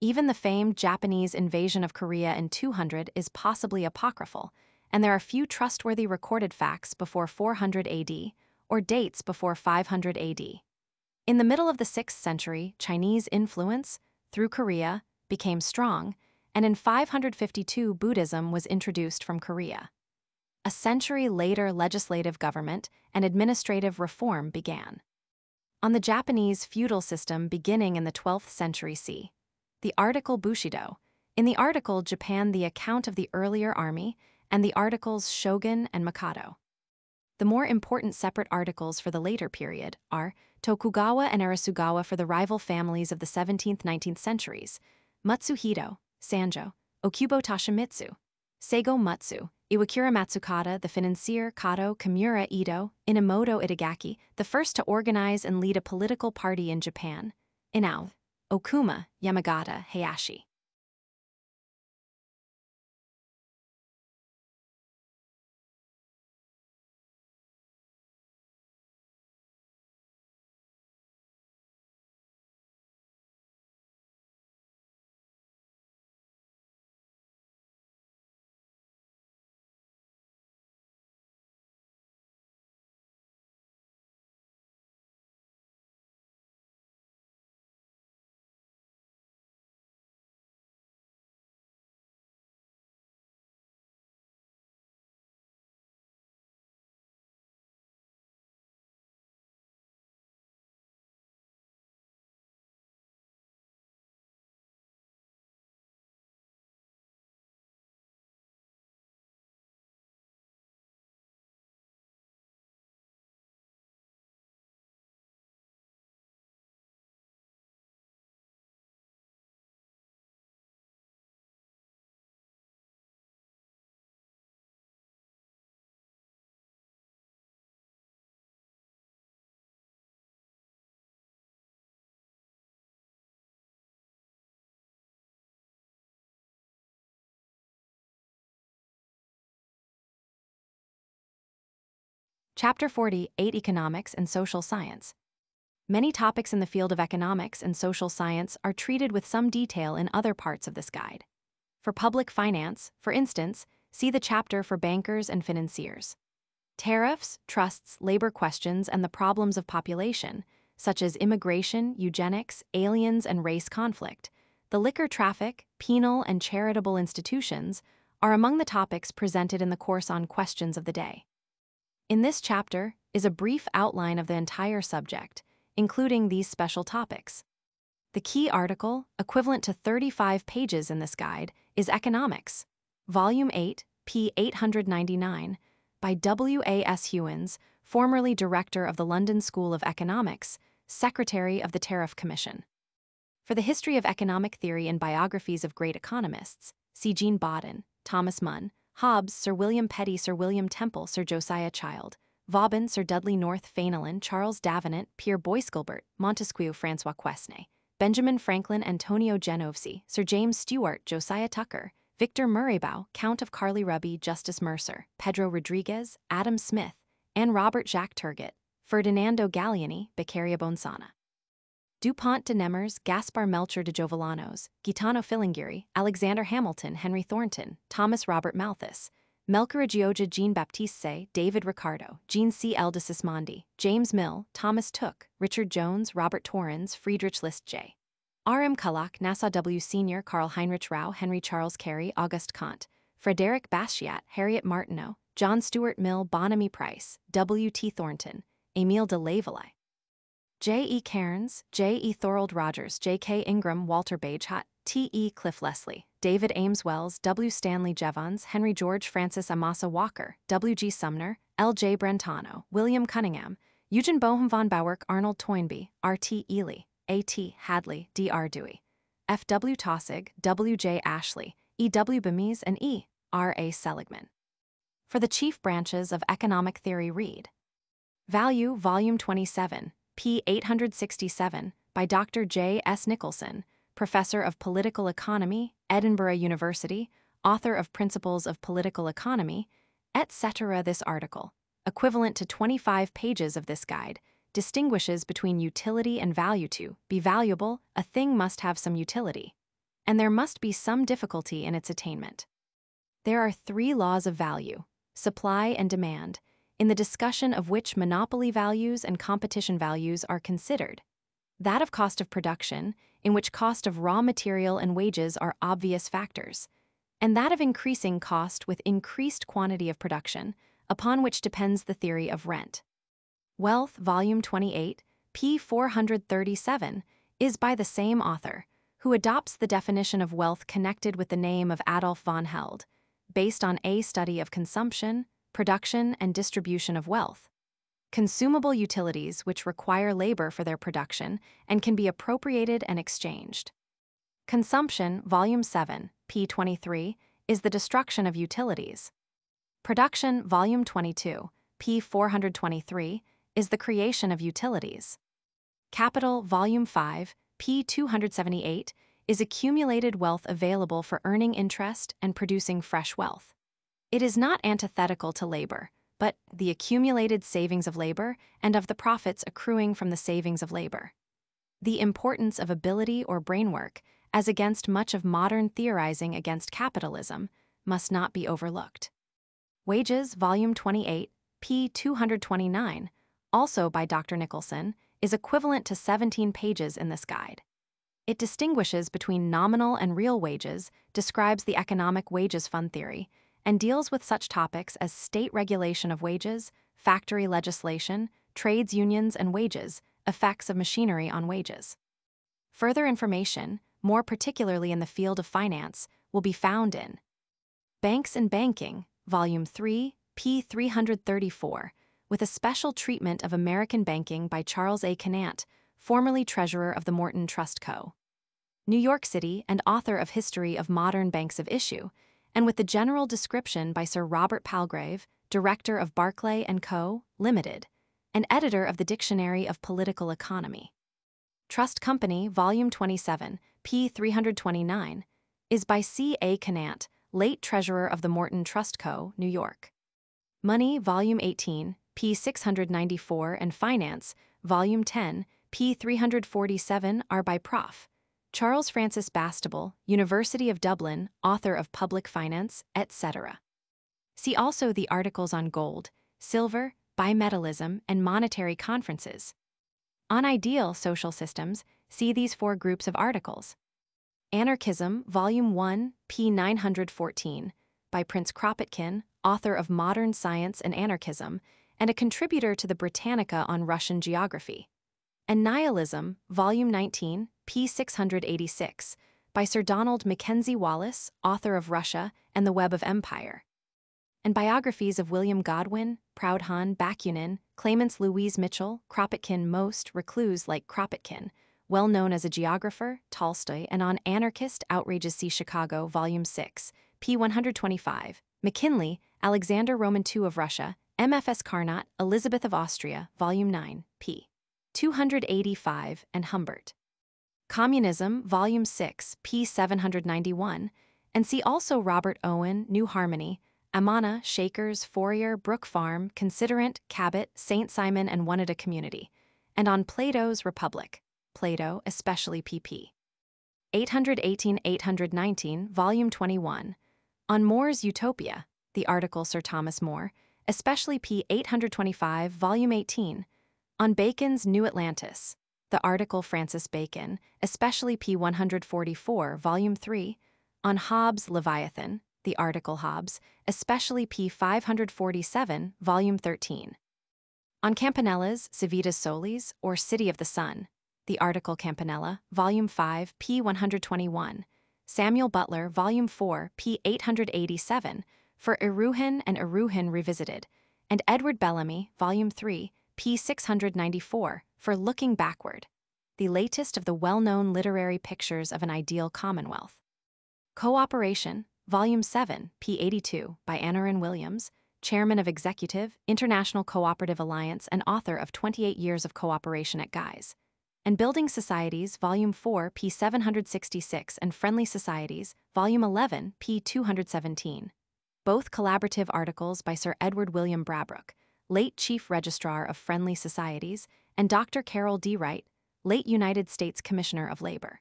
Even the famed Japanese invasion of Korea in 200 is possibly apocryphal, and there are few trustworthy recorded facts before 400 AD or dates before 500 AD. In the middle of the 6th century, Chinese influence, through Korea, became strong, and in 552 Buddhism was introduced from Korea. A century later, legislative government and administrative reform began. On the Japanese feudal system beginning in the 12th century c. the article Bushido, in the article Japan the account of the earlier army, and the articles Shogun and Mikado. The more important separate articles for the later period are Tokugawa and Arasugawa for the rival families of the 17th-19th centuries, Matsuhito, Sanjo, Okubo Toshimitsu, Seigo Matsu, Iwakura Matsukata, the financier Kato Kimura Ito, Inamoto Itagaki, the first to organize and lead a political party in Japan, Inao, Okuma, Yamagata, Hayashi. Chapter 40, 8 Economics and Social Science. Many topics in the field of economics and social science are treated with some detail in other parts of this guide. For public finance, for instance, see the chapter for bankers and financiers. Tariffs, trusts, labor questions, and the problems of population, such as immigration, eugenics, aliens, and race conflict, the liquor traffic, penal and charitable institutions, are among the topics presented in the course on Questions of the Day. In this chapter is a brief outline of the entire subject, including these special topics. The key article, equivalent to 35 pages in this guide, is Economics, Volume 8, p. 899, by W. A. S. Hewins, formerly Director of the London School of Economics, Secretary of the Tariff Commission. For the history of economic theory and biographies of great economists, see Jean Bodin, Thomas Munn, Hobbes, Sir William Petty, Sir William Temple, Sir Josiah Child, Vauban, Sir Dudley North Fenelon, Charles Davenant, Pierre Boisgilbert, Montesquieu, François Quesnay, Benjamin Franklin, Antonio Genovese, Sir James Stewart, Josiah Tucker, Victor Murraybau, Count of Carly-Ruby, Justice Mercer, Pedro Rodriguez, Adam Smith, and Robert Jacques Turgot, Ferdinando Galliani, Beccaria Bonsana. Dupont de Nemers, Gaspar Melchor de Jovellanos, Gaetano Filangieri, Alexander Hamilton, Henry Thornton, Thomas Robert Malthus, Melchior Gioja, Jean-Baptiste, David Ricardo, Jean C. L. de Sismondi, James Mill, Thomas Tooke, Richard Jones, Robert Torrens, Friedrich List J. R. M. Kullak, Nassau W. Sr., Karl Heinrich Rau, Henry Charles Carey, Auguste Comte, Frederick Bastiat, Harriet Martineau, John Stuart Mill, Bonamy Price, W. T. Thornton, Émile de Lavallee, J. E. Cairns, J. E. Thorold Rogers, J. K. Ingram, Walter Bagehot, T. E. Cliff Leslie, David Ames Wells, W. Stanley Jevons, Henry George Francis Amasa Walker, W. G. Sumner, L. J. Brentano, William Cunningham, Eugen Boehm von Bauwerk, Arnold Toynbee, R. T. Ely, A. T. Hadley, D. R. Dewey, F. W. Taussig, W. J. Ashley, E. W. Bemis, and E. R. A. Seligman. For the chief branches of economic theory, read Value, Volume 27, p. 867, by Dr. J. S. Nicholson, Professor of Political Economy, Edinburgh University, author of Principles of Political Economy, etc. This article, equivalent to 25 pages of this guide, distinguishes between utility and value. To be valuable, a thing must have some utility, and there must be some difficulty in its attainment. There are 3 laws of value, supply and demand, in the discussion of which monopoly values and competition values are considered. That of cost of production, in which cost of raw material and wages are obvious factors, and that of increasing cost with increased quantity of production, upon which depends the theory of rent. Wealth, Volume 28, p. 437, is by the same author, who adopts the definition of wealth connected with the name of Adolf von Held, based on a study of consumption, production, and distribution of wealth. Consumable utilities which require labor for their production and can be appropriated and exchanged. Consumption, Volume 7, p. 23, is the destruction of utilities. Production, Volume 22, p. 423, is the creation of utilities. Capital, Volume 5, p. 278, is accumulated wealth available for earning interest and producing fresh wealth. It is not antithetical to labor, but the accumulated savings of labor and of the profits accruing from the savings of labor. The importance of ability or brainwork, as against much of modern theorizing against capitalism, must not be overlooked. Wages, Volume 28, p. 229, also by Dr. Nicholson, is equivalent to 17 pages in this guide. It distinguishes between nominal and real wages, describes the economic wages fund theory, and deals with such topics as state regulation of wages, factory legislation, trades unions and wages, effects of machinery on wages. Further information, more particularly in the field of finance, will be found in Banks and Banking, Volume 3, p. 334, with a special treatment of American banking by Charles A. Conant, formerly treasurer of the Morton Trust Co. New York City and author of History of Modern Banks of Issue, and with the general description by Sir Robert Palgrave, director of Barclay & Co., Limited, and editor of the Dictionary of Political Economy. Trust Company, Volume 27, p. 329, is by C. A. Conant, late treasurer of the Morton Trust Co., New York. Money, Volume 18, p. 694, and Finance, Volume 10, p. 347 are by Prof. Charles Francis Bastable, University of Dublin, author of Public Finance, etc. See also the articles on gold, silver, bimetallism, and monetary conferences. On ideal social systems, see these 4 groups of articles. Anarchism, Volume 1, p. 914, by Prince Kropotkin, author of Modern Science and Anarchism, and a contributor to the Britannica on Russian geography. And Nihilism, Volume 19, p. 686, by Sir Donald Mackenzie Wallace, author of Russia and the Web of Empire. And biographies of William Godwin, Proudhon, Bakunin, Clements Louise Mitchell, Kropotkin most, recluse like Kropotkin, well known as a geographer, Tolstoy, and on anarchist outrages see Chicago, Volume 6, p. 125, McKinley, Alexander Roman II of Russia, MFS Carnot, Elizabeth of Austria, Volume 9, p. 285, and Humbert. Communism, Volume 6, p. 791, and see also Robert Owen, New Harmony, Amana, Shakers, Fourier, Brook Farm, Considerant, Cabot, St. Simon, and Oneida Community, and on Plato's Republic, Plato, especially pp. 818-819, Volume 21, on More's Utopia, the article Sir Thomas More, especially p. 825, Volume 18, on Bacon's New Atlantis, the article Francis Bacon, especially p. 144, Volume 3, on Hobbes' Leviathan, the article Hobbes, especially p. 547, Volume 13. On Campanella's Civitas Solis, or City of the Sun, the article Campanella, Volume 5, p. 121, Samuel Butler, Volume 4, p. 887, for Eruhin and Eruhin Revisited, and Edward Bellamy, Volume 3, p. 694, for Looking Backward, the latest of the well-known literary pictures of an ideal commonwealth. Cooperation, Volume 7, p. 82, by Aneurin Williams, Chairman of Executive, International Cooperative Alliance and author of 28 Years of Cooperation at Guy's, and Building Societies, Volume 4, p. 766, and Friendly Societies, Volume 11, p. 217. Both collaborative articles by Sir Edward William Brabrook, late Chief Registrar of Friendly Societies, and Dr. Carroll D. Wright, late United States Commissioner of Labor.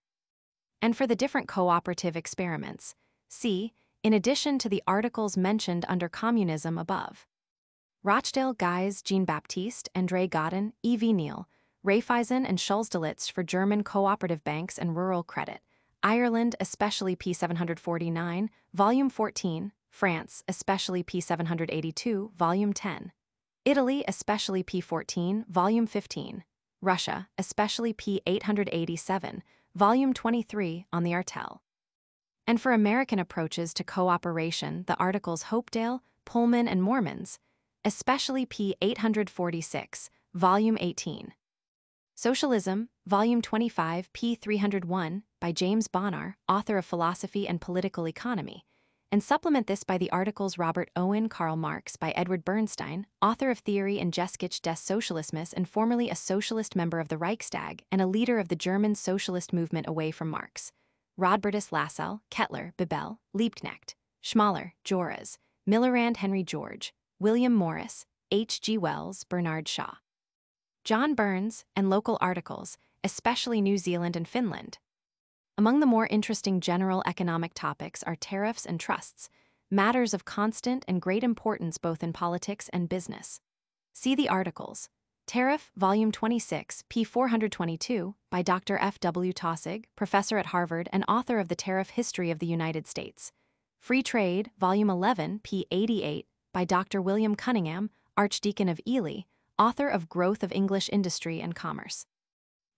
And for the different cooperative experiments, see, in addition to the articles mentioned under communism above. Rochdale, Guys, Jean-Baptiste, André Godin, E.V. Neal, Raiffeisen and Schulze-Delitzsch for German cooperative banks and rural credit, Ireland, especially p. 749, Volume 14, France, especially p. 782, Volume 10, Italy, especially p. 14, Volume 15, Russia, especially p. 887, Volume 23 on the Artel. And for American approaches to cooperation, the articles Hopedale, Pullman, and Mormons, especially p. 846, Volume 18. Socialism, Volume 25, p. 301, by James Bonar, author of Philosophy and Political Economy, and supplement this by the articles Robert Owen, Karl Marx, by Edward Bernstein, author of Theorie and Geschichte des Sozialismus and formerly a socialist member of the Reichstag and a leader of the German socialist movement away from Marx, Rodbertus Lassalle, Kettler, Bibel, Liebknecht, Schmaler, Joras, Millerand Henry George, William Morris, H. G. Wells, Bernard Shaw, John Burns, and local articles, especially New Zealand and Finland. Among the more interesting general economic topics are tariffs and trusts, matters of constant and great importance both in politics and business. See the articles. Tariff, Volume 26, p. 422, by Dr. F. W. Taussig, professor at Harvard and author of The Tariff History of the United States. Free Trade, Volume 11, p. 88, by Dr. William Cunningham, Archdeacon of Ely, author of Growth of English Industry and Commerce.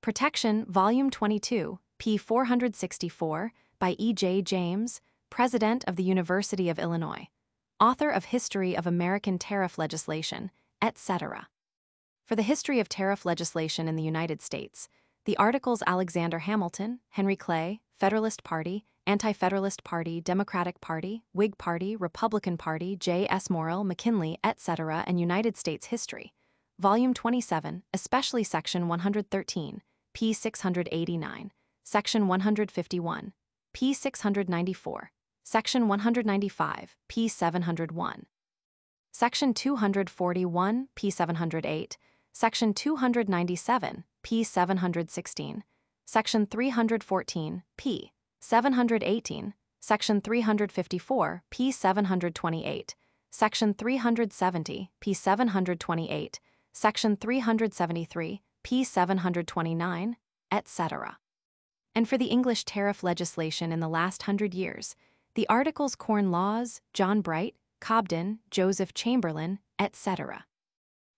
Protection, Volume 22, p. 464, by E. J. James, President of the University of Illinois, author of History of American Tariff Legislation, etc. For the history of tariff legislation in the United States, the articles Alexander Hamilton, Henry Clay, Federalist Party, Anti-Federalist Party, Democratic Party, Whig Party, Republican Party, J. S. Morrill, McKinley, etc., and United States History, Volume 27, especially Section 113, p. 689, Section 151, p. 694, Section 195, p. 701, Section 241, p. 708, Section 297, p. 716, Section 314, p. 718, Section 354, p. 728, Section 370, p. 728, Section 373, p. 729, etc. And for the English tariff legislation in the last 100 years, the articles Corn Laws, John Bright, Cobden, Joseph Chamberlain, etc.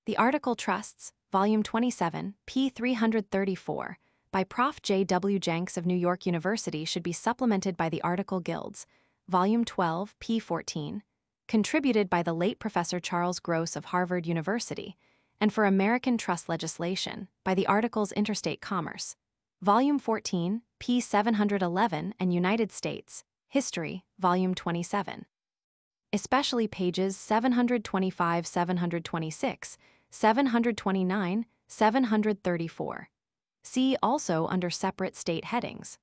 The article Trusts, Volume 27, p. 334, by Prof. J. W. Jenks of New York University should be supplemented by the article Guilds, Volume 12, p. 14, contributed by the late Professor Charles Gross of Harvard University, and for American trust legislation, by the articles Interstate Commerce, Volume 14, p. 711, and United States, History, Volume 27. Especially pages 725, 726, 729, 734. See also under separate state headings.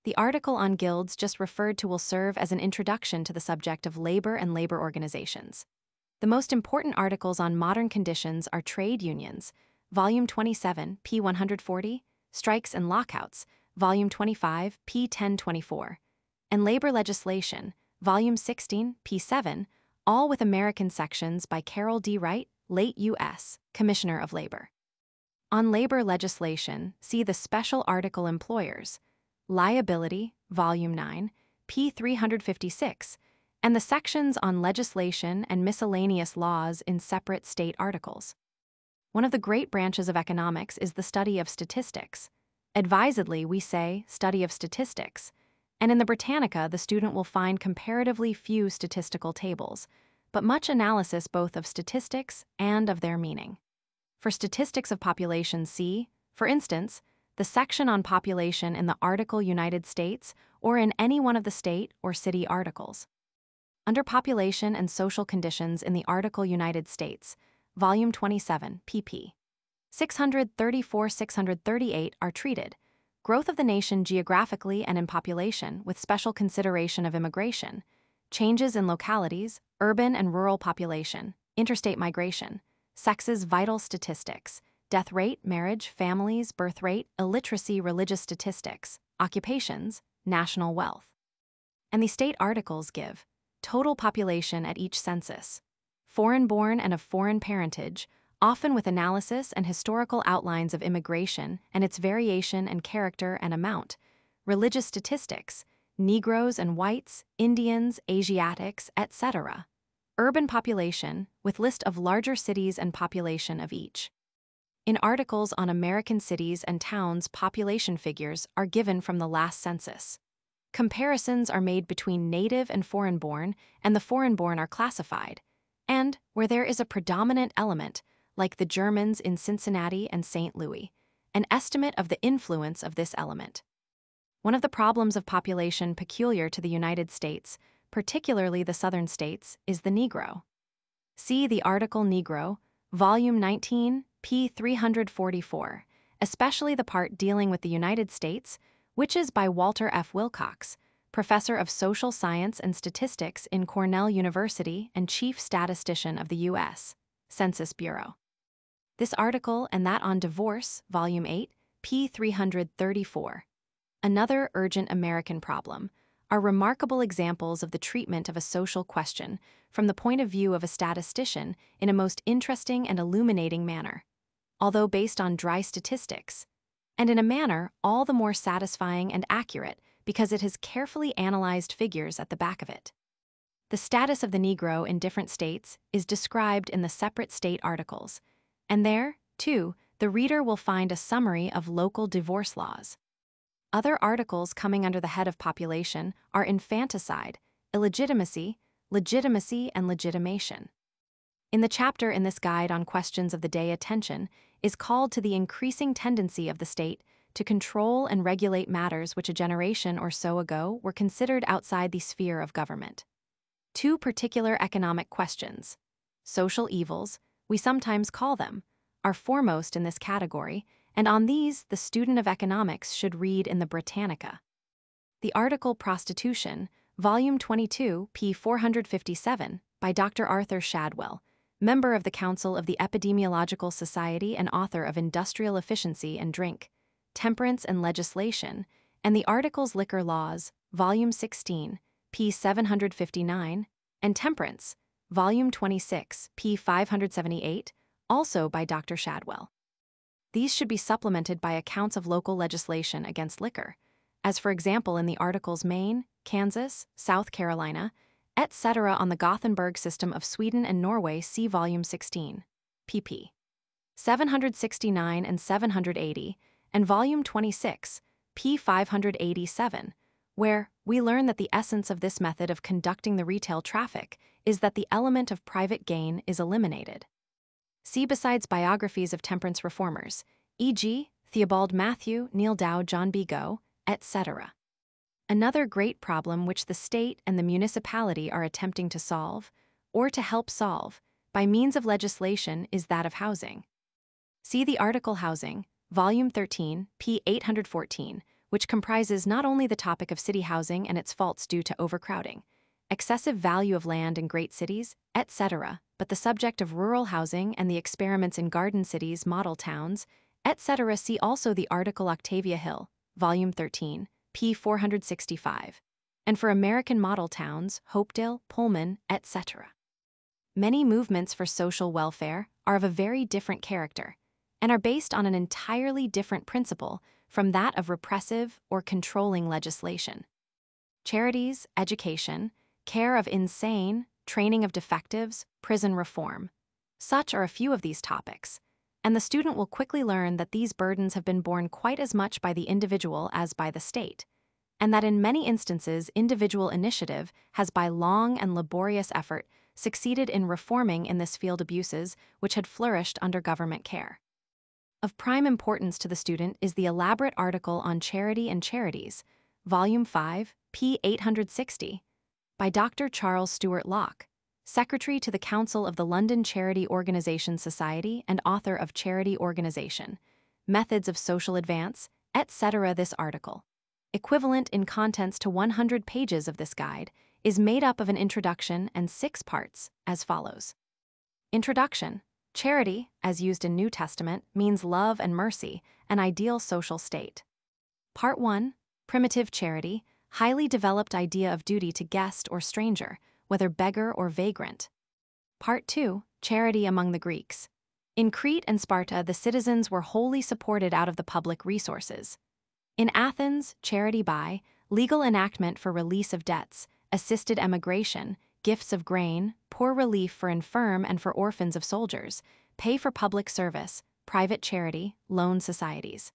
The article on guilds just referred to will serve as an introduction to the subject of labor and labor organizations. The most important articles on modern conditions are Trade Unions, Volume 27, p. 140, Strikes and Lockouts, Volume 25, p. 1024, and Labor Legislation, Volume 16, p. 7, all with American sections by Carol D. Wright, late U.S. Commissioner of Labor. On labor legislation, see the special article Employers, Liability, Volume 9, p. 356, and the sections on legislation and miscellaneous laws in separate state articles. One of the great branches of economics is the study of statistics. Advisedly, we say study of statistics, and in the Britannica, the student will find comparatively few statistical tables, but much analysis both of statistics and of their meaning. For statistics of population, see, for instance, the section on population in the article United States or in any one of the state or city articles. Under population and social conditions in the article United States, Volume 27, pp. 634-638 are treated. Growth of the nation geographically and in population with special consideration of immigration, changes in localities, urban and rural population, interstate migration, sexes vital statistics, death rate, marriage, families, birth rate, illiteracy, religious statistics, occupations, national wealth. And the state articles give total population at each census, foreign-born and of foreign parentage, often with analysis and historical outlines of immigration and its variation and character and amount, religious statistics, Negroes and whites, Indians, Asiatics, etc. Urban population, with list of larger cities and population of each. In articles on American cities and towns, population figures are given from the last census. Comparisons are made between native and foreign-born, and the foreign-born are classified. And, where there is a predominant element, like the Germans in Cincinnati and St. Louis, an estimate of the influence of this element. One of the problems of population peculiar to the United States, particularly the southern states, is the Negro. See the article Negro, Volume 19, p. 344, especially the part dealing with the United States, which is by Walter F. Wilcox, Professor of Social Science and Statistics in Cornell University and Chief Statistician of the U.S. Census Bureau. This article and that on divorce, Volume 8, p. 334, another urgent American problem, are remarkable examples of the treatment of a social question from the point of view of a statistician in a most interesting and illuminating manner, although based on dry statistics, and in a manner all the more satisfying and accurate because it has carefully analyzed figures at the back of it. The status of the Negro in different states is described in the separate state articles, and there, too, the reader will find a summary of local divorce laws. Other articles coming under the head of population are infanticide, illegitimacy, legitimacy, and legitimation. In the chapter in this guide on questions of the day, attention is called to the increasing tendency of the state to control and regulate matters which a generation or so ago were considered outside the sphere of government. Two particular economic questions, social evils, we sometimes call them, are foremost in this category, and on these the student of economics should read in the Britannica. The article Prostitution, Volume 22, p. 457, by Dr. Arthur Shadwell, member of the Council of the Epidemiological Society and author of Industrial Efficiency and Drink, Temperance and Legislation, and the articles Liquor Laws, Volume 16, p. 759, and Temperance, Volume 26, p. 578, also by Dr. Shadwell. These should be supplemented by accounts of local legislation against liquor, as for example in the articles Maine, Kansas, South Carolina, etc. on the Gothenburg system of Sweden and Norway, see Volume 16, pp. 769 and 780, and Volume 26, p. 587, where we learn that the essence of this method of conducting the retail traffic is that the element of private gain is eliminated. See besides biographies of temperance reformers, e.g., Theobald Matthew, Neil Dow, John B. Go, etc. Another great problem which the state and the municipality are attempting to solve, or to help solve, by means of legislation is that of housing. See the article Housing, Volume 13, p. 814, which comprises not only the topic of city housing and its faults due to overcrowding, excessive value of land in great cities, etc., but the subject of rural housing and the experiments in garden cities, model towns, etc. See also the article Octavia Hill, Volume 13, p. 465, and for American model towns, Hopedale, Pullman, etc. Many movements for social welfare are of a very different character and are based on an entirely different principle from that of repressive or controlling legislation. Charities, education, care of insane, training of defectives, prison reform. Such are a few of these topics, and the student will quickly learn that these burdens have been borne quite as much by the individual as by the state, and that in many instances individual initiative has by long and laborious effort succeeded in reforming in this field abuses which had flourished under government care. Of prime importance to the student is the elaborate article on Charity and Charities, Volume 5, p. 860, by Dr. Charles Stewart Locke, Secretary to the Council of the London Charity Organisation Society and author of Charity Organisation, Methods of Social Advance, etc. This article, equivalent in contents to 100 pages of this guide, is made up of an introduction and 6 parts, as follows. Introduction. Charity, as used in New Testament, means love and mercy, an ideal social state. Part 1. Primitive charity, highly developed idea of duty to guest or stranger, whether beggar or vagrant. Part 2. Charity among the Greeks. In Crete and Sparta, the citizens were wholly supported out of the public resources. In Athens, charity by legal enactment for release of debts, assisted emigration, gifts of grain, poor relief for infirm and for orphans of soldiers, pay for public service, private charity, loan societies.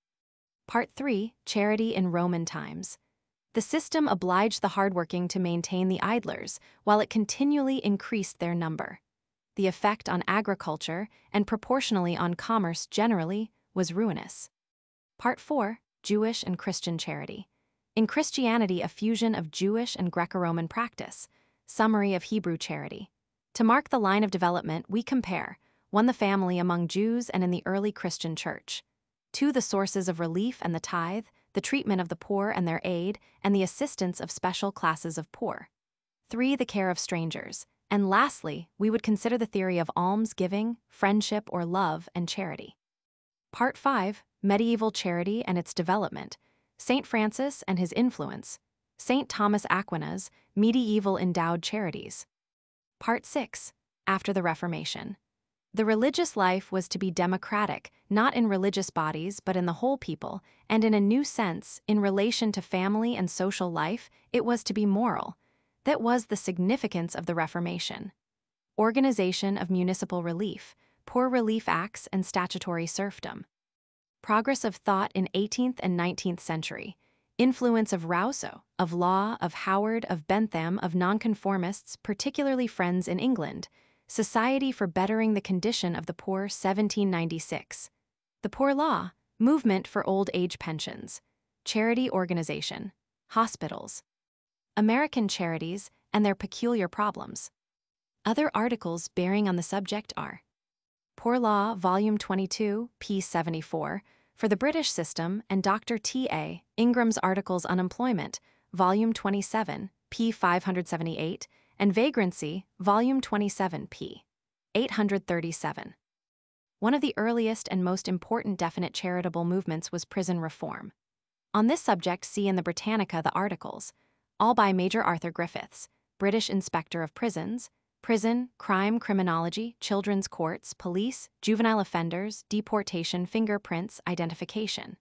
Part 3. Charity in Roman times. The system obliged the hardworking to maintain the idlers, while it continually increased their number. The effect on agriculture, and proportionally on commerce generally, was ruinous. Part 4. Jewish and Christian charity. In Christianity, a fusion of Jewish and Greco-Roman practice. Summary of Hebrew charity. To mark the line of development, we compare 1. The family among Jews and in the early Christian church. 2. The sources of relief and the tithe, the treatment of the poor and their aid, and the assistance of special classes of poor. 3. The care of strangers. And lastly, we would consider the theory of alms-giving, friendship or love, and charity. Part 5. Medieval charity and its development. St. Francis and his influence. St. Thomas Aquinas, medieval endowed charities. Part 6. After the Reformation. The religious life was to be democratic, not in religious bodies but in the whole people, and in a new sense, in relation to family and social life, it was to be moral. That was the significance of the Reformation. Organization of municipal relief, poor relief acts and statutory serfdom. Progress of thought in 18th and 19th century. Influence of Rousseau, of Law, of Howard, of Bentham, of nonconformists, particularly Friends in England. Society for Bettering the Condition of the Poor, 1796. The Poor Law, Movement for Old Age Pensions. Charity Organization. Hospitals. American charities and their peculiar problems. Other articles bearing on the subject are Poor Law, Volume 22, p. 74, for the British system, and Dr. T.A. Ingram's articles Unemployment, Volume 27, p. 578, and Vagrancy, Volume 27, p. 837. One of the earliest and most important definite charitable movements was prison reform. On this subject, see in the Britannica the articles, all by Major Arthur Griffiths, British Inspector of Prisons, Prison, Crime, Criminology, Children's Courts, Police, Juvenile Offenders, Deportation, Fingerprints, Identification.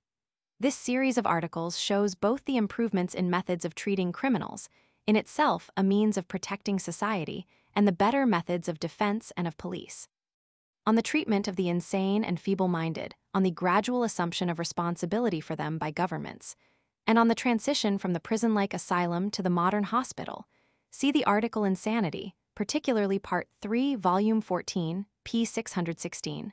This series of articles shows both the improvements in methods of treating criminals, in itself a means of protecting society, and the better methods of defense and of police. On the treatment of the insane and feeble-minded, on the gradual assumption of responsibility for them by governments, and on the transition from the prison-like asylum to the modern hospital, see the article Insanity, particularly Part 3, Volume 14, p. 616.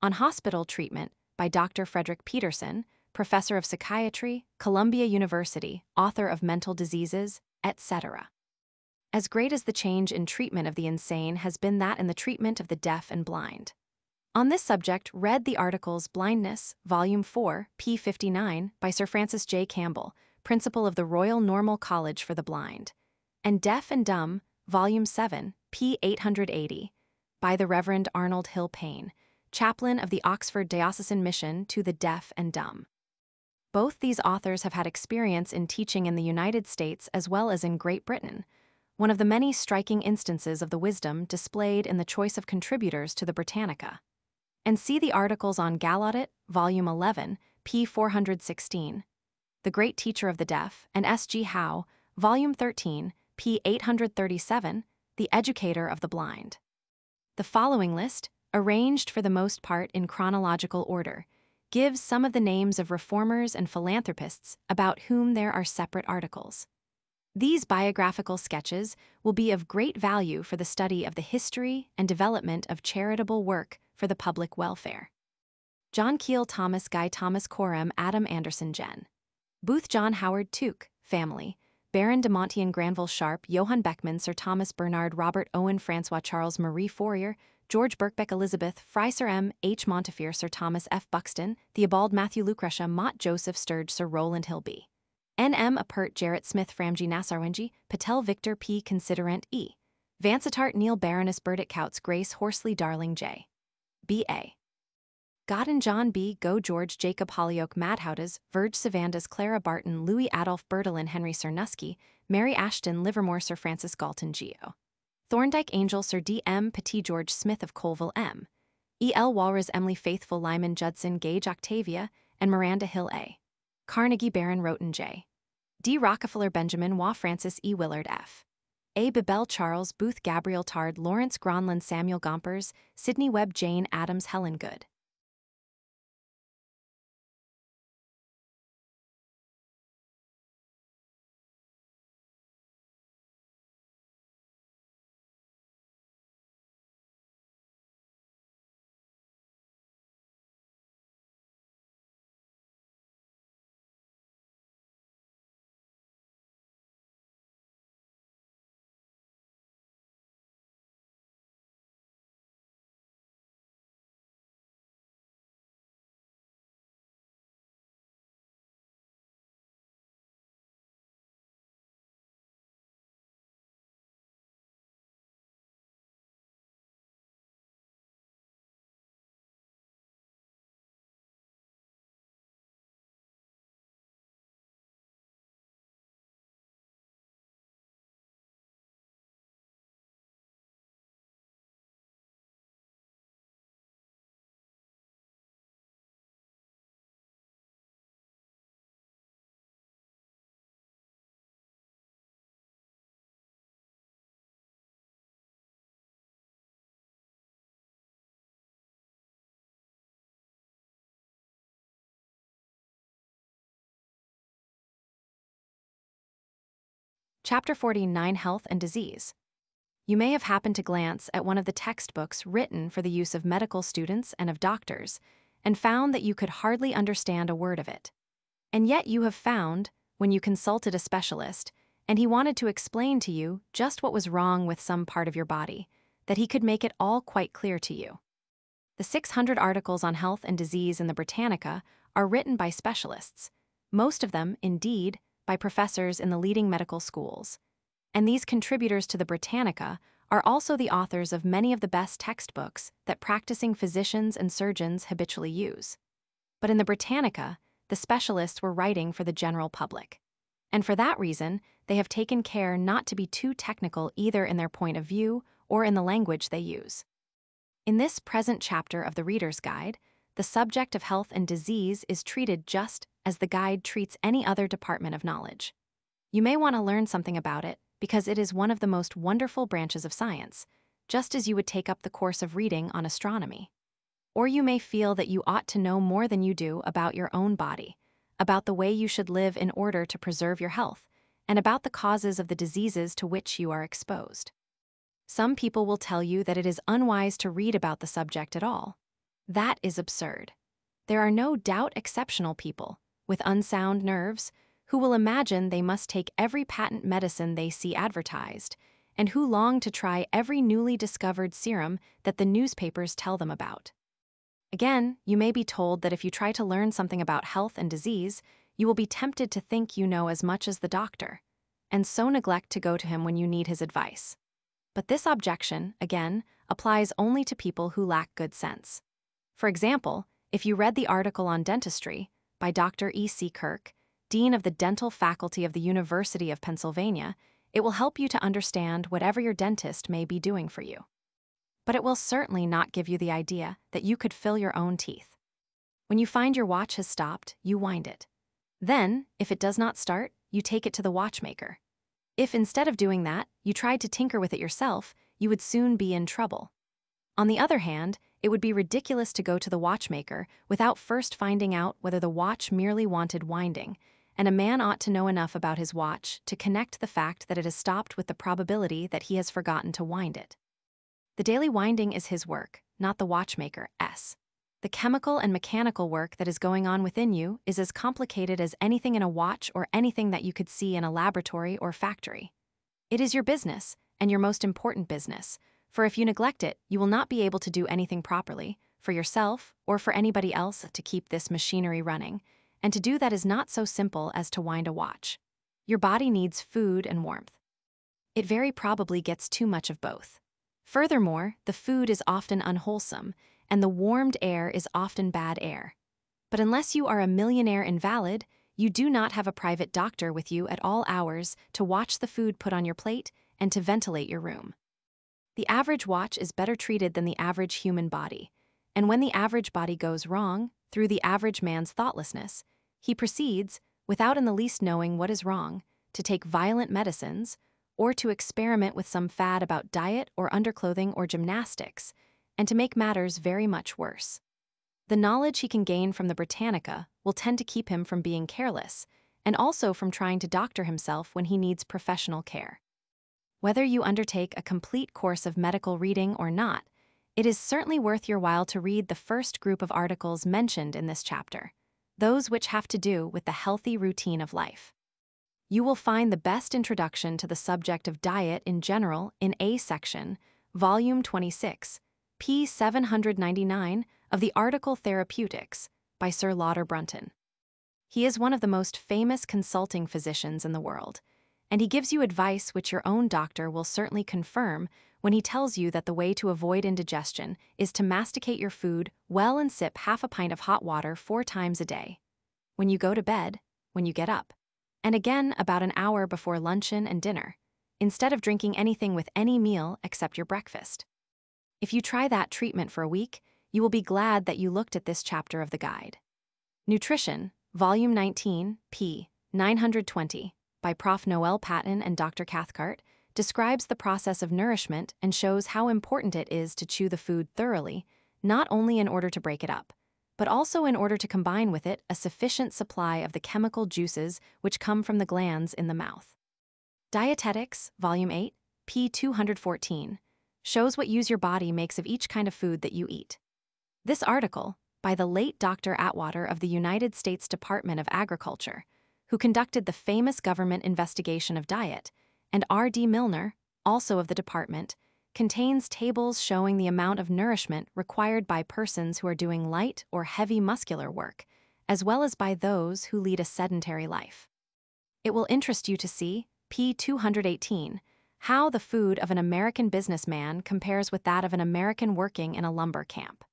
On hospital treatment, by Dr. Frederick Peterson, professor of psychiatry, Columbia University, author of Mental Diseases, etc. As great as the change in treatment of the insane has been that in the treatment of the deaf and blind. On this subject, read the articles Blindness, Volume 4, p. 59, by Sir Francis J. Campbell, Principal of the Royal Normal College for the Blind, and Deaf and Dumb, Volume 7, p. 880, by the Reverend Arnold Hill Payne, Chaplain of the Oxford Diocesan Mission to the Deaf and Dumb. Both these authors have had experience in teaching in the United States as well as in Great Britain, one of the many striking instances of the wisdom displayed in the choice of contributors to the Britannica. And see the articles on Gallaudet, Volume 11, p. 416, The Great Teacher of the Deaf, and S. G. Howe, Volume 13, p. 837, The Educator of the Blind. The following list, arranged for the most part in chronological order, gives some of the names of reformers and philanthropists about whom there are separate articles. These biographical sketches will be of great value for the study of the history and development of charitable work for the public welfare. John Keel Thomas Guy Thomas Coram Adam Anderson Gen. Booth John Howard Tuke, family, Baron de Montian Granville Sharp Johann Beckman Sir Thomas Bernard Robert Owen Francois Charles Marie Fourier George Birkbeck Elizabeth Fry Sir M. H. Montefiore Sir Thomas F. Buxton Theobald Matthew Lucretia Mott Joseph Sturge Sir Rowland Hilby N. M. Apert Jarrett Smith Framji Nassarwenji Patel Victor P. Considerant E. Vansittart Neil Baroness Burdett Couts Grace Horsley Darling J. B. A. Godden John B. Go George Jacob Holyoke Madhoudas Verge Savandas Clara Barton Louis Adolph Bertolin Henry Sir Nusky Mary Ashton Livermore Sir Francis Galton Geo. Thorndike Angel Sir D. M. Petit George Smith of Colville M. E. L. Walras Emily Faithful Lyman Judson Gage Octavia and Miranda Hill A. Carnegie Baron Roten J. D. Rockefeller Benjamin Waugh Francis E. Willard F. A. Bebel Charles Booth Gabriel Tard Lawrence Gronlund Samuel Gompers Sidney Webb Jane Addams Helen Good. Chapter 49 Health and Disease. You may have happened to glance at one of the textbooks written for the use of medical students and of doctors, and found that you could hardly understand a word of it. And yet you have found, when you consulted a specialist, and he wanted to explain to you just what was wrong with some part of your body, that he could make it all quite clear to you. The 600 articles on health and disease in the Britannica are written by specialists, most of them, indeed, by professors in the leading medical schools. And these contributors to the Britannica are also the authors of many of the best textbooks that practicing physicians and surgeons habitually use. But in the Britannica, the specialists were writing for the general public. And for that reason, they have taken care not to be too technical either in their point of view or in the language they use. In this present chapter of the Reader's Guide, the subject of health and disease is treated just as the guide treats any other department of knowledge. You may want to learn something about it because it is one of the most wonderful branches of science, just as you would take up the course of reading on astronomy. Or you may feel that you ought to know more than you do about your own body, about the way you should live in order to preserve your health, and about the causes of the diseases to which you are exposed. Some people will tell you that it is unwise to read about the subject at all. That is absurd. There are no doubt exceptional people, with unsound nerves, who will imagine they must take every patent medicine they see advertised, and who long to try every newly discovered serum that the newspapers tell them about. Again, you may be told that if you try to learn something about health and disease, you will be tempted to think you know as much as the doctor, and so neglect to go to him when you need his advice. But this objection, again, applies only to people who lack good sense. For example, if you read the article on dentistry by Dr. E.C. Kirk, Dean of the Dental Faculty of the University of Pennsylvania, it will help you to understand whatever your dentist may be doing for you. But it will certainly not give you the idea that you could fill your own teeth. When you find your watch has stopped, you wind it. Then, if it does not start, you take it to the watchmaker. If instead of doing that, you tried to tinker with it yourself, you would soon be in trouble. On the other hand, it would be ridiculous to go to the watchmaker without first finding out whether the watch merely wanted winding, and a man ought to know enough about his watch to connect the fact that it has stopped with the probability that he has forgotten to wind it. The daily winding is his work, not the watchmaker's. The chemical and mechanical work that is going on within you is as complicated as anything in a watch or anything that you could see in a laboratory or factory. It is your business, and your most important business, for if you neglect it, you will not be able to do anything properly, for yourself or for anybody else to keep this machinery running, and to do that is not so simple as to wind a watch. Your body needs food and warmth. It very probably gets too much of both. Furthermore, the food is often unwholesome, and the warmed air is often bad air. But unless you are a millionaire invalid, you do not have a private doctor with you at all hours to watch the food put on your plate and to ventilate your room. The average watch is better treated than the average human body, and when the average body goes wrong, through the average man's thoughtlessness, he proceeds, without in the least knowing what is wrong, to take violent medicines, or to experiment with some fad about diet or underclothing or gymnastics, and to make matters very much worse. The knowledge he can gain from the Britannica will tend to keep him from being careless, and also from trying to doctor himself when he needs professional care. Whether you undertake a complete course of medical reading or not, it is certainly worth your while to read the first group of articles mentioned in this chapter, those which have to do with the healthy routine of life. You will find the best introduction to the subject of diet in general in A section, Volume 26, p. 799 of the article Therapeutics by Sir Lauder Brunton. He is one of the most famous consulting physicians in the world, and he gives you advice which your own doctor will certainly confirm when he tells you that the way to avoid indigestion is to masticate your food well and sip half a pint of hot water 4 times a day. When you go to bed, when you get up, and again about an hour before luncheon and dinner, instead of drinking anything with any meal except your breakfast. If you try that treatment for a week, you will be glad that you looked at this chapter of the guide. Nutrition, Volume 19, p. 920, by Prof. Noel Patton and Dr. Cathcart, describes the process of nourishment and shows how important it is to chew the food thoroughly, not only in order to break it up, but also in order to combine with it a sufficient supply of the chemical juices which come from the glands in the mouth. Dietetics, Volume 8, p. 214, shows what use your body makes of each kind of food that you eat. This article, by the late Dr. Atwater of the United States Department of Agriculture, who conducted the famous government investigation of diet, and R.D. Milner, also of the department, contains tables showing the amount of nourishment required by persons who are doing light or heavy muscular work, as well as by those who lead a sedentary life. It will interest you to see, p. 218, how the food of an American businessman compares with that of an American working in a lumber camp.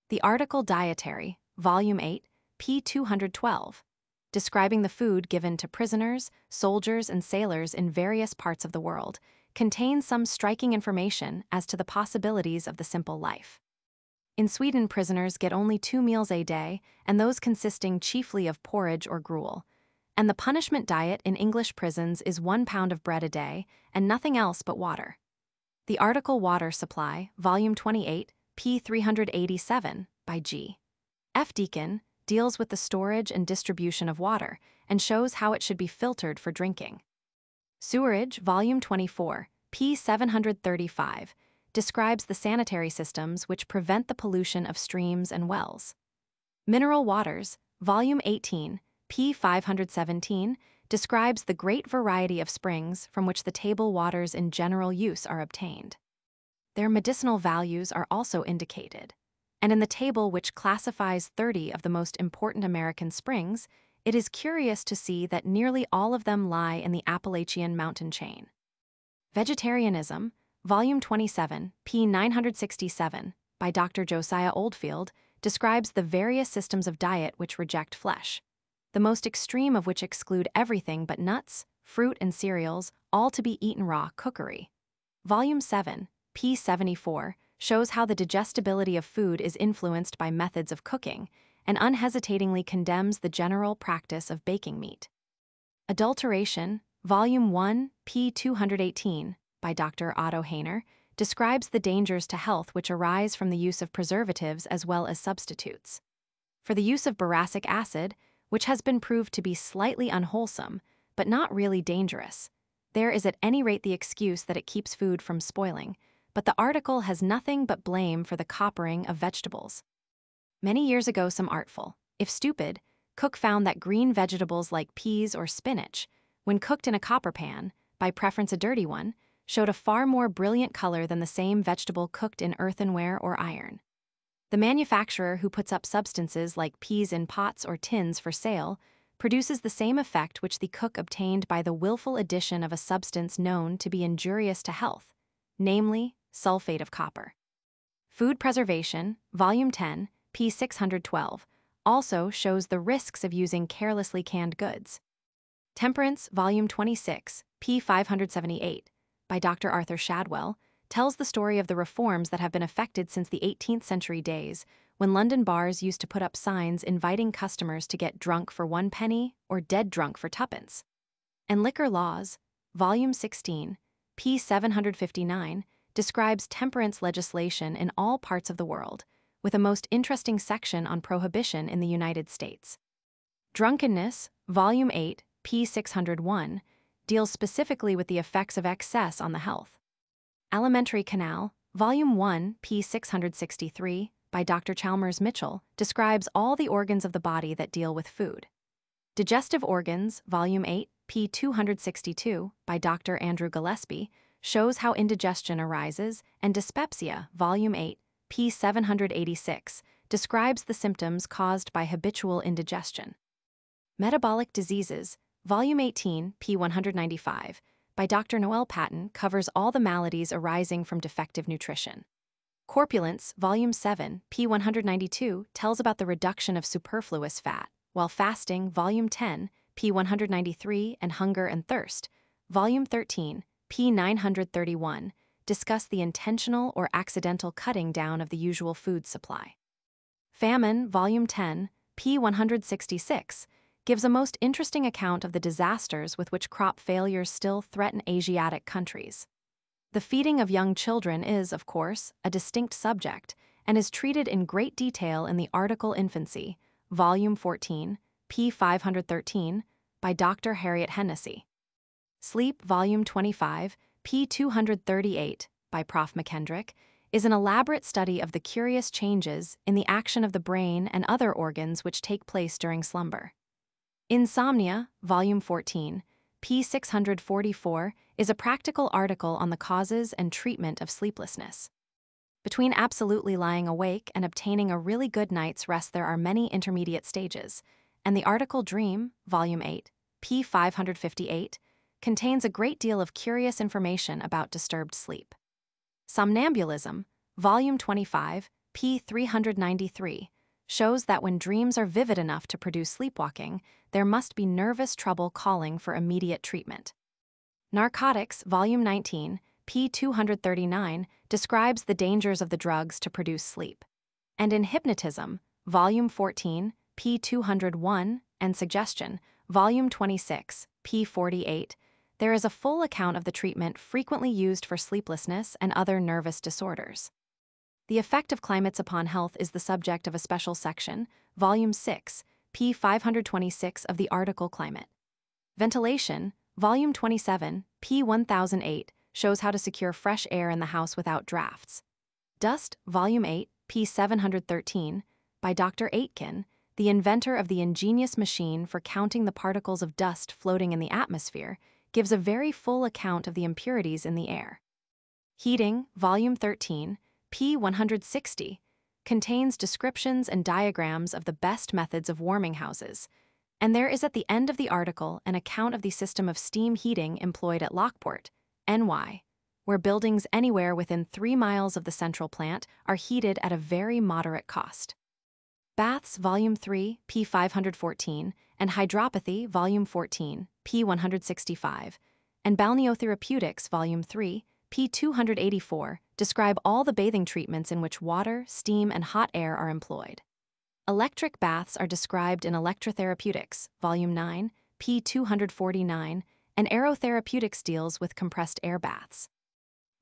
The article Dietary, Volume 8, p. 212, describing the food given to prisoners, soldiers, and sailors in various parts of the world, contains some striking information as to the possibilities of the simple life. In Sweden, prisoners get only 2 meals a day, and those consisting chiefly of porridge or gruel, and the punishment diet in English prisons is 1 pound of bread a day and nothing else but water. The article Water Supply, Volume 28, p. 387, by G. F. Deacon, deals with the storage and distribution of water and shows how it should be filtered for drinking. Sewerage, Volume 24, p. 735, describes the sanitary systems which prevent the pollution of streams and wells. Mineral Waters, Volume 18, p. 517, describes the great variety of springs from which the table waters in general use are obtained. Their medicinal values are also indicated, and in the table which classifies 30 of the most important American springs, it is curious to see that nearly all of them lie in the Appalachian mountain chain. Vegetarianism, Volume 27, p. 967, by Dr. Josiah Oldfield, describes the various systems of diet which reject flesh, the most extreme of which exclude everything but nuts, fruit, and cereals, all to be eaten raw cookery. Volume 7, p. 74, shows how the digestibility of food is influenced by methods of cooking, and unhesitatingly condemns the general practice of baking meat. Adulteration, Volume 1, p. 218, by Dr. Otto Hainer, describes the dangers to health which arise from the use of preservatives as well as substitutes. For the use of boracic acid, which has been proved to be slightly unwholesome, but not really dangerous, there is at any rate the excuse that it keeps food from spoiling, but the article has nothing but blame for the coppering of vegetables. Many years ago, some artful, if stupid, cook found that green vegetables like peas or spinach, when cooked in a copper pan, by preference a dirty one, showed a far more brilliant color than the same vegetable cooked in earthenware or iron. The manufacturer who puts up substances like peas in pots or tins for sale produces the same effect which the cook obtained by the willful addition of a substance known to be injurious to health, namely, sulfate of copper. Food Preservation, Volume 10, p. 612, also shows the risks of using carelessly canned goods. Temperance, Volume 26, p. 578, by Dr. Arthur Shadwell, tells the story of the reforms that have been effected since the 18th century days, when London bars used to put up signs inviting customers to get drunk for 1 penny or dead drunk for 2pence. And Liquor Laws, Volume 16, p. 759, describes temperance legislation in all parts of the world, with a most interesting section on prohibition in the United States. Drunkenness, Volume 8, p. 601, deals specifically with the effects of excess on the health. Alimentary Canal, Volume 1, p. 663, by Dr. Chalmers Mitchell, describes all the organs of the body that deal with food. Digestive Organs, Volume 8, p. 262, by Dr. Andrew Gillespie, shows how indigestion arises, and Dyspepsia, Volume 8, p. 786, describes the symptoms caused by habitual indigestion. Metabolic Diseases, Volume 18, p. 195, by Dr. Noel Patton, covers all the maladies arising from defective nutrition. Corpulence, Volume 7, p. 192, tells about the reduction of superfluous fat, while Fasting, Volume 10, p. 193, and Hunger and Thirst, Volume 13, p. 931, discuss the intentional or accidental cutting down of the usual food supply. Famine, Volume 10, p. 166, gives a most interesting account of the disasters with which crop failures still threaten Asiatic countries. The feeding of young children is, of course, a distinct subject and is treated in great detail in the article Infancy, Volume 14, p. 513, by Dr. Harriet Hennessy. Sleep, Volume 25, p. 238, by Prof. McKendrick, is an elaborate study of the curious changes in the action of the brain and other organs which take place during slumber. Insomnia, Volume 14, p. 644, is a practical article on the causes and treatment of sleeplessness. Between absolutely lying awake and obtaining a really good night's rest there are many intermediate stages, and the article Dream, Volume 8, p. 558, contains a great deal of curious information about disturbed sleep. Somnambulism, Volume 25, p. 393, shows that when dreams are vivid enough to produce sleepwalking, there must be nervous trouble calling for immediate treatment. Narcotics, Volume 19, p. 239, describes the dangers of the drugs to produce sleep. And in Hypnotism, Volume 14, p. 201, and Suggestion, Volume 26, p. 48, there is a full account of the treatment frequently used for sleeplessness and other nervous disorders. The effect of climates upon health is the subject of a special section, Volume 6, p. 526 of the article Climate. Ventilation, Volume 27, p. 1008, shows how to secure fresh air in the house without drafts. Dust, Volume 8, p. 713, by Dr. Aitken, the inventor of the ingenious machine for counting the particles of dust floating in the atmosphere, gives a very full account of the impurities in the air. Heating, Volume 13, p. 160, contains descriptions and diagrams of the best methods of warming houses, and there is at the end of the article an account of the system of steam heating employed at Lockport, NY, where buildings anywhere within 3 miles of the central plant are heated at a very moderate cost. Baths, Volume 3, p. 514, and Hydropathy, Volume 14, p. 165, and Balneotherapeutics, Volume 3, p. 284, describe all the bathing treatments in which water, steam, and hot air are employed. Electric baths are described in Electrotherapeutics, Volume 9, p. 249, and Aerotherapeutics deals with compressed air baths.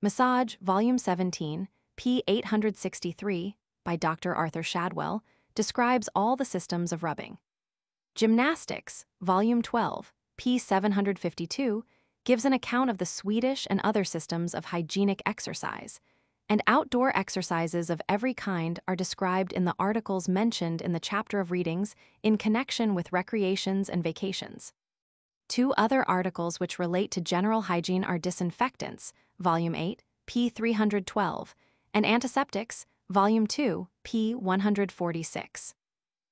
Massage, Volume 17, p. 863, by Dr. Arthur Shadwell, describes all the systems of rubbing. Gymnastics, Volume 12, p. 752, gives an account of the Swedish and other systems of hygienic exercise, and outdoor exercises of every kind are described in the articles mentioned in the chapter of readings in connection with recreations and vacations. 2 other articles which relate to general hygiene are Disinfectants, Volume 8, p. 312, and Antiseptics, Volume 2, p. 146.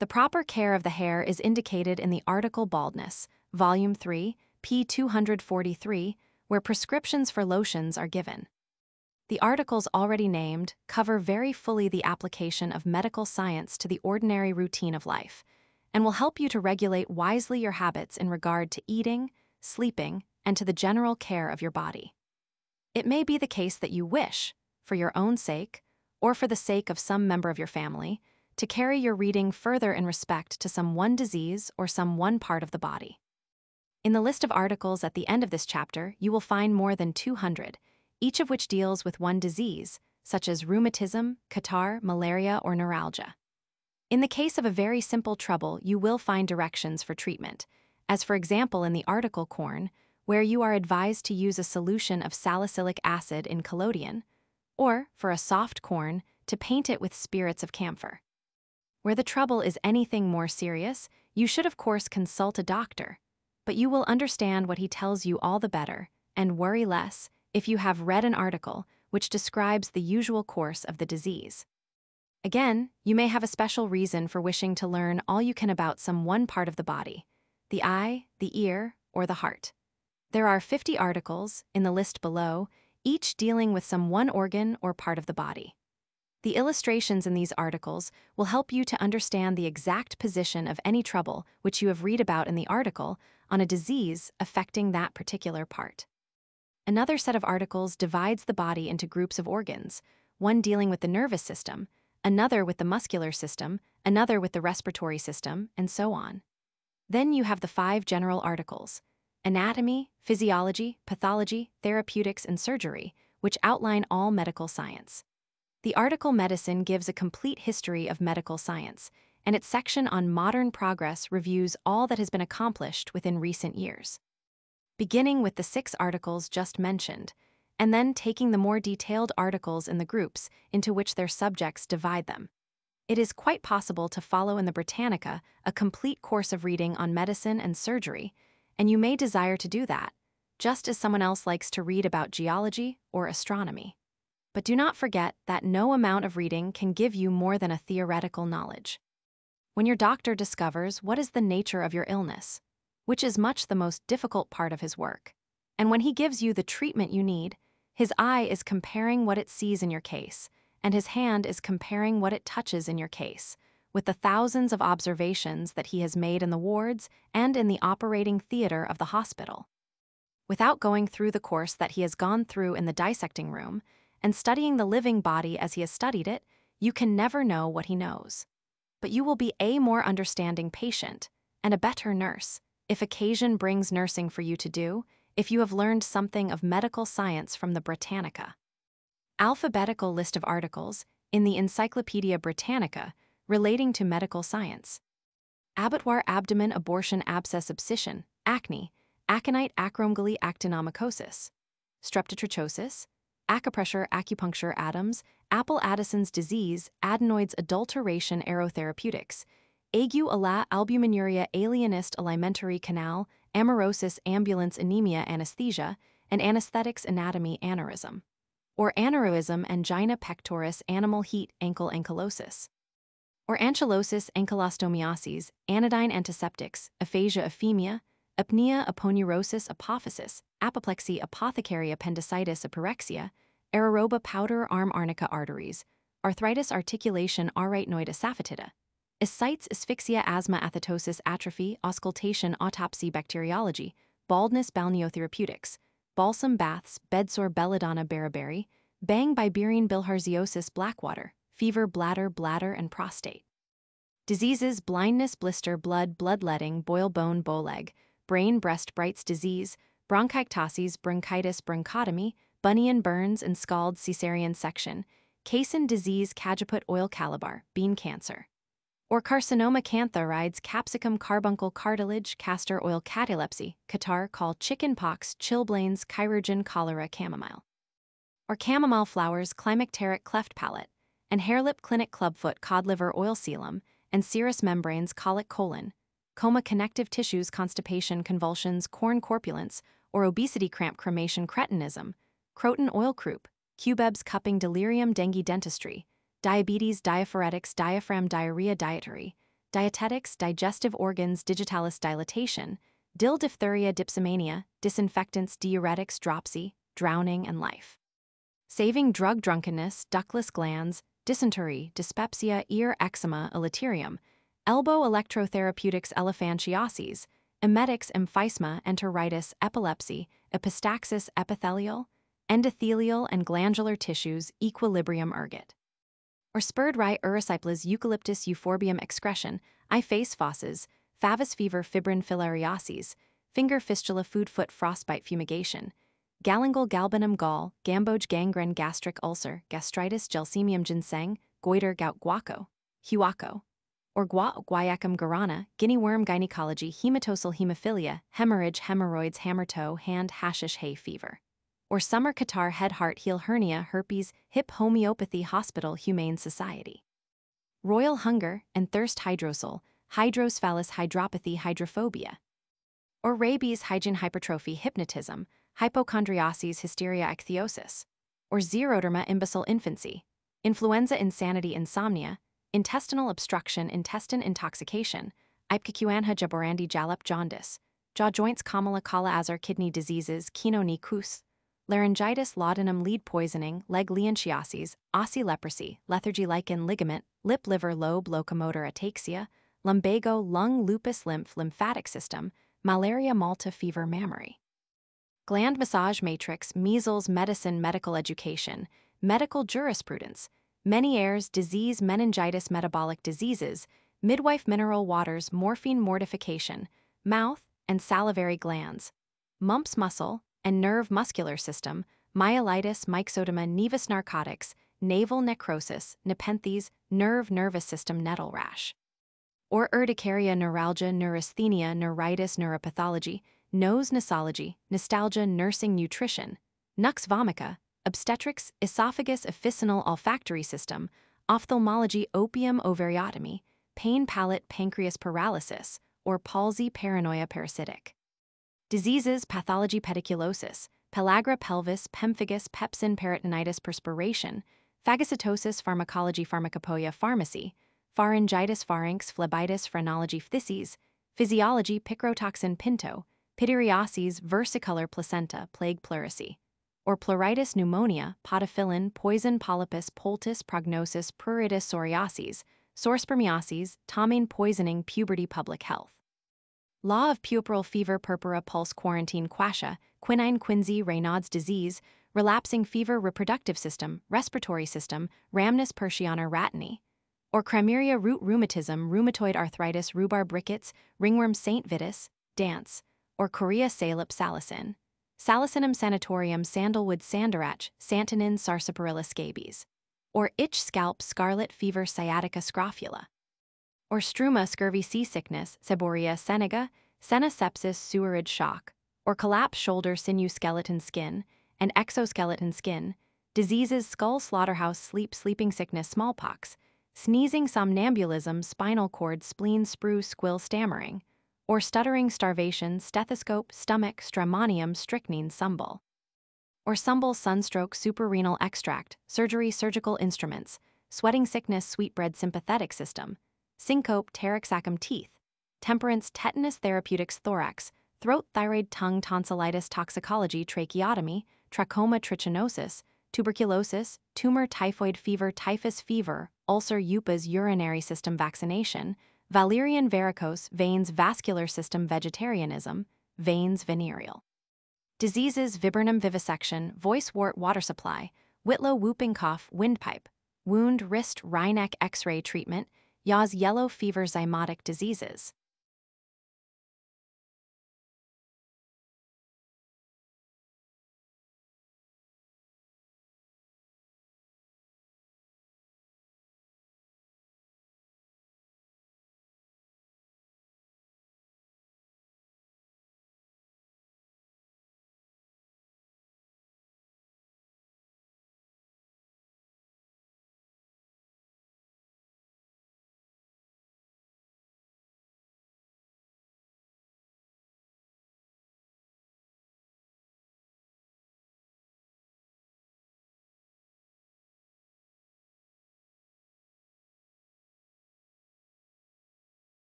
The proper care of the hair is indicated in the article Baldness, Volume 3, p. 243, where prescriptions for lotions are given. The articles already named cover very fully the application of medical science to the ordinary routine of life, and will help you to regulate wisely your habits in regard to eating, sleeping, and to the general care of your body. It may be the case that you wish, for your own sake, or for the sake of some member of your family, to carry your reading further in respect to some one disease or some one part of the body. In the list of articles at the end of this chapter, you will find more than 200, each of which deals with one disease, such as rheumatism, catarrh, malaria, or neuralgia. In the case of a very simple trouble, you will find directions for treatment, as for example in the article Corn, where you are advised to use a solution of salicylic acid in collodion, or, for a soft corn, to paint it with spirits of camphor. Where the trouble is anything more serious, you should of course consult a doctor, but you will understand what he tells you all the better, and worry less, if you have read an article which describes the usual course of the disease. Again, you may have a special reason for wishing to learn all you can about some one part of the body, the eye, the ear, or the heart. There are 50 articles, in the list below, each dealing with some one organ or part of the body. The illustrations in these articles will help you to understand the exact position of any trouble which you have read about in the article on a disease affecting that particular part. Another set of articles divides the body into groups of organs, one dealing with the nervous system, another with the muscular system, another with the respiratory system, and so on. Then you have the 5 general articles: anatomy, physiology, pathology, therapeutics, and surgery, which outline all medical science. The article Medicine gives a complete history of medical science, and its section on modern progress reviews all that has been accomplished within recent years. Beginning with the 6 articles just mentioned, and then taking the more detailed articles in the groups into which their subjects divide them. It is quite possible to follow in the Britannica a complete course of reading on medicine and surgery, and you may desire to do that, just as someone else likes to read about geology or astronomy. But do not forget that no amount of reading can give you more than a theoretical knowledge. When your doctor discovers what is the nature of your illness, which is much the most difficult part of his work, and when he gives you the treatment you need, his eye is comparing what it sees in your case, and his hand is comparing what it touches in your case, with the thousands of observations that he has made in the wards and in the operating theater of the hospital. Without going through the course that he has gone through in the dissecting room, and studying the living body as he has studied it, you can never know what he knows. But you will be a more understanding patient, and a better nurse, if occasion brings nursing for you to do, if you have learned something of medical science from the Britannica. Alphabetical list of articles in the Encyclopaedia Britannica relating to medical science. Abattoir abdomen abortion abscess abscission, acne, aconite acromegaly actinomycosis, streptotrichosis, acupressure acupuncture Adams, Apple Addison's disease, adenoids adulteration aerotherapeutics, ague à la albuminuria alienist alimentary canal, amaurosis ambulance anemia anesthesia, and anesthetics anatomy aneurysm. Or aneurysm angina pectoris animal heat ankle ankylosis. Or ankylosis ankylostomiasis, anodyne antiseptics, aphasia ischemia, apnea aponeurosis apophysis, apoplexy apothecary appendicitis apyrexia, aeroba powder arm arnica arteries, arthritis articulation arytenoid asafoetida, ascites asphyxia asthma athetosis atrophy auscultation autopsy bacteriology, baldness balneotherapeutics, balsam baths bedsore belladonna beriberi, bang biberine bilharziosis blackwater, fever bladder and prostate. Diseases blindness blister bloodletting boil bone bowleg, brain breast Bright's disease, bronchiectasis bronchitis bronchotomy, bunion burns and scald caesarean section, casein disease cajeput oil calabar, bean cancer. Or carcinoma cantharides capsicum carbuncle cartilage castor oil catalepsy, catarrh call chicken pox chilblains chirurgeon cholera chamomile. Or chamomile flowers climacteric cleft palate, and hairlip clinic clubfoot cod liver oil coelum, and serous membranes colic colon, coma connective tissues constipation convulsions corn corpulence, or obesity cramp cremation cretinism, croton oil croup, cubebs cupping delirium dengue dentistry, diabetes diaphoretics diaphragm diarrhea dietary, dietetics digestive organs digitalis dilatation, diphtheria dipsomania, disinfectants diuretics dropsy, drowning and life. Saving drug drunkenness, ductless glands, dysentery, dyspepsia, ear eczema, elaterium, elbow electrotherapeutics elephantiasis, emetics emphysema, enteritis, epilepsy, epistaxis epithelial, endothelial and glandular tissues, equilibrium ergot. Or spurred rye erysipelas eucalyptus euphorbium excretion, eye face fosses, favus fever fibrin filariasis, finger fistula food foot frostbite fumigation, galangal galbanum gall, gamboge gangrene gastric ulcer, gastritis gelsemium ginseng, goiter gout guaco, huaco. Or guaiacum guarana, guinea worm gynecology hematosal hemophilia, hemorrhage hemorrhoids hammer toe hand hashish hay fever. Or summer catarrh head heart heel hernia herpes hip homeopathy hospital humane society. Royal hunger and thirst hydrosol, hydrocephalus hydropathy hydrophobia. Or rabies hygiene hypertrophy hypnotism, hypochondriasis hysteria ichthyosis. Or xeroderma imbecile infancy, influenza insanity insomnia, intestinal obstruction intestine intoxication, ipkakuanha jaborandi jalap jaundice, jaw joints kamala kala azar kidney diseases kino ni kus, laryngitis laudanum lead poisoning leg leonchiasis, ossi leprosy lethargy lichen ligament lip liver lobe locomotor ataxia, lumbago lung lupus lymphatic system, malaria malta fever mammary. Gland massage matrix measles medicine medical education, medical jurisprudence, Meniere's disease meningitis metabolic diseases, midwife mineral waters morphine mortification, mouth and salivary glands, mumps muscle and nerve muscular system, myelitis myxodema nevus narcotics, naval necrosis, nepenthes, nervous system nettle rash. Or urticaria neuralgia neurasthenia neuritis neuropathology, nose nosology, nostalgia nursing nutrition, nux vomica, obstetrics, esophagus officinal olfactory system, ophthalmology opium ovariotomy, pain palate pancreas paralysis, or palsy paranoia parasitic. Diseases pathology pediculosis, pellagra pelvis pemphigus pepsin peritonitis perspiration, phagocytosis pharmacology pharmacopoeia pharmacy, pharyngitis pharynx phlebitis phrenology phthises, physiology picrotoxin pinto, pityriasis versicolor placenta plague pleurisy. Or pleuritis pneumonia, podophyllin, poison polypus poultice prognosis pruritus psoriasis, sorspermiasis, ptomaine poisoning puberty public health. Law of puerperal fever purpura pulse quarantine quassia, quinine quinsy Raynaud's disease, relapsing fever reproductive system, respiratory system, rhamnus persiana ratini. Or Crymeria root rheumatism rheumatoid arthritis rhubarb rickets, ringworm St. Vitus, dance. Or Chorea salip salicin. Salicinum sanatorium sandalwood sandarach, santonin sarsaparilla scabies. Or itch scalp scarlet fever sciatica scrofula. Or struma scurvy seasickness, seborrhea senega, sena sepsis sewerage shock. Or collapse shoulder sinew skeleton skin, and exoskeleton skin, diseases skull slaughterhouse sleeping sickness smallpox, sneezing somnambulism, spinal cord, spleen, sprue, squill, stammering, or stuttering, starvation, stethoscope, stomach, stramonium, strychnine, sumbul, or sumbul, sunstroke, suprarenal extract, surgery, surgical instruments, sweating, sickness, sweetbread, sympathetic system, syncope, pteryxacum, teeth, temperance, tetanus, therapeutics, thorax, throat, thyroid, tongue, tonsillitis, toxicology, tracheotomy, trachoma, trichinosis, tuberculosis, tumor, typhoid fever, typhus fever, ulcer, upas, urinary system, vaccination, Valerian, varicose, veins, vascular system, vegetarianism, veins, venereal diseases, viburnum, vivisection, voice wart, water supply, Whitlow, whooping cough, windpipe, wound, wrist, Rhineck, X-ray treatment, yaws, yellow fever, zymotic diseases.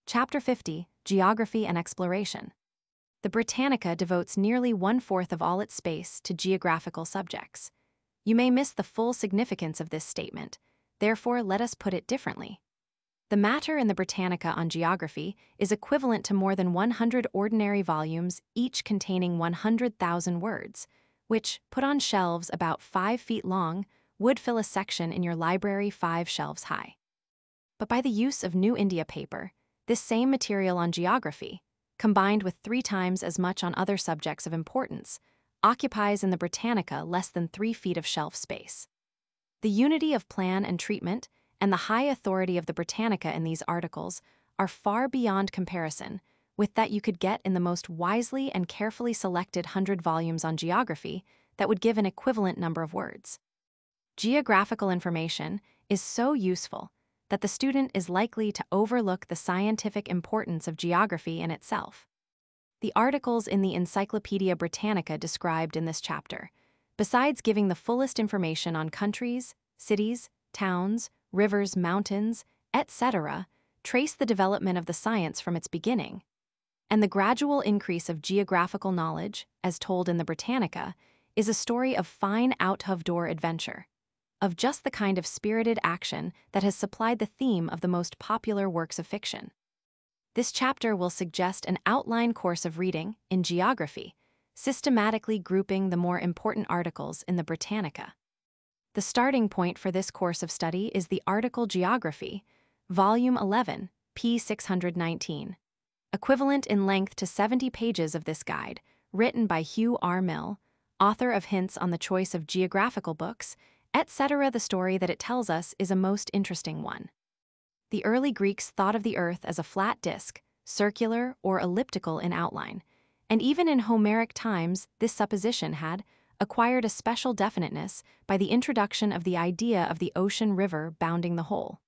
Chapter 50, Geography and Exploration. The Britannica devotes nearly 1/4 of all its space to geographical subjects. You may miss the full significance of this statement, therefore let us put it differently. The matter in the Britannica on geography is equivalent to more than 100 ordinary volumes, each containing 100,000 words, which, put on shelves about 5 feet long, would fill a section in your library 5 shelves high. But by the use of New India paper, this same material on geography, combined with 3 times as much on other subjects of importance, occupies in the Britannica less than 3 feet of shelf space. The unity of plan and treatment and the high authority of the Britannica in these articles are far beyond comparison with that you could get in the most wisely and carefully selected 100 volumes on geography that would give an equivalent number of words. Geographical information is so useful that the student is likely to overlook the scientific importance of geography in itself. The articles in the Encyclopaedia Britannica described in this chapter, besides giving the fullest information on countries, cities, towns, rivers, mountains, etc., trace the development of the science from its beginning, and the gradual increase of geographical knowledge, as told in the Britannica, is a story of fine out-of-door adventure, of just the kind of spirited action that has supplied the theme of the most popular works of fiction. This chapter will suggest an outline course of reading in geography, systematically grouping the more important articles in the Britannica. The starting point for this course of study is the article Geography, Volume 11, p. 619. Equivalent in length to 70 pages of this guide, written by Hugh R. Mill, author of Hints on the Choice of Geographical Books, etc. The story that it tells us is a most interesting one. The early Greeks thought of the earth as a flat disk, circular or elliptical in outline, and even in Homeric times this supposition had acquired a special definiteness by the introduction of the idea of the ocean river bounding the whole.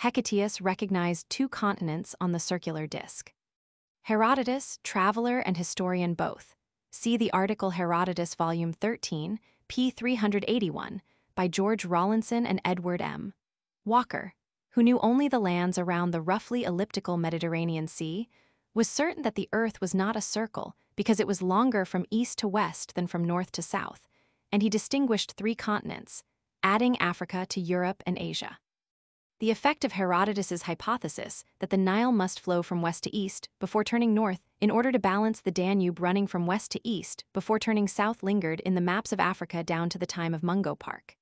Hecataeus recognized 2 continents on the circular disk. Herodotus, traveler and historian both. See the article Herodotus Volume 13, p. 381, by George Rawlinson and Edward M. Walker, who knew only the lands around the roughly elliptical Mediterranean Sea, was certain that the Earth was not a circle because it was longer from east to west than from north to south, and he distinguished 3 continents, adding Africa to Europe and Asia. The effect of Herodotus's hypothesis that the Nile must flow from west to east before turning north in order to balance the Danube running from west to east before turning south lingered in the maps of Africa down to the time of Mungo Park.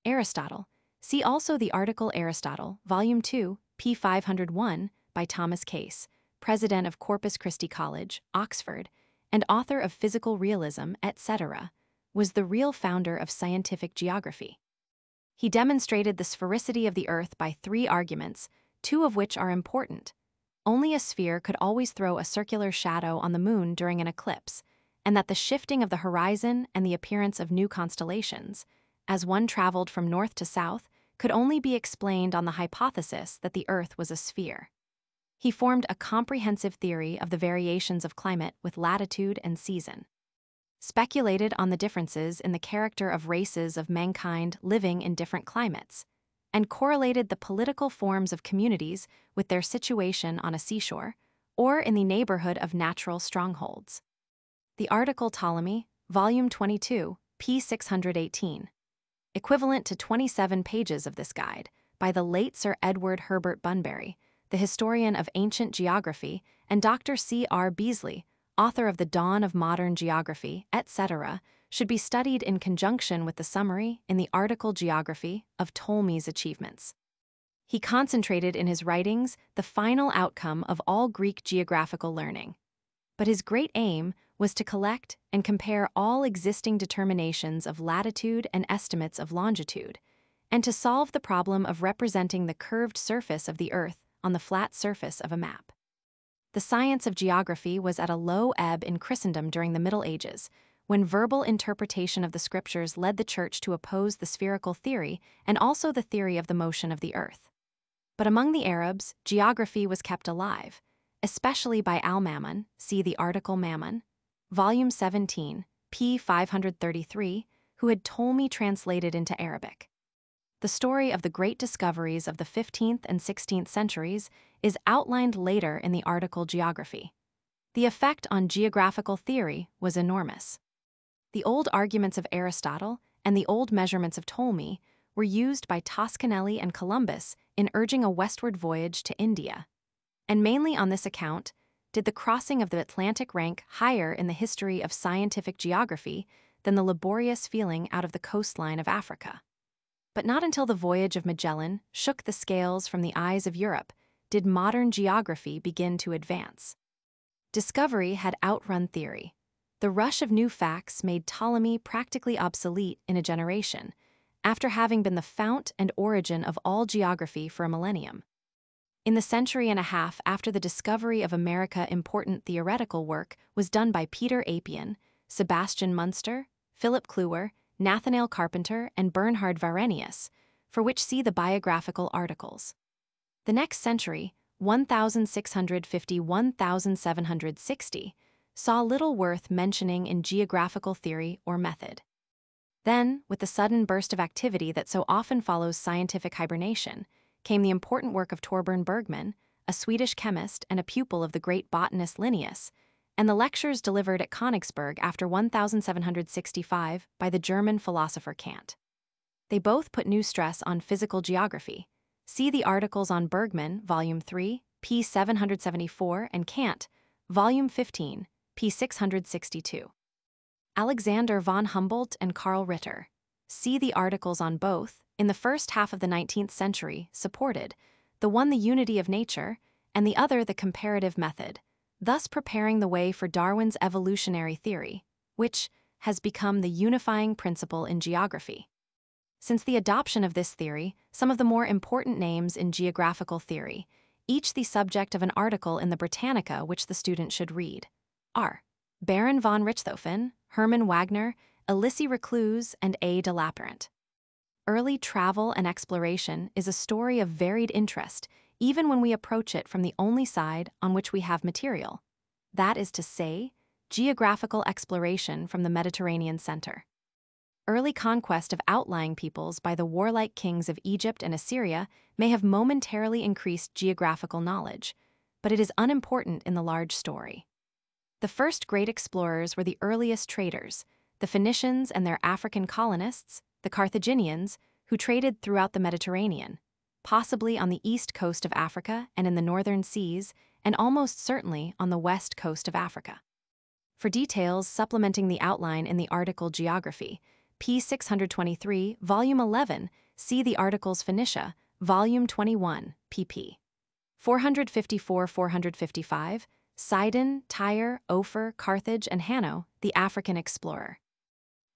Aristotle. See also the article Aristotle, Volume 2, p. 501, by Thomas Case, President of Corpus Christi College, Oxford, and author of Physical Realism, etc., was the real founder of scientific geography. He demonstrated the sphericity of the Earth by 3 arguments, 2 of which are important. Only a sphere could always throw a circular shadow on the moon during an eclipse, and that the shifting of the horizon and the appearance of new constellations, as one traveled from north to south, could only be explained on the hypothesis that the Earth was a sphere. He formed a comprehensive theory of the variations of climate with latitude and season, speculated on the differences in the character of races of mankind living in different climates, and correlated the political forms of communities with their situation on a seashore or in the neighborhood of natural strongholds. The article Ptolemy, Volume 22, p. 618. Equivalent to 27 pages of this guide, by the late Sir Edward Herbert Bunbury, the historian of ancient geography, and Dr. C.R. Beasley, author of The Dawn of Modern Geography, etc., should be studied in conjunction with the summary in the article Geography of Ptolemy's achievements. He concentrated in his writings the final outcome of all Greek geographical learning, but his great aim was to collect and compare all existing determinations of latitude and estimates of longitude, and to solve the problem of representing the curved surface of the Earth on the flat surface of a map. The science of geography was at a low ebb in Christendom during the Middle Ages, when verbal interpretation of the scriptures led the Church to oppose the spherical theory and also the theory of the motion of the Earth. But among the Arabs, geography was kept alive, especially by Al-Mamun, see the article Mamun, Volume 17, p. 533, who had Ptolemy translated into Arabic. The story of the great discoveries of the 15th and 16th centuries is outlined later in the article Geography. The effect on geographical theory was enormous. The old arguments of Aristotle and the old measurements of Ptolemy were used by Toscanelli and Columbus in urging a westward voyage to India, and mainly on this account did the crossing of the Atlantic rank higher in the history of scientific geography than the laborious feeling out of the coastline of Africa. But not until the voyage of Magellan shook the scales from the eyes of Europe did modern geography begin to advance. Discovery had outrun theory. The rush of new facts made Ptolemy practically obsolete in a generation, after having been the fount and origin of all geography for a millennium. In the century and a half after the discovery of America, important theoretical work was done by Peter Apian, Sebastian Munster, Philip Kluwer, Nathanael Carpenter, and Bernhard Varenius, for which see the biographical articles. The next century, 1650–1760, saw little worth mentioning in geographical theory or method. Then, with the sudden burst of activity that so often follows scientific hibernation, came the important work of Torbern Bergman, a Swedish chemist and a pupil of the great botanist Linnaeus, and the lectures delivered at Königsberg after 1765 by the German philosopher Kant. They both put new stress on physical geography. See the articles on Bergman, Volume 3, p. 774, and Kant, Volume 15, p. 662. Alexander von Humboldt and Karl Ritter. See the articles on both, in the first half of the 19th century, supported, the one the unity of nature, and the other the comparative method, thus preparing the way for Darwin's evolutionary theory, which has become the unifying principle in geography. Since the adoption of this theory, some of the more important names in geographical theory, each the subject of an article in the Britannica which the student should read, are Baron von Richthofen, Hermann Wagner, Elisée Reclus, and A. de Lapparent. Early travel and exploration is a story of varied interest, even when we approach it from the only side on which we have material, that is to say, geographical exploration from the Mediterranean center. Early conquest of outlying peoples by the warlike kings of Egypt and Assyria may have momentarily increased geographical knowledge, but it is unimportant in the large story. The first great explorers were the earliest traders, the Phoenicians and their African colonists, the Carthaginians, who traded throughout the Mediterranean, possibly on the east coast of Africa and in the northern seas, and almost certainly on the west coast of Africa. For details supplementing the outline in the article Geography, p. 623, Volume 11, see the articles Phoenicia, Volume 21, pp. 454-455, Sidon, Tyre, Ophir, Carthage, and Hanno, the African explorer.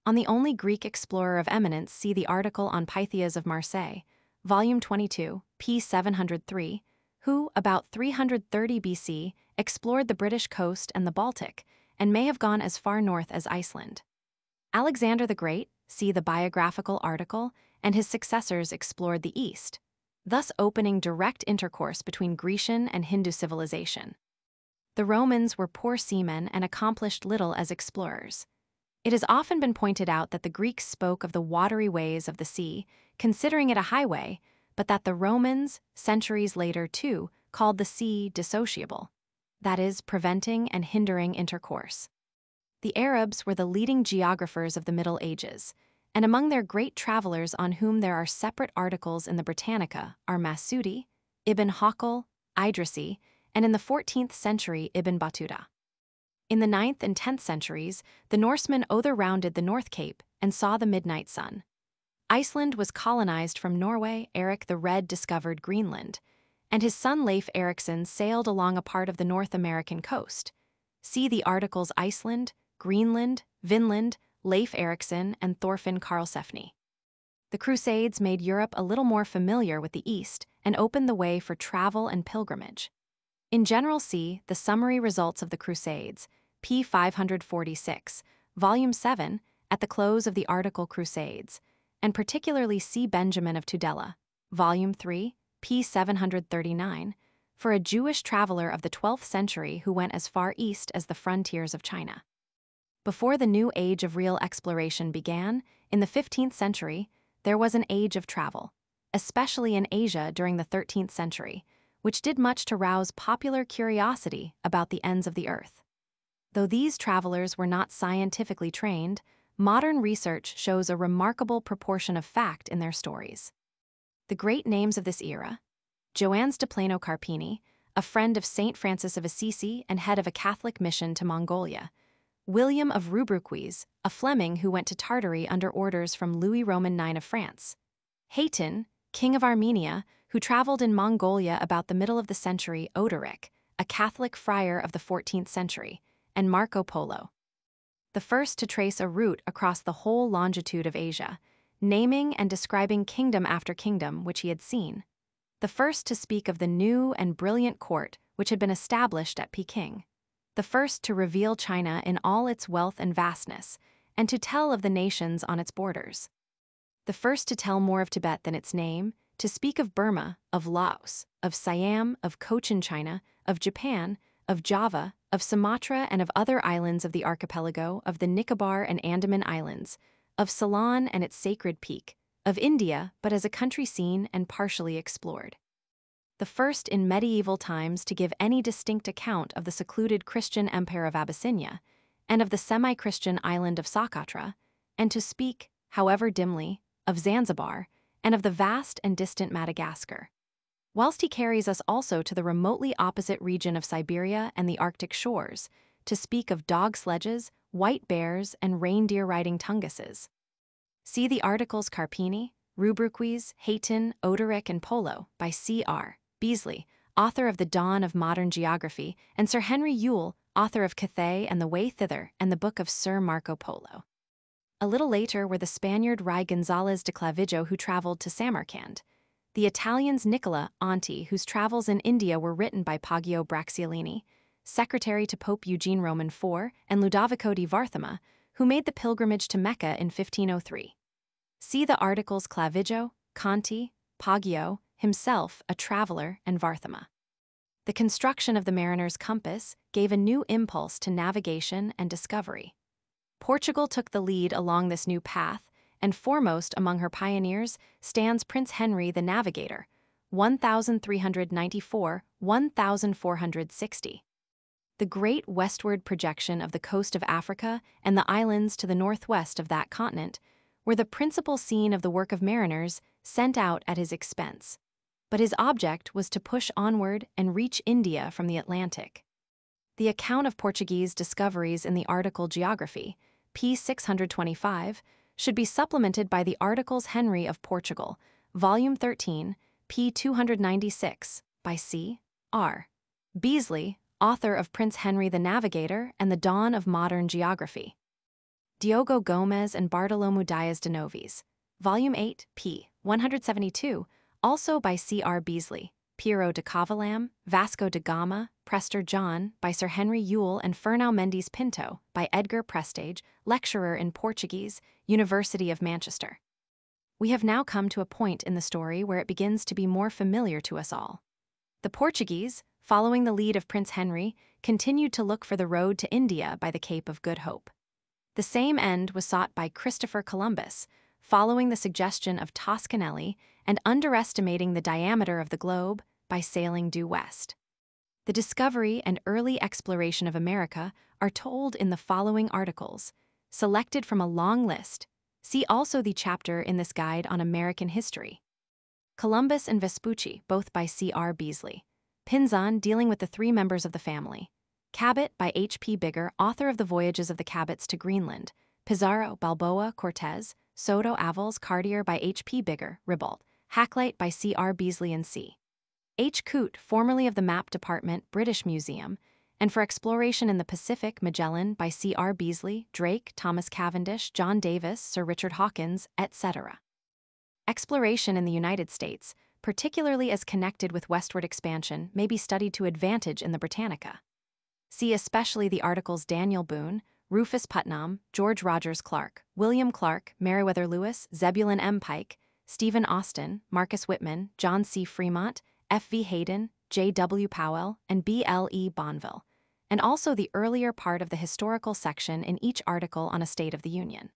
On the only Greek explorer of eminence, see the article on Pythias of Marseille, Volume 22, p. 703, who, about 330 BC, explored the British coast and the Baltic, and may have gone as far north as Iceland. Alexander the Great, see the biographical article, and his successors explored the East, thus opening direct intercourse between Grecian and Hindu civilization. The Romans were poor seamen and accomplished little as explorers. It has often been pointed out that the Greeks spoke of the watery ways of the sea, considering it a highway, but that the Romans, centuries later too, called the sea dissociable, that is, preventing and hindering intercourse. The Arabs were the leading geographers of the Middle Ages, and among their great travelers on whom there are separate articles in the Britannica are Masudi, Ibn Hawqal, Idrisi, and in the 14th century Ibn Battuta. In the 9th and 10th centuries, the Norsemen over-rounded the North Cape and saw the midnight sun. Iceland was colonized from Norway. Eric the Red discovered Greenland, and his son Leif Erikson sailed along a part of the North American coast. See the articles Iceland, Greenland, Vinland, Leif Erikson, and Thorfinn Karlsefni. The Crusades made Europe a little more familiar with the East and opened the way for travel and pilgrimage. In general, see the summary results of the Crusades, p. 546, Volume 7, at the close of the article Crusades, and particularly see Benjamin of Tudela, Volume 3, p. 739, for a Jewish traveler of the 12th century who went as far east as the frontiers of China. Before the new age of real exploration began, in the 15th century, there was an age of travel, especially in Asia during the 13th century, which did much to rouse popular curiosity about the ends of the earth. Though these travelers were not scientifically trained, modern research shows a remarkable proportion of fact in their stories. The great names of this era: Joannes de Plano Carpini, a friend of Saint Francis of Assisi and head of a Catholic mission to Mongolia; William of Rubruquis, a Fleming who went to Tartary under orders from Louis Roman IX of France; Hayton, king of Armenia, who traveled in Mongolia about the middle of the century; Odoric, a Catholic friar of the 14th century; and Marco Polo, the first to trace a route across the whole longitude of Asia, naming and describing kingdom after kingdom which he had seen; the first to speak of the new and brilliant court which had been established at Peking; the first to reveal China in all its wealth and vastness, and to tell of the nations on its borders; the first to tell more of Tibet than its name, to speak of Burma, of Laos, of Siam, of Cochin China, of Japan, of Java, of Sumatra and of other islands of the archipelago, of the Nicobar and Andaman Islands, of Ceylon and its sacred peak, of India but as a country seen and partially explored; the first in medieval times to give any distinct account of the secluded Christian empire of Abyssinia, and of the semi-Christian island of Socotra, and to speak, however dimly, of Zanzibar, and of the vast and distant Madagascar. Whilst he carries us also to the remotely opposite region of Siberia and the Arctic shores, to speak of dog sledges, white bears, and reindeer-riding Tunguses. See the articles Carpini, Rubruquis, Hayton, Odoric, and Polo by C.R. Beasley, author of The Dawn of Modern Geography, and Sir Henry Yule, author of Cathay and the Way Thither and the Book of Sir Marco Polo. A little later were the Spaniard Ruy González de Clavijo, who traveled to Samarkand; the Italians Nicola Anti, whose travels in India were written by Poggio Bracciolini, secretary to Pope Eugene Roman IV, and Ludovico di Varthema, who made the pilgrimage to Mecca in 1503. See the articles Clavijo, Conti, Poggio, himself a traveler, and Varthema. The construction of the mariner's compass gave a new impulse to navigation and discovery. Portugal took the lead along this new path, and foremost among her pioneers stands Prince Henry the Navigator, 1394–1460. The great westward projection of the coast of Africa and the islands to the northwest of that continent were the principal scene of the work of mariners sent out at his expense. but his object was to push onward and reach India from the Atlantic. The account of Portuguese discoveries in the article Geography, p. 625, should be supplemented by the articles Henry of Portugal, Volume 13, p. 296, by C. R. Beazley, author of Prince Henry the Navigator and the Dawn of Modern Geography. Diogo Gomes and Bartolomeu Dias de Noves, Volume 8, p. 172, also by C. R. Beazley, Piero de Covalam, Vasco da Gama, Prester John, by Sir Henry Yule and Fernão Mendes Pinto, by Edgar Prestage, lecturer in Portuguese, University of Manchester. We have now come to a point in the story where it begins to be more familiar to us all. The Portuguese, following the lead of Prince Henry, continued to look for the road to India by the Cape of Good Hope. The same end was sought by Christopher Columbus, following the suggestion of Toscanelli and underestimating the diameter of the globe by sailing due west. The discovery and early exploration of America are told in the following articles, selected from a long list. See also the chapter in this guide on American history. Columbus and Vespucci, both by C. R. Beazley. Pinzon, dealing with the three members of the family. Cabot, by H. P. Bigger, author of the Voyages of the Cabots to Greenland. Pizarro, Balboa, Cortez. Soto, Avils, Cartier, by H. P. Bigger, Ribault. Hakluyt, by C. R. Beazley and C. H. Coote, formerly of the Map Department, British Museum, and for exploration in the Pacific, Magellan, by C. R. Beazley, Drake, Thomas Cavendish, John Davis, Sir Richard Hawkins, etc. Exploration in the United States, particularly as connected with westward expansion, may be studied to advantage in the Britannica. See especially the articles Daniel Boone, Rufus Putnam, George Rogers Clark, William Clark, Meriwether Lewis, Zebulon M. Pike, Stephen Austin, Marcus Whitman, John C. Fremont, F. V. Hayden, J. W. Powell, and B. L. E. Bonneville, and also the earlier part of the historical section in each article on a State of the Union.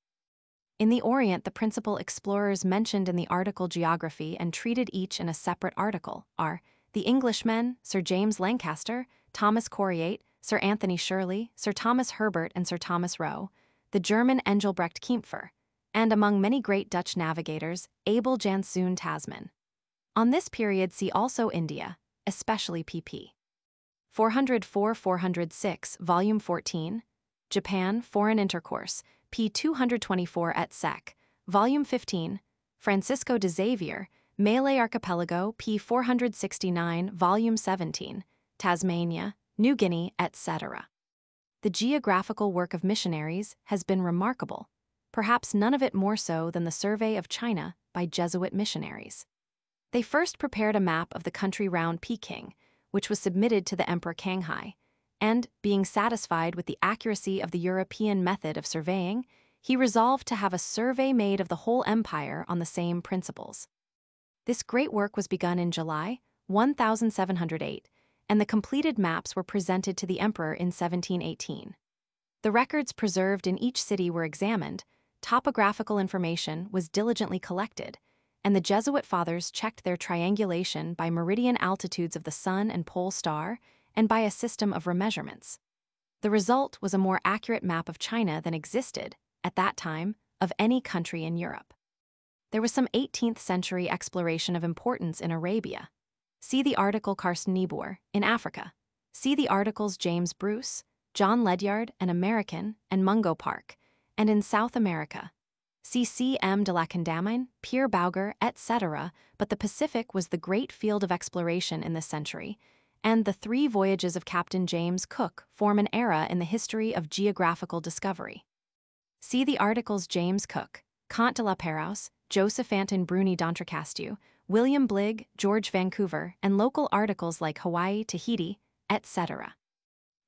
In the Orient, the principal explorers mentioned in the article Geography and treated each in a separate article are the Englishmen, Sir James Lancaster, Thomas Coryat, Sir Anthony Shirley, Sir Thomas Herbert and Sir Thomas Roe, the German Engelbrecht Kempfer, and among many great Dutch navigators, Abel Janszoon Tasman. On this period see also India, especially pp. 404-406, Volume 14, Japan, Foreign Intercourse, p. 224 et seq., Volume 15, Francisco de Xavier, Malay Archipelago, p. 469, Volume 17, Tasmania, New Guinea, etc. The geographical work of missionaries has been remarkable, perhaps none of it more so than the Survey of China by Jesuit missionaries. They first prepared a map of the country round Peking, which was submitted to the Emperor Canghai, and, being satisfied with the accuracy of the European method of surveying, he resolved to have a survey made of the whole empire on the same principles. This great work was begun in July 1708, and the completed maps were presented to the emperor in 1718. The records preserved in each city were examined, topographical information was diligently collected, and the Jesuit fathers checked their triangulation by meridian altitudes of the sun and pole star and by a system of remeasurements. The result was a more accurate map of China than existed, at that time, of any country in Europe. There was some 18th century exploration of importance in Arabia. See the article Carsten Niebuhr, in Africa. See the articles James Bruce, John Ledyard, an American, and Mungo Park, and in South America. See C. M. de la Condamine, Pierre Bauger, etc., but the Pacific was the great field of exploration in this century, and the three voyages of Captain James Cook form an era in the history of geographical discovery. See the articles James Cook, Comte de la Pérouse, Joseph Anton Bruni d'Entrecasteaux, William Bligh, George Vancouver, and local articles like Hawaii, Tahiti, etc.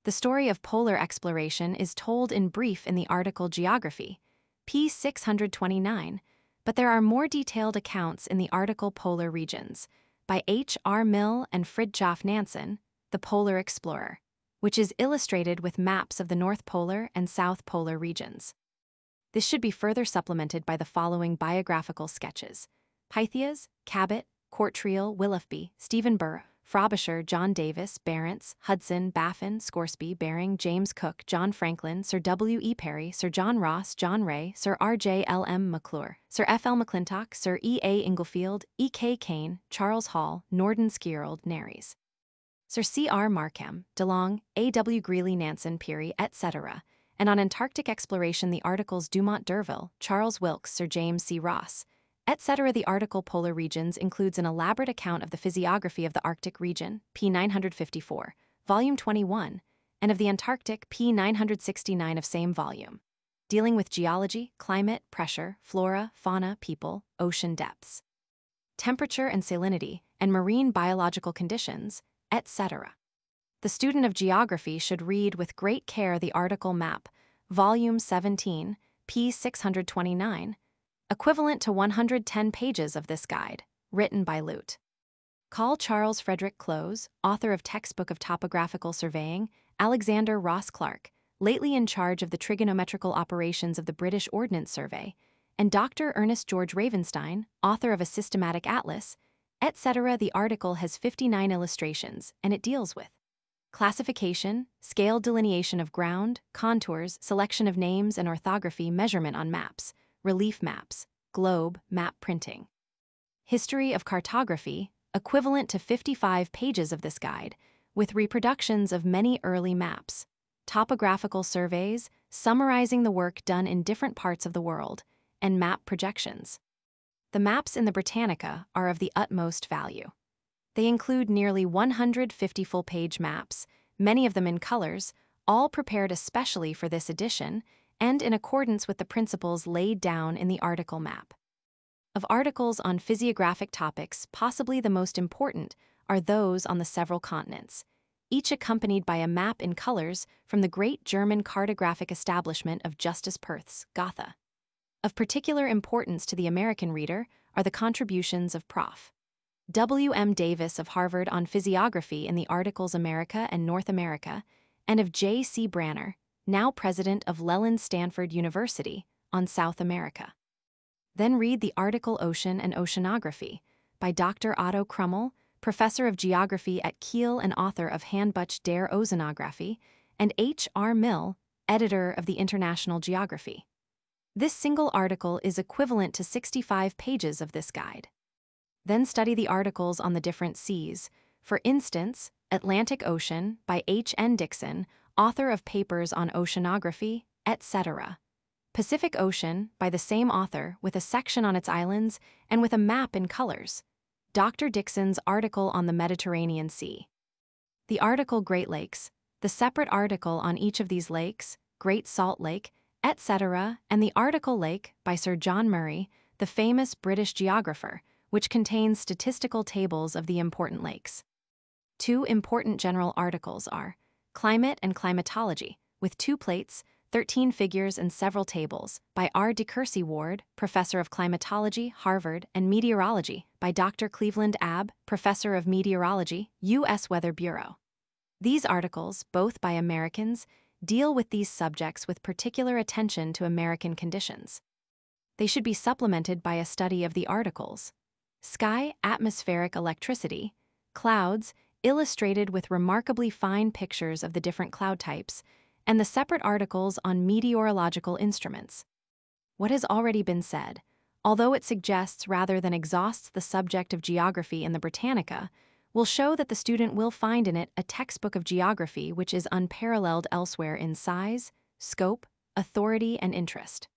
The story of polar exploration is told in brief in the article Geography, p. 629, but there are more detailed accounts in the article Polar Regions, by H. R. Mill and Fridtjof Nansen, The Polar Explorer, which is illustrated with maps of the North Polar and South Polar regions. This should be further supplemented by the following biographical sketches: Pythias, Cabot, Courtriel, Willoughby, Stephen Burr, Frobisher, John Davis, Barents, Hudson, Baffin, Scoresby, Baring, James Cook, John Franklin, Sir W. E. Perry, Sir John Ross, John Ray, Sir R. J. L. M. McClure, Sir F. L. McClintock, Sir E. A. Inglefield, E. K. Kane, Charles Hall, Norden Skierald, Nares, Sir C. R. Markham, DeLong, A. W. Greeley, Nansen, Peary, etc., and on Antarctic exploration the articles Dumont d'Urville, Charles Wilkes, Sir James C. Ross, etc. The article Polar Regions includes an elaborate account of the physiography of the Arctic region, p. 954, volume 21, and of the Antarctic, p. 969 of same volume, dealing with geology, climate, pressure, flora, fauna, people, ocean depths, temperature and salinity, and marine biological conditions, etc. The student of geography should read with great care the article Map, volume 17, p. 629, equivalent to 110 pages of this guide, written by Lute. Call Charles Frederick Close, author of Textbook of Topographical Surveying, Alexander Ross Clark, lately in charge of the trigonometrical operations of the British Ordnance Survey, and Dr. Ernest George Ravenstein, author of a systematic atlas, etc. The article has 59 illustrations, and it deals with classification, scaled delineation of ground, contours, selection of names and orthography, measurement on maps, relief maps, globe, map printing. History of cartography, equivalent to 55 pages of this guide, with reproductions of many early maps. Topographical surveys, summarizing the work done in different parts of the world, and map projections. The maps in the Britannica are of the utmost value. They include nearly 150 full-page maps, many of them in colors, all prepared especially for this edition, and in accordance with the principles laid down in the article Map. Of articles on physiographic topics, possibly the most important are those on the several continents, each accompanied by a map in colors from the great German cartographic establishment of Justus Perth's Gotha. Of particular importance to the American reader are the contributions of Prof. W. M. Davis of Harvard on physiography in the articles America and North America, and of J. C. Branner, now president of Leland Stanford University, on South America. Then read the article Ocean and Oceanography by Dr. Otto Krummel, professor of geography at Kiel and author of Handbuch der Oceanography, and H. R. Mill, editor of the International Geography. This single article is equivalent to 65 pages of this guide. Then study the articles on the different seas. For instance, Atlantic Ocean by H. N. Dixon, author of papers on oceanography, etc. Pacific Ocean by the same author with a section on its islands and with a map in colors. Dr. Dixon's article on the Mediterranean Sea. The article Great Lakes, the separate article on each of these lakes, Great Salt Lake, etc., and the article Lake by Sir John Murray, the famous British geographer, which contains statistical tables of the important lakes. Two important general articles are Climate and Climatology, with 2 plates, 13 figures and several tables, by R. de Courcy Ward, Professor of Climatology, Harvard, and Meteorology, by Dr. Cleveland Abb, Professor of Meteorology, U.S. Weather Bureau. These articles, both by Americans, deal with these subjects with particular attention to American conditions. They should be supplemented by a study of the articles Sky, Atmospheric Electricity, Clouds, illustrated with remarkably fine pictures of the different cloud types, and the separate articles on meteorological instruments. What has already been said, although it suggests rather than exhausts the subject of geography in the Britannica, will show that the student will find in it a textbook of geography which is unparalleled elsewhere in size, scope, authority, and interest.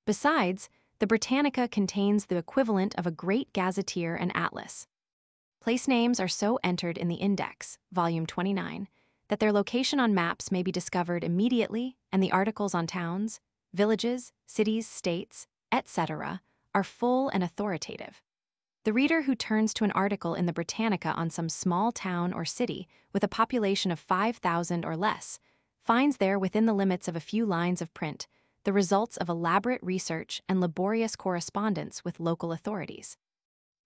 Besides, the Britannica contains the equivalent of a great gazetteer and atlas. Place names are so entered in the Index, volume 29, that their location on maps may be discovered immediately, and the articles on towns, villages, cities, states, etc., are full and authoritative. The reader who turns to an article in the Britannica on some small town or city with a population of 5,000 or less finds there, within the limits of a few lines of print, the results of elaborate research and laborious correspondence with local authorities.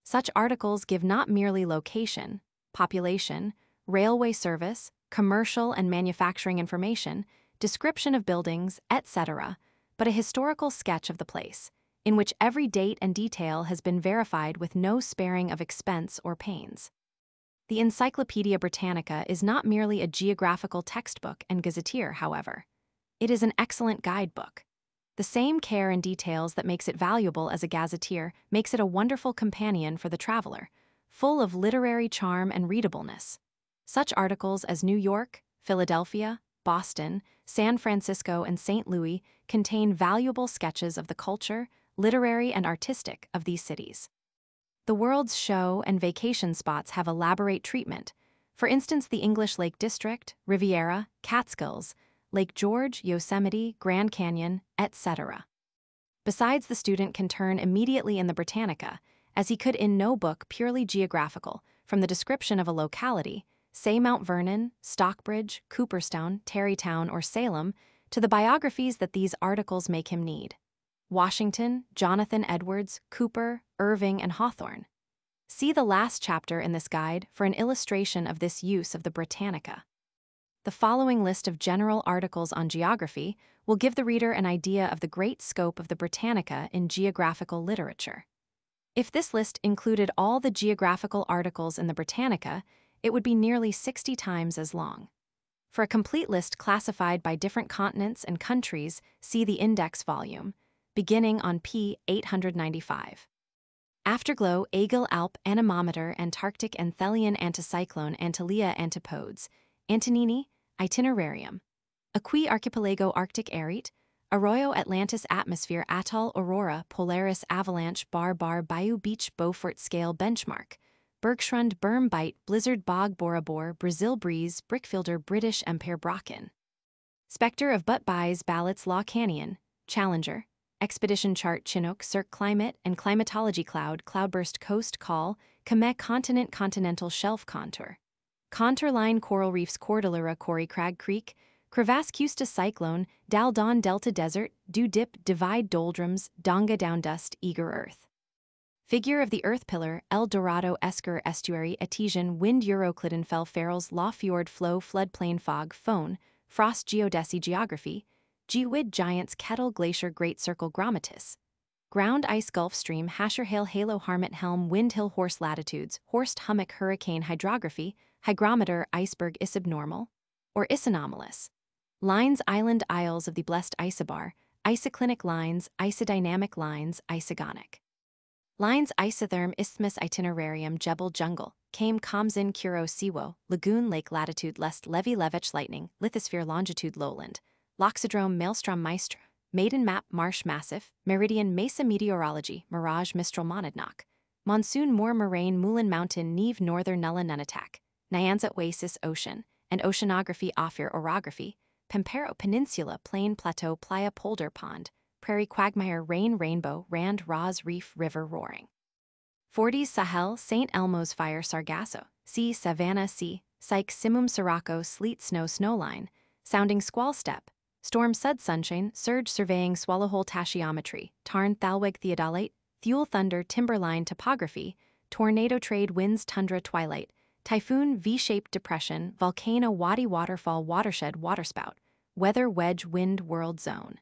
Such articles give not merely location, population, railway service, commercial and manufacturing information, description of buildings, etc., but a historical sketch of the place, in which every date and detail has been verified with no sparing of expense or pains. The Encyclopaedia Britannica is not merely a geographical textbook and gazetteer, however. It is an excellent guidebook. The same care and details that makes it valuable as a gazetteer makes it a wonderful companion for the traveler, full of literary charm and readableness. Such articles as New York, Philadelphia, Boston, San Francisco, and St. Louis contain valuable sketches of the culture, literary and artistic, of these cities. The world's show and vacation spots have elaborate treatment. For instance, the English Lake District, Riviera, Catskills, Lake George, Yosemite, Grand Canyon, etc. Besides, the student can turn immediately in the Britannica, as he could in no book purely geographical, from the description of a locality, say Mount Vernon, Stockbridge, Cooperstown, Tarrytown, or Salem, to the biographies that these articles make him need. Washington, Jonathan Edwards, Cooper, Irving, and Hawthorne. See the last chapter in this guide for an illustration of this use of the Britannica. The following list of general articles on geography will give the reader an idea of the great scope of the Britannica in geographical literature. If this list included all the geographical articles in the Britannica, it would be nearly 60 times as long. For a complete list classified by different continents and countries, see the index volume, beginning on p. 895. Afterglow, Aigul Alp, Anemometer, Antarctic Anthelian Anticyclone, Antilia Antipodes, Antonini, Itinerarium, Aqui Archipelago Arctic Arete, Arroyo Atlantis Atmosphere Atoll Aurora Polaris Avalanche Bar Bayou Beach Beaufort Scale Benchmark, Bergschrund Berm Bight Blizzard Bog Bora Bor Brazil Breeze Brickfielder British Empire Brocken, Spectre of Butt Buys Ballots Law Canyon, Challenger, Expedition Chart Chinook Cirque Climate and Climatology Cloudburst Coast Call, Kame Continent Continental Shelf Contour, Contour Line Coral Reefs Cordillera Cory Crag Creek, Crevasse Custa Cyclone, Dal Don Delta Desert, Dew Dip Divide Doldrums, Donga Down Dust Eager Earth. Figure of the Earth Pillar, El Dorado Esker Estuary Etesian Wind Euroclydon Fell Ferals Law Fjord Flow Floodplain Fog Phone, Frost Geodesy Geography, Gewid Giants Kettle Glacier Great Circle Grommatis, Ground Ice Gulf Stream Hasher Hail Halo Harmot Helm Wind Hill Horse Latitudes Horst Hummock Hurricane Hydrography, Hygrometer Iceberg Isubnormal, or Isanomalous, Lines Island Isles of the Blessed Isobar, Isoclinic Lines, Isodynamic Lines, Isogonic. Lines Isotherm Isthmus Itinerarium Jebel Jungle, Kame Kamzin Kuro Siwo, Lagoon Lake Latitude Lest Levy Levech Lightning, Lithosphere Longitude Lowland, Loxodrome Maelstrom Maestra, Maiden Map Marsh Massif, Meridian Mesa Meteorology, Mirage Mistral Monadnock, Monsoon Moor Moraine Moulin Mountain Neve Northern Nulla Nunatak, Nyanza Oasis Ocean, and Oceanography Ophir Orography, Pampero Peninsula Plain Plateau Playa Polder Pond, Prairie Quagmire Rain Rainbow Rand Roz Reef River Roaring. Forties Sahel St. Elmo's Fire Sargasso, Sea Savannah Sea, Syke Simum Sirocco Sleet Snow Snowline, Sounding Squall Steppe, Storm Sud Sunshine Surge Surveying Swallowhole Tachyometry, Tarn Thalweg Theodolite, Thule Thunder Timberline Topography, Tornado Trade Winds Tundra Twilight, Typhoon V-shaped Depression Volcano Wadi Waterfall Watershed Waterspout, Weather Wedge Wind World Zone.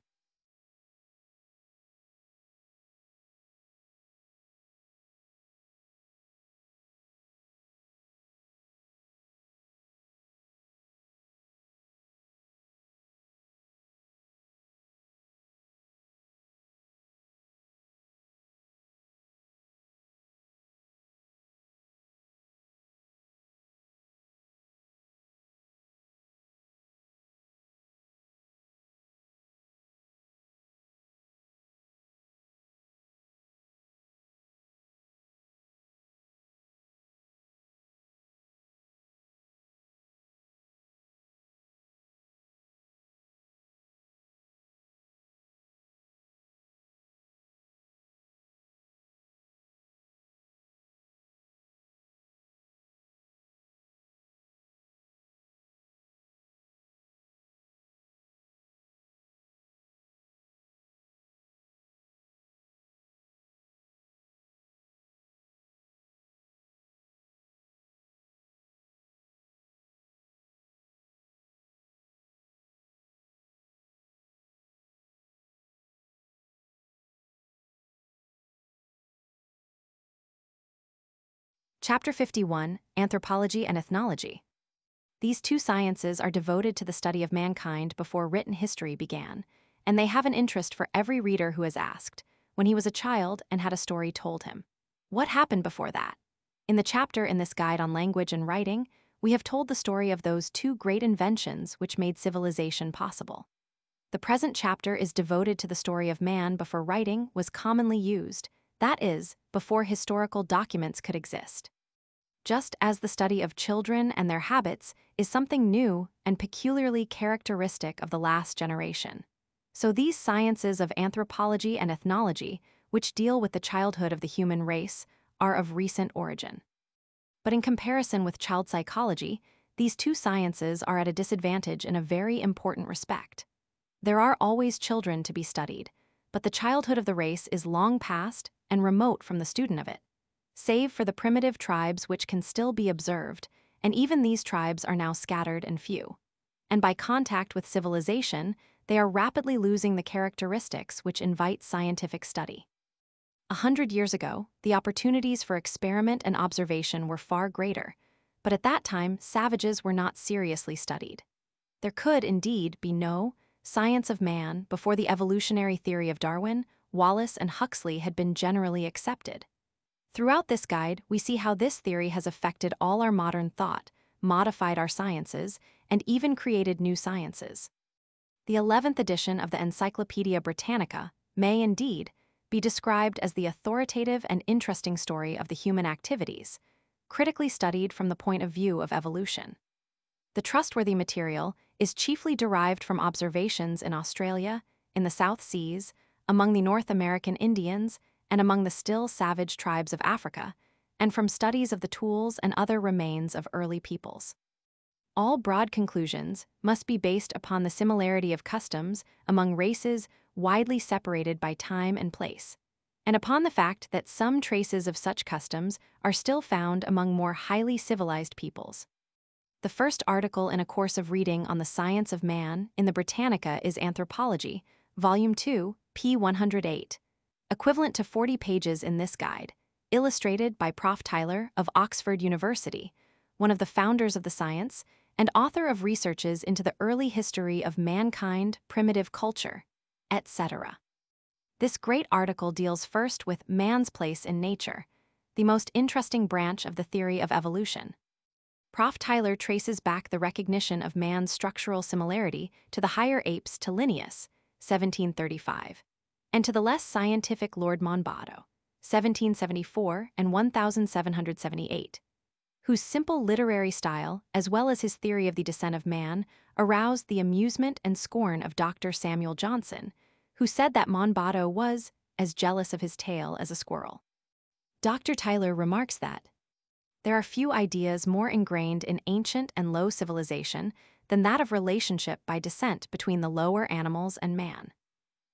Chapter 51, Anthropology and Ethnology. These two sciences are devoted to the study of mankind before written history began, and they have an interest for every reader who has asked, when he was a child and had a story told him, what happened before that? In the chapter in this guide on language and writing, we have told the story of those two great inventions which made civilization possible. The present chapter is devoted to the story of man before writing was commonly used, that is, before historical documents could exist. Just as the study of children and their habits is something new and peculiarly characteristic of the last generation, so these sciences of anthropology and ethnology, which deal with the childhood of the human race, are of recent origin. But in comparison with child psychology, these two sciences are at a disadvantage in a very important respect. There are always children to be studied, but the childhood of the race is long past and remote from the student of it, save for the primitive tribes which can still be observed, and even these tribes are now scattered and few. And by contact with civilization, they are rapidly losing the characteristics which invite scientific study. 100 years ago, the opportunities for experiment and observation were far greater, but at that time, savages were not seriously studied. There could, indeed, be no science of man before the evolutionary theory of Darwin, Wallace, and Huxley had been generally accepted. Throughout this guide, we see how this theory has affected all our modern thought, modified our sciences, and even created new sciences. The 11th edition of the Encyclopaedia Britannica may, indeed, be described as the authoritative and interesting story of the human activities, critically studied from the point of view of evolution. The trustworthy material is chiefly derived from observations in Australia, in the South Seas, among the North American Indians, and among the still savage tribes of Africa, and from studies of the tools and other remains of early peoples. All broad conclusions must be based upon the similarity of customs among races widely separated by time and place, and upon the fact that some traces of such customs are still found among more highly civilized peoples. The first article in a course of reading on the science of man in the Britannica is Anthropology, Volume 2, p. 108. Equivalent to 40 pages in this guide, illustrated by Prof. Tyler of Oxford University, one of the founders of the science and author of researches into the early history of mankind, primitive culture, etc. This great article deals first with man's place in nature, the most interesting branch of the theory of evolution. Prof. Tyler traces back the recognition of man's structural similarity to the higher apes to Linnaeus, 1735. And to the less scientific Lord Monboddo, 1774 and 1778, whose simple literary style, as well as his theory of the descent of man, aroused the amusement and scorn of Dr. Samuel Johnson, who said that Monboddo was as jealous of his tail as a squirrel. Dr. Tyler remarks that there are few ideas more ingrained in ancient and low civilization than that of relationship by descent between the lower animals and man.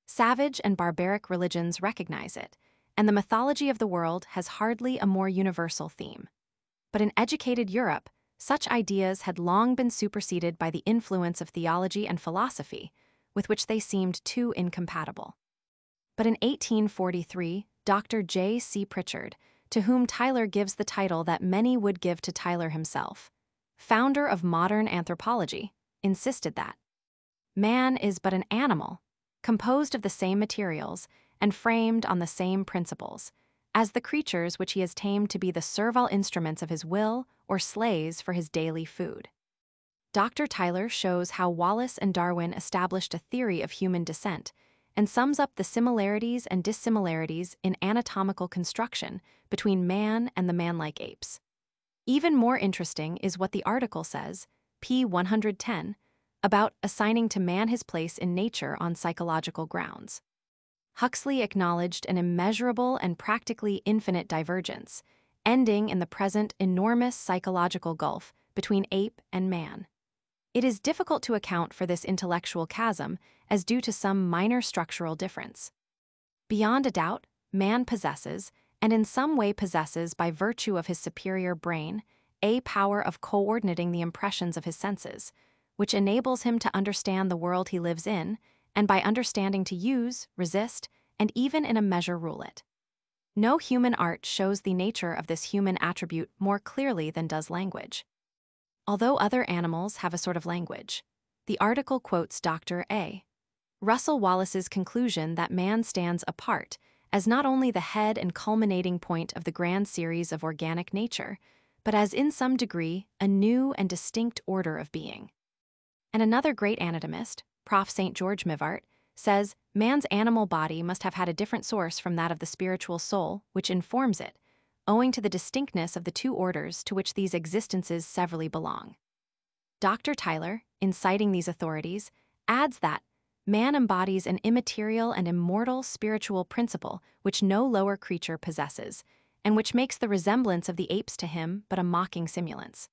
Savage and barbaric religions recognize it, and the mythology of the world has hardly a more universal theme. But in educated Europe, such ideas had long been superseded by the influence of theology and philosophy, with which they seemed too incompatible. But in 1843, Dr. J. C. Pritchard, to whom Tyler gives the title that many would give to Tyler himself, founder of modern anthropology, insisted that man is but an animal, composed of the same materials and framed on the same principles, as the creatures which he has tamed to be the servile instruments of his will or slaves for his daily food. Dr. Tyler shows how Wallace and Darwin established a theory of human descent and sums up the similarities and dissimilarities in anatomical construction between man and the man-like apes. Even more interesting is what the article says, p. 110, about assigning to man his place in nature on psychological grounds. Huxley acknowledged an immeasurable and practically infinite divergence, ending in the present enormous psychological gulf between ape and man. It is difficult to account for this intellectual chasm as due to some minor structural difference. Beyond a doubt, man possesses, and in some way possesses by virtue of his superior brain, a power of coordinating the impressions of his senses, which enables him to understand the world he lives in, and by understanding to use, resist, and even in a measure rule it. No human art shows the nature of this human attribute more clearly than does language. Although other animals have a sort of language, the article quotes Dr. A. Russell Wallace's conclusion that man stands apart as not only the head and culminating point of the grand series of organic nature, but as in some degree a new and distinct order of being. And another great anatomist, Prof. St. George Mivart, says man's animal body must have had a different source from that of the spiritual soul which informs it, owing to the distinctness of the two orders to which these existences severally belong. Dr. Tyler, in citing these authorities, adds that man embodies an immaterial and immortal spiritual principle which no lower creature possesses, and which makes the resemblance of the apes to him but a mocking simulance.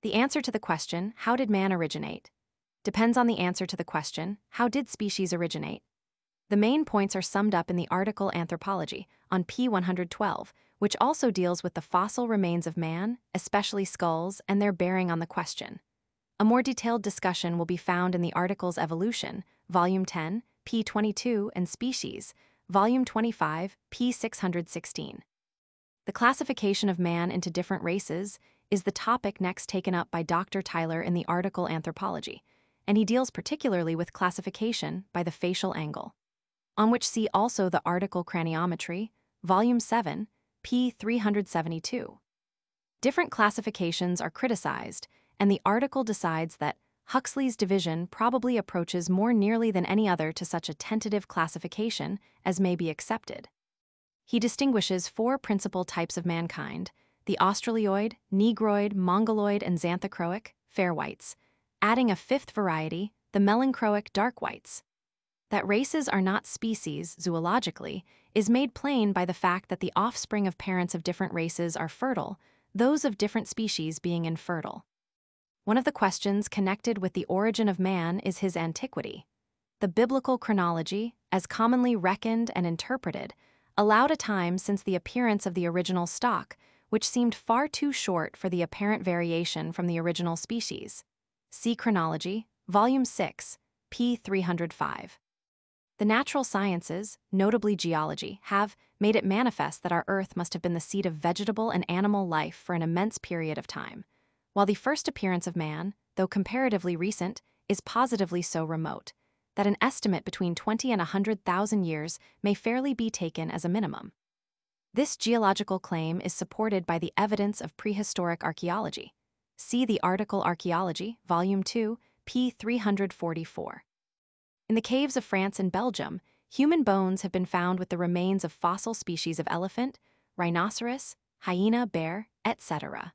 The answer to the question, how did man originate, depends on the answer to the question, how did species originate? The main points are summed up in the article Anthropology on p. 112, which also deals with the fossil remains of man, especially skulls, and their bearing on the question. A more detailed discussion will be found in the articles Evolution, Volume 10, p. 22, and Species, Volume 25, p. 616. The classification of man into different races is the topic next taken up by Dr. Tyler in the article Anthropology, and he deals particularly with classification by the facial angle, on which see also the article Craniometry, Volume 7, p. 372. Different classifications are criticized, and the article decides that Huxley's division probably approaches more nearly than any other to such a tentative classification as may be accepted. He distinguishes four principal types of mankind: the Australoid, Negroid, Mongoloid, and Xanthocroic, fair whites, adding a fifth variety, the Melancroic, dark whites. That races are not species, zoologically, is made plain by the fact that the offspring of parents of different races are fertile, those of different species being infertile. One of the questions connected with the origin of man is his antiquity. The biblical chronology, as commonly reckoned and interpreted, allowed a time since the appearance of the original stock, which seemed far too short for the apparent variation from the original species. See Chronology, Volume 6, p. 305. The natural sciences, notably geology, have made it manifest that our Earth must have been the seat of vegetable and animal life for an immense period of time, while the first appearance of man, though comparatively recent, is positively so remote that an estimate between 20 and 100,000 years may fairly be taken as a minimum. This geological claim is supported by the evidence of prehistoric archaeology. See the article Archaeology, Volume 2, p. 344. In the caves of France and Belgium, human bones have been found with the remains of fossil species of elephant, rhinoceros, hyena, bear, etc.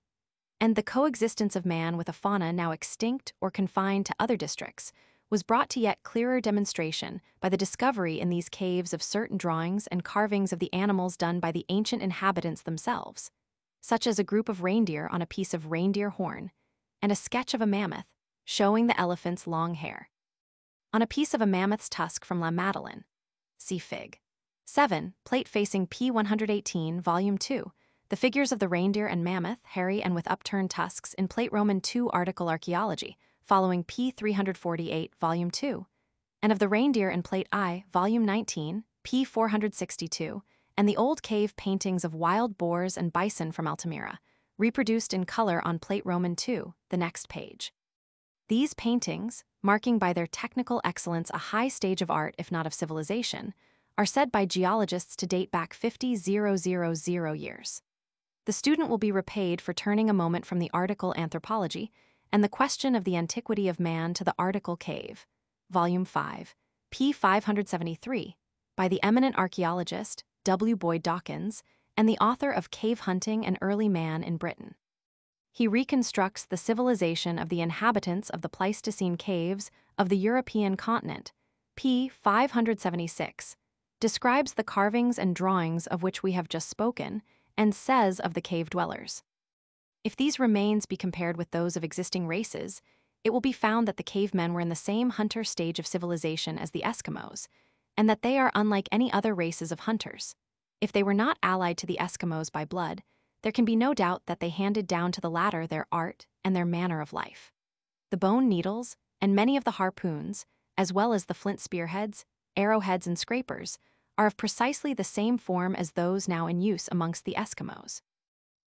And the coexistence of man with a fauna now extinct or confined to other districts was brought to yet clearer demonstration by the discovery in these caves of certain drawings and carvings of the animals done by the ancient inhabitants themselves, such as a group of reindeer on a piece of reindeer horn, and a sketch of a mammoth, showing the elephant's long hair on a piece of a mammoth's tusk from La Madeleine. See Fig. 7, plate facing p. 118, Volume 2, the figures of the reindeer and mammoth, hairy and with upturned tusks, in plate Roman 2 article Archaeology, following p. 348, Volume 2, and of the reindeer in plate I, Volume 19, p. 462, and the old cave paintings of wild boars and bison from Altamira, reproduced in color on plate Roman 2, the next page. These paintings, marking by their technical excellence a high stage of art if not of civilization, are said by geologists to date back 50,000 years. The student will be repaid for turning a moment from the article Anthropology and the question of the antiquity of man to the article Cave, Volume 5, p. 573, by the eminent archaeologist W. Boyd Dawkins and the author of Cave Hunting and Early Man in Britain. He reconstructs the civilization of the inhabitants of the Pleistocene caves of the European continent, p. 576, describes the carvings and drawings of which we have just spoken, and says of the cave dwellers. If these remains be compared with those of existing races, it will be found that the cavemen were in the same hunter stage of civilization as the Eskimos, and that they are unlike any other races of hunters. If they were not allied to the Eskimos by blood, there can be no doubt that they handed down to the latter their art and their manner of life. The bone needles, and many of the harpoons, as well as the flint spearheads, arrowheads, and scrapers, are of precisely the same form as those now in use amongst the Eskimos.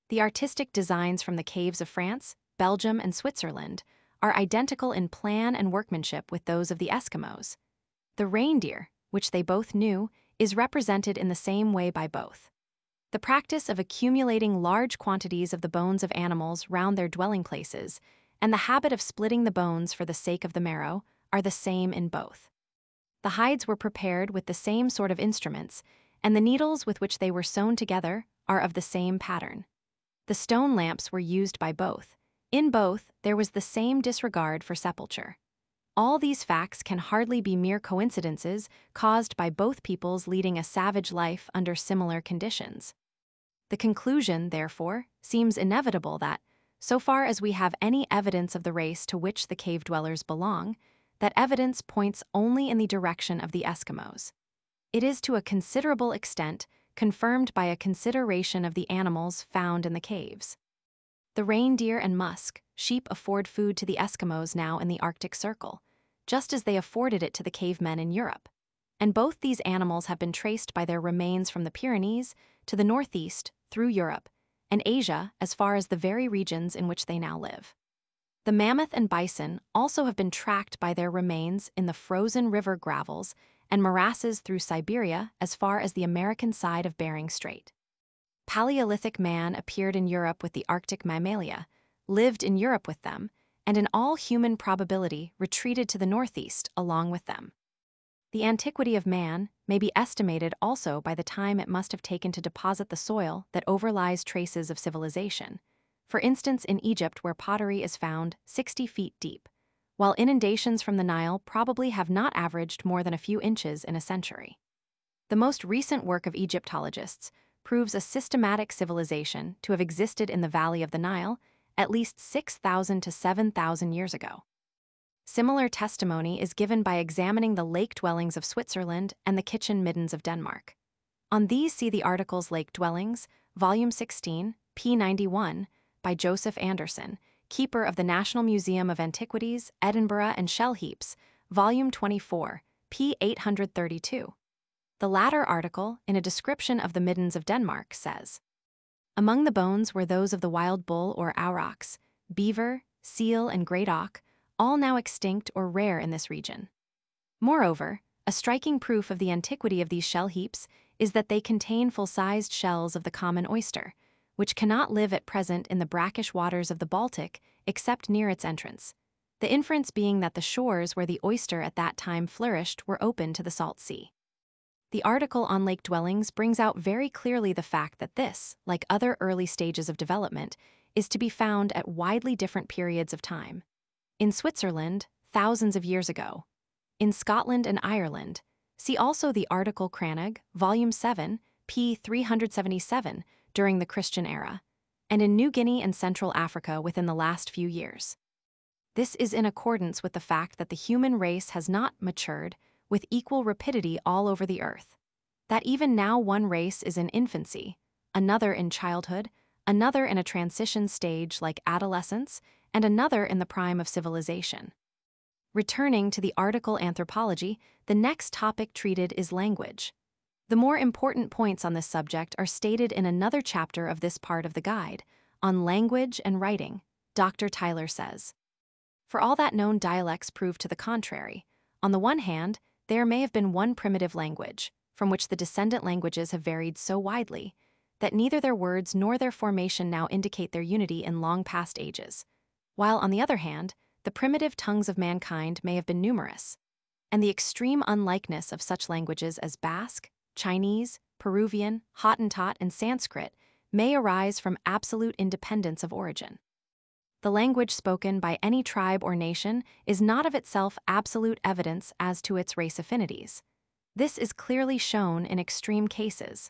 The artistic designs from the caves of France, Belgium, and Switzerland are identical in plan and workmanship with those of the Eskimos. The reindeer, which they both knew, is represented in the same way by both. The practice of accumulating large quantities of the bones of animals round their dwelling places and the habit of splitting the bones for the sake of the marrow are the same in both. The hides were prepared with the same sort of instruments, and the needles with which they were sewn together are of the same pattern. The stone lamps were used by both. In both, there was the same disregard for sepulture. All these facts can hardly be mere coincidences caused by both peoples leading a savage life under similar conditions. The conclusion, therefore, seems inevitable that, so far as we have any evidence of the race to which the cave dwellers belong, that evidence points only in the direction of the Eskimos. It is to a considerable extent confirmed by a consideration of the animals found in the caves. The reindeer and musk sheep afford food to the Eskimos now in the Arctic Circle, just as they afforded it to the cavemen in Europe. And both these animals have been traced by their remains from the Pyrenees to the northeast through Europe and Asia as far as the very regions in which they now live. The mammoth and bison also have been tracked by their remains in the frozen river gravels and morasses through Siberia as far as the American side of Bering Strait. Paleolithic man appeared in Europe with the Arctic mammalia, lived in Europe with them, and in all human probability retreated to the northeast along with them. The antiquity of man may be estimated also by the time it must have taken to deposit the soil that overlies traces of civilization, for instance in Egypt where pottery is found 60 feet deep, while inundations from the Nile probably have not averaged more than a few inches in a century. The most recent work of Egyptologists proves a systematic civilization to have existed in the valley of the Nile at least 6,000 to 7,000 years ago. Similar testimony is given by examining the lake dwellings of Switzerland and the kitchen middens of Denmark. On these see the articles Lake Dwellings, Volume 16, p. 91, by Joseph Anderson, keeper of the National Museum of Antiquities, Edinburgh and Shell Heaps, Volume 24, p. 832. The latter article, in a description of the middens of Denmark, says, "Among the bones were those of the wild bull or aurochs, beaver, seal, and great auk, all now extinct or rare in this region. Moreover, a striking proof of the antiquity of these shell heaps is that they contain full-sized shells of the common oyster, which cannot live at present in the brackish waters of the Baltic except near its entrance, the inference being that the shores where the oyster at that time flourished were open to the salt sea." The article on lake dwellings brings out very clearly the fact that this, like other early stages of development, is to be found at widely different periods of time. In Switzerland, thousands of years ago. In Scotland and Ireland, see also the article Cranach, Volume 7, p. 377, during the Christian era, and in New Guinea and Central Africa within the last few years. This is in accordance with the fact that the human race has not matured with equal rapidity all over the earth, that even now one race is in infancy, another in childhood, another in a transition stage like adolescence, and another in the prime of civilization. Returning to the article Anthropology, the next topic treated is language. The more important points on this subject are stated in another chapter of this part of the guide, on language and writing. Dr. Tyler says, "For all that known dialects prove to the contrary. On the one hand, there may have been one primitive language, from which the descendant languages have varied so widely, that neither their words nor their formation now indicate their unity in long past ages, while, on the other hand, the primitive tongues of mankind may have been numerous, and the extreme unlikeness of such languages as Basque, Chinese, Peruvian, Hottentot, and Sanskrit may arise from absolute independence of origin. The language spoken by any tribe or nation is not of itself absolute evidence as to its race affinities. This is clearly shown in extreme cases.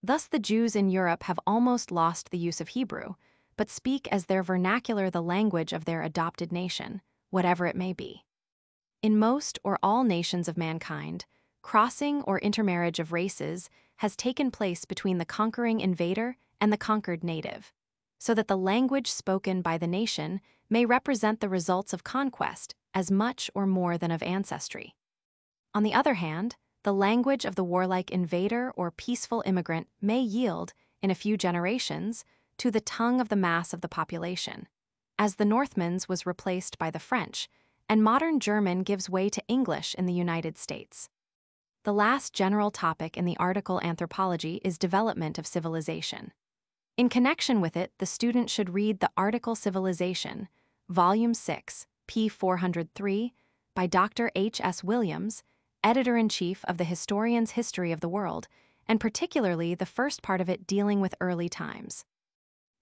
Thus the Jews in Europe have almost lost the use of Hebrew, but speak as their vernacular the language of their adopted nation, whatever it may be. In most or all nations of mankind, crossing or intermarriage of races has taken place between the conquering invader and the conquered native, so that the language spoken by the nation may represent the results of conquest as much or more than of ancestry. On the other hand, the language of the warlike invader or peaceful immigrant may yield, in a few generations, to the tongue of the mass of the population, as the Northman's was replaced by the French, and modern German gives way to English in the United States. The last general topic in the article Anthropology is development of civilization. In connection with it, the student should read the article Civilization, Volume 6, p. 403, by Dr. H. S. Williams, Editor-in-Chief of the Historian's History of the World, and particularly the first part of it dealing with early times.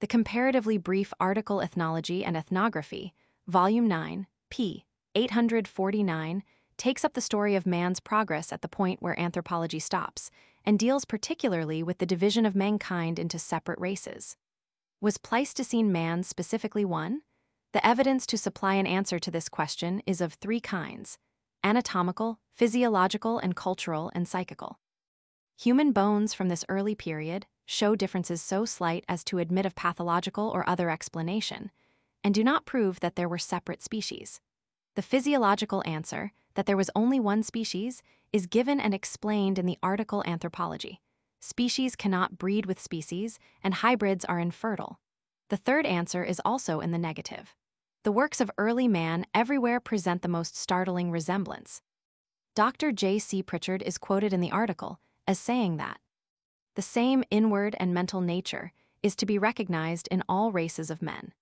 The comparatively brief article Ethnology and Ethnography, Volume 9, p. 849, takes up the story of man's progress at the point where anthropology stops, and deals particularly with the division of mankind into separate races. Was Pleistocene man specifically one? The evidence to supply an answer to this question is of three kinds: anatomical, physiological, and cultural and psychical. Human bones from this early period show differences so slight as to admit of pathological or other explanation, and do not prove that there were separate species. The physiological answer, that there was only one species, is given and explained in the article Anthropology. Species cannot breed with species, and hybrids are infertile. The third answer is also in the negative. The works of early man everywhere present the most startling resemblance. Dr. J. C. Pritchard is quoted in the article as saying that the same inward and mental nature is to be recognized in all races of men.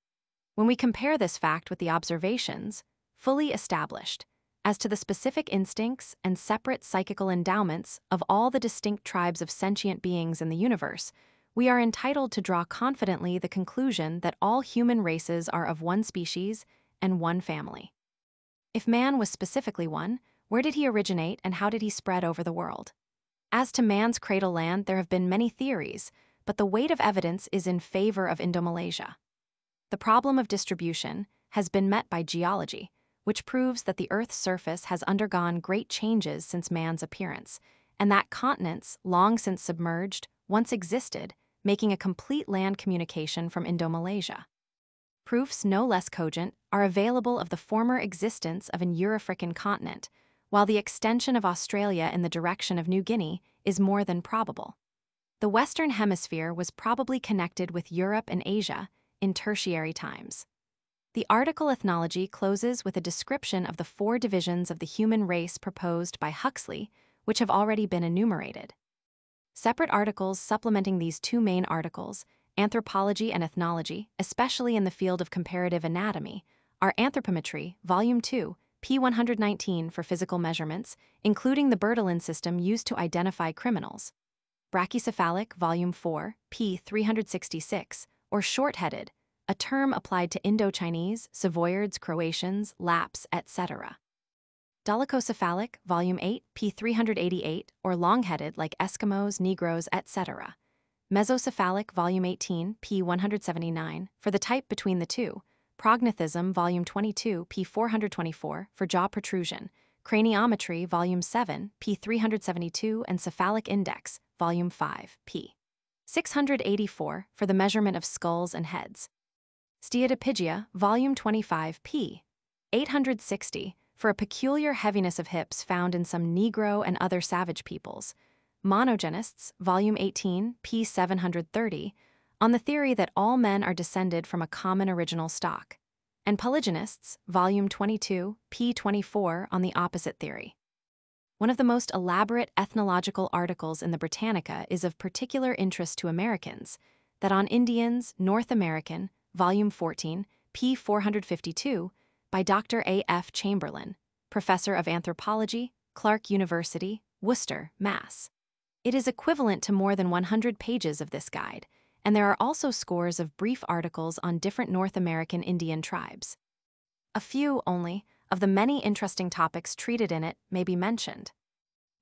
When we compare this fact with the observations, fully established, as to the specific instincts and separate psychical endowments of all the distinct tribes of sentient beings in the universe, we are entitled to draw confidently the conclusion that all human races are of one species and one family. If man was specifically one, where did he originate and how did he spread over the world? As to man's cradle land, there have been many theories, but the weight of evidence is in favor of Indo-Malaysia. The problem of distribution has been met by geology, which proves that the Earth's surface has undergone great changes since man's appearance, and that continents, long since submerged, once existed, making a complete land communication from Indo-Malaysia. Proofs no less cogent are available of the former existence of an Eurafrican continent, while the extension of Australia in the direction of New Guinea is more than probable. The Western Hemisphere was probably connected with Europe and Asia in tertiary times. The article Ethnology closes with a description of the four divisions of the human race proposed by Huxley, which have already been enumerated. Separate articles supplementing these two main articles, Anthropology and Ethnology, especially in the field of comparative anatomy, are Anthropometry, Volume 2, p. 119 for physical measurements, including the Bertillon system used to identify criminals, Brachycephalic, Volume 4, p. 366, or short-headed, a term applied to Indo-Chinese, Savoyards, Croatians, Lapps, etc. Dolichocephalic, Volume 8, p. 388, or long-headed like Eskimos, Negroes, etc. Mesocephalic, Volume 18, p. 179, for the type between the two. Prognathism, Volume 22, p. 424, for jaw protrusion. Craniometry, Volume 7, p. 372, and Cephalic Index, Volume 5, p. 684, for the measurement of skulls and heads. Steatopygia, Volume 25, p. 860, for a peculiar heaviness of hips found in some Negro and other savage peoples. Monogenists, Volume 18, p. 730, on the theory that all men are descended from a common original stock. And Polygenists, Volume 22, p. 24, on the opposite theory. One of the most elaborate ethnological articles in the Britannica is of particular interest to Americans, that on Indians, North American, Volume 14, p. 452, by Dr. A. F. Chamberlain, Professor of Anthropology, Clark University, Worcester, Mass. It is equivalent to more than 100 pages of this guide, and there are also scores of brief articles on different North American Indian tribes. A few, only, of the many interesting topics treated in it may be mentioned.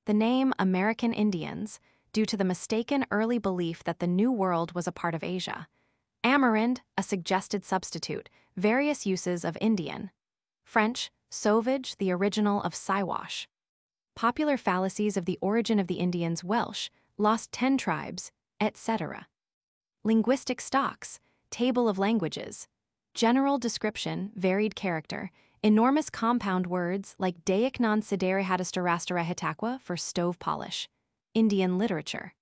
The name American Indians, due to the mistaken early belief that the New World was a part of Asia. Amerind, a suggested substitute, various uses of Indian. French, sauvage, the original of Siwash. Popular fallacies of the origin of the Indians Welsh, lost 10 tribes, etc. Linguistic stocks, table of languages. General description, varied character, Enormous compound words like Dayak non sidere hadastarastara hitakwa for stove polish. Indian literature.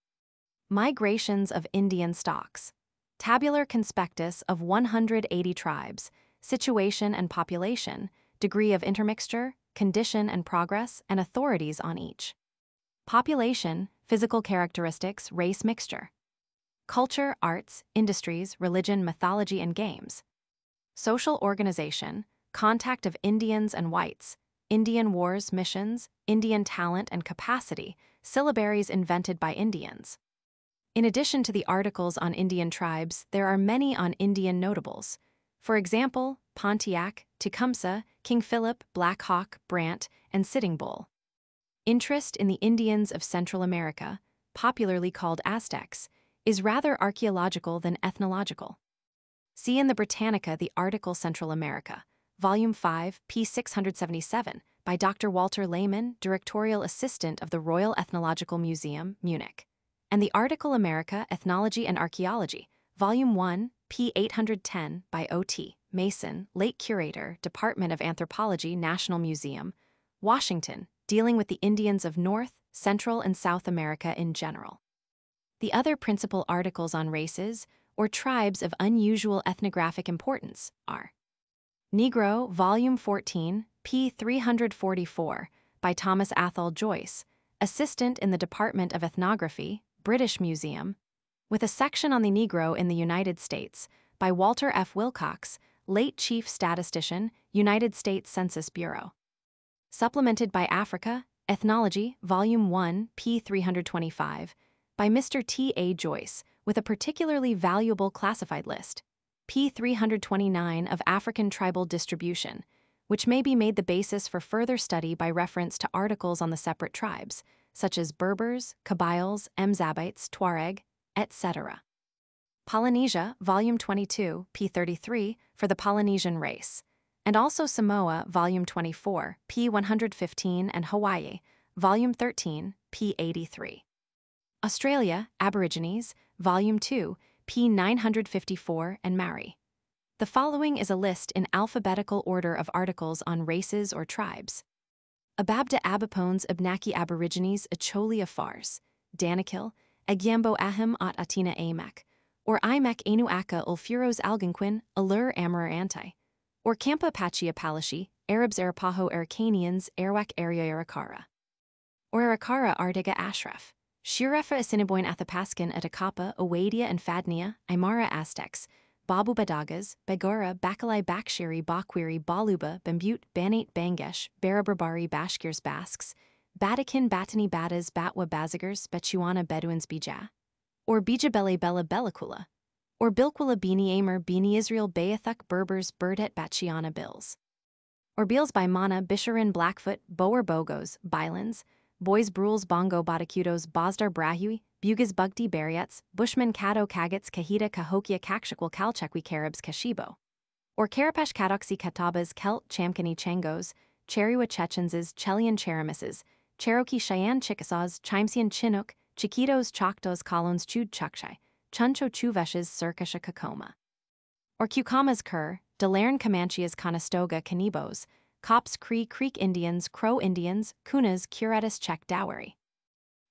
Migrations of Indian stocks. Tabular conspectus of 180 tribes, situation and population, degree of intermixture, condition and progress, and authorities on each. Population, physical characteristics, race mixture. Culture, arts, industries, religion, mythology, and games. Social organization, contact of Indians and whites, Indian wars, missions, Indian talent and capacity, syllabaries invented by Indians. In addition to the articles on Indian tribes, there are many on Indian notables. For example, Pontiac, Tecumseh, King Philip, Black Hawk, Brant, and Sitting Bull. Interest in the Indians of Central America, popularly called Aztecs, is rather archaeological than ethnological. See in the Britannica the article Central America, Volume 5, p. 677, by Dr. Walter Lehmann, Directorial Assistant of the Royal Ethnological Museum, Munich, and the article America, Ethnology and Archaeology, Volume 1, p. 810, by O.T. Mason, late Curator, Department of Anthropology, National Museum, Washington, dealing with the Indians of North, Central, and South America in general. The other principal articles on races, or tribes of unusual ethnographic importance, are Negro, Volume 14, p. 344, by Thomas Athol Joyce, Assistant in the Department of Ethnography, British Museum, with a section on the Negro in the United States, by Walter F. Wilcox, late Chief Statistician, United States Census Bureau. Supplemented by Africa, Ethnology, Volume 1, p. 325, by Mr. T. A. Joyce, with a particularly valuable classified list, p. 329 of African tribal distribution, which may be made the basis for further study by reference to articles on the separate tribes, such as Berbers, Kabyles, Mzabites, Tuareg, etc. Polynesia, Volume 22, p. 33, for the Polynesian race, and also Samoa, Volume 24, p. 115, and Hawaii, Volume 13, p. 83. Australia, Aborigines, Volume 2, p. 954, and Maori. The following is a list in alphabetical order of articles on races or tribes. Ababda Abipones Abnaki Aborigines Acholia Fars, Danakil, Agyambo Ahim At Atina Amek, or Imek Enu Aka Ulfuros Algonquin, Allur Amarar Anti, or Kampa Pachia Palashi, Arabs Arapaho Arcanians, Arawak Area Arakara, or Arakara Ardiga Ashraf, Shirefa Assiniboine Athapaskan Atacapa, Owadia and Fadnia, Aymara Aztecs, Babu Badagas, Bagora, Bakalai Bakshiri, Bakwiri, Baluba, Bambute, Banate Bangesh, Barabarbari, Bashkirs Basques, Batakin, Batani Batas, Batwa Bazigars, Bechuana Bedouins Bija, or Bija Bele Bella Belakula, or Bilkwila Bini Amer, Bini Israel Bayathuk Berbers, Birdet Bachiana Bills, or Beals by Mana, Bisharin Blackfoot, Boer Bogos, Bylans, Boys Brules Bongo Batakudos, Bozdar Brahui, Bugas Bugti Bariats, Bushman Kado Kagats Kahita Kahokia Kakshikwal Kalchekwi Caribs Kashibo, or Karapesh Kadoksi Katabas Kelt Chamkani Changos, Cheriwa Chechenses, Chelian Cheremises, Cherokee Cheyenne Chickasaws, Chimesian Chinook, Chiquitos Choctaws Colons Chud Chukchai, Chuncho Chuveshes Circasha Kakoma, or Cucamas Cur, Delarn Comanches Conestoga Canibos, Cops Cree Creek Indians, Crow Indians, Kunas Curatis Czech Dowary,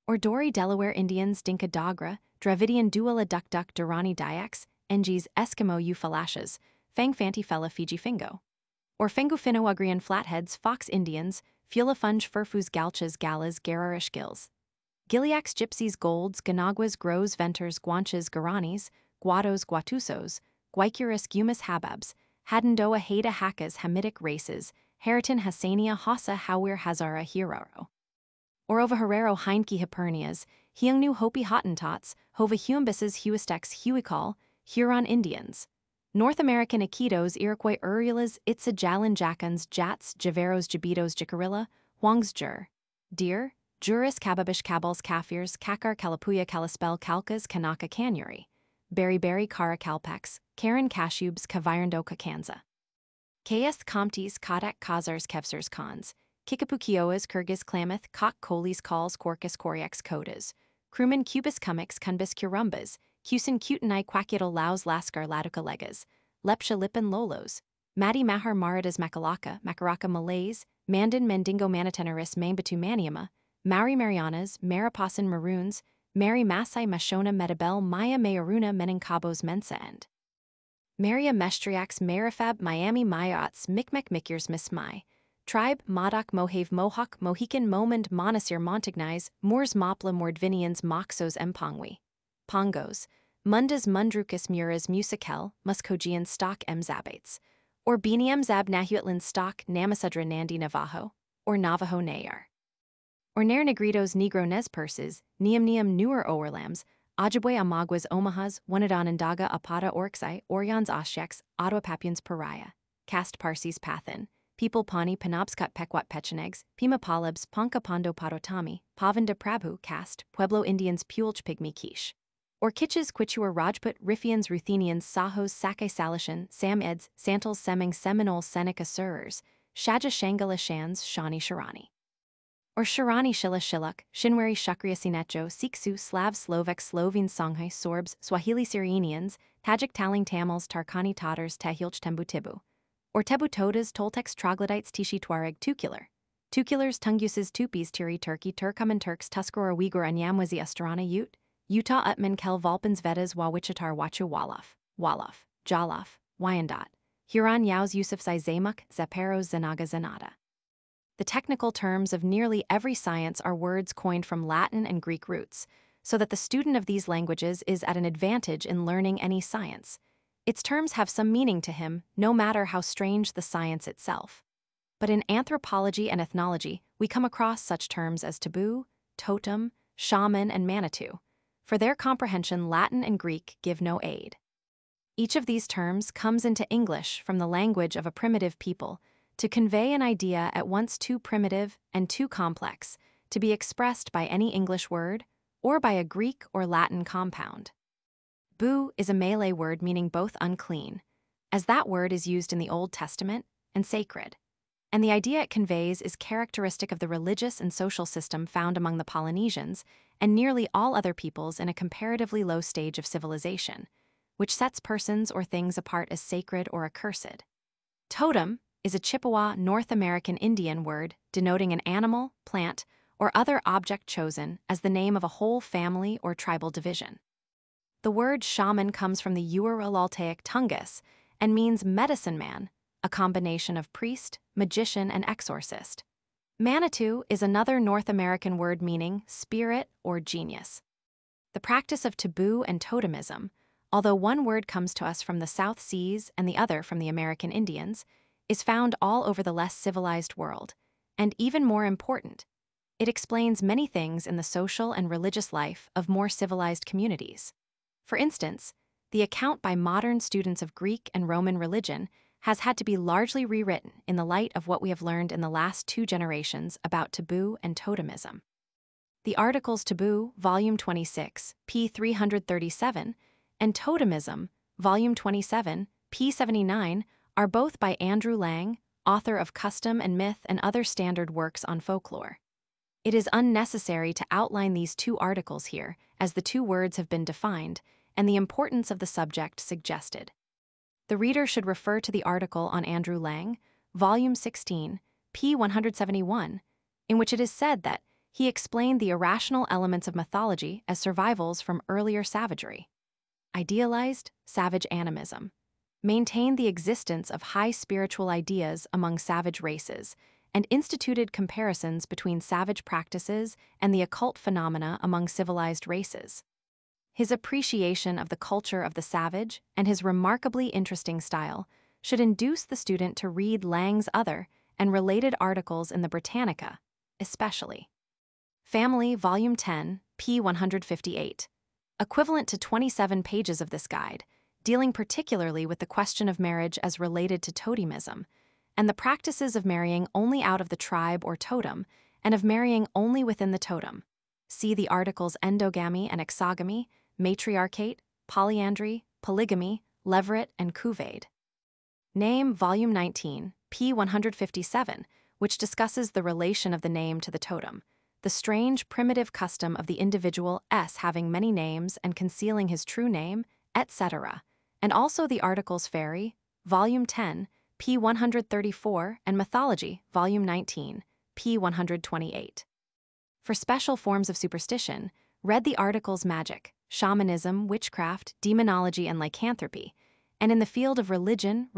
or Dory Delaware Indians Dinka Dogra, Dravidian Duala Duk Duk Durrani Dyaks, Ng's Eskimo Eufalashes, Fangfanti Fella Fiji Fingo, or Fengufino Ugrian Flatheads Fox Indians, Fulafunge Furfus Galchas Galas Gararish Gills, Giliacs Gypsies Golds, Ganaguas Grows Venters Guanches Guaranis, Guatos Guatusos, Guaycurus Gumas Hababs, Hadendoa Haida Hakas Hamitic Races, Heriton Hassania Hassa Hawir Hazara Hiraro, or Ova Herrero Heinke Hipernias, Hyungnu Hopi Hottentots, Hova Huambises Huistecs Huikal, Huron Indians, North American Iquitos Iroquois Urilas Itza Jalan Jakans Jats Javeros Jabitos Jicarilla, Huangs Jur, Deer, Juris Kababish Kabals Kafirs Kakar Kalapuya Kalispel Kalkas Kanaka Kanyuri, Berry Kara Kalpex, Karen Kashubs Kavirando Kakanza, KS Comtes Kadak Kazars Kevsers Khans, Kikapukioas Kyrgyz Klamath Kok Kolis Kals Korkus Koryaks Kodas, Kruman Cubis Kumix Kunbis Kurumbas, Kusin Kutanai Quakital Laos Laskar Laduka Legas, Lepsha Lipan Lolos, Madi Mahar Maridas Makalaka, Makaraka Malays, Mandan Mendingo Maniteneris Mambatu Maniama, Maori Marianas, Mariposan Maroons, Mary Masai Mashona Metabel Maya Mayaruna Menencabos Mensa End. Maria Mestriax Marifab Miami Mayots Micmac Mikyers Miss Mai. Tribe Modoc Mohave Mohawk Mohican Momand Monasir Montagnais Moors Mopla Mordvinians Moxos Empongwi. Pongos. Mundas Mundrucus Muras Musikel Muskogean Stock Mzabates. Or Biniam Zab Nahuatlan Stock Namasudra Nandi Navajo. Or Navajo Nayar. Or Nair Negritos Negro Nezperses, Neum Newer Owerlams, Ojibwe Amaguas Omahas, Wanadanandaga Apata Orksai, Orions Osheks, Ottawa Papuans Pariah, Cast Parsis Pathan, People Pawnee Penobscot Pequot Pechenegs, Pima Palabs, Ponca Pondo Pototami, Pavanda Prabhu Cast, Pueblo Indians Pulch Pygmy Quiche. Or Kitches Quichua Rajput Riffians Ruthenians Sahos Sakai Salishan, Sam Eds, Santals Seming Seminole Seneca Surers, Shaja Shangala Shans Shawnee Sharani. Or Sharani Shilla Shilluk, Shinwari Shukriya Sinetjo, Siksu, Slav Slovak Slovene Songhai Sorbs, Swahili Syrianians, Tajik Taling Tamils Tarkani Tatars Tehilch Tembu Tibu. Or Tebu Todas Toltecs Troglodytes Tishi Tuareg Tukular. Tukulars Tunguses Tupis Tiri Turkey Turkoman Turks Tuscarora Uyghur Anyamwazi Astrana Ute, Utah Utman Kel Valpans Vedas Wawichitar Wachu Wolof, Jollof, Wyandotte, Huron Yaos Yusuf Zamuk, Zaperos Zanaga Zanata. The technical terms of nearly every science are words coined from Latin and Greek roots, so that the student of these languages is at an advantage in learning any science. Its terms have some meaning to him, no matter how strange the science itself. But in anthropology and ethnology, we come across such terms as taboo, totem, shaman, and Manitou. For their comprehension, Latin and Greek give no aid. Each of these terms comes into English from the language of a primitive people, to convey an idea at once too primitive and too complex to be expressed by any English word or by a Greek or Latin compound. Bu is a Malay word meaning both unclean, as that word is used in the Old Testament, and sacred. And the idea it conveys is characteristic of the religious and social system found among the Polynesians and nearly all other peoples in a comparatively low stage of civilization, which sets persons or things apart as sacred or accursed. Totem is a Chippewa North American Indian word denoting an animal, plant, or other object chosen as the name of a whole family or tribal division. The word shaman comes from the Ural-Altaic tungus and means medicine man, a combination of priest, magician, and exorcist. Manitou is another North American word meaning spirit or genius. The practice of taboo and totemism, although one word comes to us from the South Seas and the other from the American Indians, is found all over the less civilized world, and even more important, it explains many things in the social and religious life of more civilized communities. For instance, the account by modern students of Greek and Roman religion has had to be largely rewritten in the light of what we have learned in the last 2 generations about taboo and totemism. The articles Taboo, Volume 26, p. 337, and Totemism, Volume 27, p. 79, are both by Andrew Lang, author of Custom and Myth and other standard works on folklore. It is unnecessary to outline these 2 articles here, as the 2 words have been defined, and the importance of the subject suggested. The reader should refer to the article on Andrew Lang, Volume 16, p. 171, in which it is said that he explained the irrational elements of mythology as survivals from earlier savagery. Idealized savage animism. Maintained the existence of high spiritual ideas among savage races, and instituted comparisons between savage practices and the occult phenomena among civilized races. His appreciation of the culture of the savage and his remarkably interesting style should induce the student to read Lang's other and related articles in the Britannica, especially. Family, Volume 10, p. 158. Equivalent to 27 pages of this guide, dealing particularly with the question of marriage as related to totemism, and the practices of marrying only out of the tribe or totem, and of marrying only within the totem. See the articles Endogamy and Exogamy, Matriarchate, Polyandry, Polygamy, Leveret, and Couvade. Name, Volume 19, p. 157, which discusses the relation of the name to the totem, the strange primitive custom of the individual S having many names and concealing his true name, etc., and also the articles Fairy, Volume 10, p. 134, and Mythology, Volume 19, p. 128. For special forms of superstition, read the articles Magic, Shamanism, Witchcraft, Demonology, and Lycanthropy, and in the field of religion,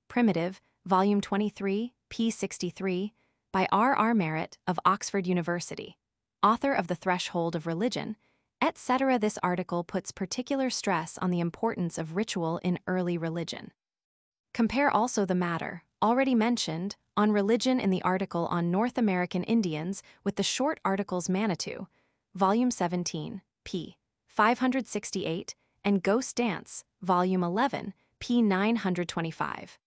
Primitive, Volume 23, p. 63, by R. Merritt of Oxford University, author of The Threshold of Religion, etc. This article puts particular stress on the importance of ritual in early religion. Compare also the matter, already mentioned, on religion in the article on North American Indians with the short articles Manitou, Volume 17, p. 568, and Ghost Dance, Volume 11, p. 925.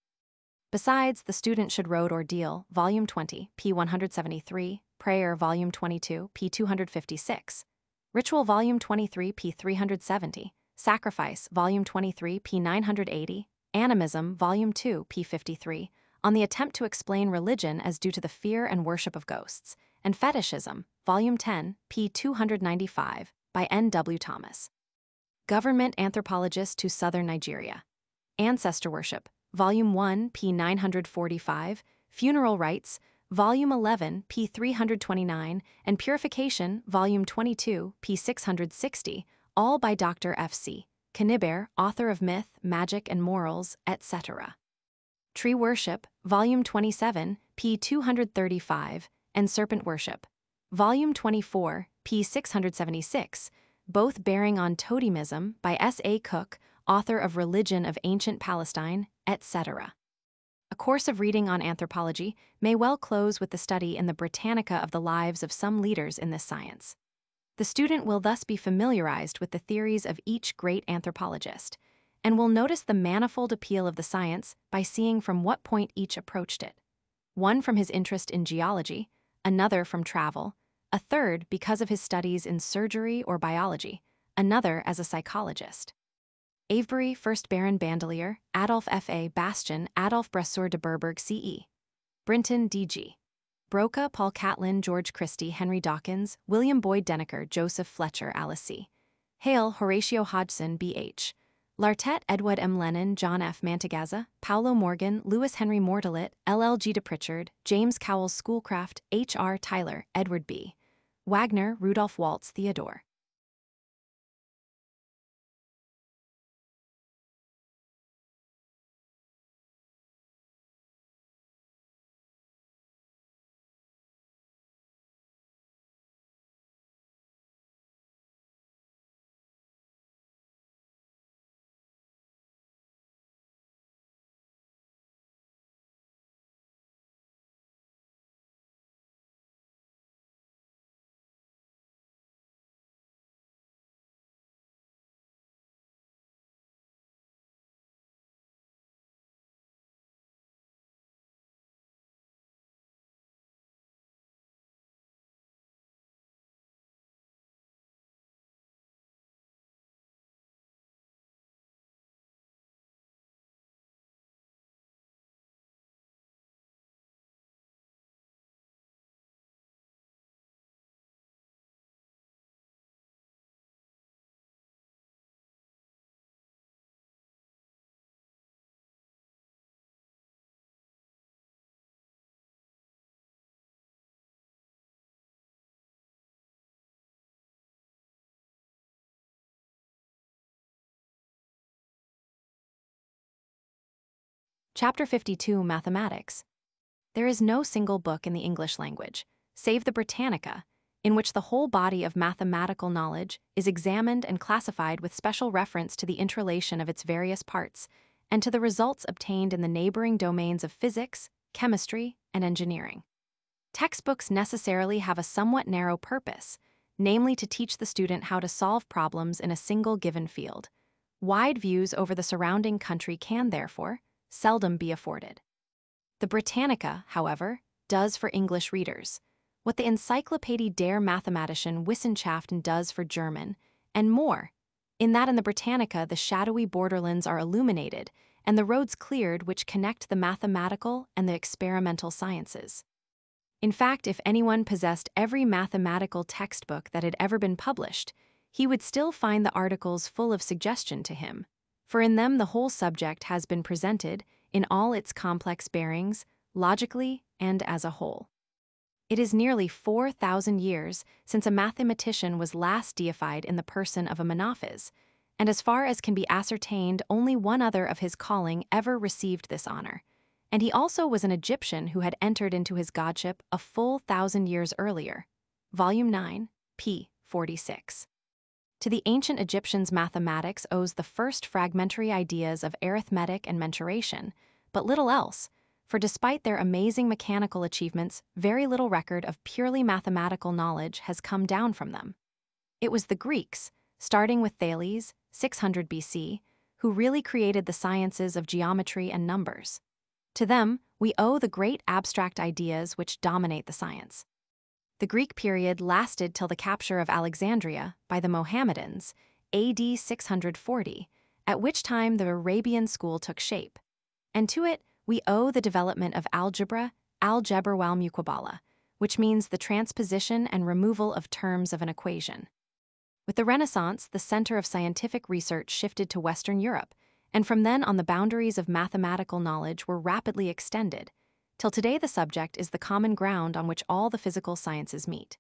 Besides, the student should Road Ordeal, Volume 20, p. 173, Prayer, Volume 22, p. 256, Ritual, Volume 23, p. 370, Sacrifice, Volume 23, p. 980, Animism, Volume 2, p. 53, on the attempt to explain religion as due to the fear and worship of ghosts, and Fetishism, Volume 10, p. 295, by N. W. Thomas. Government Anthropologist to Southern Nigeria. Ancestor Worship, Volume 1, p. 945, Funeral Rites, Volume 11, p. 329, and Purification, Volume 22, p. 660, all by Dr. F.C. Knibbe, author of Myth, Magic, and Morals, etc. Tree Worship, Volume 27, p. 235, and Serpent Worship, Volume 24, p. 676, both bearing on totemism, by S. A. Cook, author of Religion of Ancient Palestine, etc. A course of reading on anthropology may well close with the study in the Britannica of the lives of some leaders in this science. The student will thus be familiarized with the theories of each great anthropologist, and will notice the manifold appeal of the science by seeing from what point each approached it. One from his interest in geology, another from travel, a third because of his studies in surgery or biology, another as a psychologist. Avebury, 1st Baron Bandelier, Adolphe F.A. Bastian, Adolphe Brasseur de Bourbourg C.E. Brinton D.G. Broca, Paul Catlin, George Christie, Henry Dawkins, William Boyd Denneker, Joseph Fletcher, Alice C. Hale, Horatio Hodgson, B.H. Lartet, Edward M. Lennon, John F. Mantegazza, Paulo Morgan, Lewis Henry Mortillet, L.L.G. de Pritchard, James Cowles Schoolcraft, H.R. Tyler, Edward B. Wagner, Rudolph Waltz Theodore. Chapter 52, Mathematics. There is no single book in the English language, save the Britannica, in which the whole body of mathematical knowledge is examined and classified with special reference to the interrelation of its various parts, and to the results obtained in the neighboring domains of physics, chemistry, and engineering. Textbooks necessarily have a somewhat narrow purpose, namely to teach the student how to solve problems in a single given field. Wide views over the surrounding country can, therefore, seldom be afforded. The Britannica, however, does for English readers what the Encyclopaedia der Mathematischen Wissenschaften does for German, and more, in that in the Britannica the shadowy borderlands are illuminated and the roads cleared which connect the mathematical and the experimental sciences. In fact, if anyone possessed every mathematical textbook that had ever been published, he would still find the articles full of suggestion to him, for in them the whole subject has been presented in all its complex bearings, logically and as a whole. It is nearly 4,000 years since a mathematician was last deified in the person of a monophys, and as far as can be ascertained, only one other of his calling ever received this honor, and he also was an Egyptian who had entered into his godship a full 1,000 years earlier. Volume 9, p. 46. To the ancient Egyptians, mathematics owes the first fragmentary ideas of arithmetic and mensuration, but little else, for despite their amazing mechanical achievements, very little record of purely mathematical knowledge has come down from them. It was the Greeks, starting with Thales, 600 BC, who really created the sciences of geometry and numbers. To them, we owe the great abstract ideas which dominate the science. The Greek period lasted till the capture of Alexandria by the Mohammedans, AD 640, at which time the Arabian school took shape. And to it, we owe the development of algebra, algebra wal muqabala, which means the transposition and removal of terms of an equation. With the Renaissance, the center of scientific research shifted to Western Europe, and from then on the boundaries of mathematical knowledge were rapidly extended, till today the subject is the common ground on which all the physical sciences meet.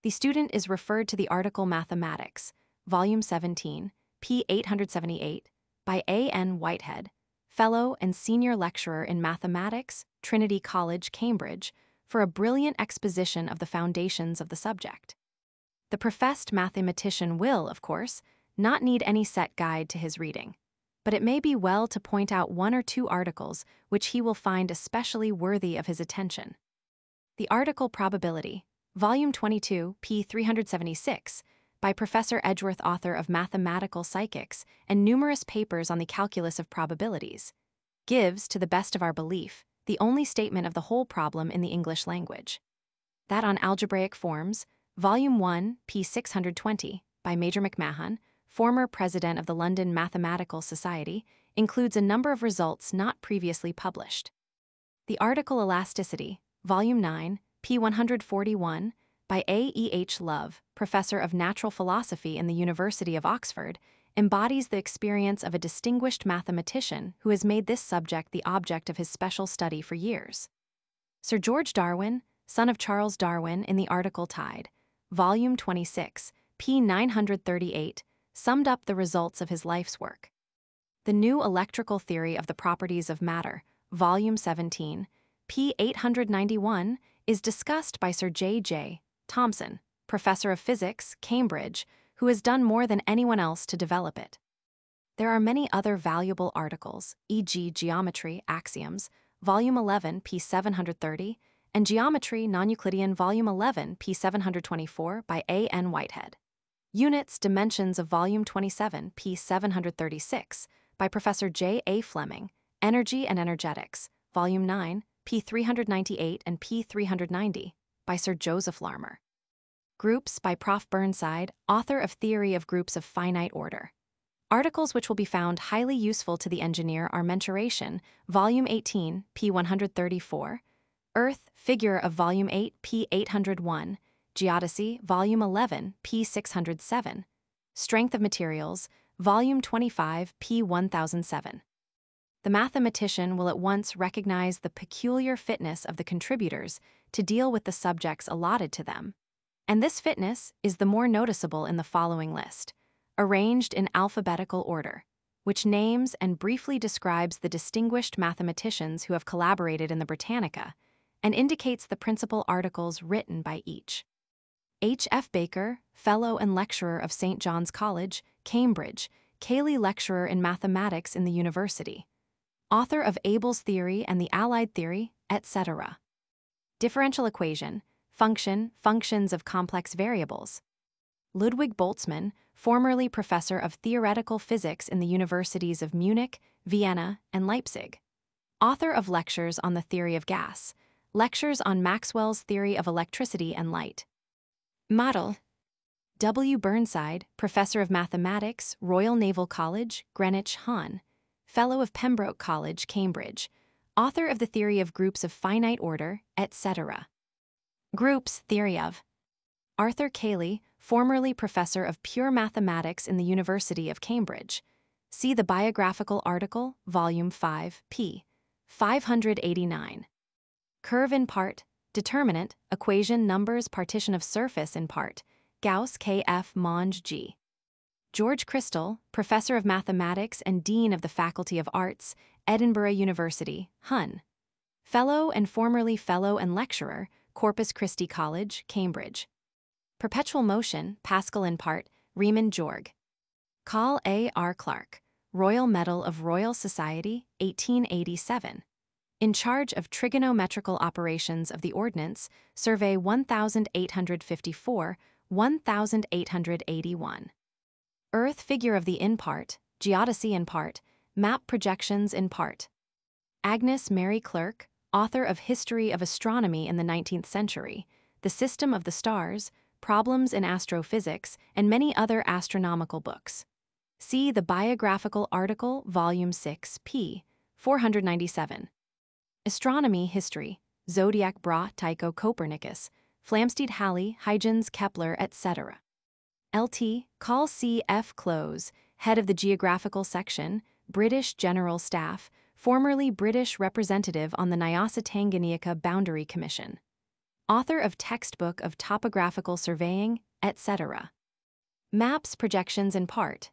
The student is referred to the article Mathematics, Volume 17, p. 878, by A. N. Whitehead, Fellow and Senior Lecturer in Mathematics, Trinity College, Cambridge, for a brilliant exposition of the foundations of the subject. The professed mathematician will, of course, not need any set guide to his reading, but it may be well to point out one or two articles which he will find especially worthy of his attention. The article Probability, Volume 22, p. 376, by Professor Edgeworth, author of Mathematical Psychics and numerous papers on the calculus of probabilities, gives, to the best of our belief, the only statement of the whole problem in the English language. That on algebraic forms, Volume 1, p. 620, by Major McMahon, former president of the London Mathematical Society, includes a number of results not previously published. The article Elasticity, Volume 9, p. 141, by A. E. H. Love, professor of natural philosophy in the University of Oxford, embodies the experience of a distinguished mathematician who has made this subject the object of his special study for years. Sir George Darwin, son of Charles Darwin, in the article Tide, Volume 26, p. 938, summed up the results of his life's work. The New Electrical Theory of the Properties of Matter, Volume 17, p. 891, is discussed by Sir J. J. Thomson, professor of physics, Cambridge, who has done more than anyone else to develop it. There are many other valuable articles, e.g. Geometry, Axioms, Volume 11, p. 730, and Geometry, Non-Euclidean, Volume 11, p. 724, by A. N. Whitehead. Units, Dimensions of Volume 27, p. 736, by Professor J. A. Fleming, Energy and Energetics, Volume 9, p. 398 and p. 390, by Sir Joseph Larmor. Groups, by Prof. Burnside, author of Theory of Groups of Finite Order. Articles which will be found highly useful to the engineer are Mensuration, Volume 18, p. 134, Earth, Figure of Volume 8, p. 801, Geodesy, Volume 11, p. 607, Strength of Materials, Volume 25, p. 1007. The mathematician will at once recognize the peculiar fitness of the contributors to deal with the subjects allotted to them, and this fitness is the more noticeable in the following list, arranged in alphabetical order, which names and briefly describes the distinguished mathematicians who have collaborated in the Britannica and indicates the principal articles written by each. H. F. Baker, Fellow and Lecturer of St. John's College, Cambridge, Cayley Lecturer in Mathematics in the University. Author of Abel's Theory and the Allied Theory, etc. Differential Equation, Function, Functions of Complex Variables. Ludwig Boltzmann, formerly Professor of Theoretical Physics in the Universities of Munich, Vienna, and Leipzig. Author of Lectures on the Theory of Gas, Lectures on Maxwell's Theory of Electricity and Light. Model. W. Burnside, Professor of Mathematics, Royal Naval College, Greenwich, Hahn, Fellow of Pembroke College, Cambridge, author of the Theory of Groups of Finite Order, etc. Groups, Theory of. Arthur Cayley, formerly Professor of Pure Mathematics in the University of Cambridge, See the biographical article, Volume 5, p. 589. Curve in part, determinant, equation numbers partition of surface in part, Gauss K.F. Monge G. George Crystal, Professor of Mathematics and Dean of the Faculty of Arts, Edinburgh University, Hun. Fellow and formerly Fellow and Lecturer, Corpus Christi College, Cambridge. Perpetual motion, Pascal in part, Riemann Jorg. Call A. R. Clark, Royal Medal of Royal Society, 1887. In charge of trigonometrical operations of the Ordnance, Survey 1854, 1881. Earth figure of the in part, geodesy in part, map projections in part. Agnes Mary Clerk, author of History of Astronomy in the 19th Century, The System of the Stars, Problems in Astrophysics, and many other astronomical books. See the biographical article, Volume 6, p. 497. Astronomy History, Zodiac Bra Tycho Copernicus, Flamsteed Halley, Huygens Kepler, etc. Lt. Col. C. F. Close, Head of the Geographical Section, British General Staff, formerly British Representative on the Nyasa-Tanganyika Boundary Commission. Author of Textbook of Topographical Surveying, etc. Maps Projections in part.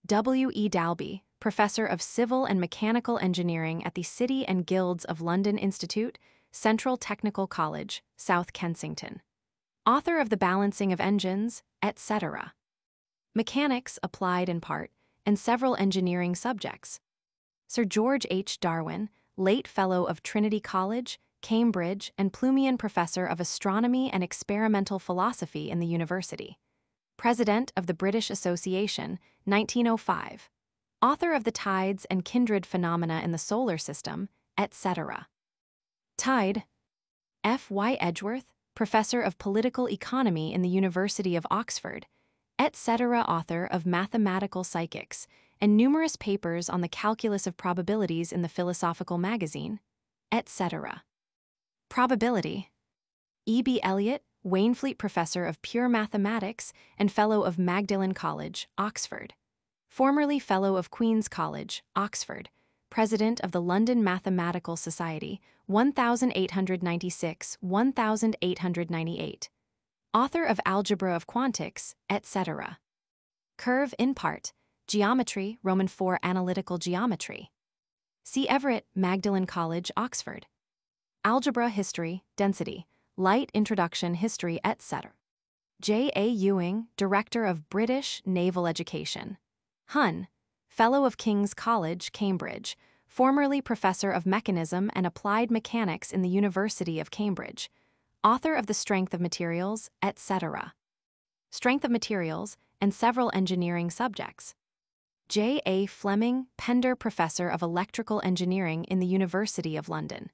W. E. Dalby, Professor of Civil and Mechanical Engineering at the City and Guilds of London Institute, Central Technical College, South Kensington. Author of The Balancing of Engines, etc. Mechanics applied in part, and several engineering subjects. Sir George H. Darwin, late Fellow of Trinity College, Cambridge, and Plumian Professor of Astronomy and Experimental Philosophy in the University. President of the British Association, 1905. Author of The Tides and Kindred Phenomena in the Solar System, etc. Tide. F. Y. Edgeworth, Professor of Political Economy in the University of Oxford, etc. Author of Mathematical Psychics, and numerous papers on the calculus of probabilities in the Philosophical Magazine, etc. Probability. E. B. Elliott, Waynflete Professor of Pure Mathematics and Fellow of Magdalen College, Oxford. Formerly Fellow of Queen's College, Oxford. President of the London Mathematical Society, 1896–1898. Author of Algebra of Quantics, etc. Curve in part, Geometry, Roman IV Analytical Geometry. C. Everett, Magdalen College, Oxford. Algebra History, Density, Light Introduction History, etc. J. A. Ewing, Director of British Naval Education. Hun, Fellow of King's College, Cambridge, formerly Professor of Mechanism and Applied Mechanics in the University of Cambridge. Author of The Strength of Materials, etc. Strength of Materials, and several engineering subjects. J. A. Fleming, Pender Professor of Electrical Engineering in the University of London.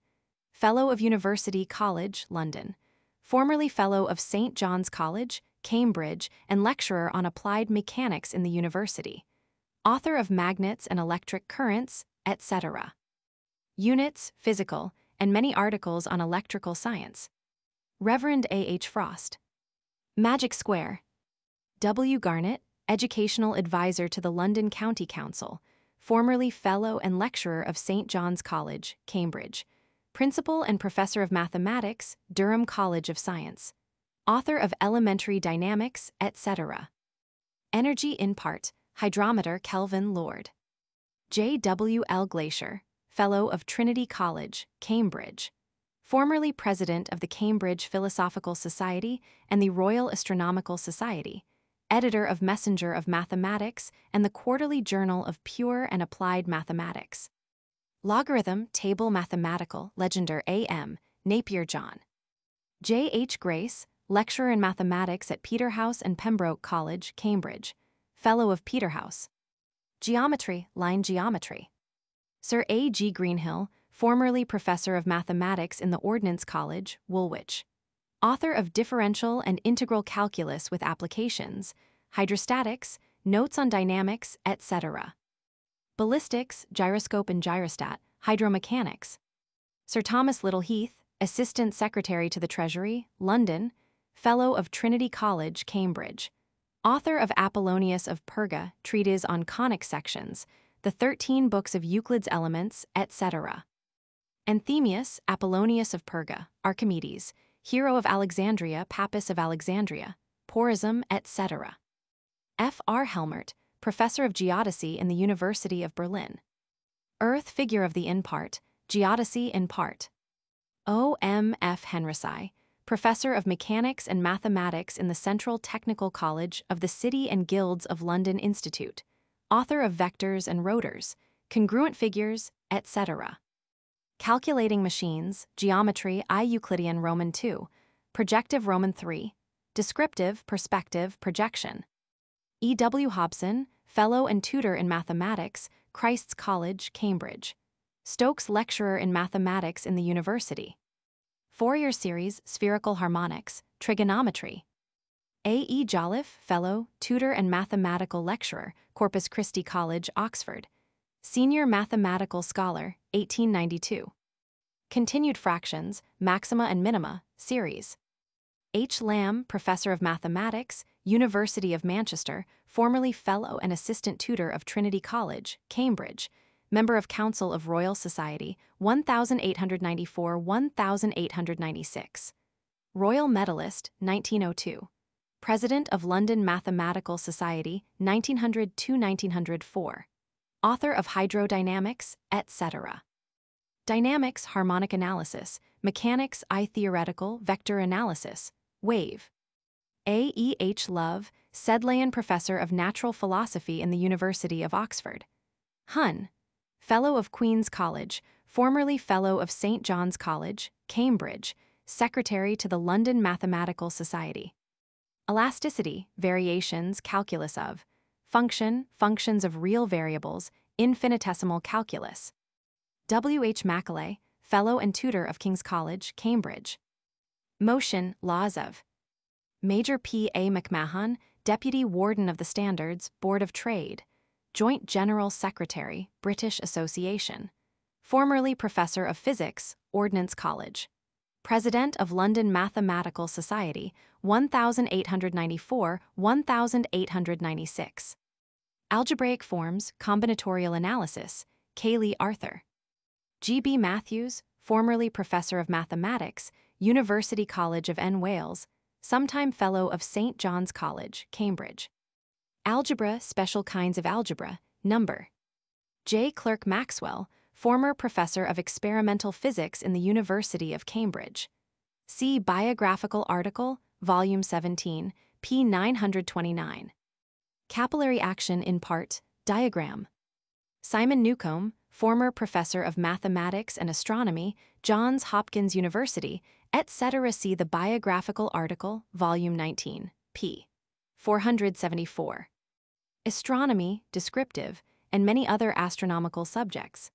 Fellow of University College, London. Formerly Fellow of St. John's College, Cambridge, and lecturer on applied mechanics in the university. Author of Magnets and Electric Currents, etc. Units, Physical, and many articles on electrical science. Reverend A. H. Frost. Magic Square. W. Garnett, Educational Advisor to the London County Council, formerly Fellow and Lecturer of St. John's College, Cambridge. Principal and Professor of Mathematics, Durham College of Science. Author of Elementary Dynamics, etc. Energy in part, Hydrometer Kelvin Lord. J. W. L. Glacier, Fellow of Trinity College, Cambridge. Formerly President of the Cambridge Philosophical Society and the Royal Astronomical Society. Editor of Messenger of Mathematics and the Quarterly Journal of Pure and Applied Mathematics. Logarithm Table Mathematical Legender A.M. Napier John. J. H. Grace, Lecturer in Mathematics at Peterhouse and Pembroke College, Cambridge. Fellow of Peterhouse. Geometry, Line Geometry. Sir A. G. Greenhill, formerly Professor of Mathematics in the Ordnance College, Woolwich. Author of Differential and Integral Calculus with Applications, Hydrostatics, Notes on Dynamics, etc. Ballistics, Gyroscope and Gyrostat, Hydromechanics. Sir Thomas Little Heath, Assistant Secretary to the Treasury, London, Fellow of Trinity College, Cambridge. Author of Apollonius of Perga, treatise on conic sections, the 13 books of Euclid's Elements, etc. Anthemius, Apollonius of Perga, Archimedes, hero of Alexandria, Pappus of Alexandria, Porism, etc. F. R. Helmert, professor of geodesy in the University of Berlin. Earth figure of the in part, geodesy in part. O. M. F. Henrici, professor of mechanics and mathematics in the Central Technical College of the City and Guilds of London Institute, author of vectors and rotors, congruent figures, etc. Calculating machines, geometry I Euclidean Roman 2, projective Roman 3, descriptive, perspective, projection. E. W. Hobson, fellow and tutor in mathematics, Christ's College, Cambridge. Stokes lecturer in mathematics in the university. Fourier series, spherical harmonics, trigonometry. A. E. Jolliffe, fellow, tutor and mathematical lecturer, Corpus Christi College, Oxford. Senior mathematical scholar, 1892. Continued fractions, maxima and minima, series. H. Lamb, professor of mathematics, University of Manchester, formerly fellow and assistant tutor of Trinity College, Cambridge. Member of Council of Royal Society, 1894–1896. Royal Medalist, 1902. President of London Mathematical Society, 1900–1904. Author of Hydrodynamics, etc. Dynamics, harmonic analysis, mechanics I theoretical, vector analysis, wave. A. E. H. Love, Sedleyan Professor of Natural Philosophy in the University of Oxford. Hun. Fellow of Queen's College, formerly Fellow of St. John's College, Cambridge, Secretary to the London Mathematical Society. Elasticity, variations, calculus of. Function, functions of real variables, infinitesimal calculus. W. H. Macaulay, Fellow and Tutor of King's College, Cambridge. Motion, laws of. Major P. A. McMahon, Deputy Warden of the Standards, Board of Trade. Joint General Secretary, British Association. Formerly Professor of Physics, Ordnance College. President of London Mathematical Society, 1894–1896. Algebraic forms, combinatorial analysis, Cayley Arthur. G. B. Matthews, formerly Professor of Mathematics, University College of N. Wales, sometime Fellow of St. John's College, Cambridge. Algebra, special kinds of algebra, number. J. Clerk Maxwell, former Professor of Experimental Physics in the University of Cambridge. See biographical article, Volume 17, p. 929. Capillary action in part, diagram. Simon Newcomb, former Professor of Mathematics and Astronomy, Johns Hopkins University, etc. See the biographical article, Volume 19, p. 474. Astronomy, descriptive, and many other astronomical subjects.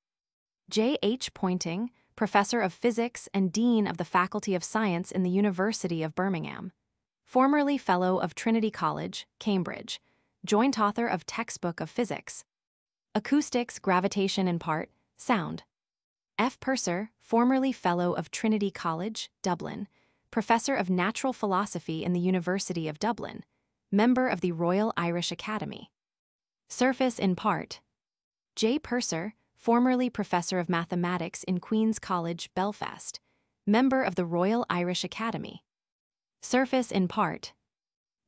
J. H. Poynting, Professor of Physics and Dean of the Faculty of Science in the University of Birmingham. Formerly Fellow of Trinity College, Cambridge. Joint author of Textbook of Physics. Acoustics, gravitation in part, sound. F. Purser, formerly Fellow of Trinity College, Dublin. Professor of Natural Philosophy in the University of Dublin. Member of the Royal Irish Academy. Surface in part. J. Purser, formerly Professor of Mathematics in Queen's College, Belfast. Member of the Royal Irish Academy. Surface in part.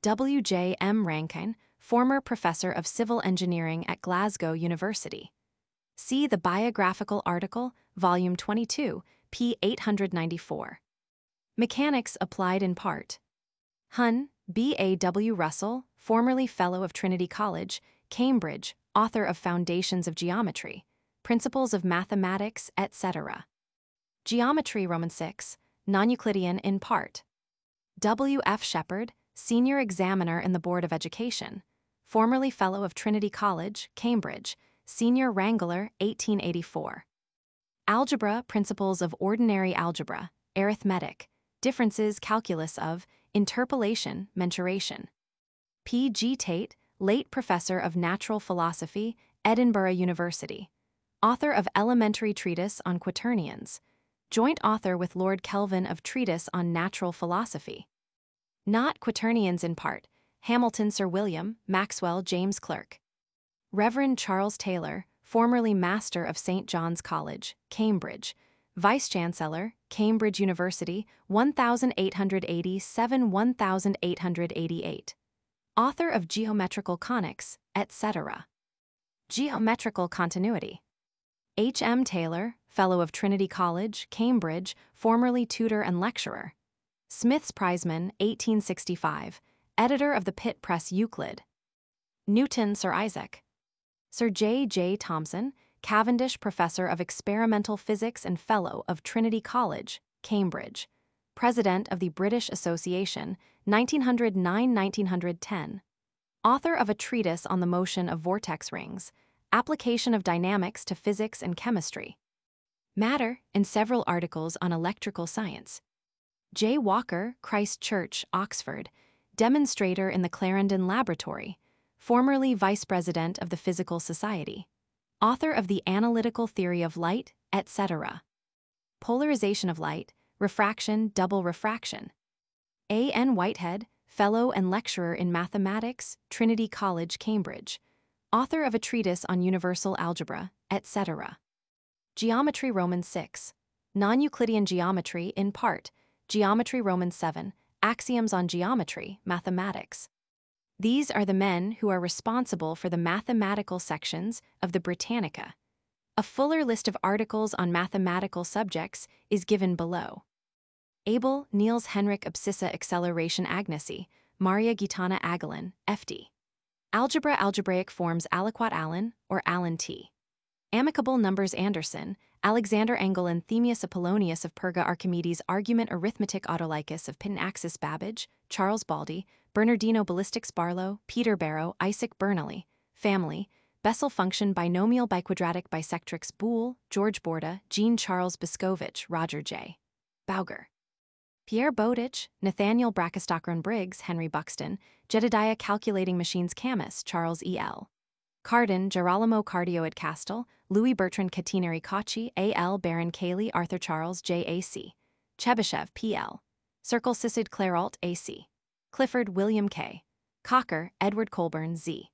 W. J. M. Rankin, former Professor of Civil Engineering at Glasgow University. See the biographical article, Volume 22, p. 894. Mechanics applied in part. Hun, B. A. W. Russell, formerly Fellow of Trinity College, Cambridge, author of Foundations of Geometry, Principles of Mathematics, etc. Geometry Roman 6, non-Euclidean in part. W. F. Shepard, Senior Examiner in the Board of Education, formerly Fellow of Trinity College, Cambridge, Senior Wrangler, 1884. Algebra, Principles of Ordinary Algebra, Arithmetic, Differences, Calculus of, Interpolation, Mensuration. P. G. Tate, late Professor of Natural Philosophy, Edinburgh University. Author of Elementary Treatise on Quaternions. Joint author with Lord Kelvin of Treatise on Natural Philosophy. Not Quaternions in part, Hamilton Sir William, Maxwell James Clerk. Reverend Charles Taylor, formerly Master of St. John's College, Cambridge, Vice-Chancellor, Cambridge University, 1887–1888. Author of Geometrical Conics, etc. Geometrical Continuity. H. M. Taylor, Fellow of Trinity College, Cambridge, formerly tutor and lecturer. Smith's Prizeman, 1865, editor of the Pitt Press Euclid. Newton Sir Isaac. Sir J. J. Thomson, Cavendish Professor of Experimental Physics and Fellow of Trinity College, Cambridge. President of the British Association, 1909–1910. Author of a treatise on the motion of vortex rings, application of dynamics to physics and chemistry. Matter, and several articles on electrical science. J. Walker, Christ Church, Oxford, demonstrator in the Clarendon Laboratory, formerly Vice President of the Physical Society. Author of The Analytical Theory of Light, etc. Polarization of light, refraction, double refraction. A. N. Whitehead, Fellow and Lecturer in Mathematics, Trinity College, Cambridge. Author of a treatise on universal algebra, etc. Geometry Roman 6. Non-Euclidean Geometry in part. Geometry Roman 7. Axioms on Geometry, Mathematics. These are the men who are responsible for the mathematical sections of the Britannica. A fuller list of articles on mathematical subjects is given below. Abel, Niels Henrik Abscissa Acceleration Agnesi, Maria Gitana Agalin, FD. Algebra Algebraic Forms Aliquot Allen, or Allen T. Amicable Numbers Anderson, Alexander Engel and Themius Apollonius of Perga Archimedes Argument Arithmetic Autolycus of Pitton-Axis Babbage, Charles Baldy, Bernardino Ballistics Barlow, Peter Barrow, Isaac Bernoulli, Family, Bessel Function Binomial Biquadratic Bisectrix Boole, George Borda, Jean-Charles Biscovich, Roger J. Bauger. Pierre Bowditch, Nathaniel Brackenstockron Briggs, Henry Buxton, Jedediah Calculating Machines Camus, Charles E. L. Carden, Gerolamo Cardioid Castle, Louis Bertrand Catinari Cauchy, A. L. Baron Cayley, Arthur Charles, J. A. C. Chebyshev, P. L. Circle Cicid Clairault, A. C. Clifford, William K. Cocker, Edward Colburn, Z.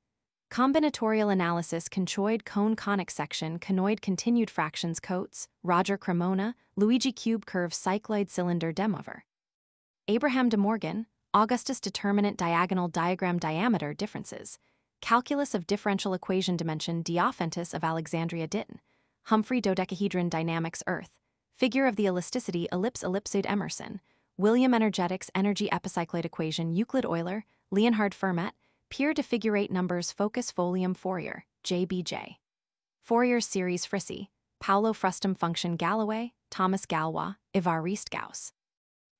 Combinatorial Analysis Conchoid Cone Conic Section Conoid Continued Fractions Coates, Roger Cremona, Luigi Cube Curve Cycloid Cylinder Demover. Abraham de Morgan, Augustus Determinant Diagonal Diagram Diameter Differences, Calculus of Differential Equation Dimension Diophantus of Alexandria Ditton, Humphrey Dodecahedron Dynamics Earth, Figure of the Elasticity Ellipse Ellipsoid Emerson, William Energetics Energy Epicycloid Equation Euclid Euler, Leonhard Fermat, Peer to Figurate Numbers Focus Folium Fourier, JBJ. Fourier Series Frissy, Paulo Frustum Function Galloway, Thomas Galois, Évariste Gauss.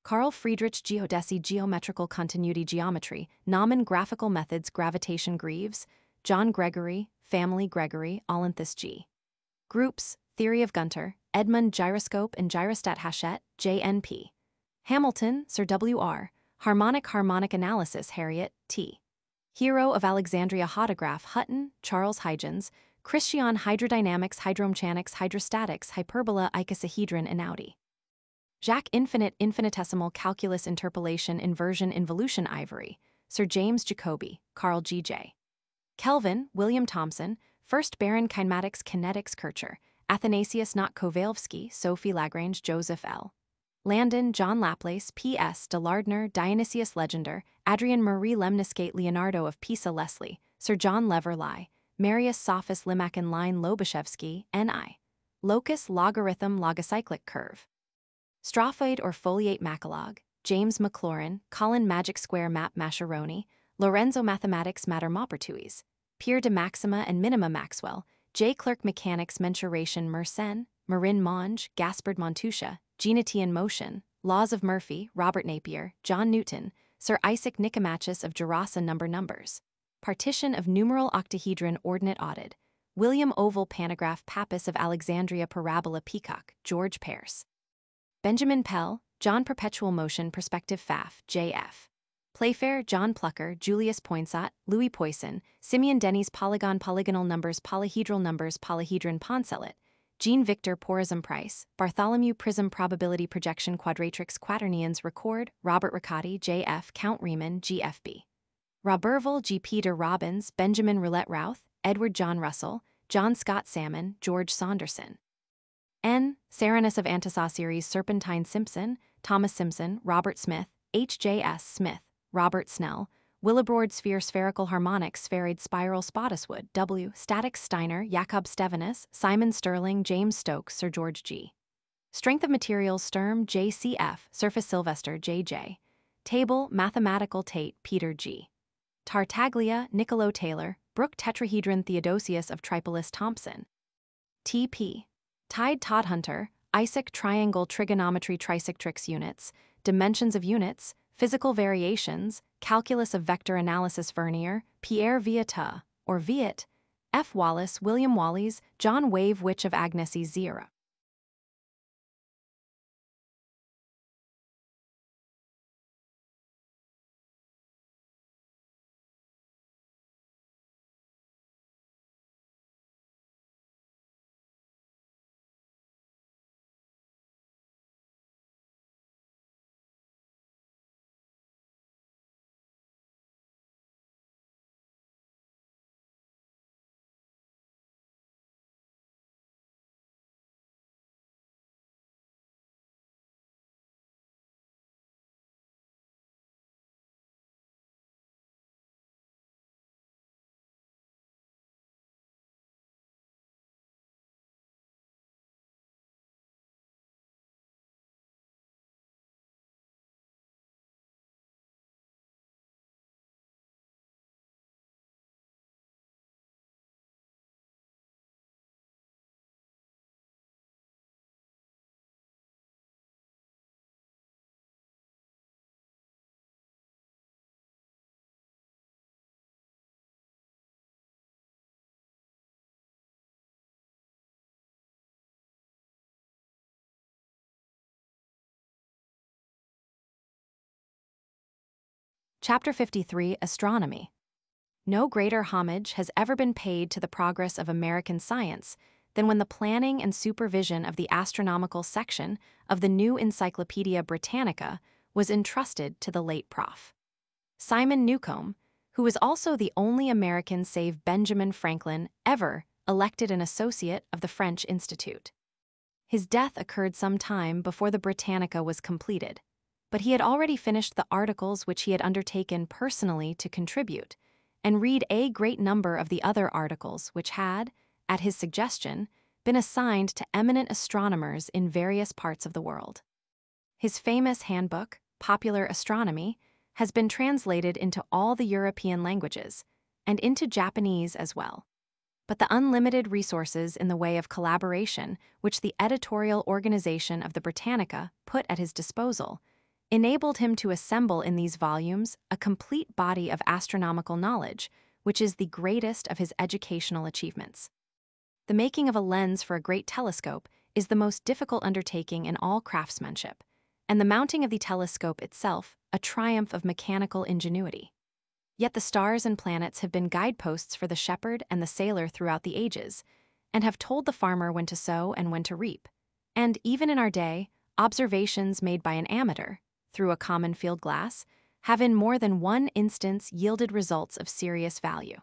Carl Friedrich Geodesy Geometrical Continuity Geometry, Naumann Graphical Methods Gravitation Greaves, John Gregory, Family Gregory, Olynthes G. Groups, Theory of Gunter, Edmund Gyroscope and Gyrostat Hachette, JNP. Hamilton, Sir W. R., Harmonic Analysis Harriet, T. Hero of Alexandria Hodograph Hutton, Charles Huygens, Christian Hydrodynamics Hydromechanics Hydrostatics Hyperbola Icosahedron Inaudi. Jacques Infinitesimal Calculus Interpolation Inversion Involution Ivory, Sir James Jacobi, Carl G. J. Kelvin, William Thomson, 1st Baron Kinematics Kinetics Kircher, Athanasius Not Kovalevsky, Sophie Lagrange Joseph L. Landon, John Laplace, P.S. de Lardner, Dionysius Legender, Adrian Marie Lemniscate Leonardo of Pisa Leslie, Sir John Lever Lie, Marius Sophus Limakin Line Lobachevsky, N.I. Locus Logarithm Logocyclic Curve. Strophoid or Foliate Macalog, James Maclaurin, Colin Magic Square Map Mascheroni, Lorenzo Mathematics Matter Maupertuis, Pierre de Maxima and Minima Maxwell, J. Clerk Mechanics Mensuration Mersenne, Marin Monge, Gaspard Montuscia, Genetian Motion, Laws of Murphy, Robert Napier, John Newton, Sir Isaac Nicomachus of Gerasa Numbers. Partition of Numeral Octahedron Ordinate Audit, William Oval Pantograph Pappas of Alexandria Parabola Peacock, George Pearce. Benjamin Pell, John Perpetual Motion Perspective Pfaff, J.F. Playfair, John Plucker, Julius Poinsot, Louis Poisson, Simeon Denny's Polygonal Numbers Polyhedron Poncelet, Jean-Victor Porism Price, Bartholomew Prism Probability Projection Quadratrix Quaternions Record, Robert Riccati, J.F. Count Riemann, G.F.B. Roberval G. Peter Robbins, Benjamin Roulette Routh, Edward John Russell, John Scott Salmon, George Saunderson. N. Serenus of Antisauceres Serpentine Simpson, Thomas Simpson, Robert Smith, H.J.S. Smith, Robert Snell, Willebrord Sphere Spherical Harmonic Spherade Spiral Spottiswood, W. Static Steiner, Jakob Stevinus, Simon Sterling, James Stokes, Sir George G. Strength of Materials Sturm, J.C.F., Surface Sylvester, J.J. Table, Mathematical Tate, Peter G. Tartaglia, Niccolo Taylor, Brooke Tetrahedron Theodosius of Tripolis Thompson. T.P. Tide Todhunter, Isaac Triangle Trigonometry Trisectrix Units, Dimensions of Units, Physical Variations, Calculus of Vector Analysis Vernier, Pierre Vieta, or Viet, F. Wallace, William Wallis, John Wave Witch of Agnesy Zira. Chapter 53, Astronomy. No greater homage has ever been paid to the progress of American science than when the planning and supervision of the astronomical section of the new Encyclopaedia Britannica was entrusted to the late Prof. Simon Newcomb, who was also the only American save Benjamin Franklin ever elected an associate of the French Institute. His death occurred some time before the Britannica was completed, but he had already finished the articles which he had undertaken personally to contribute, and read a great number of the other articles which had, at his suggestion, been assigned to eminent astronomers in various parts of the world. His famous handbook, Popular Astronomy, has been translated into all the European languages, and into Japanese as well. But the unlimited resources in the way of collaboration which the editorial organization of the Britannica put at his disposal enabled him to assemble in these volumes a complete body of astronomical knowledge, which is the greatest of his educational achievements. The making of a lens for a great telescope is the most difficult undertaking in all craftsmanship, and the mounting of the telescope itself a triumph of mechanical ingenuity. Yet the stars and planets have been guideposts for the shepherd and the sailor throughout the ages, and have told the farmer when to sow and when to reap. And even in our day, observations made by an amateur, through a common field glass, have in more than one instance yielded results of serious value.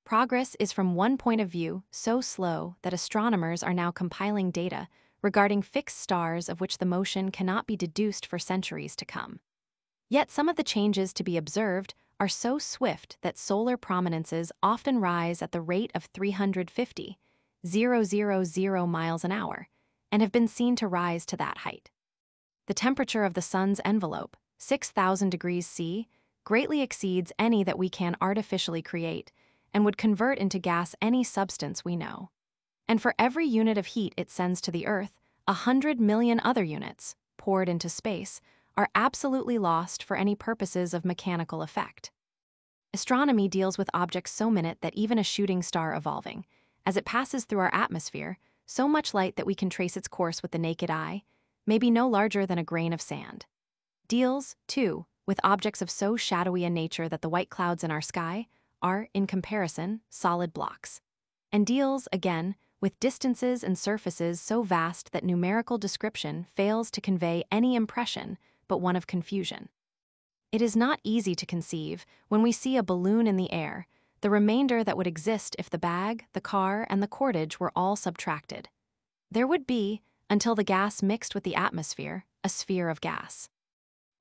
Progress is from one point of view so slow that astronomers are now compiling data regarding fixed stars of which the motion cannot be deduced for centuries to come. Yet some of the changes to be observed are so swift that solar prominences often rise at the rate of 350,000 miles an hour, and have been seen to rise to that height. The temperature of the sun's envelope, 6,000 degrees C, greatly exceeds any that we can artificially create, and would convert into gas any substance we know. And for every unit of heat it sends to the Earth, 100 million other units, poured into space, are absolutely lost for any purposes of mechanical effect. Astronomy deals with objects so minute that even a shooting star evolving, as it passes through our atmosphere, so much light that we can trace its course with the naked eye, may be no larger than a grain of sand. Deals, too, with objects of so shadowy a nature that the white clouds in our sky are, in comparison, solid blocks. And deals, again, with distances and surfaces so vast that numerical description fails to convey any impression but one of confusion. It is not easy to conceive, when we see a balloon in the air, the remainder that would exist if the bag, the car, and the cordage were all subtracted. There would be, until the gas mixed with the atmosphere, a sphere of gas.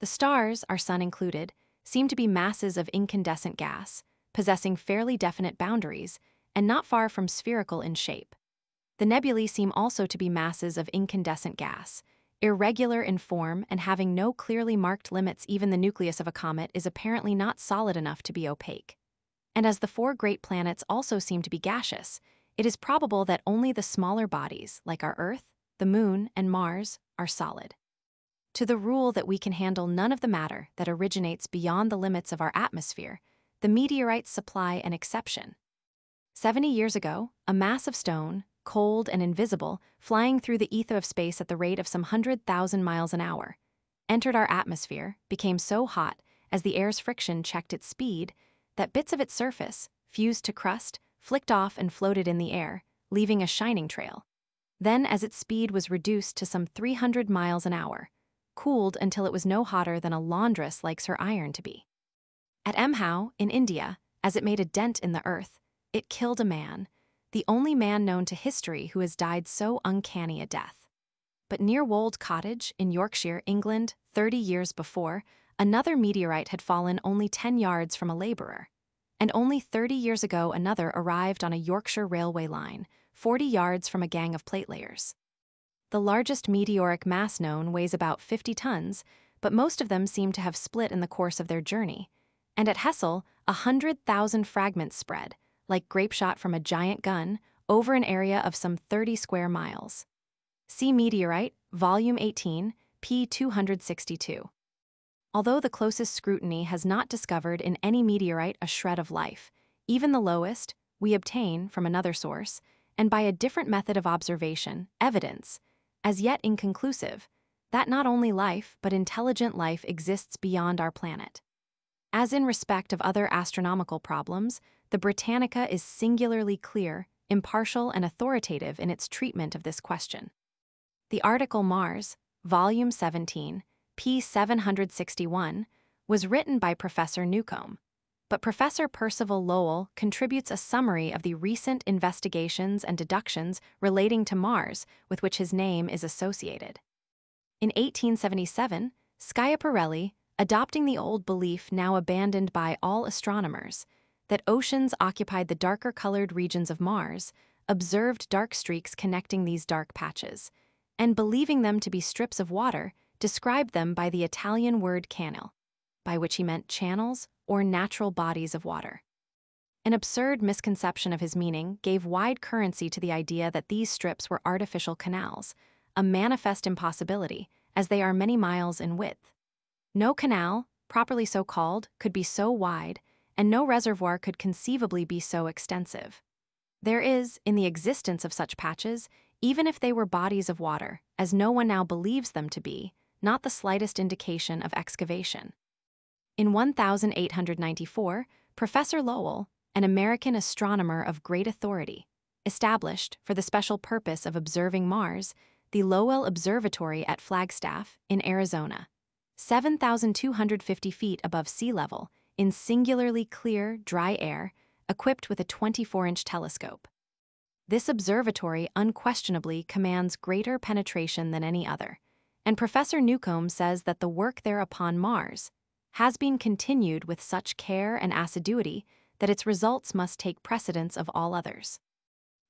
The stars, our sun included, seem to be masses of incandescent gas, possessing fairly definite boundaries, and not far from spherical in shape. The nebulae seem also to be masses of incandescent gas, irregular in form and having no clearly marked limits. Even the nucleus of a comet is apparently not solid enough to be opaque. And as the four great planets also seem to be gaseous, it is probable that only the smaller bodies, like our Earth, the Moon, and Mars, are solid. To the rule that we can handle none of the matter that originates beyond the limits of our atmosphere, the meteorites supply an exception. 70 years ago, a mass of stone, cold and invisible, flying through the ether of space at the rate of some 100,000 miles an hour, entered our atmosphere, became so hot, as the air's friction checked its speed, that bits of its surface, fused to crust, flicked off and floated in the air, leaving a shining trail. Then, as its speed was reduced to some 300 miles an hour, cooled until it was no hotter than a laundress likes her iron to be. At Mhow, in India, as it made a dent in the earth, it killed a man, the only man known to history who has died so uncanny a death. But near Wold Cottage, in Yorkshire, England, 30 years before, another meteorite had fallen only 10 yards from a laborer. And only 30 years ago another arrived on a Yorkshire railway line, 40 yards from a gang of platelayers. The largest meteoric mass known weighs about 50 tons, but most of them seem to have split in the course of their journey. And at Hessel, 100,000 fragments spread, like grape shot from a giant gun, over an area of some 30 square miles. See Meteorite, Volume 18, p. 262. Although the closest scrutiny has not discovered in any meteorite a shred of life, even the lowest, we obtain, from another source, and by a different method of observation, evidence, as yet inconclusive, that not only life but intelligent life exists beyond our planet. As in respect of other astronomical problems, the Britannica is singularly clear, impartial, and authoritative in its treatment of this question. The article Mars, Volume 17, p. 761, was written by Professor Newcomb, but Professor Percival Lowell contributes a summary of the recent investigations and deductions relating to Mars with which his name is associated. In 1877, Schiaparelli, adopting the old belief now abandoned by all astronomers, that oceans occupied the darker-colored regions of Mars, observed dark streaks connecting these dark patches, and believing them to be strips of water, described them by the Italian word canal, by which he meant channels or natural bodies of water. An absurd misconception of his meaning gave wide currency to the idea that these strips were artificial canals, a manifest impossibility, as they are many miles in width. No canal, properly so called, could be so wide, and no reservoir could conceivably be so extensive. There is, in the existence of such patches, even if they were bodies of water, as no one now believes them to be, not the slightest indication of excavation. In 1894, Professor Lowell, an American astronomer of great authority, established, for the special purpose of observing Mars, the Lowell Observatory at Flagstaff, in Arizona, 7,250 feet above sea level, in singularly clear, dry air, equipped with a 24-inch telescope. This observatory unquestionably commands greater penetration than any other, and Professor Newcomb says that the work there upon Mars has been continued with such care and assiduity that its results must take precedence of all others.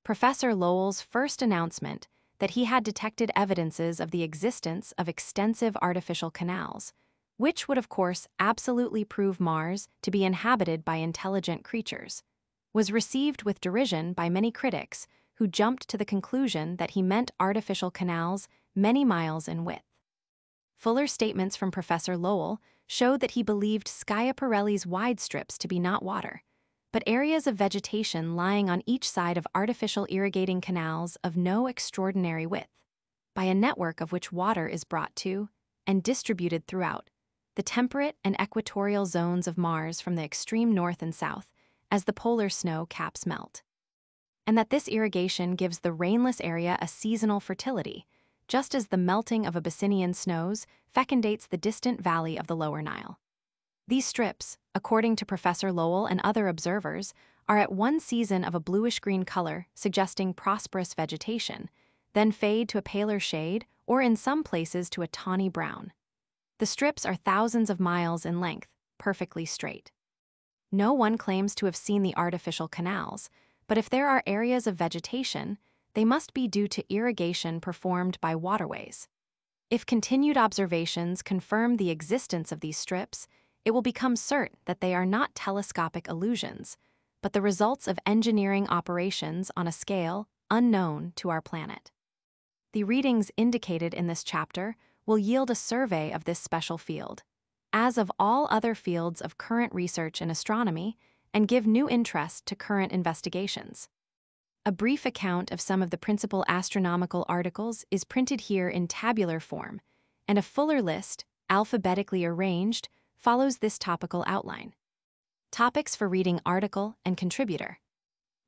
Professor Lowell's first announcement that he had detected evidences of the existence of extensive artificial canals, which would of course absolutely prove Mars to be inhabited by intelligent creatures, was received with derision by many critics who jumped to the conclusion that he meant artificial canals many miles in width. Fuller statements from Professor Lowell showed that he believed Schiaparelli's wide strips to be not water, but areas of vegetation lying on each side of artificial irrigating canals of no extraordinary width, by a network of which water is brought to, and distributed throughout, the temperate and equatorial zones of Mars from the extreme north and south, as the polar snow caps melt. And that this irrigation gives the rainless area a seasonal fertility, just as the melting of Abyssinian snows fecundates the distant valley of the Lower Nile. These strips, according to Professor Lowell and other observers, are at one season of a bluish-green color, suggesting prosperous vegetation, then fade to a paler shade or in some places to a tawny brown. The strips are thousands of miles in length, perfectly straight. No one claims to have seen the artificial canals, but if there are areas of vegetation, they must be due to irrigation performed by waterways. If continued observations confirm the existence of these strips, it will become certain that they are not telescopic illusions, but the results of engineering operations on a scale unknown to our planet. The readings indicated in this chapter will yield a survey of this special field, as of all other fields of current research in astronomy, and give new interest to current investigations. A brief account of some of the principal astronomical articles is printed here in tabular form, and a fuller list, alphabetically arranged, follows this topical outline. Topics for reading article and contributor.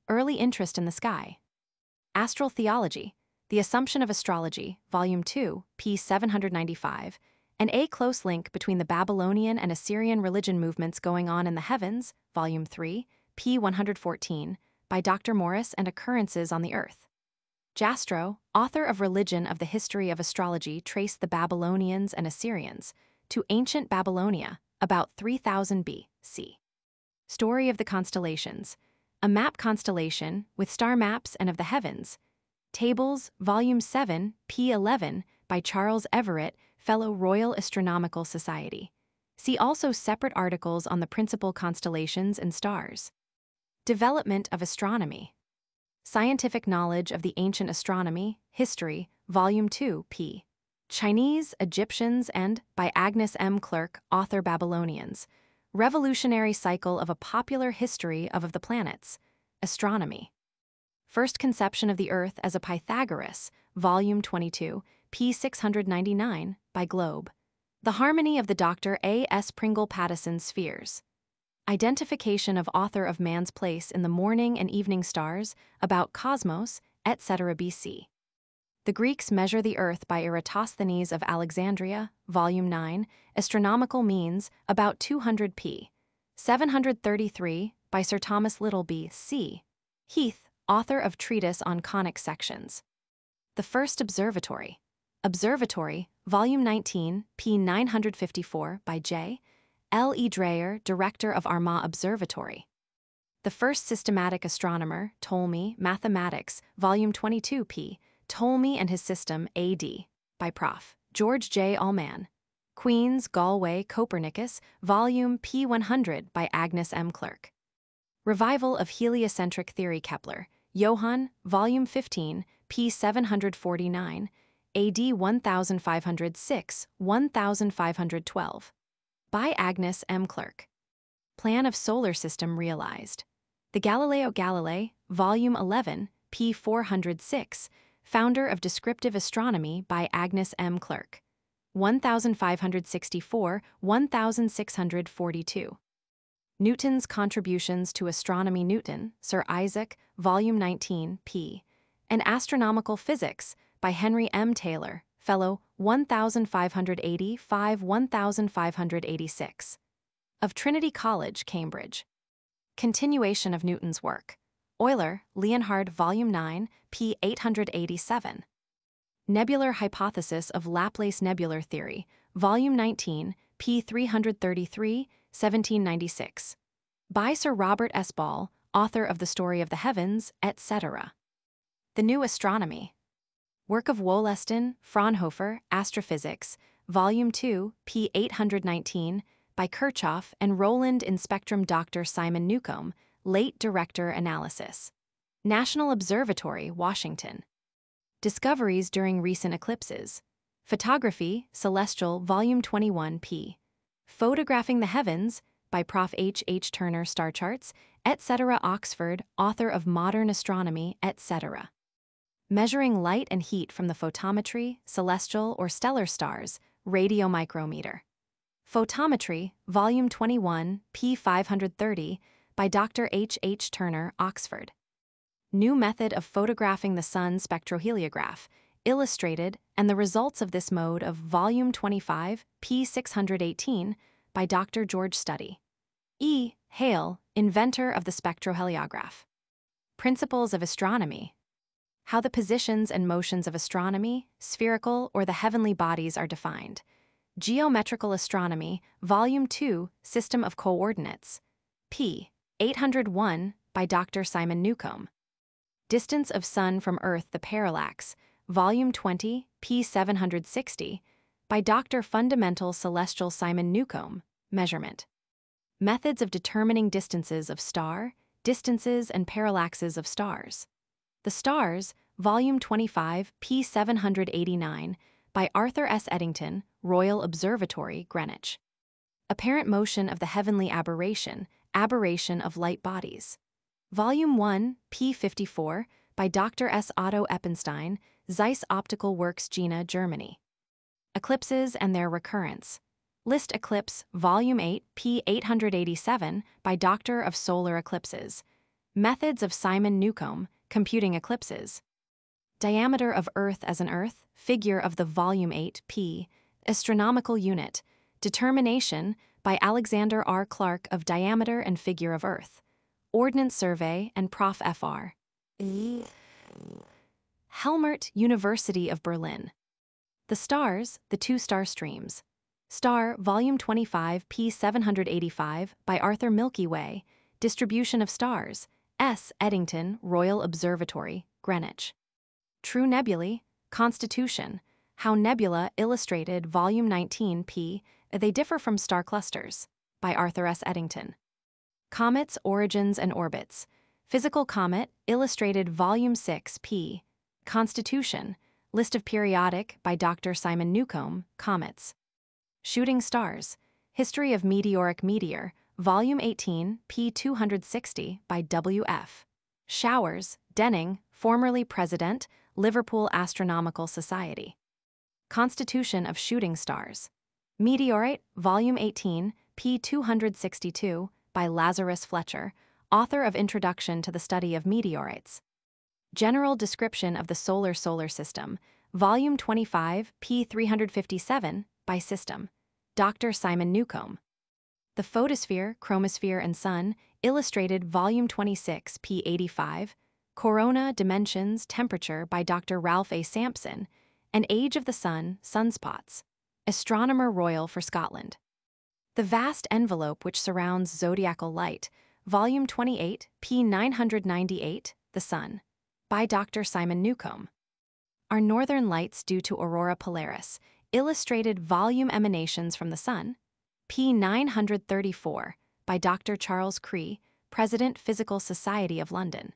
Early interest in the sky. Astral Theology, The Assumption of Astrology, Volume 2, p. 795, and A Close Link Between the Babylonian and Assyrian Religion Movements Going On in the Heavens, Volume 3, p. 114, by Dr. Morris and Occurrences on the Earth. Jastrow, author of Religion of the History of Astrology, traced the Babylonians and Assyrians to ancient Babylonia, about 3000 B.C. Story of the Constellations, a map constellation with star maps and of the heavens. Tables, Volume 7, p. 11, by Charles Everett, Fellow Royal Astronomical Society. See also separate articles on the principal constellations and stars. Development of Astronomy. Scientific Knowledge of the Ancient Astronomy, History, Volume 2, p. Chinese, Egyptians, and, by Agnes M. Clerk, author Babylonians. Revolutionary Cycle of a Popular History of the Planets, Astronomy. First Conception of the Earth as a Pythagoras, Volume 22, p. 699, by Globe. The Harmony of the Dr. A. S. Pringle Pattison Spheres. Identification of author of Man's Place in the Morning and Evening Stars, about Cosmos, etc. B.C. The Greeks Measure the Earth by Eratosthenes of Alexandria, Volume 9, Astronomical Means, about 200 p. 733, by Sir Thomas Little B.C. Heath, author of Treatise on Conic Sections. The First Observatory. Observatory, Volume 19, p. 954, by J. L. E. Dreyer, Director of Armagh Observatory. The First Systematic Astronomer, Ptolemy, Mathematics, Volume 22, p. Ptolemy and His System, A.D., by Prof. George J. Allman. Queen's, Galway, Copernicus, Volume p. 100, by Agnes M. Clerk. Revival of Heliocentric Theory Kepler, Johann, Volume 15, p. 749, A.D. 1506-1512. By Agnes M. Clerk. Plan of Solar System Realized. The Galileo Galilei, Volume 11, p. 406, Founder of Descriptive Astronomy by Agnes M. Clerk. 1564-1642. Newton's Contributions to Astronomy Newton, Sir Isaac, Volume 19, p. and Astronomical Physics, by Henry M. Taylor, Fellow 1585-1586. Of Trinity College, Cambridge. Continuation of Newton's work. Euler, Leonhard, Volume 9, p. 887. Nebular Hypothesis of Laplace Nebular Theory, Volume 19, p. 333, 1796. By Sir Robert S. Ball, author of The Story of the Heavens, etc. The New Astronomy. Work of Wollaston, Fraunhofer, Astrophysics, Volume 2, p. 819, by Kirchhoff and Rowland in Spectrum. Dr. Simon Newcomb, late Director Analysis. National Observatory, Washington. Discoveries during recent eclipses. Photography, Celestial, Volume 21, p. Photographing the Heavens, by Prof. H. H. Turner, Star Charts, etc. Oxford, author of Modern Astronomy, etc. Measuring light and heat from the photometry, celestial or stellar stars, radiomicrometer. Photometry, Volume 21, p. 530, by Dr. H. H. Turner, Oxford. New Method of Photographing the Sun Spectroheliograph, Illustrated, and the Results of this Mode of Volume 25, p. 618, by Dr. George Study. E. Hale, inventor of the spectroheliograph. Principles of astronomy. How the positions and motions of astronomy, spherical, or the heavenly bodies are defined. Geometrical Astronomy, Volume 2, System of Coordinates. p. 801, by Dr. Simon Newcomb. Distance of Sun from Earth, the Parallax, Volume 20, p. 760, by Dr. Fundamental Celestial Simon Newcomb, Measurement. Methods of determining distances of star, distances and parallaxes of stars. The Stars, Volume 25, p. 789, by Arthur S. Eddington, Royal Observatory, Greenwich. Apparent Motion of the Heavenly Aberration, Aberration of Light Bodies. Volume 1, p. 54, by Dr. S. Otto Eppenstein, Zeiss Optical Works, Jena, Germany. Eclipses and Their Recurrence. List Eclipse, Volume 8, p. 887, by Doctor of Solar Eclipses. Methods of Simon Newcomb, Computing Eclipses. Diameter of Earth as an Earth, Figure of the Volume 8, p. Astronomical Unit. Determination, by Alexander R. Clark, of Diameter and Figure of Earth. Ordnance Survey and Prof. Fr. Helmert, University of Berlin. The Stars, the Two Star Streams. Star, Volume 25, p. 785, by Arthur Milky Way. Distribution of Stars. S. Eddington, Royal Observatory, Greenwich. True Nebulae, Constitution. How Nebula Illustrated, Volume 19, p. They Differ from Star Clusters, by Arthur S. Eddington. Comets, Origins and Orbits. Physical Comet, Illustrated, Volume 6, p. Constitution. List of Periodic, by Dr. Simon Newcomb, Comets. Shooting Stars. History of Meteoric Meteor, Volume 18, p. 260, by W.F. Showers, Denning, formerly President, Liverpool Astronomical Society. Constitution of Shooting Stars. Meteorite, Volume 18, p. 262, by Lazarus Fletcher, author of Introduction to the Study of Meteorites. General Description of the Solar System, Volume 25, p. 357, by System. Dr. Simon Newcomb. The Photosphere, Chromosphere and Sun, Illustrated, Volume 26, p. 85, Corona, Dimensions, Temperature, by Dr. Ralph A. Sampson, and Age of the Sun, Sunspots. Astronomer Royal for Scotland. The Vast Envelope Which Surrounds Zodiacal Light, Volume 28, p. 998, The Sun, by Dr. Simon Newcomb. Are Northern Lights Due to Aurora Polaris, Illustrated, Volume Emanations from the Sun, p. 934, by Dr. Charles Cree, President, Physical Society of London.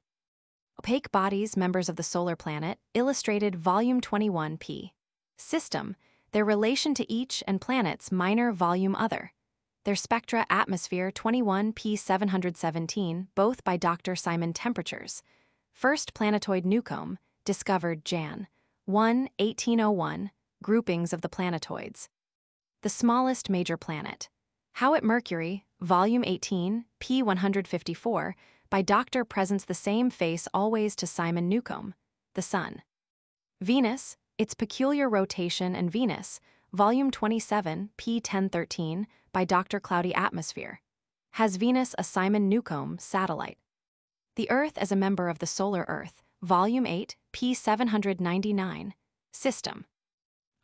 Opaque Bodies, Members of the Solar Planet, Illustrated, Volume 21, p. System, Their Relation to Each and Planets, Minor, Volume Other. Their Spectra, Atmosphere, 21, p. 717, both by Dr. Simon. Temperatures. First Planetoid Newcomb, discovered Jan. 1, 1801, Groupings of the Planetoids. The Smallest Major Planet. How at Mercury, Volume 18, p. 154, by Dr. Presents the Same Face Always to Simon Newcomb, The Sun. Venus, Its Peculiar Rotation and Venus, Volume 27, p. 1013, by Dr. Cloudy Atmosphere. Has Venus a Simon Newcomb satellite? The Earth as a Member of the Solar Earth, Volume 8, p. 799, System.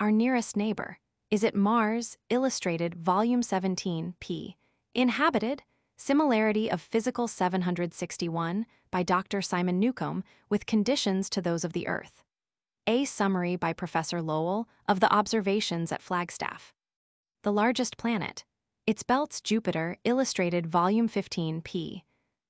Our Nearest Neighbor. Is it Mars? Illustrated, Volume 17, p. Inhabited? Similarity of Physical 761, by Dr. Simon Newcomb, with conditions to those of the Earth. A summary by Professor Lowell of the observations at Flagstaff. The Largest Planet. Its Belts, Jupiter, Illustrated, Volume 15, p.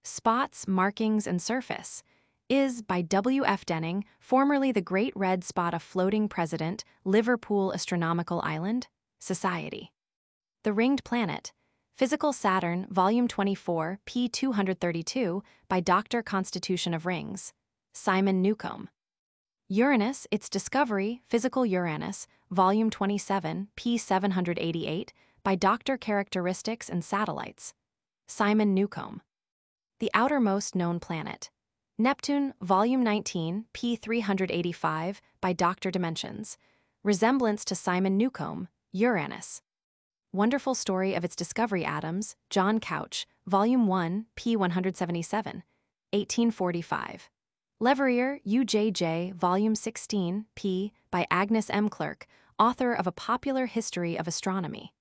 Spots, Markings, and Surface. Is, by W.F. Denning, formerly the Great Red Spot, a Floating President, Liverpool Astronomical Island, Society. The Ringed Planet. Physical Saturn, Volume 24, p. 232, by Dr. Constitution of Rings, Simon Newcomb. Uranus, Its Discovery, Physical Uranus, Volume 27, p. 788, by Dr. Characteristics and Satellites, Simon Newcomb. The Outermost Known Planet. Neptune, Volume 19, p. 385, by Dr. Dimensions. Resemblance to Simon Newcomb, Uranus. Wonderful Story of Its Discovery Atoms, John Couch, Volume 1, p. 177, 1845. Leverrier, UJJ, Volume 16, p. by Agnes M. Clerk, author of A Popular History of Astronomy.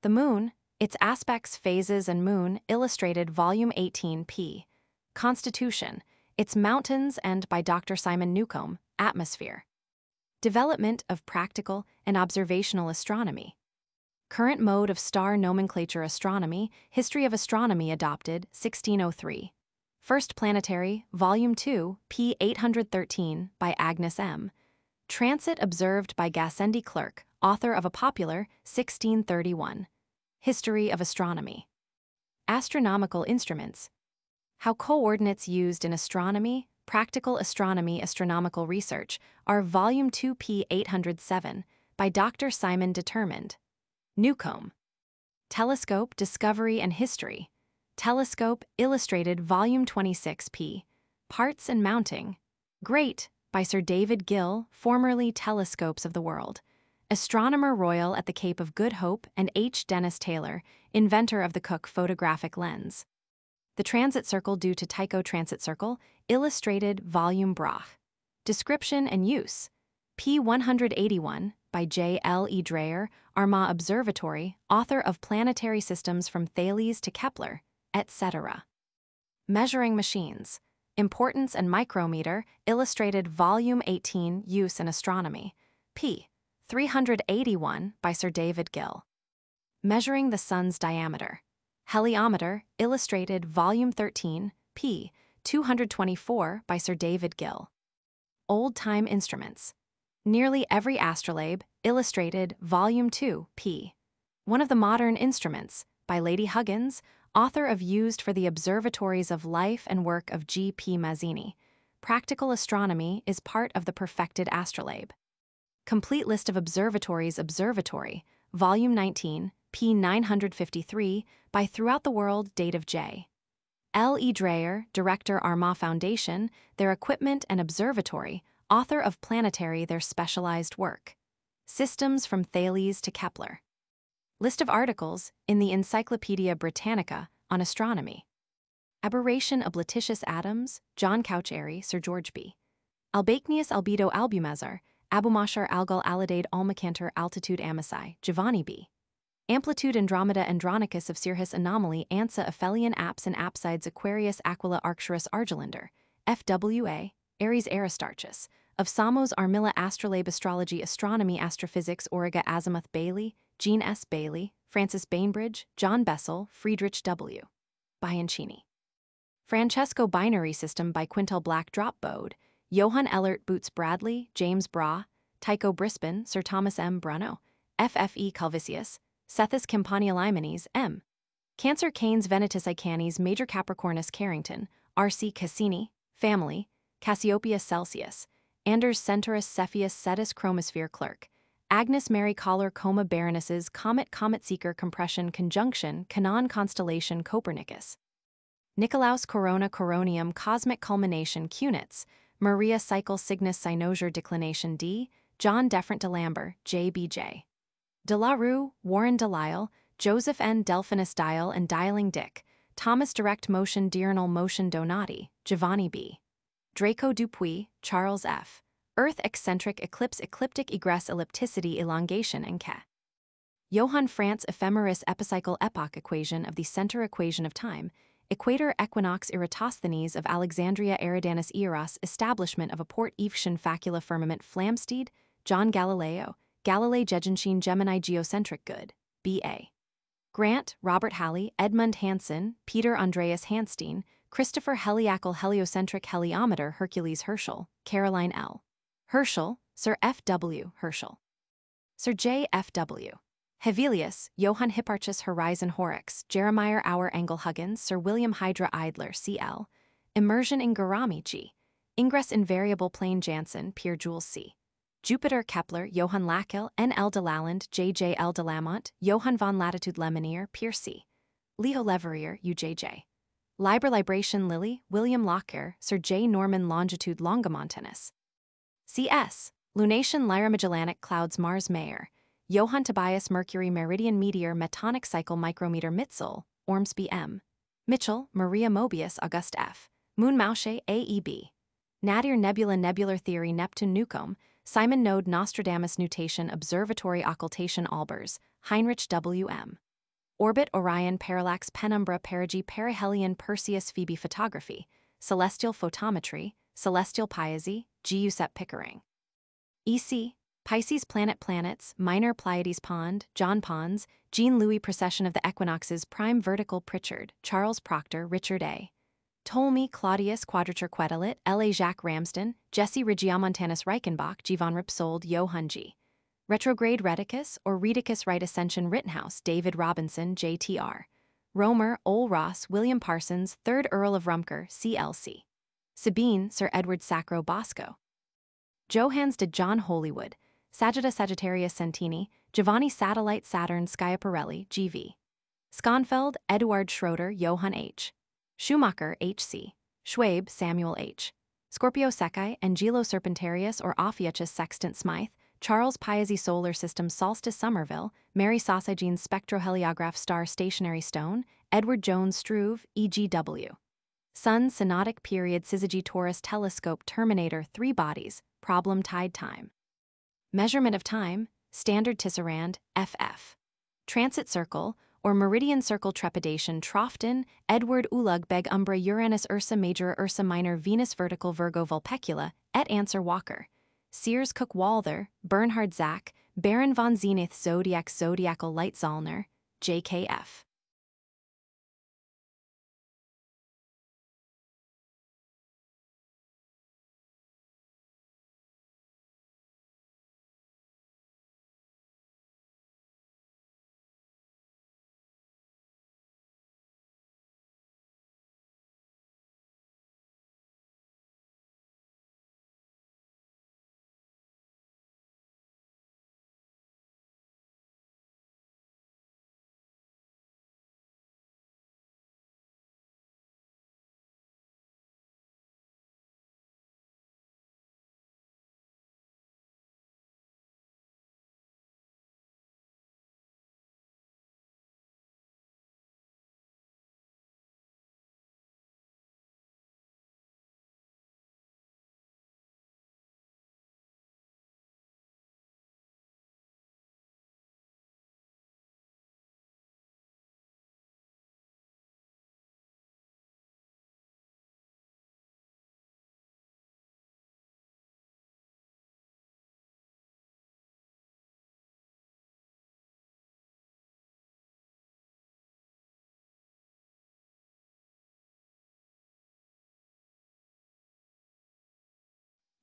The Moon, Its Aspects, Phases, and Moon, Illustrated, Volume 18, p. Constitution, Its Mountains, and by Dr. Simon Newcomb, Atmosphere. Development of Practical and Observational Astronomy. Current Mode of Star Nomenclature Astronomy, History of Astronomy adopted, 1603. First Planetary, Volume 2, p. 813, by Agnes M. Transit observed by Gassendi Clerk, author of A Popular, 1631. History of Astronomy. Astronomical Instruments. How Coordinates Used in Astronomy, Practical Astronomy Astronomical Research are Volume 2, p. 807, by Dr. Simon Determined. Newcomb. Telescope Discovery and History. Telescope Illustrated, Volume 26, p. Parts and Mounting. Great, by Sir David Gill, formerly Telescopes of the World. Astronomer Royal at the Cape of Good Hope, and H. Dennis Taylor, inventor of the Cooke photographic lens. The Transit Circle due to Tycho Transit Circle, Illustrated, Volume Broch. Description and Use. p. 181, by J. L. E. Dreyer, Armagh Observatory, author of Planetary Systems from Thales to Kepler, etc. Measuring Machines. Importance and Micrometer, Illustrated, Volume 18, Use in Astronomy, p. 381, by Sir David Gill. Measuring the Sun's Diameter. Heliometer, Illustrated, Volume 13, p. 224, by Sir David Gill. Old-time Instruments. Nearly Every Astrolabe, Illustrated, Volume 2, p. One of the Modern Instruments, by Lady Huggins, author of Used for the Observatories of Life and Work of G. P. Mazzini. Practical Astronomy is part of the Perfected Astrolabe. Complete List of Observatories Observatory, Volume 19, p. 953, by Throughout the World, date of J. L. E. Dreyer, Director, Armagh Foundation, Their Equipment and Observatory, author of Planetary, their specialized work. Systems from Thales to Kepler. List of articles in the Encyclopaedia Britannica on astronomy. Aberration Oblititious Atoms, John Couch Airy, Sir George B. Albacneus albedo albumazar, Abumashar algal alidade almacantor altitude amosai, Giovanni B. Amplitude Andromeda Andronicus of Sirius Anomaly Ansa Aphelion Apse and Apsides Aquarius Aquila Arcturus Argelander, FWA, Aries Aristarchus, of Samos Armilla Astrolabe Astrology Astronomy Astrophysics Origa Azimuth Bailey, Jean S. Bailey, Francis Bainbridge, John Bessel, Friedrich W. Bianchini. Francesco Binary System by Quintel Black Drop Bode, Johann Ellert Boots Bradley, James Brahe, Tycho Brisbane, Sir Thomas M. Bruno, FFE Calvisius, Cethus Campaniolimenes, M. Cancer Canes Venetus Icanes Major Capricornus Carrington, R.C. Cassini, family, Cassiopeia Celsius, Anders Centaurus Cepheus Cetus Chromosphere Clerk, Agnes Mary Collar Coma Baronesses Comet Seeker Compression Conjunction Canon Constellation Copernicus. Nicolaus Corona Coronium Cosmic Culmination Cunits, Maria Cycle Cygnus Cynosure Declination D, John Defrant de Lambert, J.B.J. De La Rue, Warren Delisle, Joseph N. Delphinus Dial and Dialing Dick, Thomas Direct Motion Diurnal Motion Donati, Giovanni B. Draco Dupuy, Charles F. Earth Eccentric Eclipse Ecliptic Egress Ellipticity Elongation and Ke. Johann Franz Ephemeris Epicycle Epoch Equation of the Center Equation of Time, Equator Equinox Eratosthenes of Alexandria Eridanus Eros Establishment of a Port Evesham Facula Firmament Flamsteed, John Galileo, Galilei Gegenschein Gemini Geocentric Good, B.A. Grant, Robert Halley, Edmund Hansen, Peter Andreas Hanstein, Christopher Heliacal Heliocentric Heliometer Hercules Herschel, Caroline L. Herschel, Sir F. W. Herschel. Sir J. F. W. Hevelius, Johann Hipparchus Horizon Horrocks, Jeremiah Auer Engel Huggins, Sir William Hydra Idler, C.L. Immersion in Garami G. Ingress Invariable Plane Janssen, Pierre Jules C. Jupiter Kepler, Johann Lackel, N. L. de Lalande, J. J. L. de Lamont, Johann von Latitude Lemonier, Pierre C. Leo Leverrier, UJJ. Liber Libration Lilly, William Lockyer, Sir J. Norman Longitude Longimontanus. C.S. Lunation Lyra Magellanic Clouds Mars Mayer, Johann Tobias Mercury Meridian Meteor Metonic Cycle Micrometer Mitzel, Ormsby M. Mitchell, Maria Mobius August F. Moon Mauche AEB. Nadir Nebula Nebular Theory Neptune Newcomb, Simon Node Nostradamus Nutation Observatory Occultation Albers, Heinrich W. M. Orbit Orion Parallax Penumbra Perigee Perihelion Perseus Phoebe Photography, Celestial Photometry, Celestial Piazzi, Giuseppe Pickering. EC. Pisces Planets, Minor Pleiades Pond, John Pons, Jean-Louis Precession of the Equinoxes Prime Vertical Pritchard, Charles Proctor, Richard A. Ptolemy, Claudius Quadrature Quetelet, L.A. Jacques Ramsden, Jesse Regiomontanus Reichenbach, Jivan Ripsold, Johann G. Retrograde Reticus or Redicus Right Ascension Rittenhouse, David Robinson, J.T.R. Romer, Ole Ross, William Parsons, 3rd Earl of Rumker, C.L.C. Sabine, Sir Edward Sacro Bosco. Johannes de John Hollywood, Sagittarius Centini, Giovanni Satellite Saturn Schiaparelli, G.V. Skonfeld, Eduard Schroeder, Johann H. Schumacher, H.C. Schwabe, Samuel H. Scorpio Secchi, Angelo Serpentarius or Ophiuchus Sextant Smythe, Charles Piazzi Solar System Solstice Somerville, Mary Sausagene's Spectroheliograph Star Stationary Stone, Edward Jones Struve, E.G.W. Sun Synodic Period Syzygy Taurus Telescope Terminator 3 Bodies, Problem Tide Time. Measurement of time, Standard Tisserand, FF. Transit Circle, or Meridian Circle Trepidation Trofton, Edward Ulug Beg Umbra Uranus Ursa Major Ursa Minor Venus Vertical Virgo Vulpecula, et Answer Walker. Sears Cook Walther, Bernhard Zach, Baron von Zenith Zodiacal Light Zollner, JKF.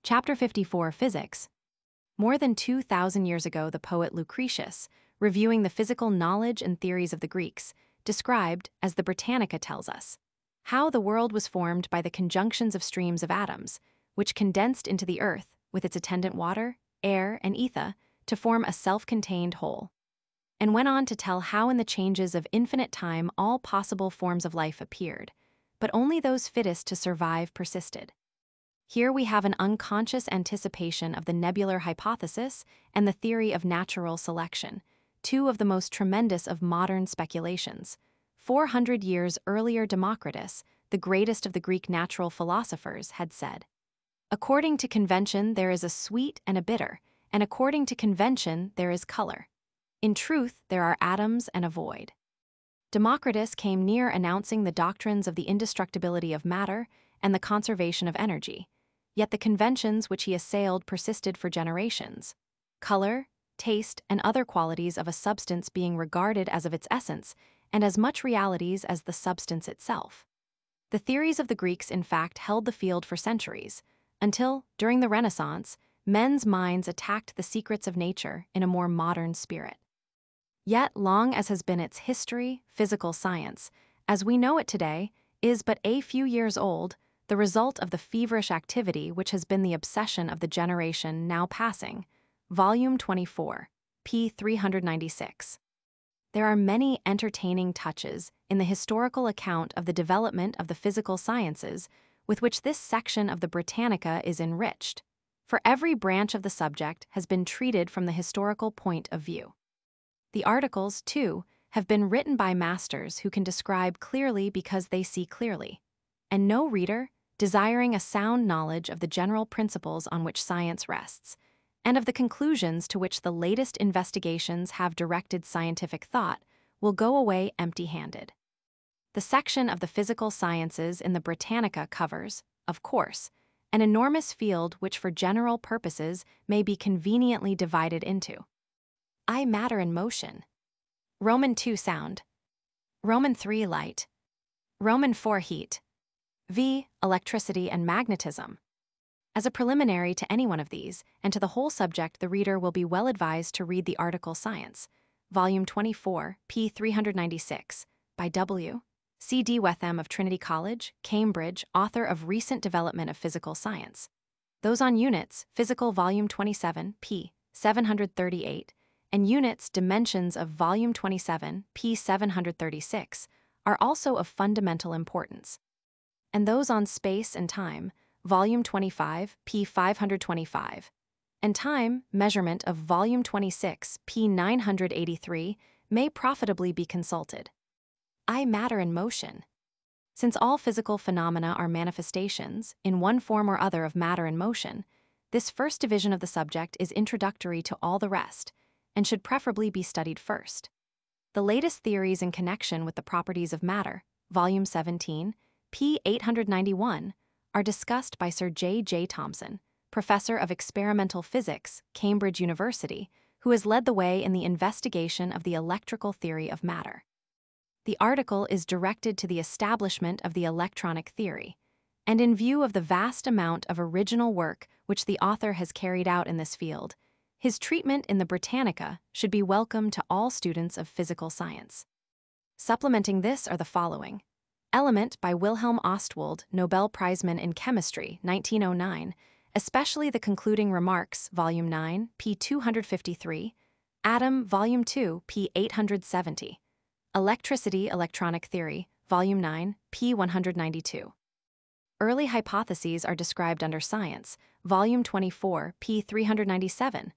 Chapter 54, Physics. More than 2,000 years ago, the poet Lucretius, reviewing the physical knowledge and theories of the Greeks, described, as the Britannica tells us, how the world was formed by the conjunctions of streams of atoms, which condensed into the earth, with its attendant water, air, and ether, to form a self-contained whole. And went on to tell how in the changes of infinite time all possible forms of life appeared, but only those fittest to survive persisted. Here we have an unconscious anticipation of the nebular hypothesis and the theory of natural selection, two of the most tremendous of modern speculations. 400 years earlier, Democritus, the greatest of the Greek natural philosophers, had said, "According to convention there is a sweet and a bitter, and according to convention there is color. In truth there are atoms and a void." Democritus came near announcing the doctrines of the indestructibility of matter and the conservation of energy. Yet the conventions which he assailed persisted for generations. Color, taste, and other qualities of a substance being regarded as of its essence, and as much realities as the substance itself. The theories of the Greeks, in fact, held the field for centuries, until, during the Renaissance, men's minds attacked the secrets of nature in a more modern spirit. Yet, long as has been its history, physical science, as we know it today, is but a few years old, the result of the feverish activity which has been the obsession of the generation now passing. Volume 24, p. 396. There are many entertaining touches in the historical account of the development of the physical sciences with which this section of the Britannica is enriched, for every branch of the subject has been treated from the historical point of view. The articles, too, have been written by masters who can describe clearly because they see clearly. And no reader, desiring a sound knowledge of the general principles on which science rests, and of the conclusions to which the latest investigations have directed scientific thought, will go away empty-handed. The section of the physical sciences in the Britannica covers, of course, an enormous field which for general purposes may be conveniently divided into I, matter and motion, Roman 2, sound, Roman 3, light, Roman 4, heat, V, electricity and magnetism. As a preliminary to any one of these, and to the whole subject, the reader will be well advised to read the article Science, Volume 24, p. 396, by W. C. D. Wetham of Trinity College, Cambridge, author of Recent Development of Physical Science. Those on Units, Physical Volume 27, p. 738, and Units, Dimensions of Volume 27, p. 736, are also of fundamental importance. And those on Space and Time, Volume 25, p. 525, and Time, Measurement of Volume 26, p. 983, may profitably be consulted. I, matter and motion. Since all physical phenomena are manifestations, in one form or other, of matter and motion, this first division of the subject is introductory to all the rest, and should preferably be studied first. The latest theories in connection with the properties of matter, Volume 17, p. 891, are discussed by Sir J. J. Thomson, Professor of Experimental Physics, Cambridge University, who has led the way in the investigation of the electrical theory of matter. The article is directed to the establishment of the electronic theory, and in view of the vast amount of original work which the author has carried out in this field, his treatment in the Britannica should be welcome to all students of physical science. Supplementing this are the following: Element by Wilhelm Ostwald, Nobel Prizeman in Chemistry, 1909, especially the concluding remarks, Volume 9, p. 253, Atom, Volume 2, p. 870, Electricity, Electronic Theory, Volume 9, p. 192. Early hypotheses are described under Science, Volume 24, p. 397,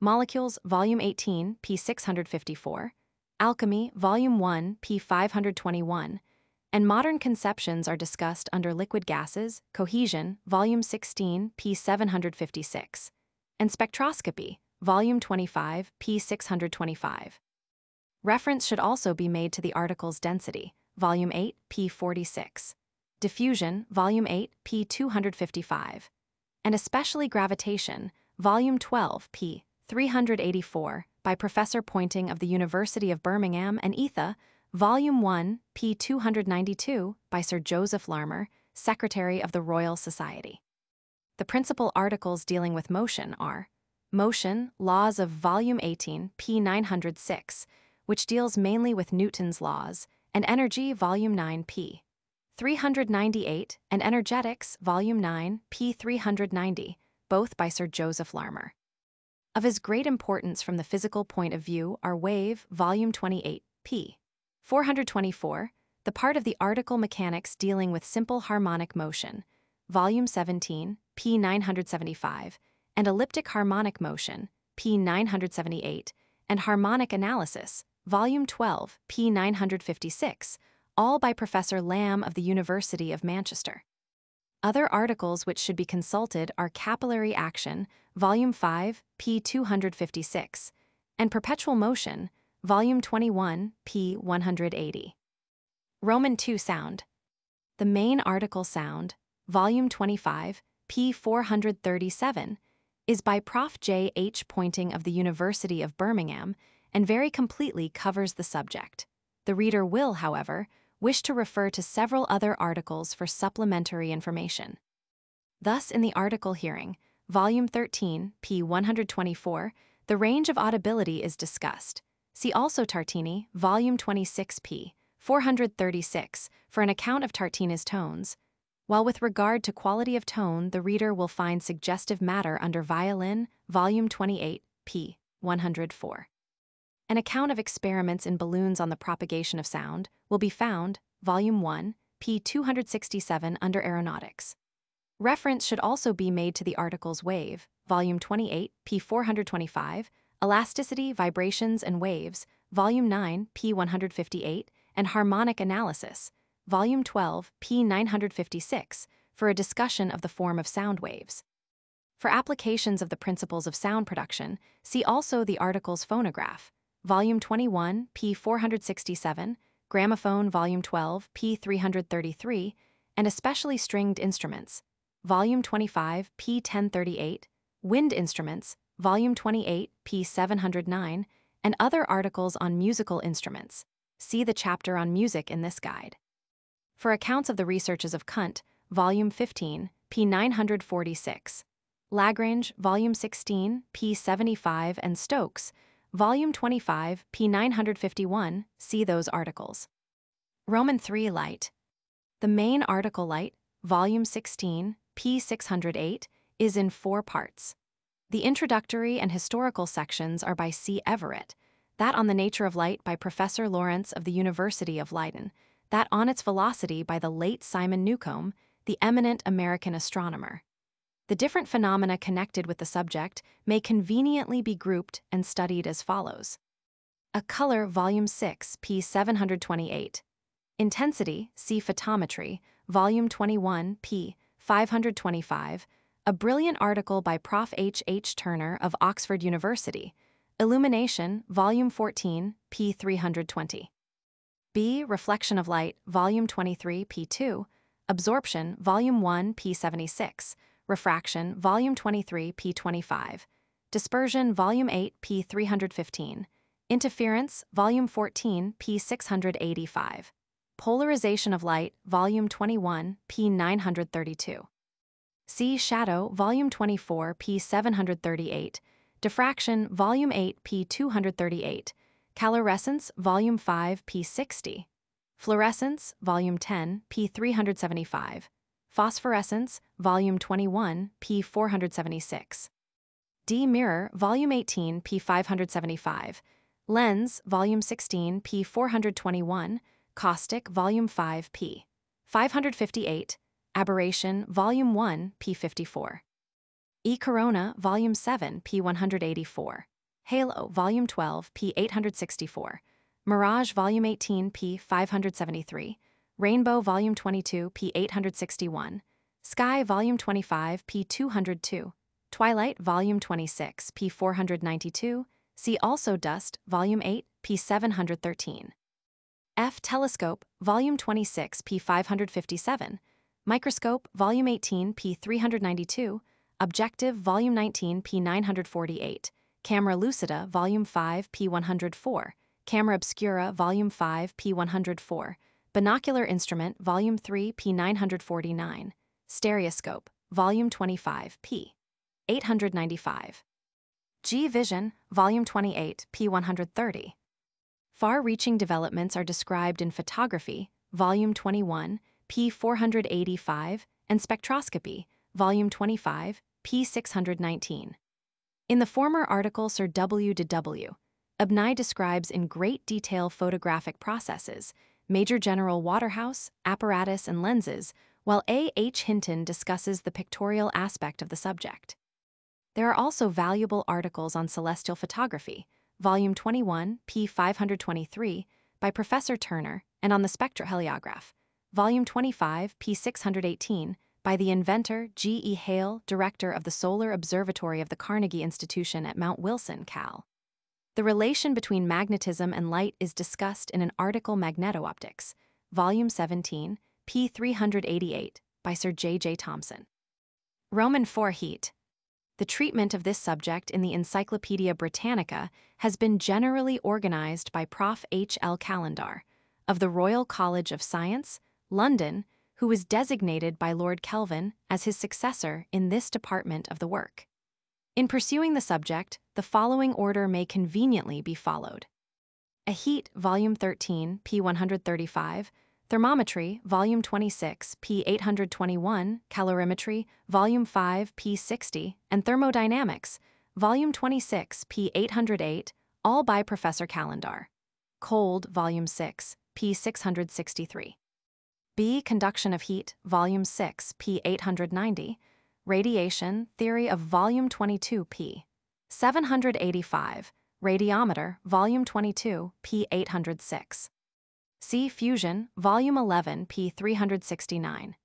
Molecules, Volume 18, p. 654, Alchemy, Volume 1, p. 521, and modern conceptions are discussed under Liquid Gases, Cohesion, Volume 16, p. 756, and Spectroscopy, Volume 25, p. 625. Reference should also be made to the articles Density, Volume 8, p. 46, Diffusion, Volume 8, p. 255, and especially Gravitation, Volume 12, p. 384, by Professor Poynting of the University of Birmingham, and Etha, Volume 1, p. 292, by Sir Joseph Larmor, Secretary of the Royal Society. The principal articles dealing with motion are Motion, Laws of Volume 18, p. 906, which deals mainly with Newton's laws, and Energy, Volume 9, p. 398, and Energetics, Volume 9, p. 390, both by Sir Joseph Larmor. Of as great importance from the physical point of view are Wave, Volume 28, p. 424, the part of the article Mechanics dealing with simple harmonic motion, Volume 17, p. 975, and Elliptic harmonic motion, p. 978, and Harmonic Analysis, Volume 12, p. 956, all by Professor Lamb of the University of Manchester. Other articles which should be consulted are Capillary Action, Volume 5, p. 256, and Perpetual Motion, Volume 21, p. 180. Roman 2, sound. The main article Sound, Volume 25, p. 437, is by Prof. J. H. Poynting of the University of Birmingham, and very completely covers the subject. The reader will, however, wish to refer to several other articles for supplementary information. Thus, in the article Hearing, Volume 13, p. 124, the range of audibility is discussed. See also Tartini, Volume 26, p. 436, for an account of Tartini's tones, while with regard to quality of tone, the reader will find suggestive matter under Violin, Volume 28, p. 104. An account of experiments in balloons on the propagation of sound will be found, Volume 1, p. 267, under Aeronautics. Reference should also be made to the articles Wave, Volume 28, p. 425, Elasticity, Vibrations and Waves, Volume 9, p. 158, and Harmonic Analysis, Volume 12, p. 956, for a discussion of the form of sound waves. For applications of the principles of sound production, see also the articles Phonograph, Volume 21, p. 467, Gramophone, Volume 12, p. 333, and Especially Stringed Instruments, Volume 25, p. 1038, Wind Instruments, Volume 28, p. 709, and other articles on musical instruments. See the chapter on music in this guide. For accounts of the researches of Kunt, Volume 15, p. 946, Lagrange, Volume 16, p. 75, and Stokes, Volume 25, p. 951, see those articles. Roman 3 Light. The main article Light, Volume 16, p. 608, is in 4 parts. The introductory and historical sections are by C. Everett, that on the nature of light by Professor Lawrence of the University of Leiden, that on its velocity by the late Simon Newcomb, the eminent American astronomer. The different phenomena connected with the subject may conveniently be grouped and studied as follows. A color, Volume 6, p. 728. Intensity, see Photometry, Volume 21, p. 525, a brilliant article by Prof. H. H. Turner of Oxford University. Illumination, Volume 14, p. 320. B. Reflection of Light, Volume 23, p. 2. Absorption, Volume 1, p. 76. Refraction, Volume 23, p. 25. Dispersion, Volume 8, p. 315. Interference, Volume 14, p. 685. Polarization of Light, Volume 21, p. 932. See Shadow, Volume 24, p. 738. Diffraction, Volume 8, p. 238. Calorescence, Volume 5, p. 60. Fluorescence, Volume 10, p. 375. Phosphorescence, Volume 21, p. 476. D. Mirror, Volume 18, p. 575. Lens, Volume 16, p. 421. Caustic, Volume 5, p. 558. Aberration, Volume 1, p. 54. E. Corona, Volume 7, p. 184. Halo, Volume 12, p. 864. Mirage, Volume 18, p. 573. Rainbow, Volume 22, p. 861. Sky, Volume 25, p. 202. Twilight, Volume 26, p. 492. See also Dust, Volume 8, p. 713. F. Telescope, Volume 26, p. 557. Microscope, Volume 18, p. 392. Objective, Volume 19, p. 948. Camera lucida, Volume 5, p. 104. Camera obscura, Volume 5, p. 104. Binocular instrument, Volume 3, p. 949. Stereoscope, Volume 25, p. 895. G. Vision, Volume 28, p. 130. Far-reaching developments are described in Photography, Volume 21, p. 485, and Spectroscopy, Volume 25, p. 619. In the former article, Sir W. de W. Abney describes in great detail photographic processes, Major General Waterhouse, apparatus and lenses, while A. H. Hinton discusses the pictorial aspect of the subject. There are also valuable articles on celestial photography, Volume 21, p. 523, by Professor Turner, and on the spectroheliograph, Volume 25, p. 618, by the inventor G. E. Hale, director of the Solar Observatory of the Carnegie Institution at Mount Wilson, Cal. The relation between magnetism and light is discussed in an article Magnetooptics, Volume 17, p. 388, by Sir J. J. Thomson. Roman 4 Heat. The treatment of this subject in the Encyclopaedia Britannica has been generally organized by Prof. H. L. Calendar, of the Royal College of Science, London, who was designated by Lord Kelvin as his successor in this department of the work. In pursuing the subject, the following order may conveniently be followed. A Heat, Volume 13, p. 135, Thermometry, Volume 26, p. 821, Calorimetry, Volume 5, p. 60, and Thermodynamics, Volume 26, p. 808, all by Professor Calendar. Cold, Volume 6, p. 663. B. Conduction of Heat, Volume 6, p. 890, Radiation, Theory of Volume 22, p. 785, Radiometer, Volume 22, p. 806. C. Fusion, Volume 11, p. 369.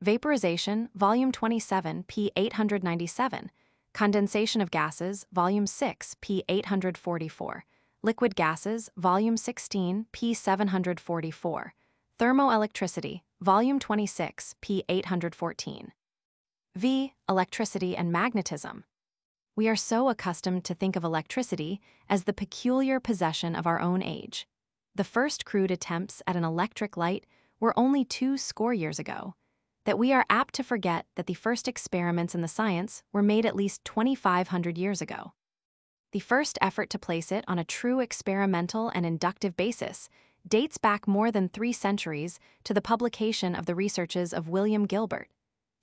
Vaporization, Volume 27, p. 897. Condensation of gases, Volume 6, p. 844. Liquid gases, Volume 16, p. 744. Thermoelectricity, Volume 26, p. 814. V. Electricity and magnetism. We are so accustomed to think of electricity as the peculiar possession of our own age. The first crude attempts at an electric light were only 20 years ago, that we are apt to forget that the first experiments in the science were made at least 2,500 years ago. The first effort to place it on a true experimental and inductive basis dates back more than 3 centuries to the publication of the researches of William Gilbert.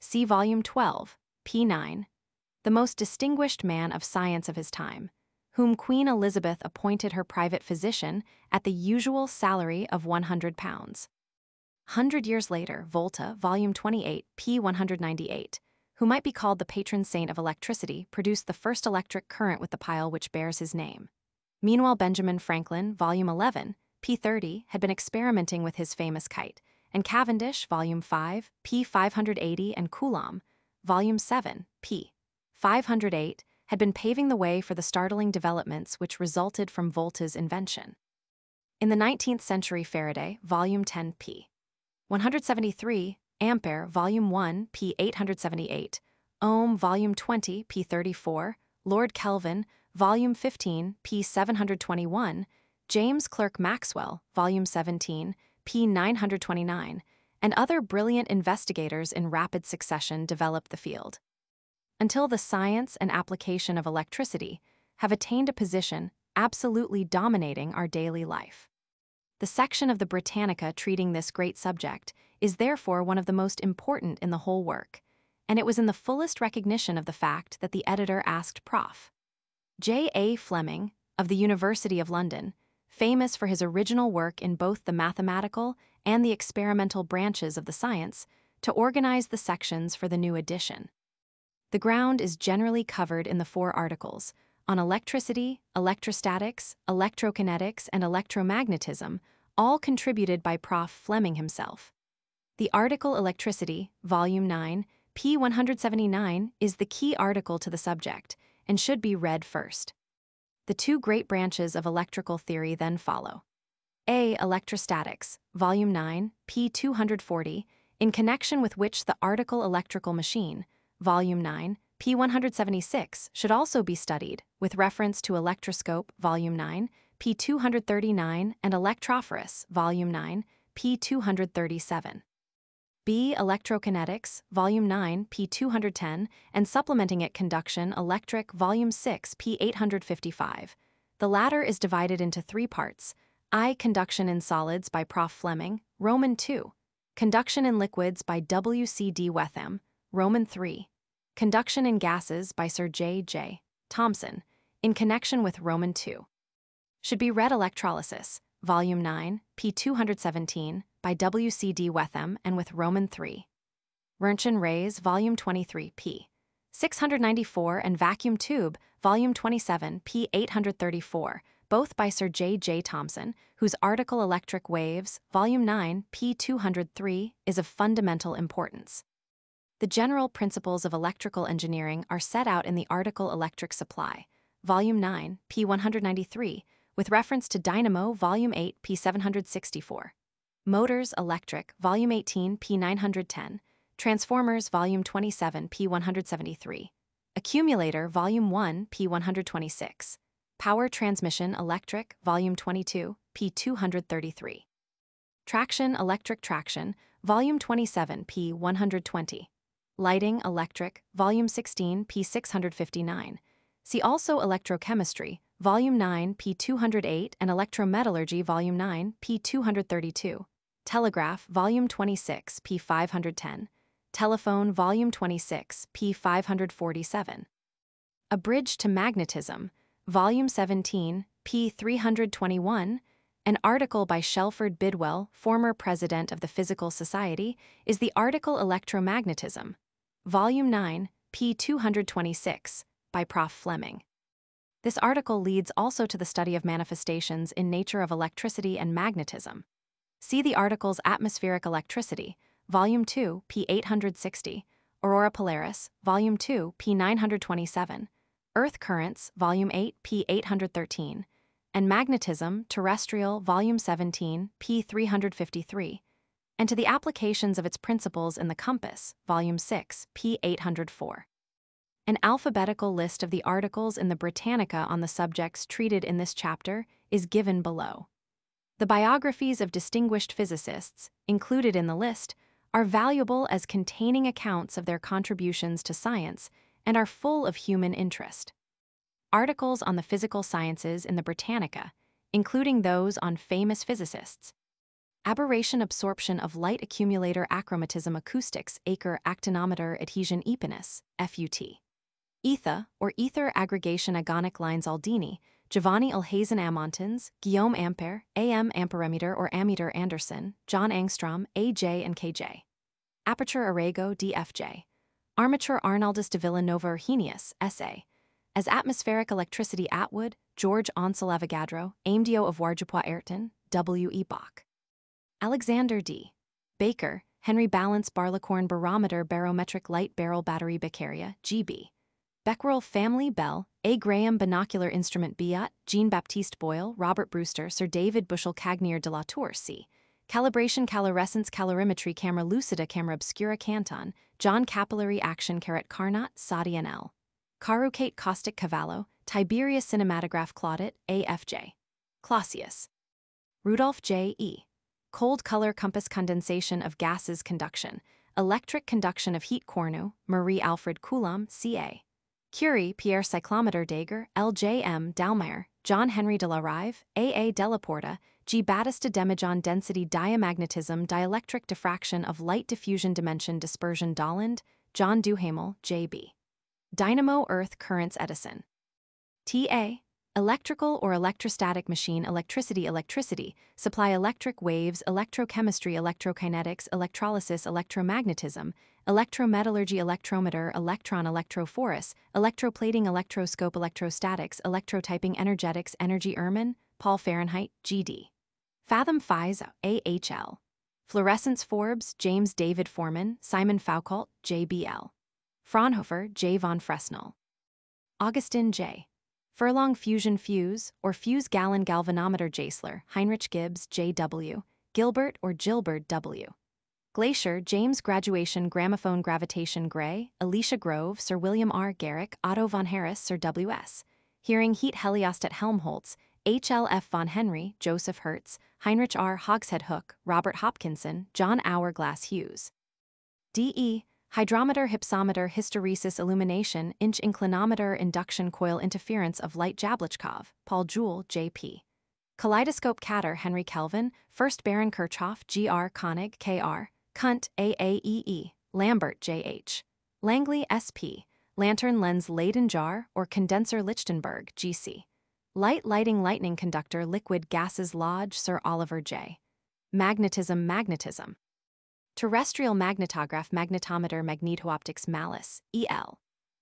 See Volume 12, p. 9. The most distinguished man of science of his time, whom Queen Elizabeth appointed her private physician at the usual salary of £100. 100 years later, Volta, Volume 28, p. 198, who might be called the patron saint of electricity, produced the first electric current with the pile which bears his name. Meanwhile, Benjamin Franklin, Volume 11, p. 30, had been experimenting with his famous kite, and Cavendish, Volume 5, p. 580, and Coulomb, Volume 7, p. 508, had been paving the way for the startling developments which resulted from Volta's invention. In the 19th century, Faraday, Volume 10, p. 173, Ampere, Volume 1, p. 878, Ohm, Volume 20, p. 34, Lord Kelvin, Volume 15, p. 721, James Clerk Maxwell, Volume 17, p. 929, and other brilliant investigators in rapid succession developed the field, until the science and application of electricity have attained a position absolutely dominating our daily life. The section of the Britannica treating this great subject is therefore one of the most important in the whole work, and it was in the fullest recognition of the fact that the editor asked Prof. J. A. Fleming, of the University of London, famous for his original work in both the mathematical and the experimental branches of the science, to organize the sections for the new edition. The ground is generally covered in the 4 articles on electricity, electrostatics, electrokinetics, and electromagnetism, all contributed by Prof. Fleming himself. The article Electricity, Volume 9, p. 179, is the key article to the subject and should be read first. The 2 great branches of electrical theory then follow. A. Electrostatics, Volume 9, p. 240, in connection with which the article Electrical Machine, Volume 9, p. 176, should also be studied, with reference to Electroscope, Volume 9, p. 239, and Electrophorus, Volume 9, p. 237. B. Electrokinetics, Volume 9, p. 210, and supplementing it Conduction, Electric, Volume 6, p. 855. The latter is divided into 3 parts. I. Conduction in Solids by Prof. Fleming, Roman 2. Conduction in Liquids by W. C. D. Wetham, Roman 3. Conduction in Gases by Sir J. J. Thomson, in connection with Roman 2. Should be read Electrolysis, Volume 9, p. 217, by W. C. D. Wetham and with Roman 3. Roentgen Rays, Volume 23, p. 694, and Vacuum Tube, Volume 27, p. 834, both by Sir J. J. Thomson, whose article Electric Waves, Volume 9, p. 203, is of fundamental importance. The general principles of electrical engineering are set out in the article Electric Supply, Volume 9, p. 193, with reference to Dynamo, Volume 8, p. 764. Motors Electric, Volume 18, p. 910. Transformers, Volume 27, p. 173. Accumulator, Volume 1, p. 126. Power Transmission Electric, Volume 22, p. 233. Traction Electric Traction, Volume 27, p. 120. Lighting Electric, Volume 16, p. 659. See also Electrochemistry, Volume 9, p. 208, and Electrometallurgy, Volume 9, p. 232. Telegraph, Volume 26, p. 510. Telephone, Volume 26, p. 547. A Bridge to Magnetism, Volume 17, p. 321, an article by Shelford Bidwell, former president of the Physical Society, is the article Electromagnetism, Volume 9, p. 226, by Prof. Fleming. This article leads also to the study of manifestations in nature of electricity and magnetism. See the articles Atmospheric Electricity, Volume 2, p. 860, Aurora Polaris, Volume 2, p. 927, Earth Currents, Volume 8, p. 813, and Magnetism, Terrestrial, Volume 17, p. 353, and to the applications of its principles in the compass, Volume 6, p. 804. An alphabetical list of the articles in the Britannica on the subjects treated in this chapter is given below. The biographies of distinguished physicists, included in the list, are valuable as containing accounts of their contributions to science and are full of human interest. Articles on the physical sciences in the Britannica, including those on famous physicists. Aberration absorption of light accumulator achromatism acoustics acre actinometer adhesion eponus, FUT. Ether, or ether aggregation agonic lines Aldini, Giovanni Alhazen Amontons, Guillaume Ampere, AM amperemeter or ammeter Anderson, John Angstrom, AJ and KJ. Aperture Arago DFJ. Armature Arnaldus de Villanova Arrhenius, SA. As atmospheric electricity Atwood, George Ansel Avogadro, Aimdio of Warjepois Ayrton, W. E. Bach. Alexander D. Baker, Henry Balance Barleycorn Barometer Barometric Light Barrel Battery Beccaria, GB. Becquerel Family Bell, A. Graham Binocular Instrument Biot, Jean-Baptiste Boyle, Robert Brewster, Sir David Bushel Cagnier de la Tour C. Calibration Calorescence Calorimetry Camera Lucida Camera Obscura Canton, John Capillary Action Carnot, Sadi N.L. Carucate Caustic Cavallo, Tiberius Cinematograph Claudit, AFJ. Clausius. Rudolph J. E. Cold Color Compass Condensation of Gases Conduction, Electric Conduction of Heat Cornu, Marie Alfred Coulomb, C.A. Curie, Pierre Cyclometer Daguerre, L.J.M. Dalmayer, John Henry de la Rive, A.A. Delaporta, G. Battista Demijohn Density Diamagnetism Dielectric Diffraction of Light Diffusion Dimension Dispersion Dolland, John Duhamel, J.B. Dynamo Earth Currents Edison. T.A. Electrical or electrostatic machine electricity supply electric waves electrochemistry electrokinetics electrolysis electromagnetism electrometallurgy electrometer electron electrophorus electroplating electroscope electrostatics electrotyping energetics energy Erman, Paul Fahrenheit, G.D. Fathom Phys A.H.L. Fluorescence Forbes, James David Foreman, Simon Foucault, J.B.L. Fraunhofer, J. von Fresnel. Augustin J. Furlong Fusion Fuse, or Fuse Gallon Galvanometer Jaesler, Heinrich Gibbs, J.W., Gilbert or Gilbert W. Glacier, James Graduation Gramophone Gravitation Gray, Alicia Grove, Sir William R. Garrick, Otto von Harris, Sir W.S. Hearing Heat Heliostat Helmholtz, H.L.F. von Henry, Joseph Hertz, Heinrich R. Hogshead Hook, Robert Hopkinson, John Hourglass Hughes. D.E. Hydrometer hypsometer hysteresis illumination inch inclinometer induction coil interference of light Jablachkov, Paul Joule, J.P. Kaleidoscope Catter Henry Kelvin, 1st Baron Kirchhoff, G.R. Koenig, K.R. Kunt, A.A.E.E. Lambert, J.H. Langley, S.P. Lantern Lens Leyden Jar or Condenser Lichtenberg, G.C. Lighting Lightning Conductor Liquid Gases Lodge Sir Oliver J. Magnetism Terrestrial Magnetograph Magnetometer Magnetooptics Malice, E.L.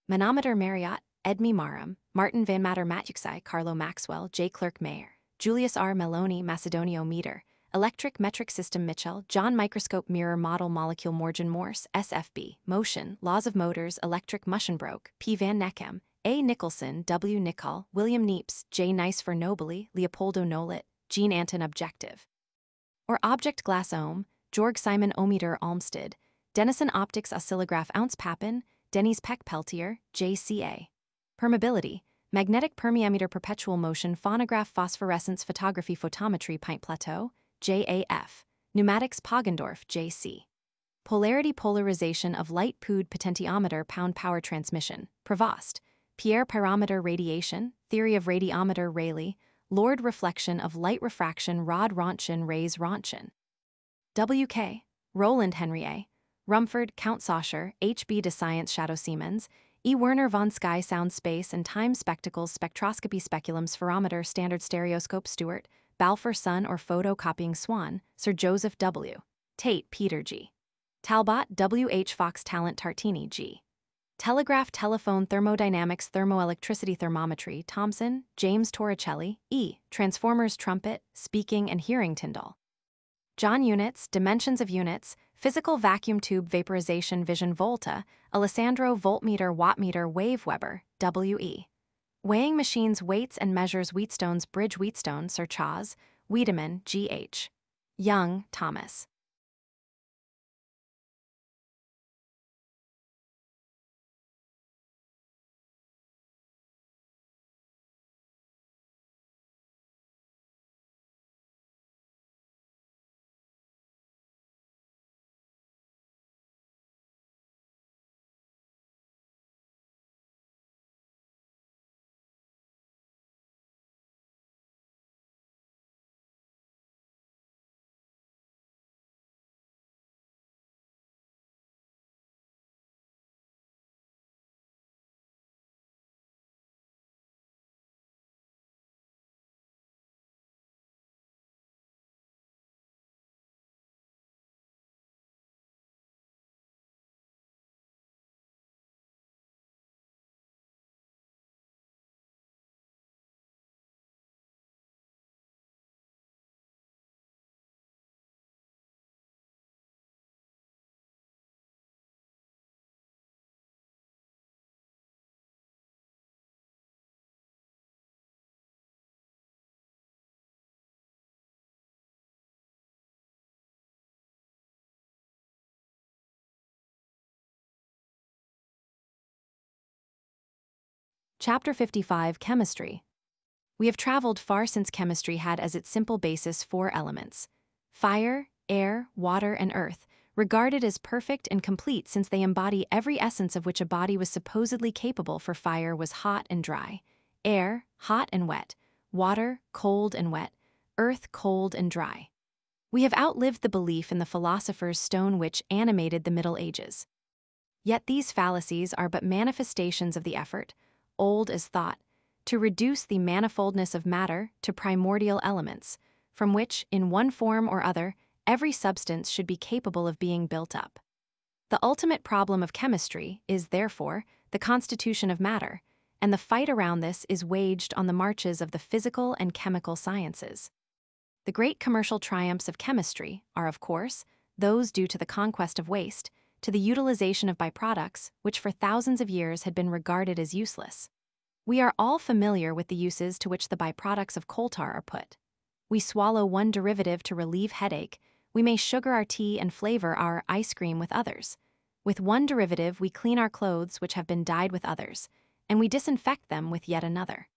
Manometer Marriott, Edme Marum, Martin van Matter Matjuxai Carlo Maxwell, J. Clerk Mayer, Julius R. Meloni Macedonio Meter, Electric Metric System Mitchell, John Microscope Mirror Model Molecule Morgan Morse, SFB, Motion, Laws of Motors Electric Muschenbroek, P. van Neckem, A. Nicholson, W. Nicol, William Niepce, J. Nicefer Nobili, Leopoldo Nolit, Jean Anton Objective. Or Object Glass Ohm, Georg Simon Ohmmeter Olmsted, Denison Optics Oscillograph Ounce Papin, Denys Peck Peltier, JCA. Permeability, Magnetic Permeameter Perpetual Motion Phonograph Phosphorescence Photography Photometry Pint Plateau, JAF. Pneumatics Poggendorf, JC. Polarity Polarization of Light Pood Potentiometer Pound Power Transmission, Prevost. Pierre Pyrometer Radiation, Theory of Radiometer Rayleigh, Lord Reflection of Light Refraction Rod Rontgen Rays Rontgen. W.K. Roland Henry A. Rumford, Count Sauscher, H.B. de Science Shadow Siemens, E. Werner von Sky Sound Space and Time Spectacles Spectroscopy Speculum Spherometer Standard Stereoscope Stewart, Balfour Sun or Photocopying Swan, Sir Joseph W. Tate Peter G. Talbot W. H. Fox Talent Tartini G. Telegraph, telephone, thermodynamics, thermoelectricity, thermometry, Thomson, James Torricelli, E. Transformers, trumpet, speaking and hearing, Tyndall. John Units, dimensions of units, physical vacuum tube vaporization, vision, Volta, Alessandro, voltmeter, wattmeter, Wave, Weber, W.E. Weighing machines, weights and measures, Wheatstones, Bridge, Wheatstone, Sir Chas, Wiedemann, G.H. Young, Thomas. Chapter 55, Chemistry. We have traveled far since chemistry had as its simple basis 4 elements: fire, air, water, and earth, regarded as perfect and complete since they embody every essence of which a body was supposedly capable. For fire was hot and dry, air, hot and wet, water, cold and wet, earth, cold and dry. We have outlived the belief in the philosopher's stone which animated the Middle Ages. Yet these fallacies are but manifestations of the effort, old as thought, to reduce the manifoldness of matter to primordial elements, from which, in one form or other, every substance should be capable of being built up. The ultimate problem of chemistry is, therefore, the constitution of matter, and the fight around this is waged on the marches of the physical and chemical sciences. The great commercial triumphs of chemistry are, of course, those due to the conquest of waste, to the utilization of byproducts, which for thousands of years had been regarded as useless. We are all familiar with the uses to which the byproducts of coal tar are put. We swallow one derivative to relieve headache, we may sugar our tea and flavor our ice cream with others. With one derivative we clean our clothes which have been dyed with others, and we disinfect them with yet another.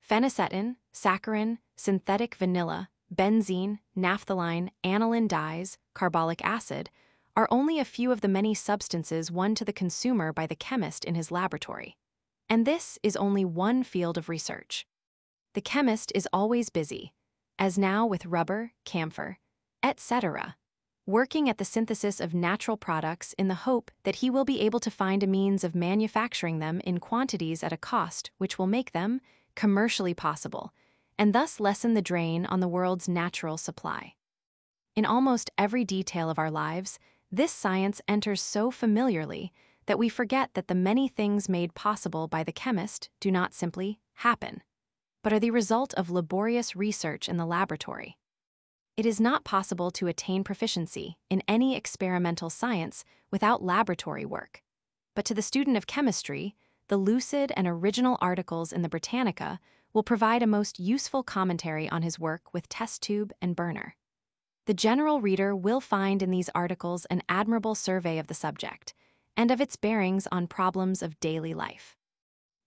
Phenacetin, saccharin, synthetic vanilla, benzene, naphthalene, aniline dyes, carbolic acid, are only a few of the many substances won to the consumer by the chemist in his laboratory. And this is only one field of research. The chemist is always busy, as now with rubber, camphor, etc., working at the synthesis of natural products in the hope that he will be able to find a means of manufacturing them in quantities at a cost which will make them commercially possible, and thus lessen the drain on the world's natural supply. In almost every detail of our lives, this science enters so familiarly that we forget that the many things made possible by the chemist do not simply happen, but are the result of laborious research in the laboratory. It is not possible to attain proficiency in any experimental science without laboratory work, but to the student of chemistry, the lucid and original articles in the Britannica will provide a most useful commentary on his work with test tube and burner. The general reader will find in these articles an admirable survey of the subject and of its bearings on problems of daily life.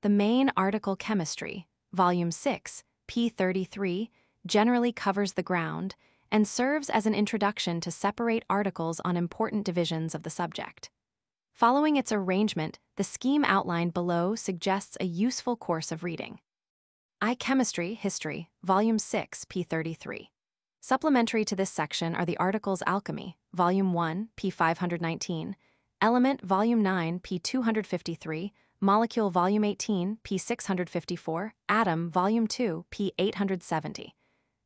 The main article Chemistry, Volume 6, p. 33, generally covers the ground and serves as an introduction to separate articles on important divisions of the subject. Following its arrangement, the scheme outlined below suggests a useful course of reading. Chemistry, History, Volume 6, p. 33. Supplementary to this section are the articles Alchemy, Volume 1, p. 519, Element, Volume 9, p. 253, Molecule, Volume 18, p. 654, Atom, Volume 2, p. 870.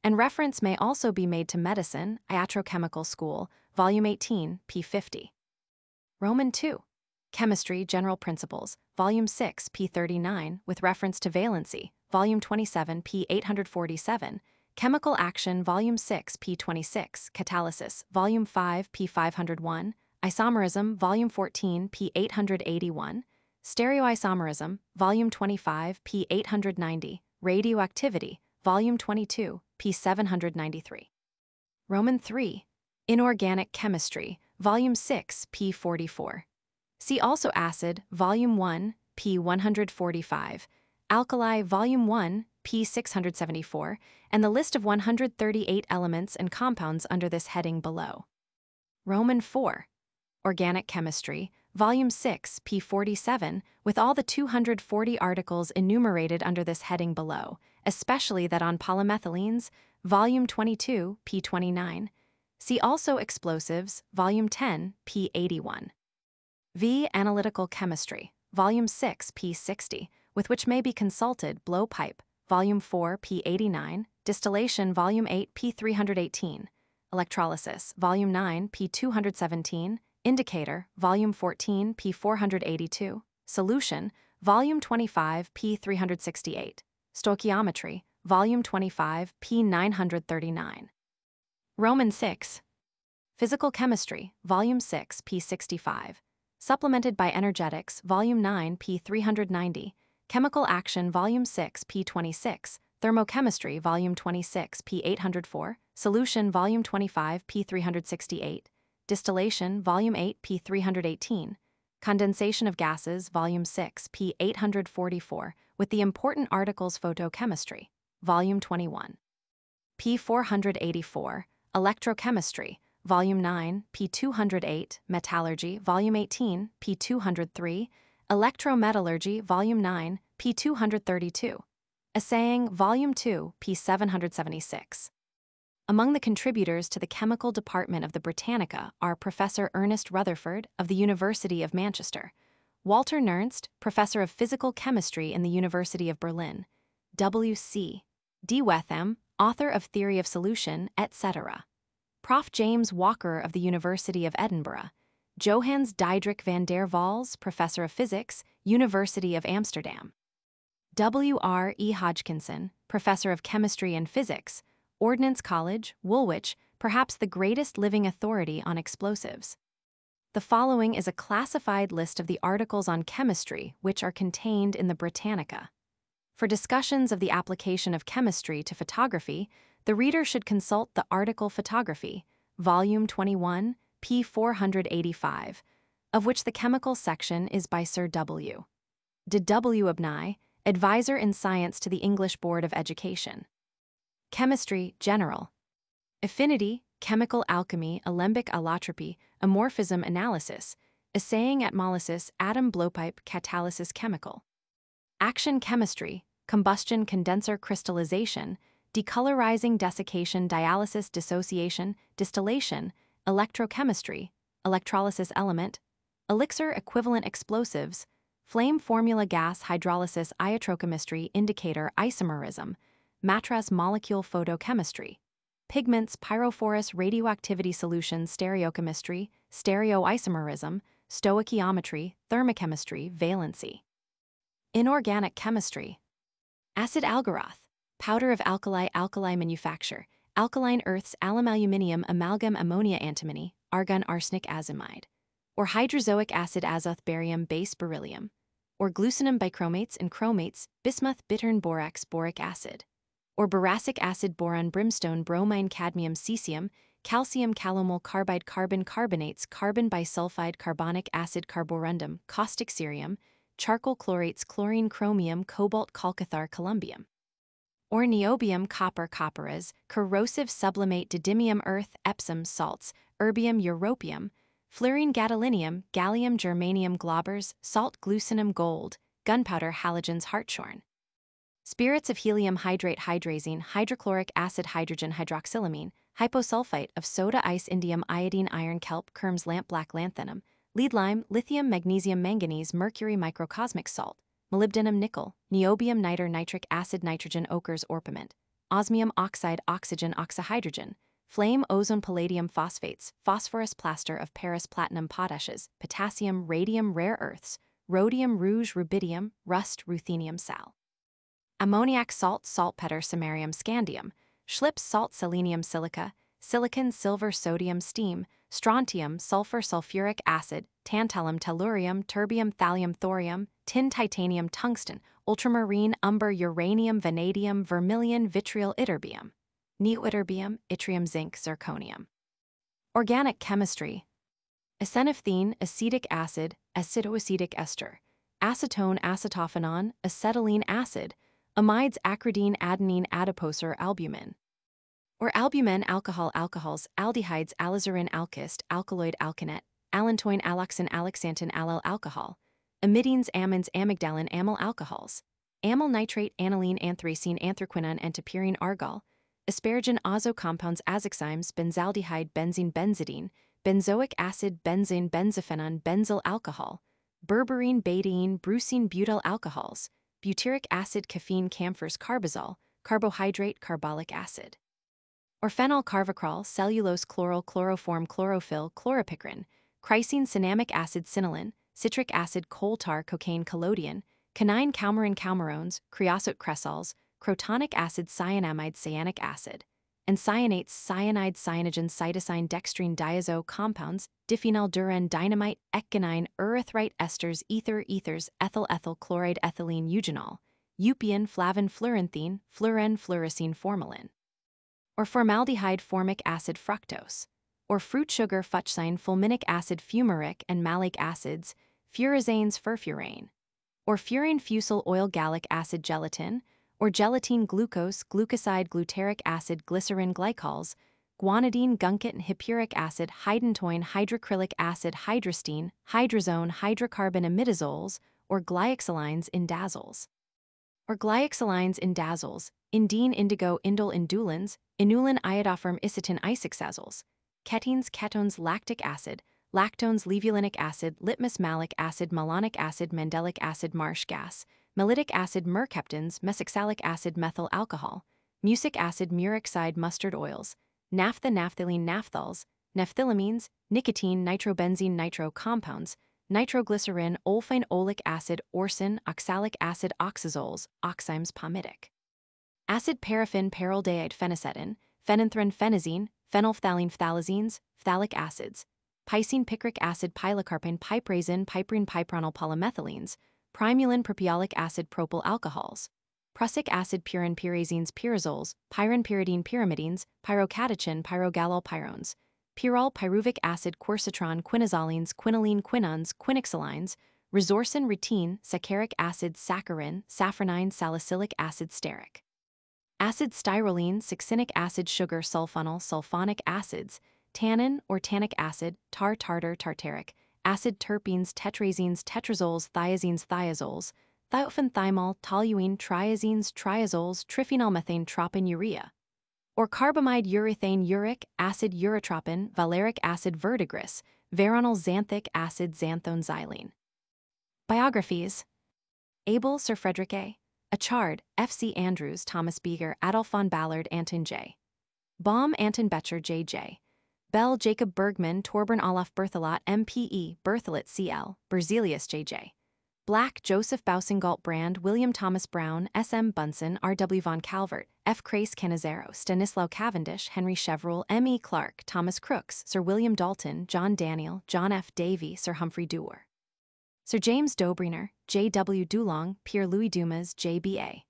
And reference may also be made to Medicine, Iatrochemical School, Volume 18, p. 50. Roman 2. Chemistry, General Principles, Volume 6, p. 39, with reference to valency, Volume 27, p. 847, Chemical Action, Volume 6, p. 26, Catalysis, Volume 5, p. 501, Isomerism, Volume 14, p. 881, Stereoisomerism, Volume 25, p. 890, Radioactivity, Volume 22, p. 793. Roman 3. Inorganic Chemistry, Volume 6, p. 44. See also Acid, Volume 1, p. 145, Alkali, Volume 1, p. 674, and the list of 138 elements and compounds under this heading below. Roman 4. Organic Chemistry, Volume 6, p. 47, with all the 240 articles enumerated under this heading below, especially that on polymethylenes, Volume 22, p. 29. See also Explosives, Volume 10, p. 81. V. Analytical Chemistry, Volume 6, p. 60, with which may be consulted Blowpipe, Volume 4, p. 89, Distillation, Volume 8, p. 318, Electrolysis, Volume 9, p. 217, Indicator, Volume 14, p. 482, Solution, Volume 25, p. 368, Stoichiometry, Volume 25, p. 939. Roman 6. Physical Chemistry, Volume 6, p. 65, supplemented by Energetics, Volume 9, p. 390, Chemical Action, Volume 6, p. 26, Thermochemistry, Volume 26, p. 804, Solution, Volume 25, p. 368, Distillation, Volume 8, p. 318, Condensation of Gases, Volume 6, p. 844, with the important articles Photochemistry, Volume 21, p. 484, Electrochemistry, Volume 9, p. 208, Metallurgy, Volume 18, p. 203, Electrometallurgy, Volume 9, p. 232, Assaying, Volume 2, p. 776. Among the contributors to the Chemical Department of the Britannica are Professor Ernest Rutherford of the University of Manchester, Walter Nernst, Professor of Physical Chemistry in the University of Berlin, W.C. D. Wetham, author of Theory of Solution, etc., Prof. James Walker of the University of Edinburgh, Johannes Diedrich van der Waals, Professor of Physics, University of Amsterdam, W. R. E. Hodgkinson, Professor of Chemistry and Physics, Ordnance College, Woolwich, perhaps the greatest living authority on explosives. The following is a classified list of the articles on chemistry which are contained in the Britannica. For discussions of the application of chemistry to photography, the reader should consult the article Photography, Volume 21, p. 485, of which the chemical section is by Sir W. de W. Abney, Advisor in Science to the English Board of Education. Chemistry, General. Affinity, Chemical Alchemy, Alembic Allotropy, Amorphism Analysis, Assaying Atmolysis, Atom Blowpipe, Catalysis Chemical. Action Chemistry, Combustion Condenser Crystallization, Decolorizing Desiccation Dialysis Dissociation, Distillation, Electrochemistry, Electrolysis Element, Elixir Equivalent Explosives, Flame Formula Gas Hydrolysis Iotrochemistry Indicator Isomerism, Matras Molecule Photochemistry, Pigments Pyrophorus Radioactivity Solutions Stereochemistry, Stereoisomerism, Stoichiometry, Thermochemistry, Valency. Inorganic Chemistry. Acid Algaroth, Powder of Alkali Manufacture, Alkaline Earths Alum-Aluminium Amalgam Ammonia Antimony, Argon Arsenic Azimide, or Hydrozoic Acid Azoth Barium Base Beryllium, or Glucinum Bichromates and Chromates Bismuth Bittern Borax Boric Acid, or Boracic Acid Boron Brimstone Bromine Cadmium Cesium, Calcium Calomel Carbide Carbon Carbonates Carbon Bisulfide Carbonic Acid Carborundum Caustic Cerium, Charcoal Chlorates Chlorine Chromium Cobalt Chalcothar Columbium, or Niobium Copper Copperas Corrosive Sublimate Didymium Earth Epsom Salts Erbium Europium, Fluorine Gadolinium Gallium Germanium Glaubers Salt Glucinum Gold, Gunpowder Halogens Hartshorn. Spirits of helium hydrate hydrazine hydrochloric acid hydrogen hydroxylamine, hyposulfite of soda ice indium iodine iron kelp kermes lamp black lanthanum, lead lime lithium magnesium manganese mercury microcosmic salt, molybdenum nickel, niobium nitre nitric acid nitrogen ochres orpiment, osmium oxide oxygen oxyhydrogen, flame, ozone, palladium phosphates, phosphorus, plaster of Paris, platinum, potashes, potassium, radium, rare earths, rhodium, rouge, rubidium, rust, ruthenium, sal. Ammoniac, salt, saltpeter, samarium, scandium, schlips, salt, selenium, silica, silicon, silver, sodium, steam, strontium, sulfur, sulfuric acid, tantalum, tellurium, terbium, thallium, thorium, tin, titanium, tungsten, ultramarine, umber, uranium, vanadium, vermilion, vitriol, ytterbium, neoytterbium, yttrium, zinc, zirconium. Organic chemistry: acenophthene, acetic acid, acetoacetic ester, acetone, acetophenone, acetylene acid, amides, acridine, adenine, adipose, or albumin. Or albumin, alcohol, alcohols, aldehydes, alizarin, alkist, alkaloid, alkanet, allantoin, alloxan, alloxantin, allyl alcohol, amidines, amines, amygdalin, amyl alcohols, amyl nitrate, aniline, anthracene, anthraquinone, antipyrine, argol, asparagine, azo compounds, azoxymes, benzaldehyde, benzene, benzidine, benzoic acid, benzene, benzophenone, benzyl alcohol, berberine, betaine, brucine, butyl alcohols, butyric acid, caffeine, camphors, carbazole, carbohydrate, carbolic acid. Or phenol, carvacrol, cellulose, chloral, chloroform, chlorophyll, chloropicrin, chrysine, cinnamic acid, cinnaline, citric acid, coal tar, cocaine, collodion, canine, coumarin, coumarones, creosote, cresols, crotonic acid, cyanamide, cyanic acid, and cyanates, cyanide, cyanogen, cytosine, dextrine, diazo compounds, diphenyl, duren, dynamite, ecgonine, erythrite, esters, ethers, ethyl, ethyl chloride, ethylene, eugenol, eupion, flavin, fluoranthene, fluoren, fluorescein, formalin. Or formaldehyde, formic acid, fructose, or fruit sugar, fuchsine, fulminic acid, fumaric and malic acids, furazanes, furfurane, or furane, fusel, oil, gallic acid, gelatin, or gelatine, glucose, glucoside, glutaric acid, glycerin, glycols, guanidine, gunket, and hippuric acid, hydantoin, hydrocrylic acid, hydrostine, hydrazone, hydrocarbon, imidazoles, or glyoxylines, indazoles. Or glyoxylines, indazoles, indene, indigo, indole, indulins, inulin, iodoform, isotin, isoxazoles, ketenes, ketones, lactic acid, lactones, levulinic acid, litmus, malic acid, malonic acid, mandelic acid, marsh gas, mellitic acid, mercaptans, mesoxalic acid, methyl alcohol, mucic acid, muroxide, mustard oils, naphtha, naphthalene, naphthols, naphthylamines, nicotine, nitrobenzene, nitro compounds, nitroglycerin, olefin, oleic acid, orsin, oxalic acid, oxazoles, oximes, palmitic acid, paraffin, paraldehyde, phenacetin, phenanthrin, phenazine, phenolphthalein, phthalazines, phthalic acids, piscine, picric acid, pilocarpine, piperazine, piperine, pipronyl, polymethylines, primulin, propiolic acid, propyl alcohols, prussic acid, purin, pyrazines, pyrazoles, pyrin, pyridine, pyrimidines, pyrocatechin, pyrogallol, pyrones, pyrrol, pyruvic acid, quercitron, quinazolines, quinoline, quinones, quinoxylines, resorcin, retine, saccharic acid, saccharin, safranine, salicylic acid, stearic acid, styrolene, succinic acid, sugar, sulfonyl, sulfonic acids, tannin or tannic acid, tar, tartar, tartaric acid, terpenes, tetrazines, tetrazoles, thiazines, thiazoles, thiophene, thymol, toluene, triazines, triazoles, triphenylmethane, tropin, urea. Or carbamide, urethane, uric acid, urotropin, valeric acid, verdigris, veronal, xanthic acid, xanthone, xylene. Biographies: Abel, Sir Frederick A. Achard, F. C. Andrews, Thomas Beeger, Adolf von Ballard, Anton J. Baum, Anton Becher, J. J. Bell, Jacob Bergman, Torbern Olaf Berthelot, M.P.E., Berthelet, C.L., Berzelius, J. J. Black, Joseph Boussingault Brand, William Thomas Brown, S. M. Bunsen, R. W. von Calvert, F. Crace Canizero, Stanislaw Cavendish, Henry Chevreul, M. E. Clark, Thomas Crooks, Sir William Dalton, John Daniel, John F. Davy, Sir Humphrey Dewar, Sir James Dobriner, J. W. Dulong, Pierre Louis Dumas, J. B. A.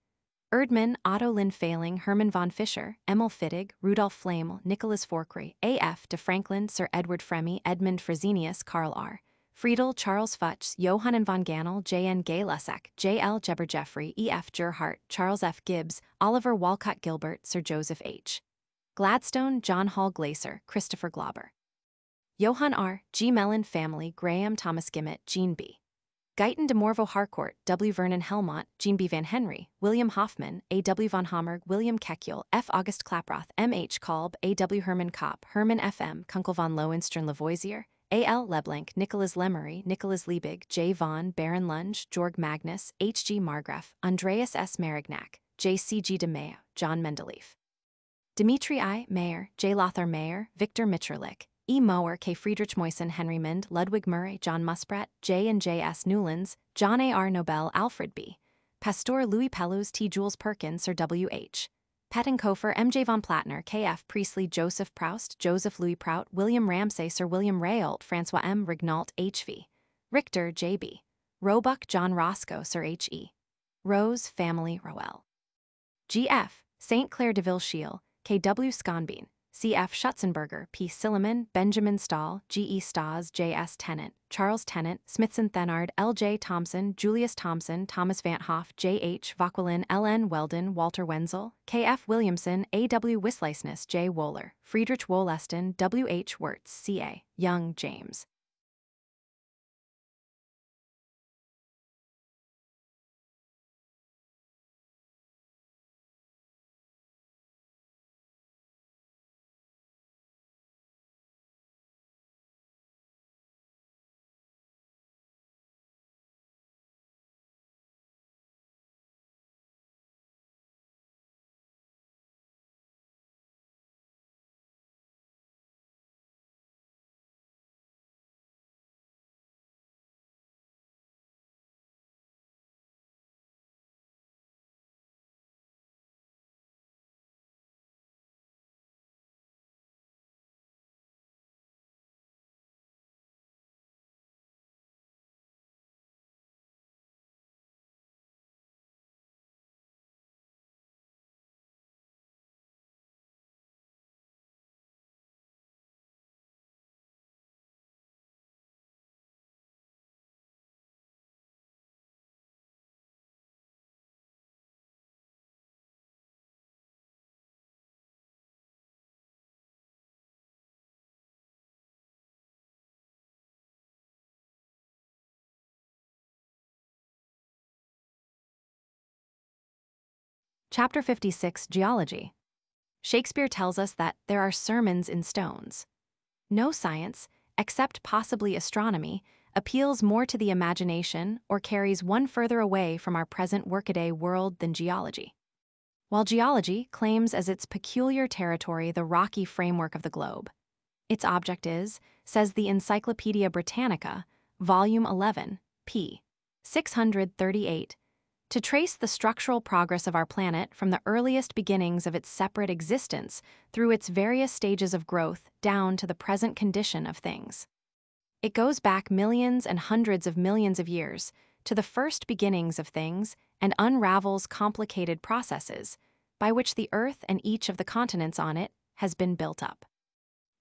Erdmann, Otto Lynn Failing, Hermann von Fischer, Emil Fittig, Rudolf Flamel, Nicholas Forquery, A. F. de Franklin, Sir Edward Fremy, Edmund Fresenius, Karl R. Friedel, Charles Futz, Johann von Gannel, J. N. Gay Lussac, J. L. Geber Jeffrey, E. F. Gerhardt, Charles F. Gibbs, Oliver Walcott Gilbert, Sir Joseph H. Gladstone, John Hall Glaser, Christopher Glauber, Johann R. G. Mellon family, Graham Thomas Gimmett, Jean B. Guyton de Morveau Harcourt, W. Vernon Helmont, Jean B. Van Henry, William Hoffman, A. W. von Hammerg, William Kekulé, F. August Klaproth, M. H. Kolb, A. W. Hermann Kopp, Hermann F. M. Kunkel von Lohenstern Lavoisier, A. L. Leblanc, Nicholas Lemery, Nicholas Liebig, J. Vaughan, Baron Lunge, Georg Magnus, H. G. Margraf, Andreas S. Marignac, J. C. G. de Mayo, John Mendeleeff. Dimitri I. Mayer, J. Lothar Mayer, Victor Mitscherlich, E. Mower, K. Friedrich Moysen, Henry Mind, Ludwig Murray, John Musprat, J. and J. S. Newlands, John A. R. Nobel, Alfred B. Pasteur, Louis Pellouz, T. Jules Perkins, Sir W. H. Pettenkofer, M. J. von Plattner, K. F. Priestley, Joseph Proust, Joseph Louis Prout, William Ramsay, Sir William Rayolt, Francois M. Rignault, H. V. Richter, J. B. Roebuck, John Roscoe, Sir H. E. Rose, Family, Roel. G. F. St. Clair de Ville, K. W. Sconbein, C. F. Schutzenberger, P. Silliman, Benjamin Stahl, G. E. Stas, J. S. Tennant, Charles Tennant, Smithson Thenard, L. J. Thompson, Julius Thomson, Thomas Van Hoff, J. H. Vauquelin, L. N. Weldon, Walter Wenzel, K. F. Williamson, A. W. Wisleisness, J. Wohler, Friedrich Wohleston, W. H. Wirtz, C. A. Young, James. Chapter 56, Geology. Shakespeare tells us that there are sermons in stones. No science, except possibly astronomy, appeals more to the imagination or carries one further away from our present workaday world than geology. While geology claims as its peculiar territory the rocky framework of the globe, its object is, says the Encyclopaedia Britannica, Volume 11, p. 638, to trace the structural progress of our planet from the earliest beginnings of its separate existence through its various stages of growth down to the present condition of things. It goes back millions and hundreds of millions of years to the first beginnings of things and unravels complicated processes by which the Earth and each of the continents on it has been built up.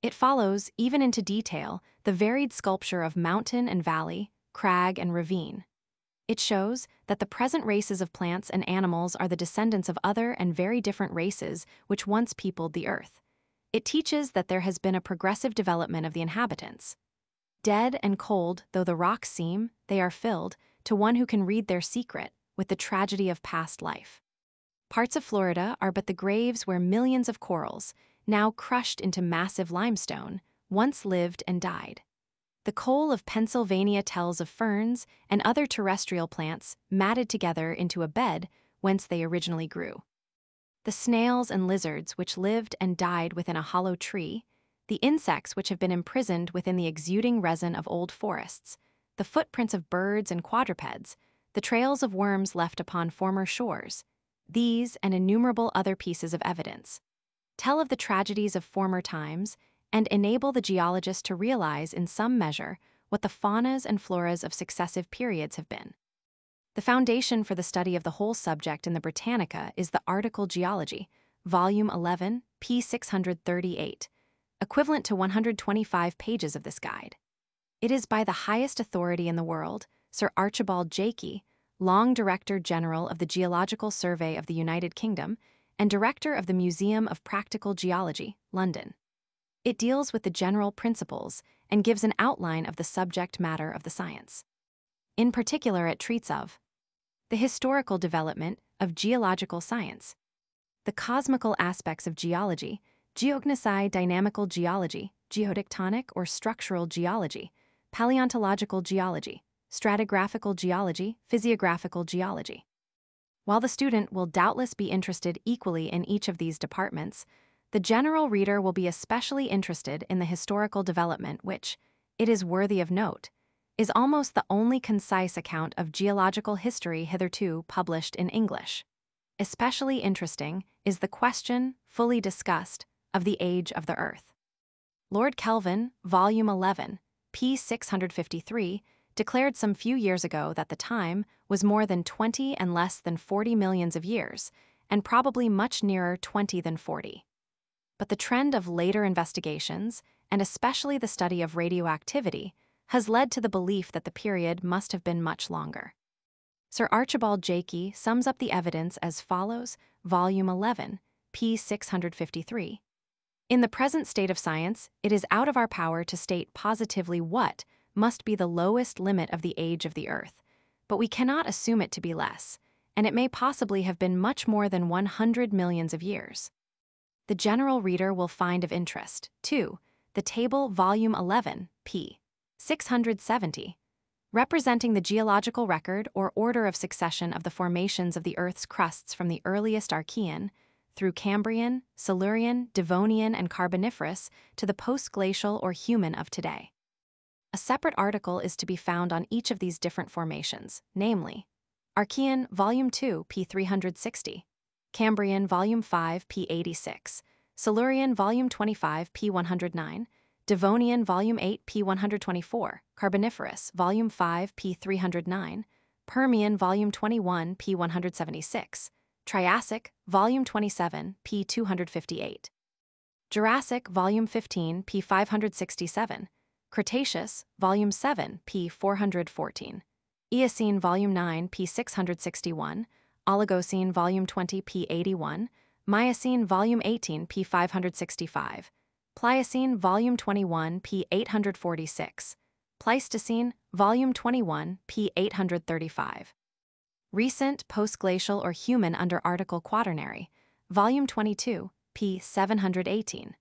It follows, even into detail, the varied sculpture of mountain and valley, crag and ravine. It shows that the present races of plants and animals are the descendants of other and very different races which once peopled the earth. It teaches that there has been a progressive development of the inhabitants. Dead and cold though the rocks seem, they are filled, to one who can read their secret, with the tragedy of past life. Parts of Florida are but the graves where millions of corals, now crushed into massive limestone, once lived and died. The coal of Pennsylvania tells of ferns and other terrestrial plants matted together into a bed whence they originally grew. The snails and lizards which lived and died within a hollow tree, the insects which have been imprisoned within the exuding resin of old forests, the footprints of birds and quadrupeds, the trails of worms left upon former shores, these and innumerable other pieces of evidence tell of the tragedies of former times and enable the geologist to realize in some measure what the faunas and floras of successive periods have been. The foundation for the study of the whole subject in the Britannica is the article Geology, Volume 11, p. 638, equivalent to 125 pages of this guide. It is by the highest authority in the world, Sir Archibald Jakey, long Director General of the Geological Survey of the United Kingdom and Director of the Museum of Practical Geology, London. It deals with the general principles and gives an outline of the subject matter of the science. In particular, it treats of the historical development of geological science, the cosmical aspects of geology, geognosy, dynamical geology, geotectonic or structural geology, paleontological geology, stratigraphical geology, physiographical geology. While the student will doubtless be interested equally in each of these departments, The general reader will be especially interested in the historical development which, it is worthy of note, is almost the only concise account of geological history hitherto published in English. Especially interesting is the question, fully discussed, of the age of the Earth. Lord Kelvin, Volume 11, p. 653, declared some few years ago that the time was more than 20 and less than 40 millions of years, and probably much nearer 20 than 40. But the trend of later investigations, and especially the study of radioactivity, has led to the belief that the period must have been much longer. Sir Archibald Jakey sums up the evidence as follows, Volume 11, p. 653. In the present state of science, it is out of our power to state positively what must be the lowest limit of the age of the Earth, but we cannot assume it to be less, and it may possibly have been much more than 100 millions of years. The general reader will find of interest, too, the table Volume 11, p. 670, representing the geological record or order of succession of the formations of the Earth's crusts from the earliest Archean, through Cambrian, Silurian, Devonian, and Carboniferous to the post-glacial or human of today. A separate article is to be found on each of these different formations, namely, Archean, Volume 2, p. 360, Cambrian, Volume 5, p. 86, Silurian, Volume 25, p. 109, Devonian, Volume 8, p. 124, Carboniferous, Volume 5, p. 309, Permian, Volume 21, p. 176, Triassic, Volume 27, p. 258, Jurassic, Volume 15, p. 567, Cretaceous, Volume 7, p. 414, Eocene, Volume 9, p. 661, Oligocene, Volume 20, p. 81, Miocene, Volume 18, p. 565, Pliocene, Volume 21, p. 846, Pleistocene, Volume 21, p. 835. Recent Postglacial or Human under Article Quaternary, Volume 22, p. 718.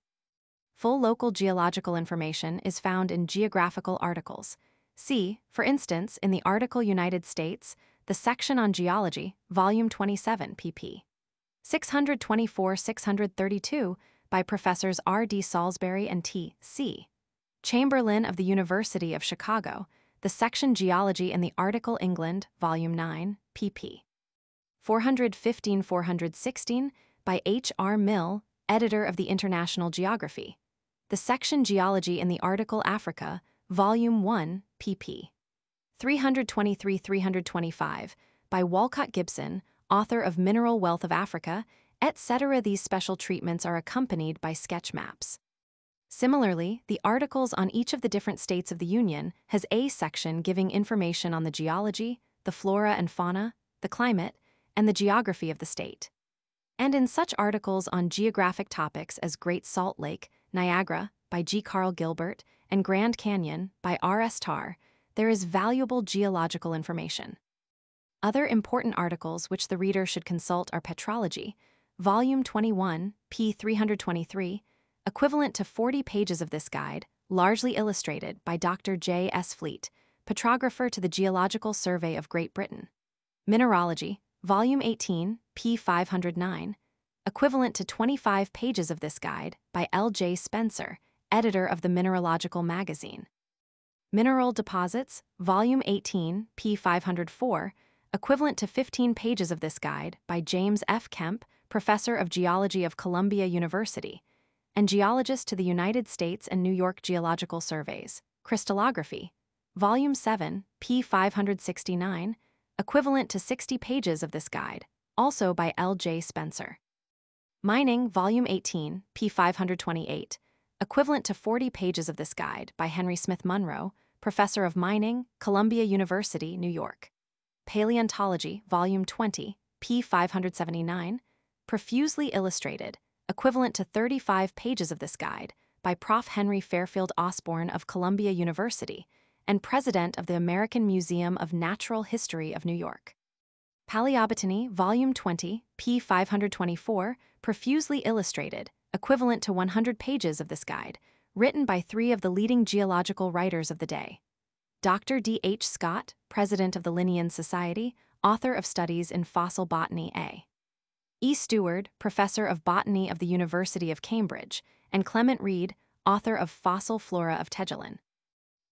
Full local geological information is found in geographical articles. See, for instance, in the article United States, the section on geology, Volume 27, pp. 624-632, by Professors R.D. Salisbury and T.C. Chamberlain of the University of Chicago, the section Geology in the article England, Volume 9, pp. 415-416, by H.R. Mill, editor of the International Geography, the section Geology in the article Africa, Volume 1, pp. 323-325, by Walcott Gibson, author of Mineral Wealth of Africa, etc. These special treatments are accompanied by sketch maps. Similarly, the articles on each of the different states of the Union has a section giving information on the geology, the flora and fauna, the climate, and the geography of the state. And in such articles on geographic topics as Great Salt Lake, Niagara, by G. Carl Gilbert, and Grand Canyon, by R. S. Tarr, there is valuable geological information. Other important articles which the reader should consult are Petrology, Volume 21, p. 323, equivalent to 40 pages of this guide, largely illustrated by Dr. J. S. Fleet, petrographer to the Geological Survey of Great Britain. Mineralogy, Volume 18, p. 509, equivalent to 25 pages of this guide by L. J. Spencer, editor of the Mineralogical Magazine. Mineral Deposits, Volume 18, p. 504, equivalent to 15 pages of this guide by James F. Kemp, professor of geology of Columbia University, and geologist to the United States and New York Geological Surveys. Crystallography, Volume 7, p. 569, equivalent to 60 pages of this guide, also by L. J. Spencer. Mining, Volume 18, p. 528, equivalent to 40 pages of this guide by Henry Smith Munro, professor of mining, Columbia University, New York. Paleontology, Volume 20, p. 579, profusely illustrated, equivalent to 35 pages of this guide, by Prof. Henry Fairfield Osborne of Columbia University, and president of the American Museum of Natural History of New York. Paleobotany, Volume 20, p. 524, profusely illustrated, equivalent to 100 pages of this guide, written by 3 of the leading geological writers of the day. Dr. D. H. Scott, president of the Linnean Society, author of studies in fossil botany A. E. Stewart, professor of botany of the University of Cambridge, and Clement Reid, author of Fossil Flora of Tegelen.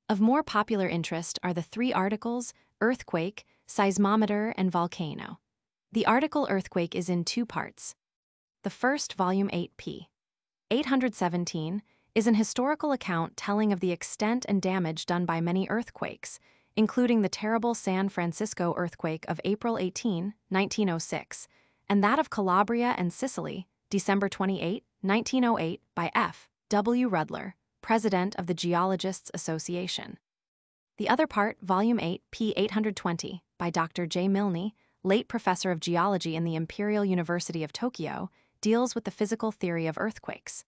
Of more popular interest are the 3 articles, Earthquake, Seismometer, and Volcano. The article Earthquake is in 2 parts. The first, volume 8 p. 817, is an historical account telling of the extent and damage done by many earthquakes, including the terrible San Francisco earthquake of April 18, 1906, and that of Calabria and Sicily, December 28, 1908, by F. W. Rudler, President of the Geologists' Association. The other part, Volume 8, p. 820, by Dr. J. Milne, late professor of geology in the Imperial University of Tokyo, deals with the physical theory of earthquakes.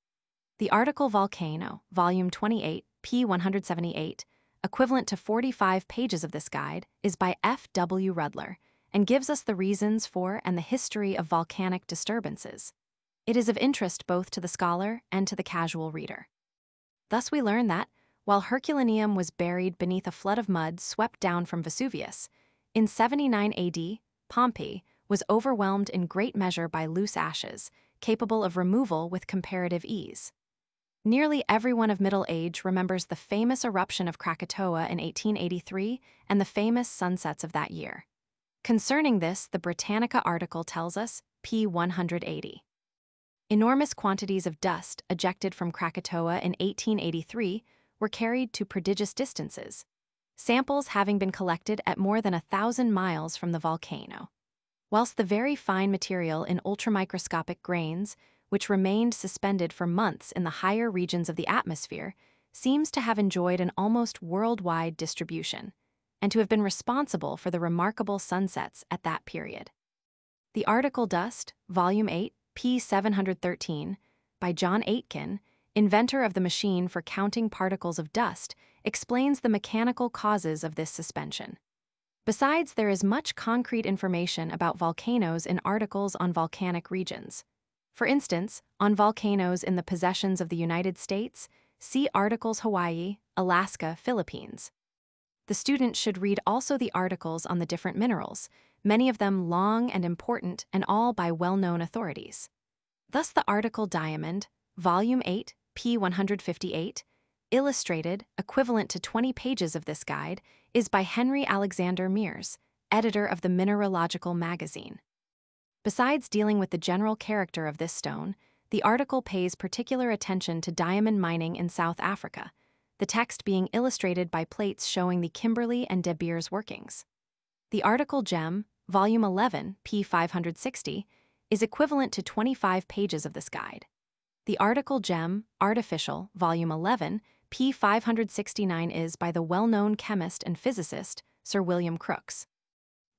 The article Volcano, Volume 28, p. 178, equivalent to 45 pages of this guide, is by F. W. Rudler, and gives us the reasons for and the history of volcanic disturbances. It is of interest both to the scholar and to the casual reader. Thus we learn that, while Herculaneum was buried beneath a flood of mud swept down from Vesuvius, in 79 AD, Pompeii was overwhelmed in great measure by loose ashes, capable of removal with comparative ease. Nearly everyone of middle age remembers the famous eruption of Krakatoa in 1883 and the famous sunsets of that year. Concerning this, the Britannica article tells us, p. 180. Enormous quantities of dust ejected from Krakatoa in 1883 were carried to prodigious distances, samples having been collected at more than 1,000 miles from the volcano. Whilst the very fine material in ultramicroscopic grains, which remained suspended for months in the higher regions of the atmosphere, seems to have enjoyed an almost worldwide distribution, and to have been responsible for the remarkable sunsets at that period. The article Dust, Volume 8, p. 713, by John Aitken, inventor of the machine for counting particles of dust, explains the mechanical causes of this suspension. Besides, there is much concrete information about volcanoes in articles on volcanic regions. For instance, on volcanoes in the possessions of the United States, see articles Hawaii, Alaska, Philippines. The student should read also the articles on the different minerals, many of them long and important and all by well-known authorities. Thus the article Diamond, Volume 8, p. 158, illustrated, equivalent to 20 pages of this guide, is by Henry Alexander Mears, editor of the Mineralogical Magazine. Besides dealing with the general character of this stone, the article pays particular attention to diamond mining in South Africa, the text being illustrated by plates showing the Kimberley and De Beers workings. The article Gem, Volume 11, p. 560, is equivalent to 25 pages of this guide. The article Gem, Artificial, Volume 11, p. 569 is by the well-known chemist and physicist Sir William Crookes.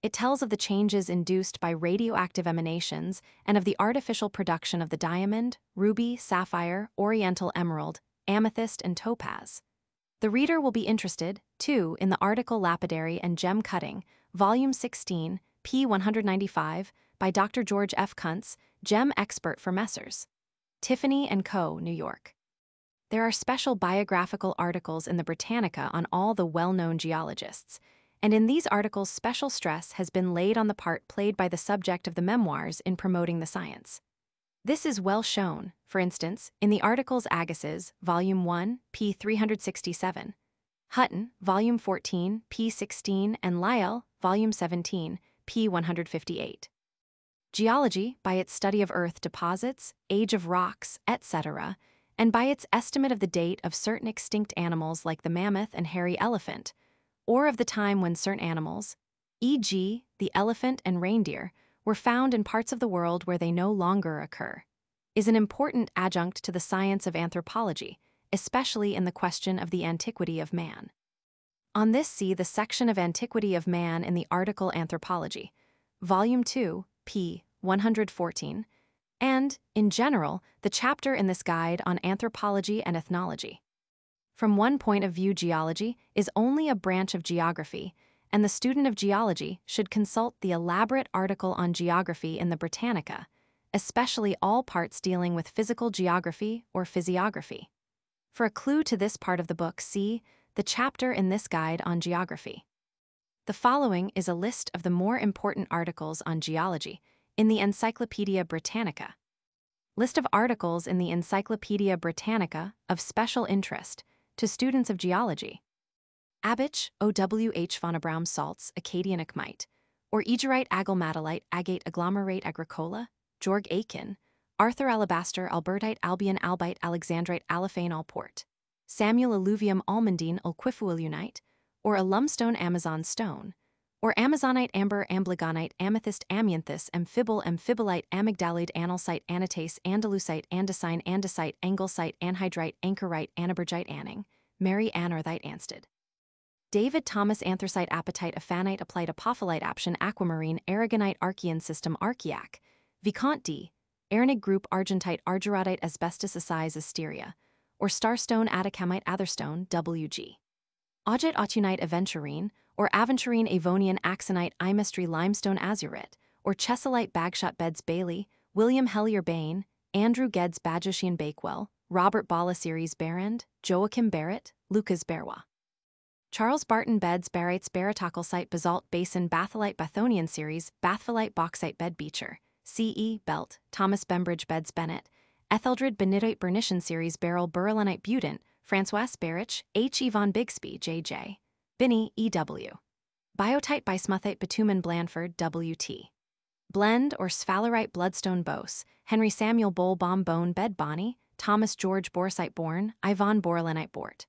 It tells of the changes induced by radioactive emanations and of the artificial production of the diamond, ruby, sapphire, oriental emerald, amethyst, and topaz. The reader will be interested, too, in the article Lapidary and Gem Cutting, Volume 16, p. 195, by Dr. George F. Kuntz, gem expert for Messrs. Tiffany & Co., New York. There are special biographical articles in the Britannica on all the well-known geologists, and in these articles special stress has been laid on the part played by the subject of the memoirs in promoting the science. This is well shown, for instance, in the articles Agassiz, Volume 1, p. 367, Hutton, Volume 14, p. 16, and Lyell, Volume 17, p. 158. Geology, by its study of earth deposits, age of rocks, etc., and by its estimate of the date of certain extinct animals like the mammoth and hairy elephant, or of the time when certain animals, e.g., the elephant and reindeer, were found in parts of the world where they no longer occur, is an important adjunct to the science of anthropology, especially in the question of the antiquity of man. On this see the section of Antiquity of Man in the article Anthropology, Volume 2, p. 114, and, in general, the chapter in this guide on anthropology and ethnology. From one point of view, geology is only a branch of geography, and the student of geology should consult the elaborate article on geography in the Britannica, especially all parts dealing with physical geography or physiography. For a clue to this part of the book, see the chapter in this guide on geography. The following is a list of the more important articles on geology, In the Encyclopaedia Britannica. List of articles in the Encyclopaedia Britannica of special interest to students of geology. Abbich, O.W.H. Vonabraum salts, Acadian acmite, or Egerite agalmatolite agate agglomerate agricola, Georg Aiken, Arthur alabaster albertite albion albite alexandrite allophane allport, Samuel alluvium almandine ulquifuilunite, or alumstone Amazon stone, or Amazonite amber amblygonite amethyst amianthus amphibolite amygdalide analcite anatase andalusite andesine andesite anglesite anhydrite anchorite anabergite anning, Mary anorthite anstid. David Thomas anthracite apatite aphanite applied apophyllite aption aquamarine aragonite archean system archeac, Vicomte D, Arenig group argentite argyrodite asbestos assize asteria, or starstone atacamite atherstone WG. Augite autunite aventurine, or aventurine avonian axonite imestry limestone azurite, or chesolite bagshot beds Bailey, William Hellier Bain, Andrew Geddes Bajoshian Bakewell, Robert Balla series Barrand, Joachim Barrett, Lucas Berwa. Charles Barton Beds Barites Baratocalcite Basalt Basin Batholite Bathonian series Batholite Bauxite Bed Beecher, C.E. Belt, Thomas Bembridge Beds Bennett, Etheldred Benitoite Bernician series Beryl Burrelonite Budent, Francois Barich, H. E. von Bigsby J.J. Binney E.W. Biotite Bismuthite Bitumen Blandford W.T. Blend or Sphalerite Bloodstone Bose, Henry Samuel Bole Bomb Bone Bed Bonnie, Thomas George Borsite Born, Yvonne Borlanite Bort.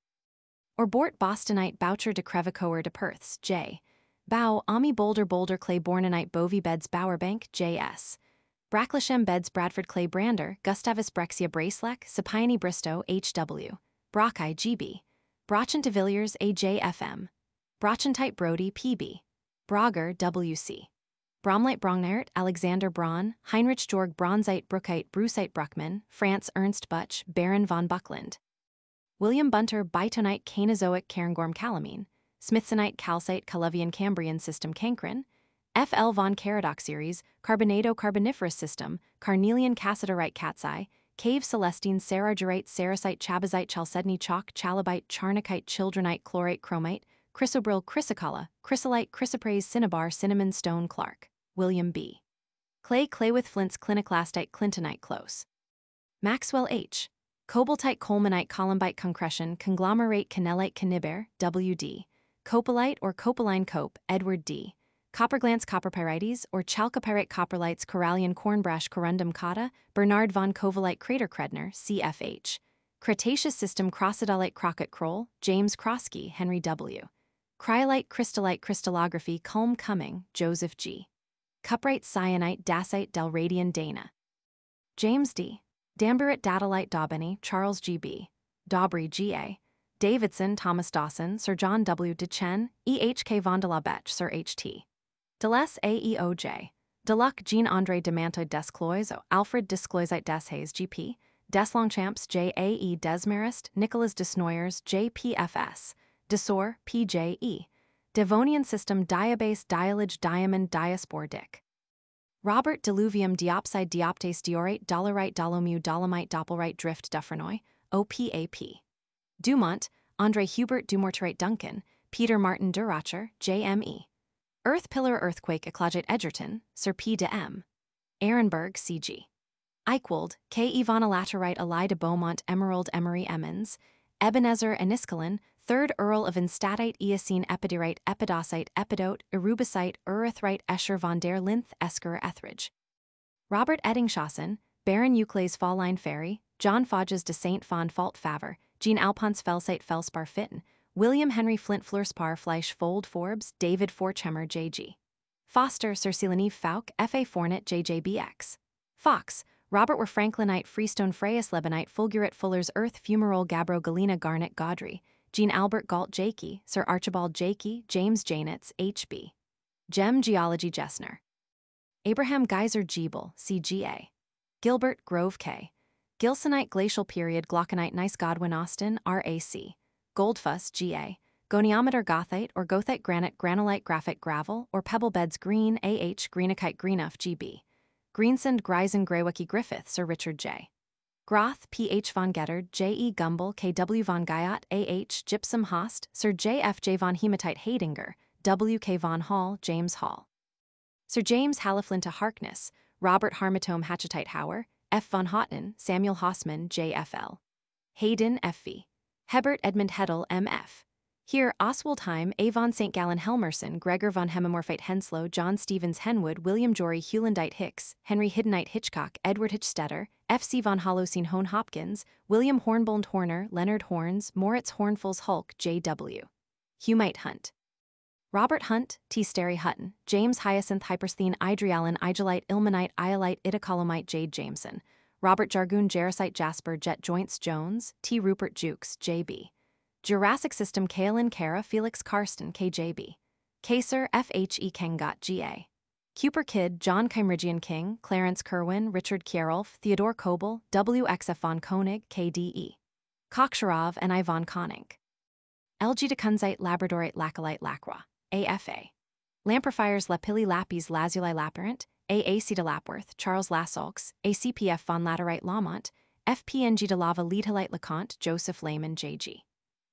Or Bort Bostonite Boucher de Crevicoer de Perths J. Bow Ami Boulder Clay Bornonite Bovie Beds Bowerbank J.S. Bracklesham Beds Bradford Clay Brander, Gustavus Brexia Bracelec, Sapione Bristow H.W. Brockeye G.B. Brochant de Villiers A.J.F.M. Brochantite Brody P.B. Brogger W.C. Bromlite Brongnert, Alexander Braun, Heinrich Georg Bronzite Brookite Brucite Bruckmann, France Ernst Butch, Baron von Buckland. William Bunter Bitonite Cainozoic Cairngorm Calamine, Smithsonite Calcite Caluvian Cambrian System Cancrin, F. L. von Caradoc series, Carbonado Carboniferous System, Carnelian Cassiderite Catsi, Cave Celestine Sarargyrite Saracite Chabazite Chalcedony Chalk Chalybite Charnockite Childrenite Chlorate Chromite, Chrysobril Chrysocolla, Chrysolite Chrysoprase Cinnabar Cinnamon Stone Clark, William B. Clay Claywith Flints Cliniclastite Clintonite Close. Maxwell H. Cobaltite Colemanite Columbite Concretion Conglomerate Canelite Caniber W.D. Copalite or Copaline Cope Edward D. Copperglance Copperpyrites or Chalcopyrite Copperlites Corallian Cornbrash Corundum Cata Bernard von Kovalite Crater Kredner C.F.H. Cretaceous System Crocodilite Crockett Kroll James Kroski Henry W. Cryolite Crystallite Crystallography Culm Cumming Joseph G. Cuprite Cyanite Dacite Dalradian Dana. James D. Damburit Datalite Daubeny Charles G.B. Daubry G.A. Davidson Thomas Dawson Sir John W. Dechen E.H.K. von de la Becque Sir H.T. Deleuze A.E.O.J. Deluc Jean-André de Mantoid Descloise Alfred Descloisite Deshays G.P. Deslongchamps J.A.E. Desmarest Nicholas Desnoyers J.P.F.S. Desor P.J.E. Devonian System Diabase Diallage Diamond Diaspore Dick. Robert Diluvium Diopside Dioptase Diorite Dolorite Dolomu Dolomite Doppelrite Drift Dufresnoy, OPAP. Dumont, André Hubert Dumortierite Duncan, Peter Martin Duracher, JME. Earth Pillar Earthquake Eclogite Edgerton, Sir P. de M. Ehrenberg, CG. Eichwald, K. Ivana Laterite Elida Beaumont Emerald Emery Emmons, Ebenezer Enniskillen, 3rd Earl of Enstatite Eocene Epidirite Epidocite Epidote Erubicite Erythrite Escher von der Linth Esker Etheridge. Robert Eddingshausen, Baron Euclay's Falline Ferry, John Fodges de Saint Fond Fault Faver, Jean Alpons Felsite Felspar Fitten, William Henry Flint Flurspar Fleisch Fold Forbes, David Forchheimer J.G. Foster Sir Silanive Fouque F.A. Fornet J.J.B.X. Fox, Robert were Franklinite Freestone Freyas Lebanite Fulgurate Fuller's Earth Fumarole Gabbro Galena Garnet Gaudry, Jean Albert Galt Jakey, Sir Archibald Jakey, James Janetz H.B. Gem Geology Gessner. Abraham Geyser Jeeble, C.G.A. Gilbert Grove K. Gilsonite Glacial Period Glauconite Nice Godwin Austin R.A.C. Goldfuss G.A. Goniometer Gothite or Gothite Granite Granolite Graphite Gravel or Pebble Beds Green A.H. Greenacite Greenuff G.B. Greensand Greisen Greywicki Griffith Sir Richard J. Groth P.H. von Gettard J.E. Gumble K.W. von Guyot A.H. Gypsum Host Sir J.F.J. von Hematite Haydinger W.K. von Hall James Hall. Sir James Haliflinta Harkness, Robert Harmatome Hatchetite Hauer, F. von Hotten, Samuel Hossmann, J.F.L. Hayden, F.V. Hebert Edmund Hedel, M.F. Here, Oswald Heim, A. von St. Gallen Helmerson, Gregor von Hemimorphite Henslow, John Stevens Henwood, William Jory Hewlandite Hicks, Henry Hiddenite Hitchcock, Edward Hitchstetter, F.C. von Holocene Hone Hopkins, William Hornbond Horner, Leonard Horns, Moritz Hornfuls Hulk, J.W. Humite Hunt. Robert Hunt, T. Sterry Hutton, James Hyacinth Hypersthene Idrialin Igelite Ilmenite Iolite Itacolomite Jade Jameson, Robert Jargoon Jarosite Jasper Jet Joints Jones, T. Rupert Jukes, J.B. Jurassic System Kaelin Kara Felix Karsten, KJB. Kaser FHE Kengot, G.A. Cooper Kidd John Kymrigian King, Clarence Kerwin, Richard Kierulf, Theodore Kobel, W.X.F. von Koenig, KDE. Koksharov and Ivan Konink. LG de Kunzite Labradorite Laccolite Lacroix, AFA. Lamprifiers Lapilli Lapis Lazuli Laparent, AAC de Lapworth, Charles Lassolks, ACPF von Laterite Lamont, FPNG de Lava Leadhalite LeConte, Joseph Lehman, JG.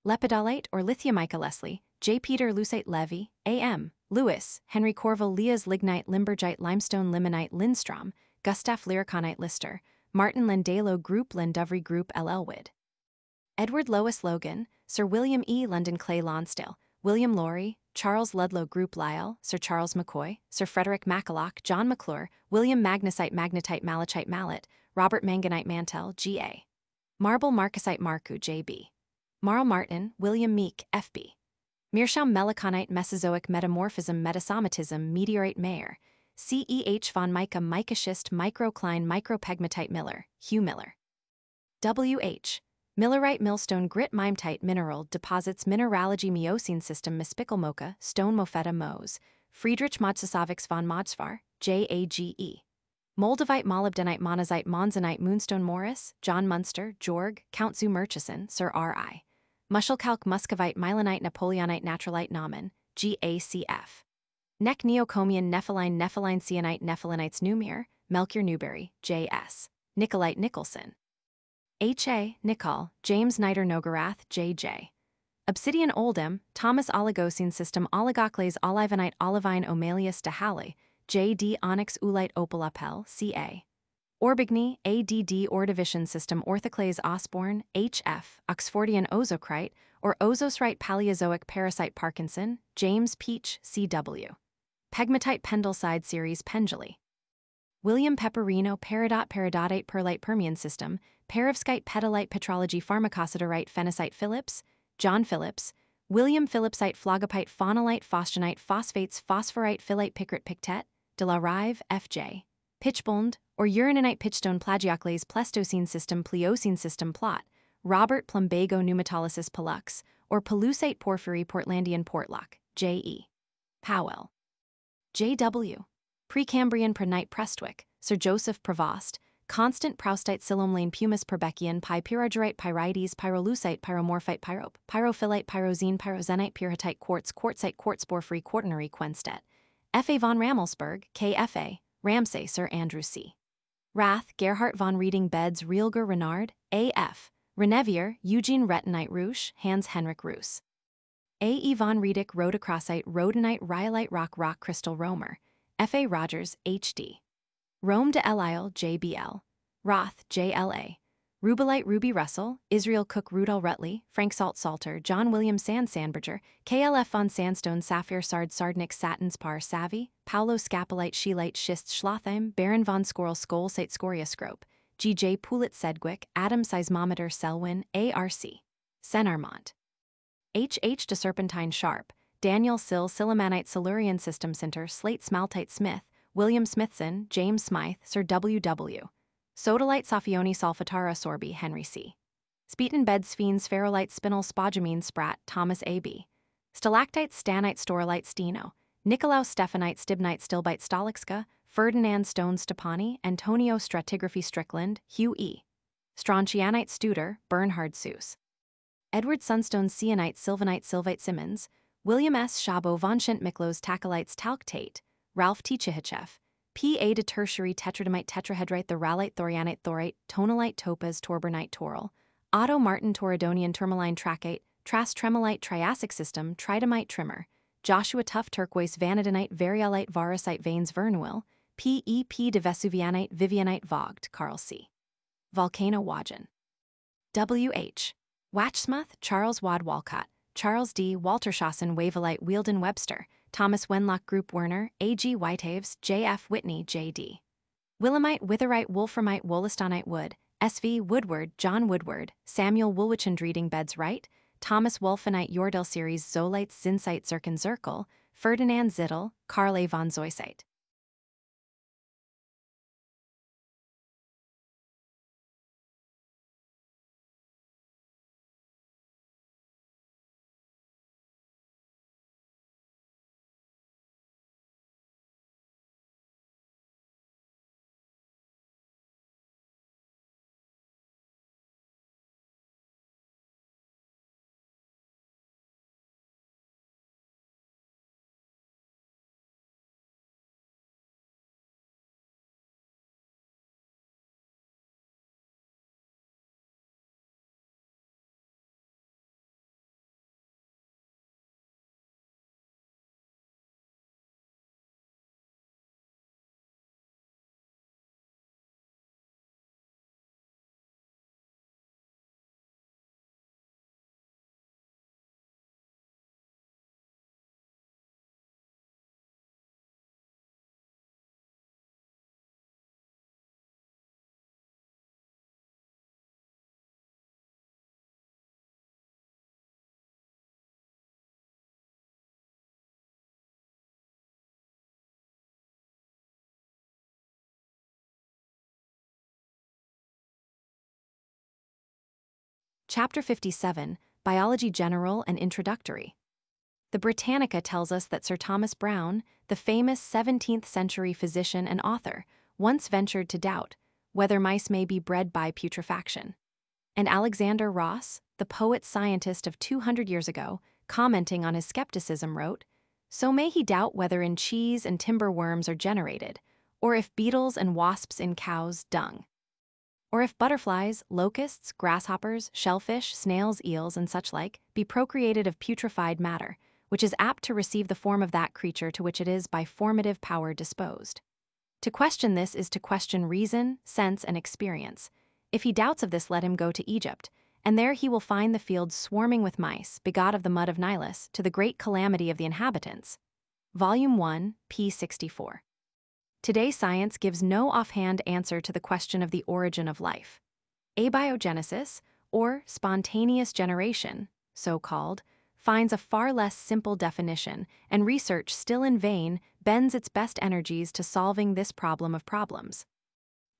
Lepidolite or Lithiumica Leslie, J. Peter Lucite Levy, A.M., Lewis, Henry Corval Leas Lignite Limbergite Limestone Limonite Lindstrom, Gustaf Lyriconite Lister, Martin Lendalo Group Lendovry Group L. Elwood. Edward Lois Logan, Sir William E. London Clay Lonsdale, William Laurie, Charles Ludlow Group Lyell, Sir Charles McCoy, Sir Frederick Macculloch, John McClure, William Magnesite Magnetite Malachite Mallet, Robert Manganite Mantell, G.A. Marble Marcasite Marcu, J.B. Marl Martin, William Meek, F.B. Meerschaum Meliconite Mesozoic Metamorphism Metasomatism Meteorite Mayer, C.E.H. von Mica Micaschist Microcline Micropegmatite Miller, Hugh Miller. W.H. Millerite Millstone Grit Mimetite Mineral Deposits Mineralogy Miocene System Mispickle Mocha Stone Mofetta Mose, Friedrich Modzasavix von Modzvar, J.A.G.E. Moldavite Molybdenite Monazite Monzonite Moonstone Morris, John Munster, Jorg, Count Zu Murchison, Sir R.I. Muschelkalk Muscovite Myelinite Napoleonite Naturalite Namen, GACF. Neck Neocomian Nepheline Nepheline Cyanite Nephelinites Numir, Melchior Newberry, J.S. Nicolite Nicholson. H.A. Nicol, James Niter Nogarath, J.J. Obsidian Oldham, Thomas Oligocene System Oligoclase Olivonite Olivine Omalius de Halle, J.D. Onyx Oolite Opal Appel, C.A. Orbigny, A.D.D. Ordovician System Orthoclase Osborne, H.F. Oxfordian Ozocrite, or Ozosrite Paleozoic Parasite Parkinson, James Peach, C.W. Pegmatite Pendleside Series Penduli. William Pepperino Peridot Perlite Permian System, Perovskite Pedalite Petrology Pharmacosiderite Phenosite Phillips, John Phillips, William Phillipsite Phlogopite Phonolite Phosgenite Phosphates Phosphorite Phyllite Picret Pictet, de la Rive, F.J. Pitchbond, or Uraninite Pitchstone Plagioclase Pleistocene System Pliocene System Plot, Robert Plumbago Pneumatolysis Pollux, or Pellucite Porphyry Portlandian Portlock, J.E. Powell. J.W. Precambrian Prenite Prestwick, Sir Joseph Prevost, Constant Proustite Silomlane Pumice Perbecian Pi Pyrargyrite Pyrites Pyrolucite Pyromorphite Pyrope Pyrophyllite Pyrozine Pyrozenite Pyrrhotite Quartz Quartzite Quartzporphyry Quaternary Quenstedt, F.A. von Rammelsberg, K.F.A., Ramsay Sir Andrew C. Rath Gerhard von Reading Beds Rielger Renard, A.F. Renevier Eugene Retinite Rouche Hans Henrik Roos. A.E. von Riedick Rhodocrossite Rhodonite Rhyolite Rock Crystal Romer, F.A. Rogers, H.D. Rome de Elisle, J.B.L. Roth, J.L.A. Rubelite Ruby Russell, Israel Cook Rudolph Rutley, Frank Salt Salter, John William Sandberger, K.L.F. von Sandstone Sapphire Sard Sardnik Satins Par Savvy, Paulo Scapolite Scheelite Schist Schlothheim, Baron von Skorl Skolsite Scoria Scrope, G.J. Poulet Sedgwick, Atom Seismometer Selwyn, A.R.C. Senarmont. H.H. de Serpentine Sharp, Daniel Sill Sillimanite Silurian System Center Slate Smaltite Smith, William Smithson, James Smythe, Sir W.W. Sodalite Sophione Solfatara Sorby, Henry C. Speeton Bed Sphenes Ferrolite Spinel Spodumene Spratt, Thomas A.B. Stalactite Stanite Storolite Steno, Nicolaus Stephanite Stibnite Stilbite Stolixka, Ferdinand Stone Stepani, Antonio Stratigraphy Strickland, Hugh E. Strontianite Studer, Bernhard Seuss. Edward Sunstone Cyanite Sylvanite Sylvite Simmons, William S. Chabot von Schint Miklos Takalites Talc Tate, Ralph T. Chihichev, P.A. de Tertiary Tetradimite Tetrahedrite Thoralite Thorianite Thorite, Tonalite Topaz Torbernite Toral, Otto Martin Toradonian Tourmaline Tracate, Tras Tremolite Triassic System Tridamite Trimmer, Joshua Tuff Turquoise Vanadinite Variolite Varusite Veins Verneuil, P.E.P. de Vesuvianite Vivianite Vogt Carl C. Volcano-Wagen. W.H. Watchsmouth Charles Wad Walcott, Charles D. Walterschassen Wavelite Wielden Webster, Thomas Wenlock Group Werner, A.G. Whitehaves, J.F. Whitney, J.D. Willemite Witherite Wolframite Wollastonite Wood, S.V. Woodward John Woodward, Samuel Woolwichendreeding Beds Wright, Thomas Wolfenite Yordell Series Zolites Zinsite Zirken Zirkel, Ferdinand Zittel, Karl A. von Zoisite. Chapter 57, Biology General and Introductory. The Britannica tells us that Sir Thomas Browne, the famous 17th century physician and author, once ventured to doubt whether mice may be bred by putrefaction. And Alexander Ross, the poet-scientist of 200 years ago, commenting on his skepticism wrote, "So may he doubt whether in cheese and timber worms are generated, or if beetles and wasps in cows' dung. Or if butterflies, locusts, grasshoppers, shellfish, snails, eels, and such like, be procreated of putrefied matter, which is apt to receive the form of that creature to which it is by formative power disposed. To question this is to question reason, sense, and experience. If he doubts of this, let him go to Egypt, and there he will find the fields swarming with mice, begot of the mud of Nilus, to the great calamity of the inhabitants." Volume 1, p. 64. Today, science gives no offhand answer to the question of the origin of life. Abiogenesis, or spontaneous generation, so called, finds a far less simple definition, and research, still in vain, bends its best energies to solving this problem of problems.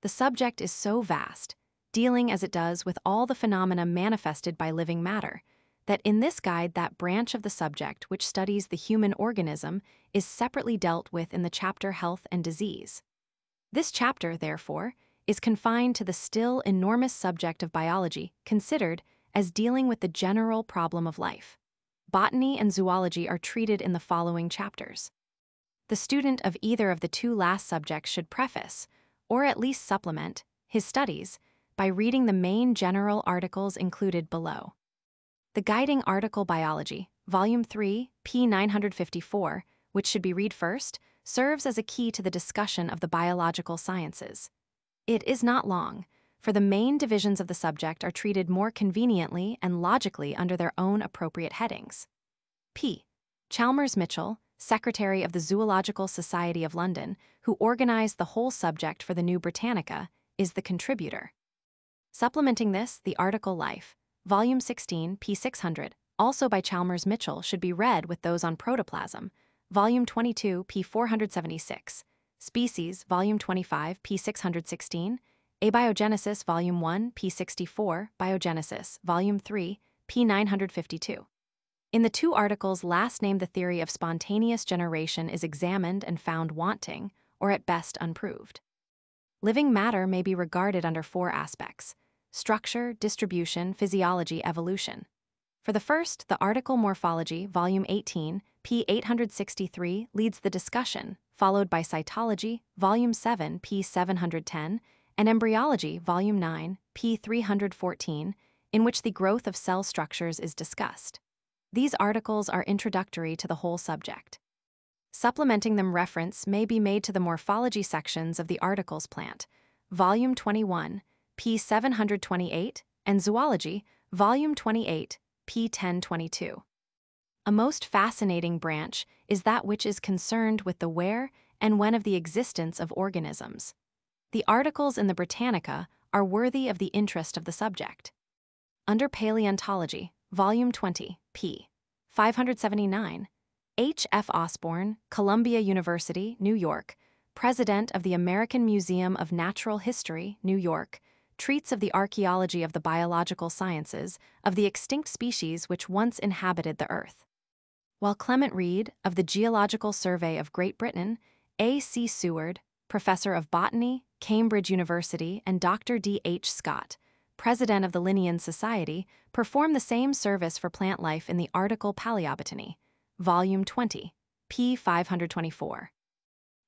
The subject is so vast, dealing as it does with all the phenomena manifested by living matter, that in this guide that branch of the subject which studies the human organism is separately dealt with in the chapter Health and Disease. This chapter, therefore, is confined to the still enormous subject of biology, considered as dealing with the general problem of life. Botany and zoology are treated in the following chapters. The student of either of the two last subjects should preface, or at least supplement, his studies by reading the main general articles included below. The guiding article Biology, Volume 3, p. 954, which should be read first, serves as a key to the discussion of the biological sciences. It is not long, for the main divisions of the subject are treated more conveniently and logically under their own appropriate headings. P. Chalmers Mitchell, Secretary of the Zoological Society of London, who organized the whole subject for the New Britannica, is the contributor. Supplementing this, the article Life, Volume 16, p. 600, also by Chalmers Mitchell, should be read with those on protoplasm, Volume 22, p. 476, Species, Volume 25, p. 616, Abiogenesis, Volume 1, p. 64, Biogenesis, Volume 3, p. 952. In the two articles last named, the theory of spontaneous generation is examined and found wanting, or at best unproved. Living matter may be regarded under four aspects: structure, distribution, physiology, evolution. For the first, the article Morphology, Volume 18, p. 863, leads the discussion, followed by Cytology, Volume 7, p. 710, and Embryology, Volume 9, p. 314, in which the growth of cell structures is discussed. These articles are introductory to the whole subject. Supplementing them reference may be made to the morphology sections of the articles Plant, Volume 21, p. 728, and Zoology, Volume 28, p. 1022. A most fascinating branch is that which is concerned with the where and when of the existence of organisms. The articles in the Britannica are worthy of the interest of the subject. Under Paleontology, Volume 20, p. 579, H. F. Osborne, Columbia University, New York, President of the American Museum of Natural History, New York, treats of the archaeology of the biological sciences of the extinct species which once inhabited the earth. While Clement Reid, of the Geological Survey of Great Britain, A. C. Seward, Professor of Botany, Cambridge University, and Dr. D. H. Scott, President of the Linnean Society, perform the same service for plant life in the article Paleobotany, Volume 20, p. 524.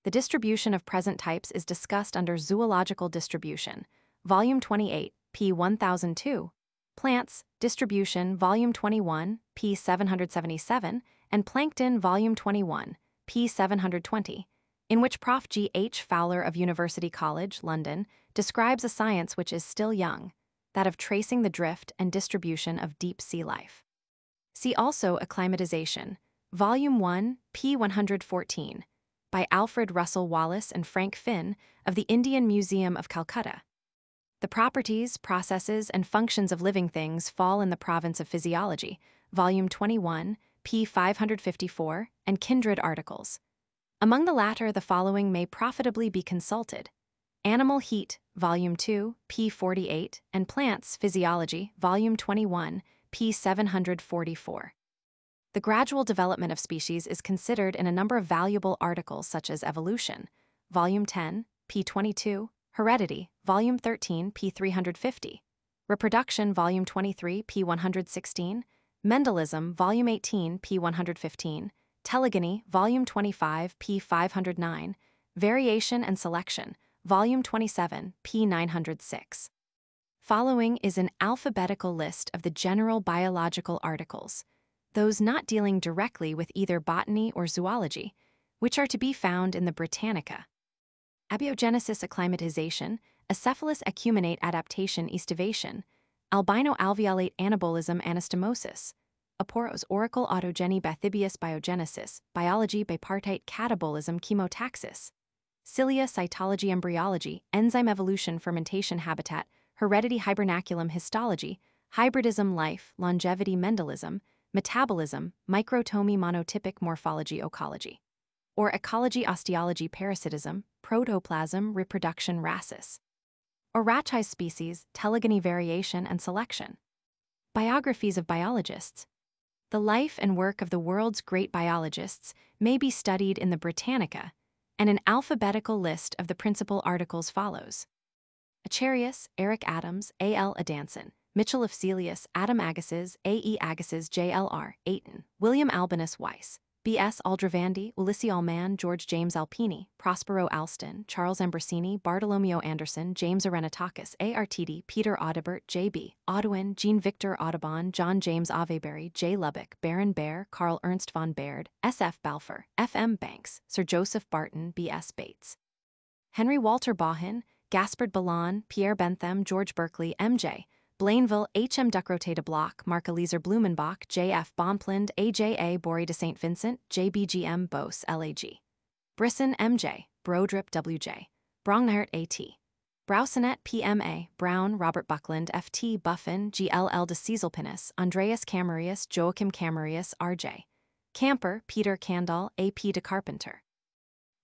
The distribution of present types is discussed under Zoological Distribution, Volume 28, p. 1002, Plants, Distribution, Volume 21, p. 777, and Plankton, Volume 21, p. 720, in which Prof. G. H. Fowler of University College, London, describes a science which is still young, that of tracing the drift and distribution of deep-sea life. See also Acclimatization, Volume 1, p. 114, by Alfred Russel Wallace and Frank Finn of the Indian Museum of Calcutta. The properties, processes, and functions of living things fall in the province of Physiology, Volume 21, p. 554, and kindred articles. Among the latter, the following may profitably be consulted: Animal Heat, Volume 2, p. 48, and Plants, Physiology, Volume 21, p. 744. The gradual development of species is considered in a number of valuable articles such as Evolution, Volume 10, p. 22, Heredity, Volume 13, p. 350, Reproduction, Volume 23, p. 116, Mendelism, Volume 18, p. 115, Telegony, Volume 25, p. 509, Variation and Selection, Volume 27, p. 906. Following is an alphabetical list of the general biological articles, those not dealing directly with either botany or zoology, which are to be found in the Britannica. Abiogenesis, acclimatization, acephalous ecumenate adaptation, estivation, albino alveolate anabolism, anastomosis, aporos oracle autogeny, bathybius biogenesis, biology, bipartite catabolism, chemotaxis, cilia, cytology, embryology, enzyme evolution, fermentation, habitat, heredity, hibernaculum, histology, hybridism, life, longevity, Mendelism, metabolism, microtomy, monotypic morphology, ecology, or ecology, osteology, parasitism, protoplasm, reproduction, rhasis, or rachis species, telegony, variation, and selection. Biographies of biologists. The life and work of the world's great biologists may be studied in the Britannica, and an alphabetical list of the principal articles follows: Acharius, Eric Adams, A. L. Adanson, Mitchell of Celius, Adam Agassiz, A. E. Agassiz, J. L. R. Ayton, William Albinus Weiss, B. S. Aldrovandi, Ulysses Allman, George James Alpini, Prospero Alston, Charles Ambrosini, Bartolomeo Anderson, James Arenatakis, A. Artidi, Peter Audibert, J. B. Audouin, Jean Victor Audubon, John James Avebury, J. Lubbock, Baron Baer, Carl Ernst von Baird, S. F. Balfour, F. M. Banks, Sir Joseph Barton, B. S. Bates, Henry Walter Bohin, Gaspard Ballon, Pierre Bentham, George Berkeley, M. J. Blainville, H. M. Ducrotet de Bloch, Marc Eliezer Blumenbach, J. F. Bomplind, A. J. A. Bory de St. Vincent, J. B. G. M. Bose, L. A. G. Brisson, M. J. Brodrip, W. J. Brongnert, A. T. Browsonet, P. M. A. Brown, Robert Buckland, F. T. Buffin, G. L. L. de Cieselpinus, Andreas Camerius, Joachim Camerius, R. J. Camper, Peter Candall, A. P. de Carpenter,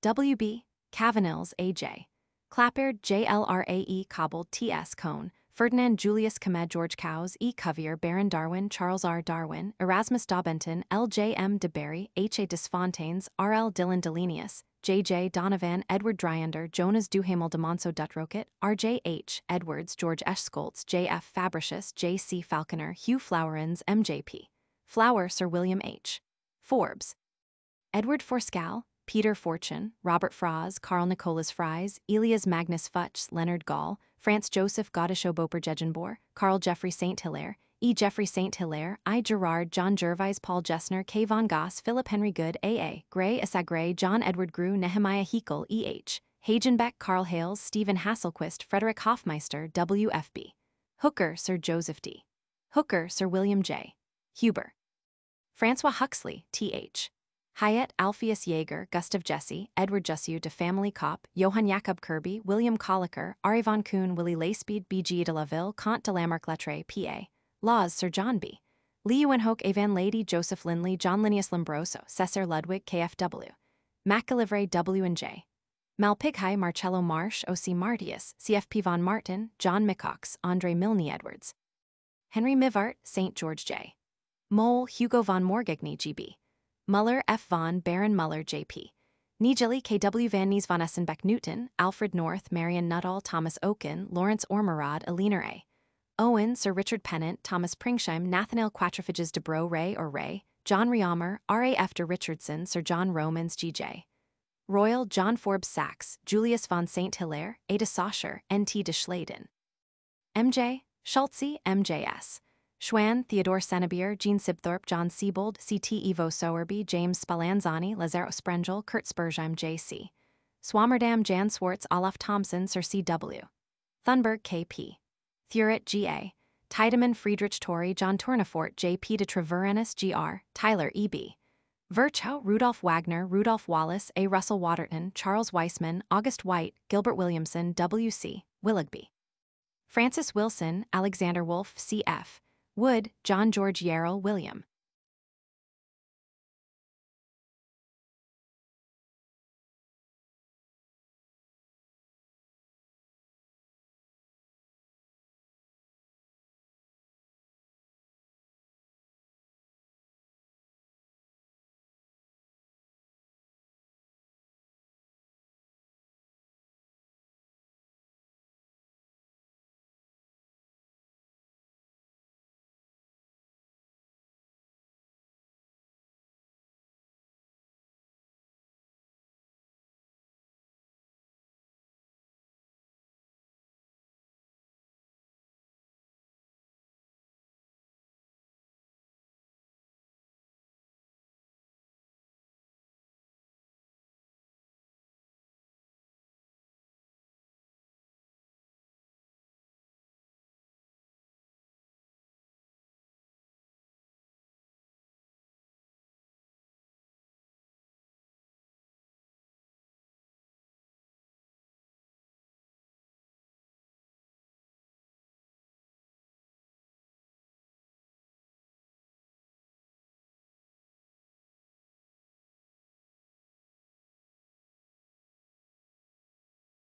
W. B. Cavanilles, A. J. Clappard, J. L. R. A. E. Cobbled, T. S. Cone, Ferdinand Julius Comed, George Cowes, E. Cuvier, Baron Darwin, Charles R. Darwin, Erasmus Daubenton, L. J. M. de Berry, H. A. Desfontaines, R. L. Dillon Delenius, J. J. Donovan, Edward Dryander, Jonas Duhamel de Monceau Dutroquet, R. J. H. Edwards, George Eschscholtz, J. F. Fabricius, J. C. Falconer, Hugh Flowerens, M. J. P. Flower, Sir William H. Forbes, Edward Forscal, Peter Fortune, Robert Fraz, Carl Nicholas Fries, Elias Magnus Futz, Leonard Gall, Franz Joseph Godeshow Boper Jegenboer, Carl Jeffrey St. Hilaire, E. Geoffrey St. Hilaire, I. Gerard, John Gervais, Paul Gessner, K. von Goss, Philip Henry Good, A. Gray, Asagray, John Edward Grew, Nehemiah Heckel, E. H. Hagenbeck, Carl Hales, Stephen Hasselquist, Frederick Hoffmeister, W. F. B. Hooker, Sir Joseph D. Hooker, Sir William J. Huber. Francois Huxley, T. H. Hyatt, Alpheus Jaeger, Gustav Jesse, Edward Jussieu de Family Cop, Johann Jakob Kirby, William Colliker, Ari von Kuhn, Willie Lacebeed, B. G. de la Ville, Comte de Lamarck-Lettre, P.A. Laws, Sir John B. Leeuwenhoek, Evan Lady, Joseph Lindley, John Linnaeus Lombroso, Cesar Ludwig, KFW. MacGillivray, W. and J. Malpighai, Marcello Marsh, O.C. Martius, C.F.P. von Martin, John Micox, Andre Milne Edwards. Henry Mivart, St. George J. Mole, Hugo von Morgagni, G.B. Muller, F. von Baron Muller, J.P. Nigeli, K.W. Van Nies von Essenbeck Newton, Alfred North, Marion Nuttall, Thomas Oken, Lawrence Ormerod, Alina A. Owen, Sir Richard Pennant, Thomas Pringsheim, Nathaniel Quatrefages de Bro Ray or Ray, John Reaumur, R.A.F. de Richardson, Sir John Romans, G.J. Royal, John Forbes Sachs, Julius von St. Hilaire, Ada Sauscher, N.T. de Schladen. M.J. Schultze, M.J.S. Schwann, Theodore Senebier, Jean Sibthorpe, John Siebold, C.T. Ivo Sowerby, James Spallanzani, Lazaro Sprengel, Kurt Spurzheim, J.C. Swammerdam, Jan Swartz, Olaf Thompson, Sir C.W. Thunberg, K.P. Thuret, G.A. Tiedemann, Friedrich Torrey, John Tournefort, J.P. de Treveranus, G.R., Tyler, E.B. Virchow, Rudolph Wagner, Rudolph Wallace, A. Russell Waterton, Charles Weissman, August White, Gilbert Williamson, W.C. Willoughby. Francis Wilson, Alexander Wolfe, C.F. Wood, John George Yarrell, William.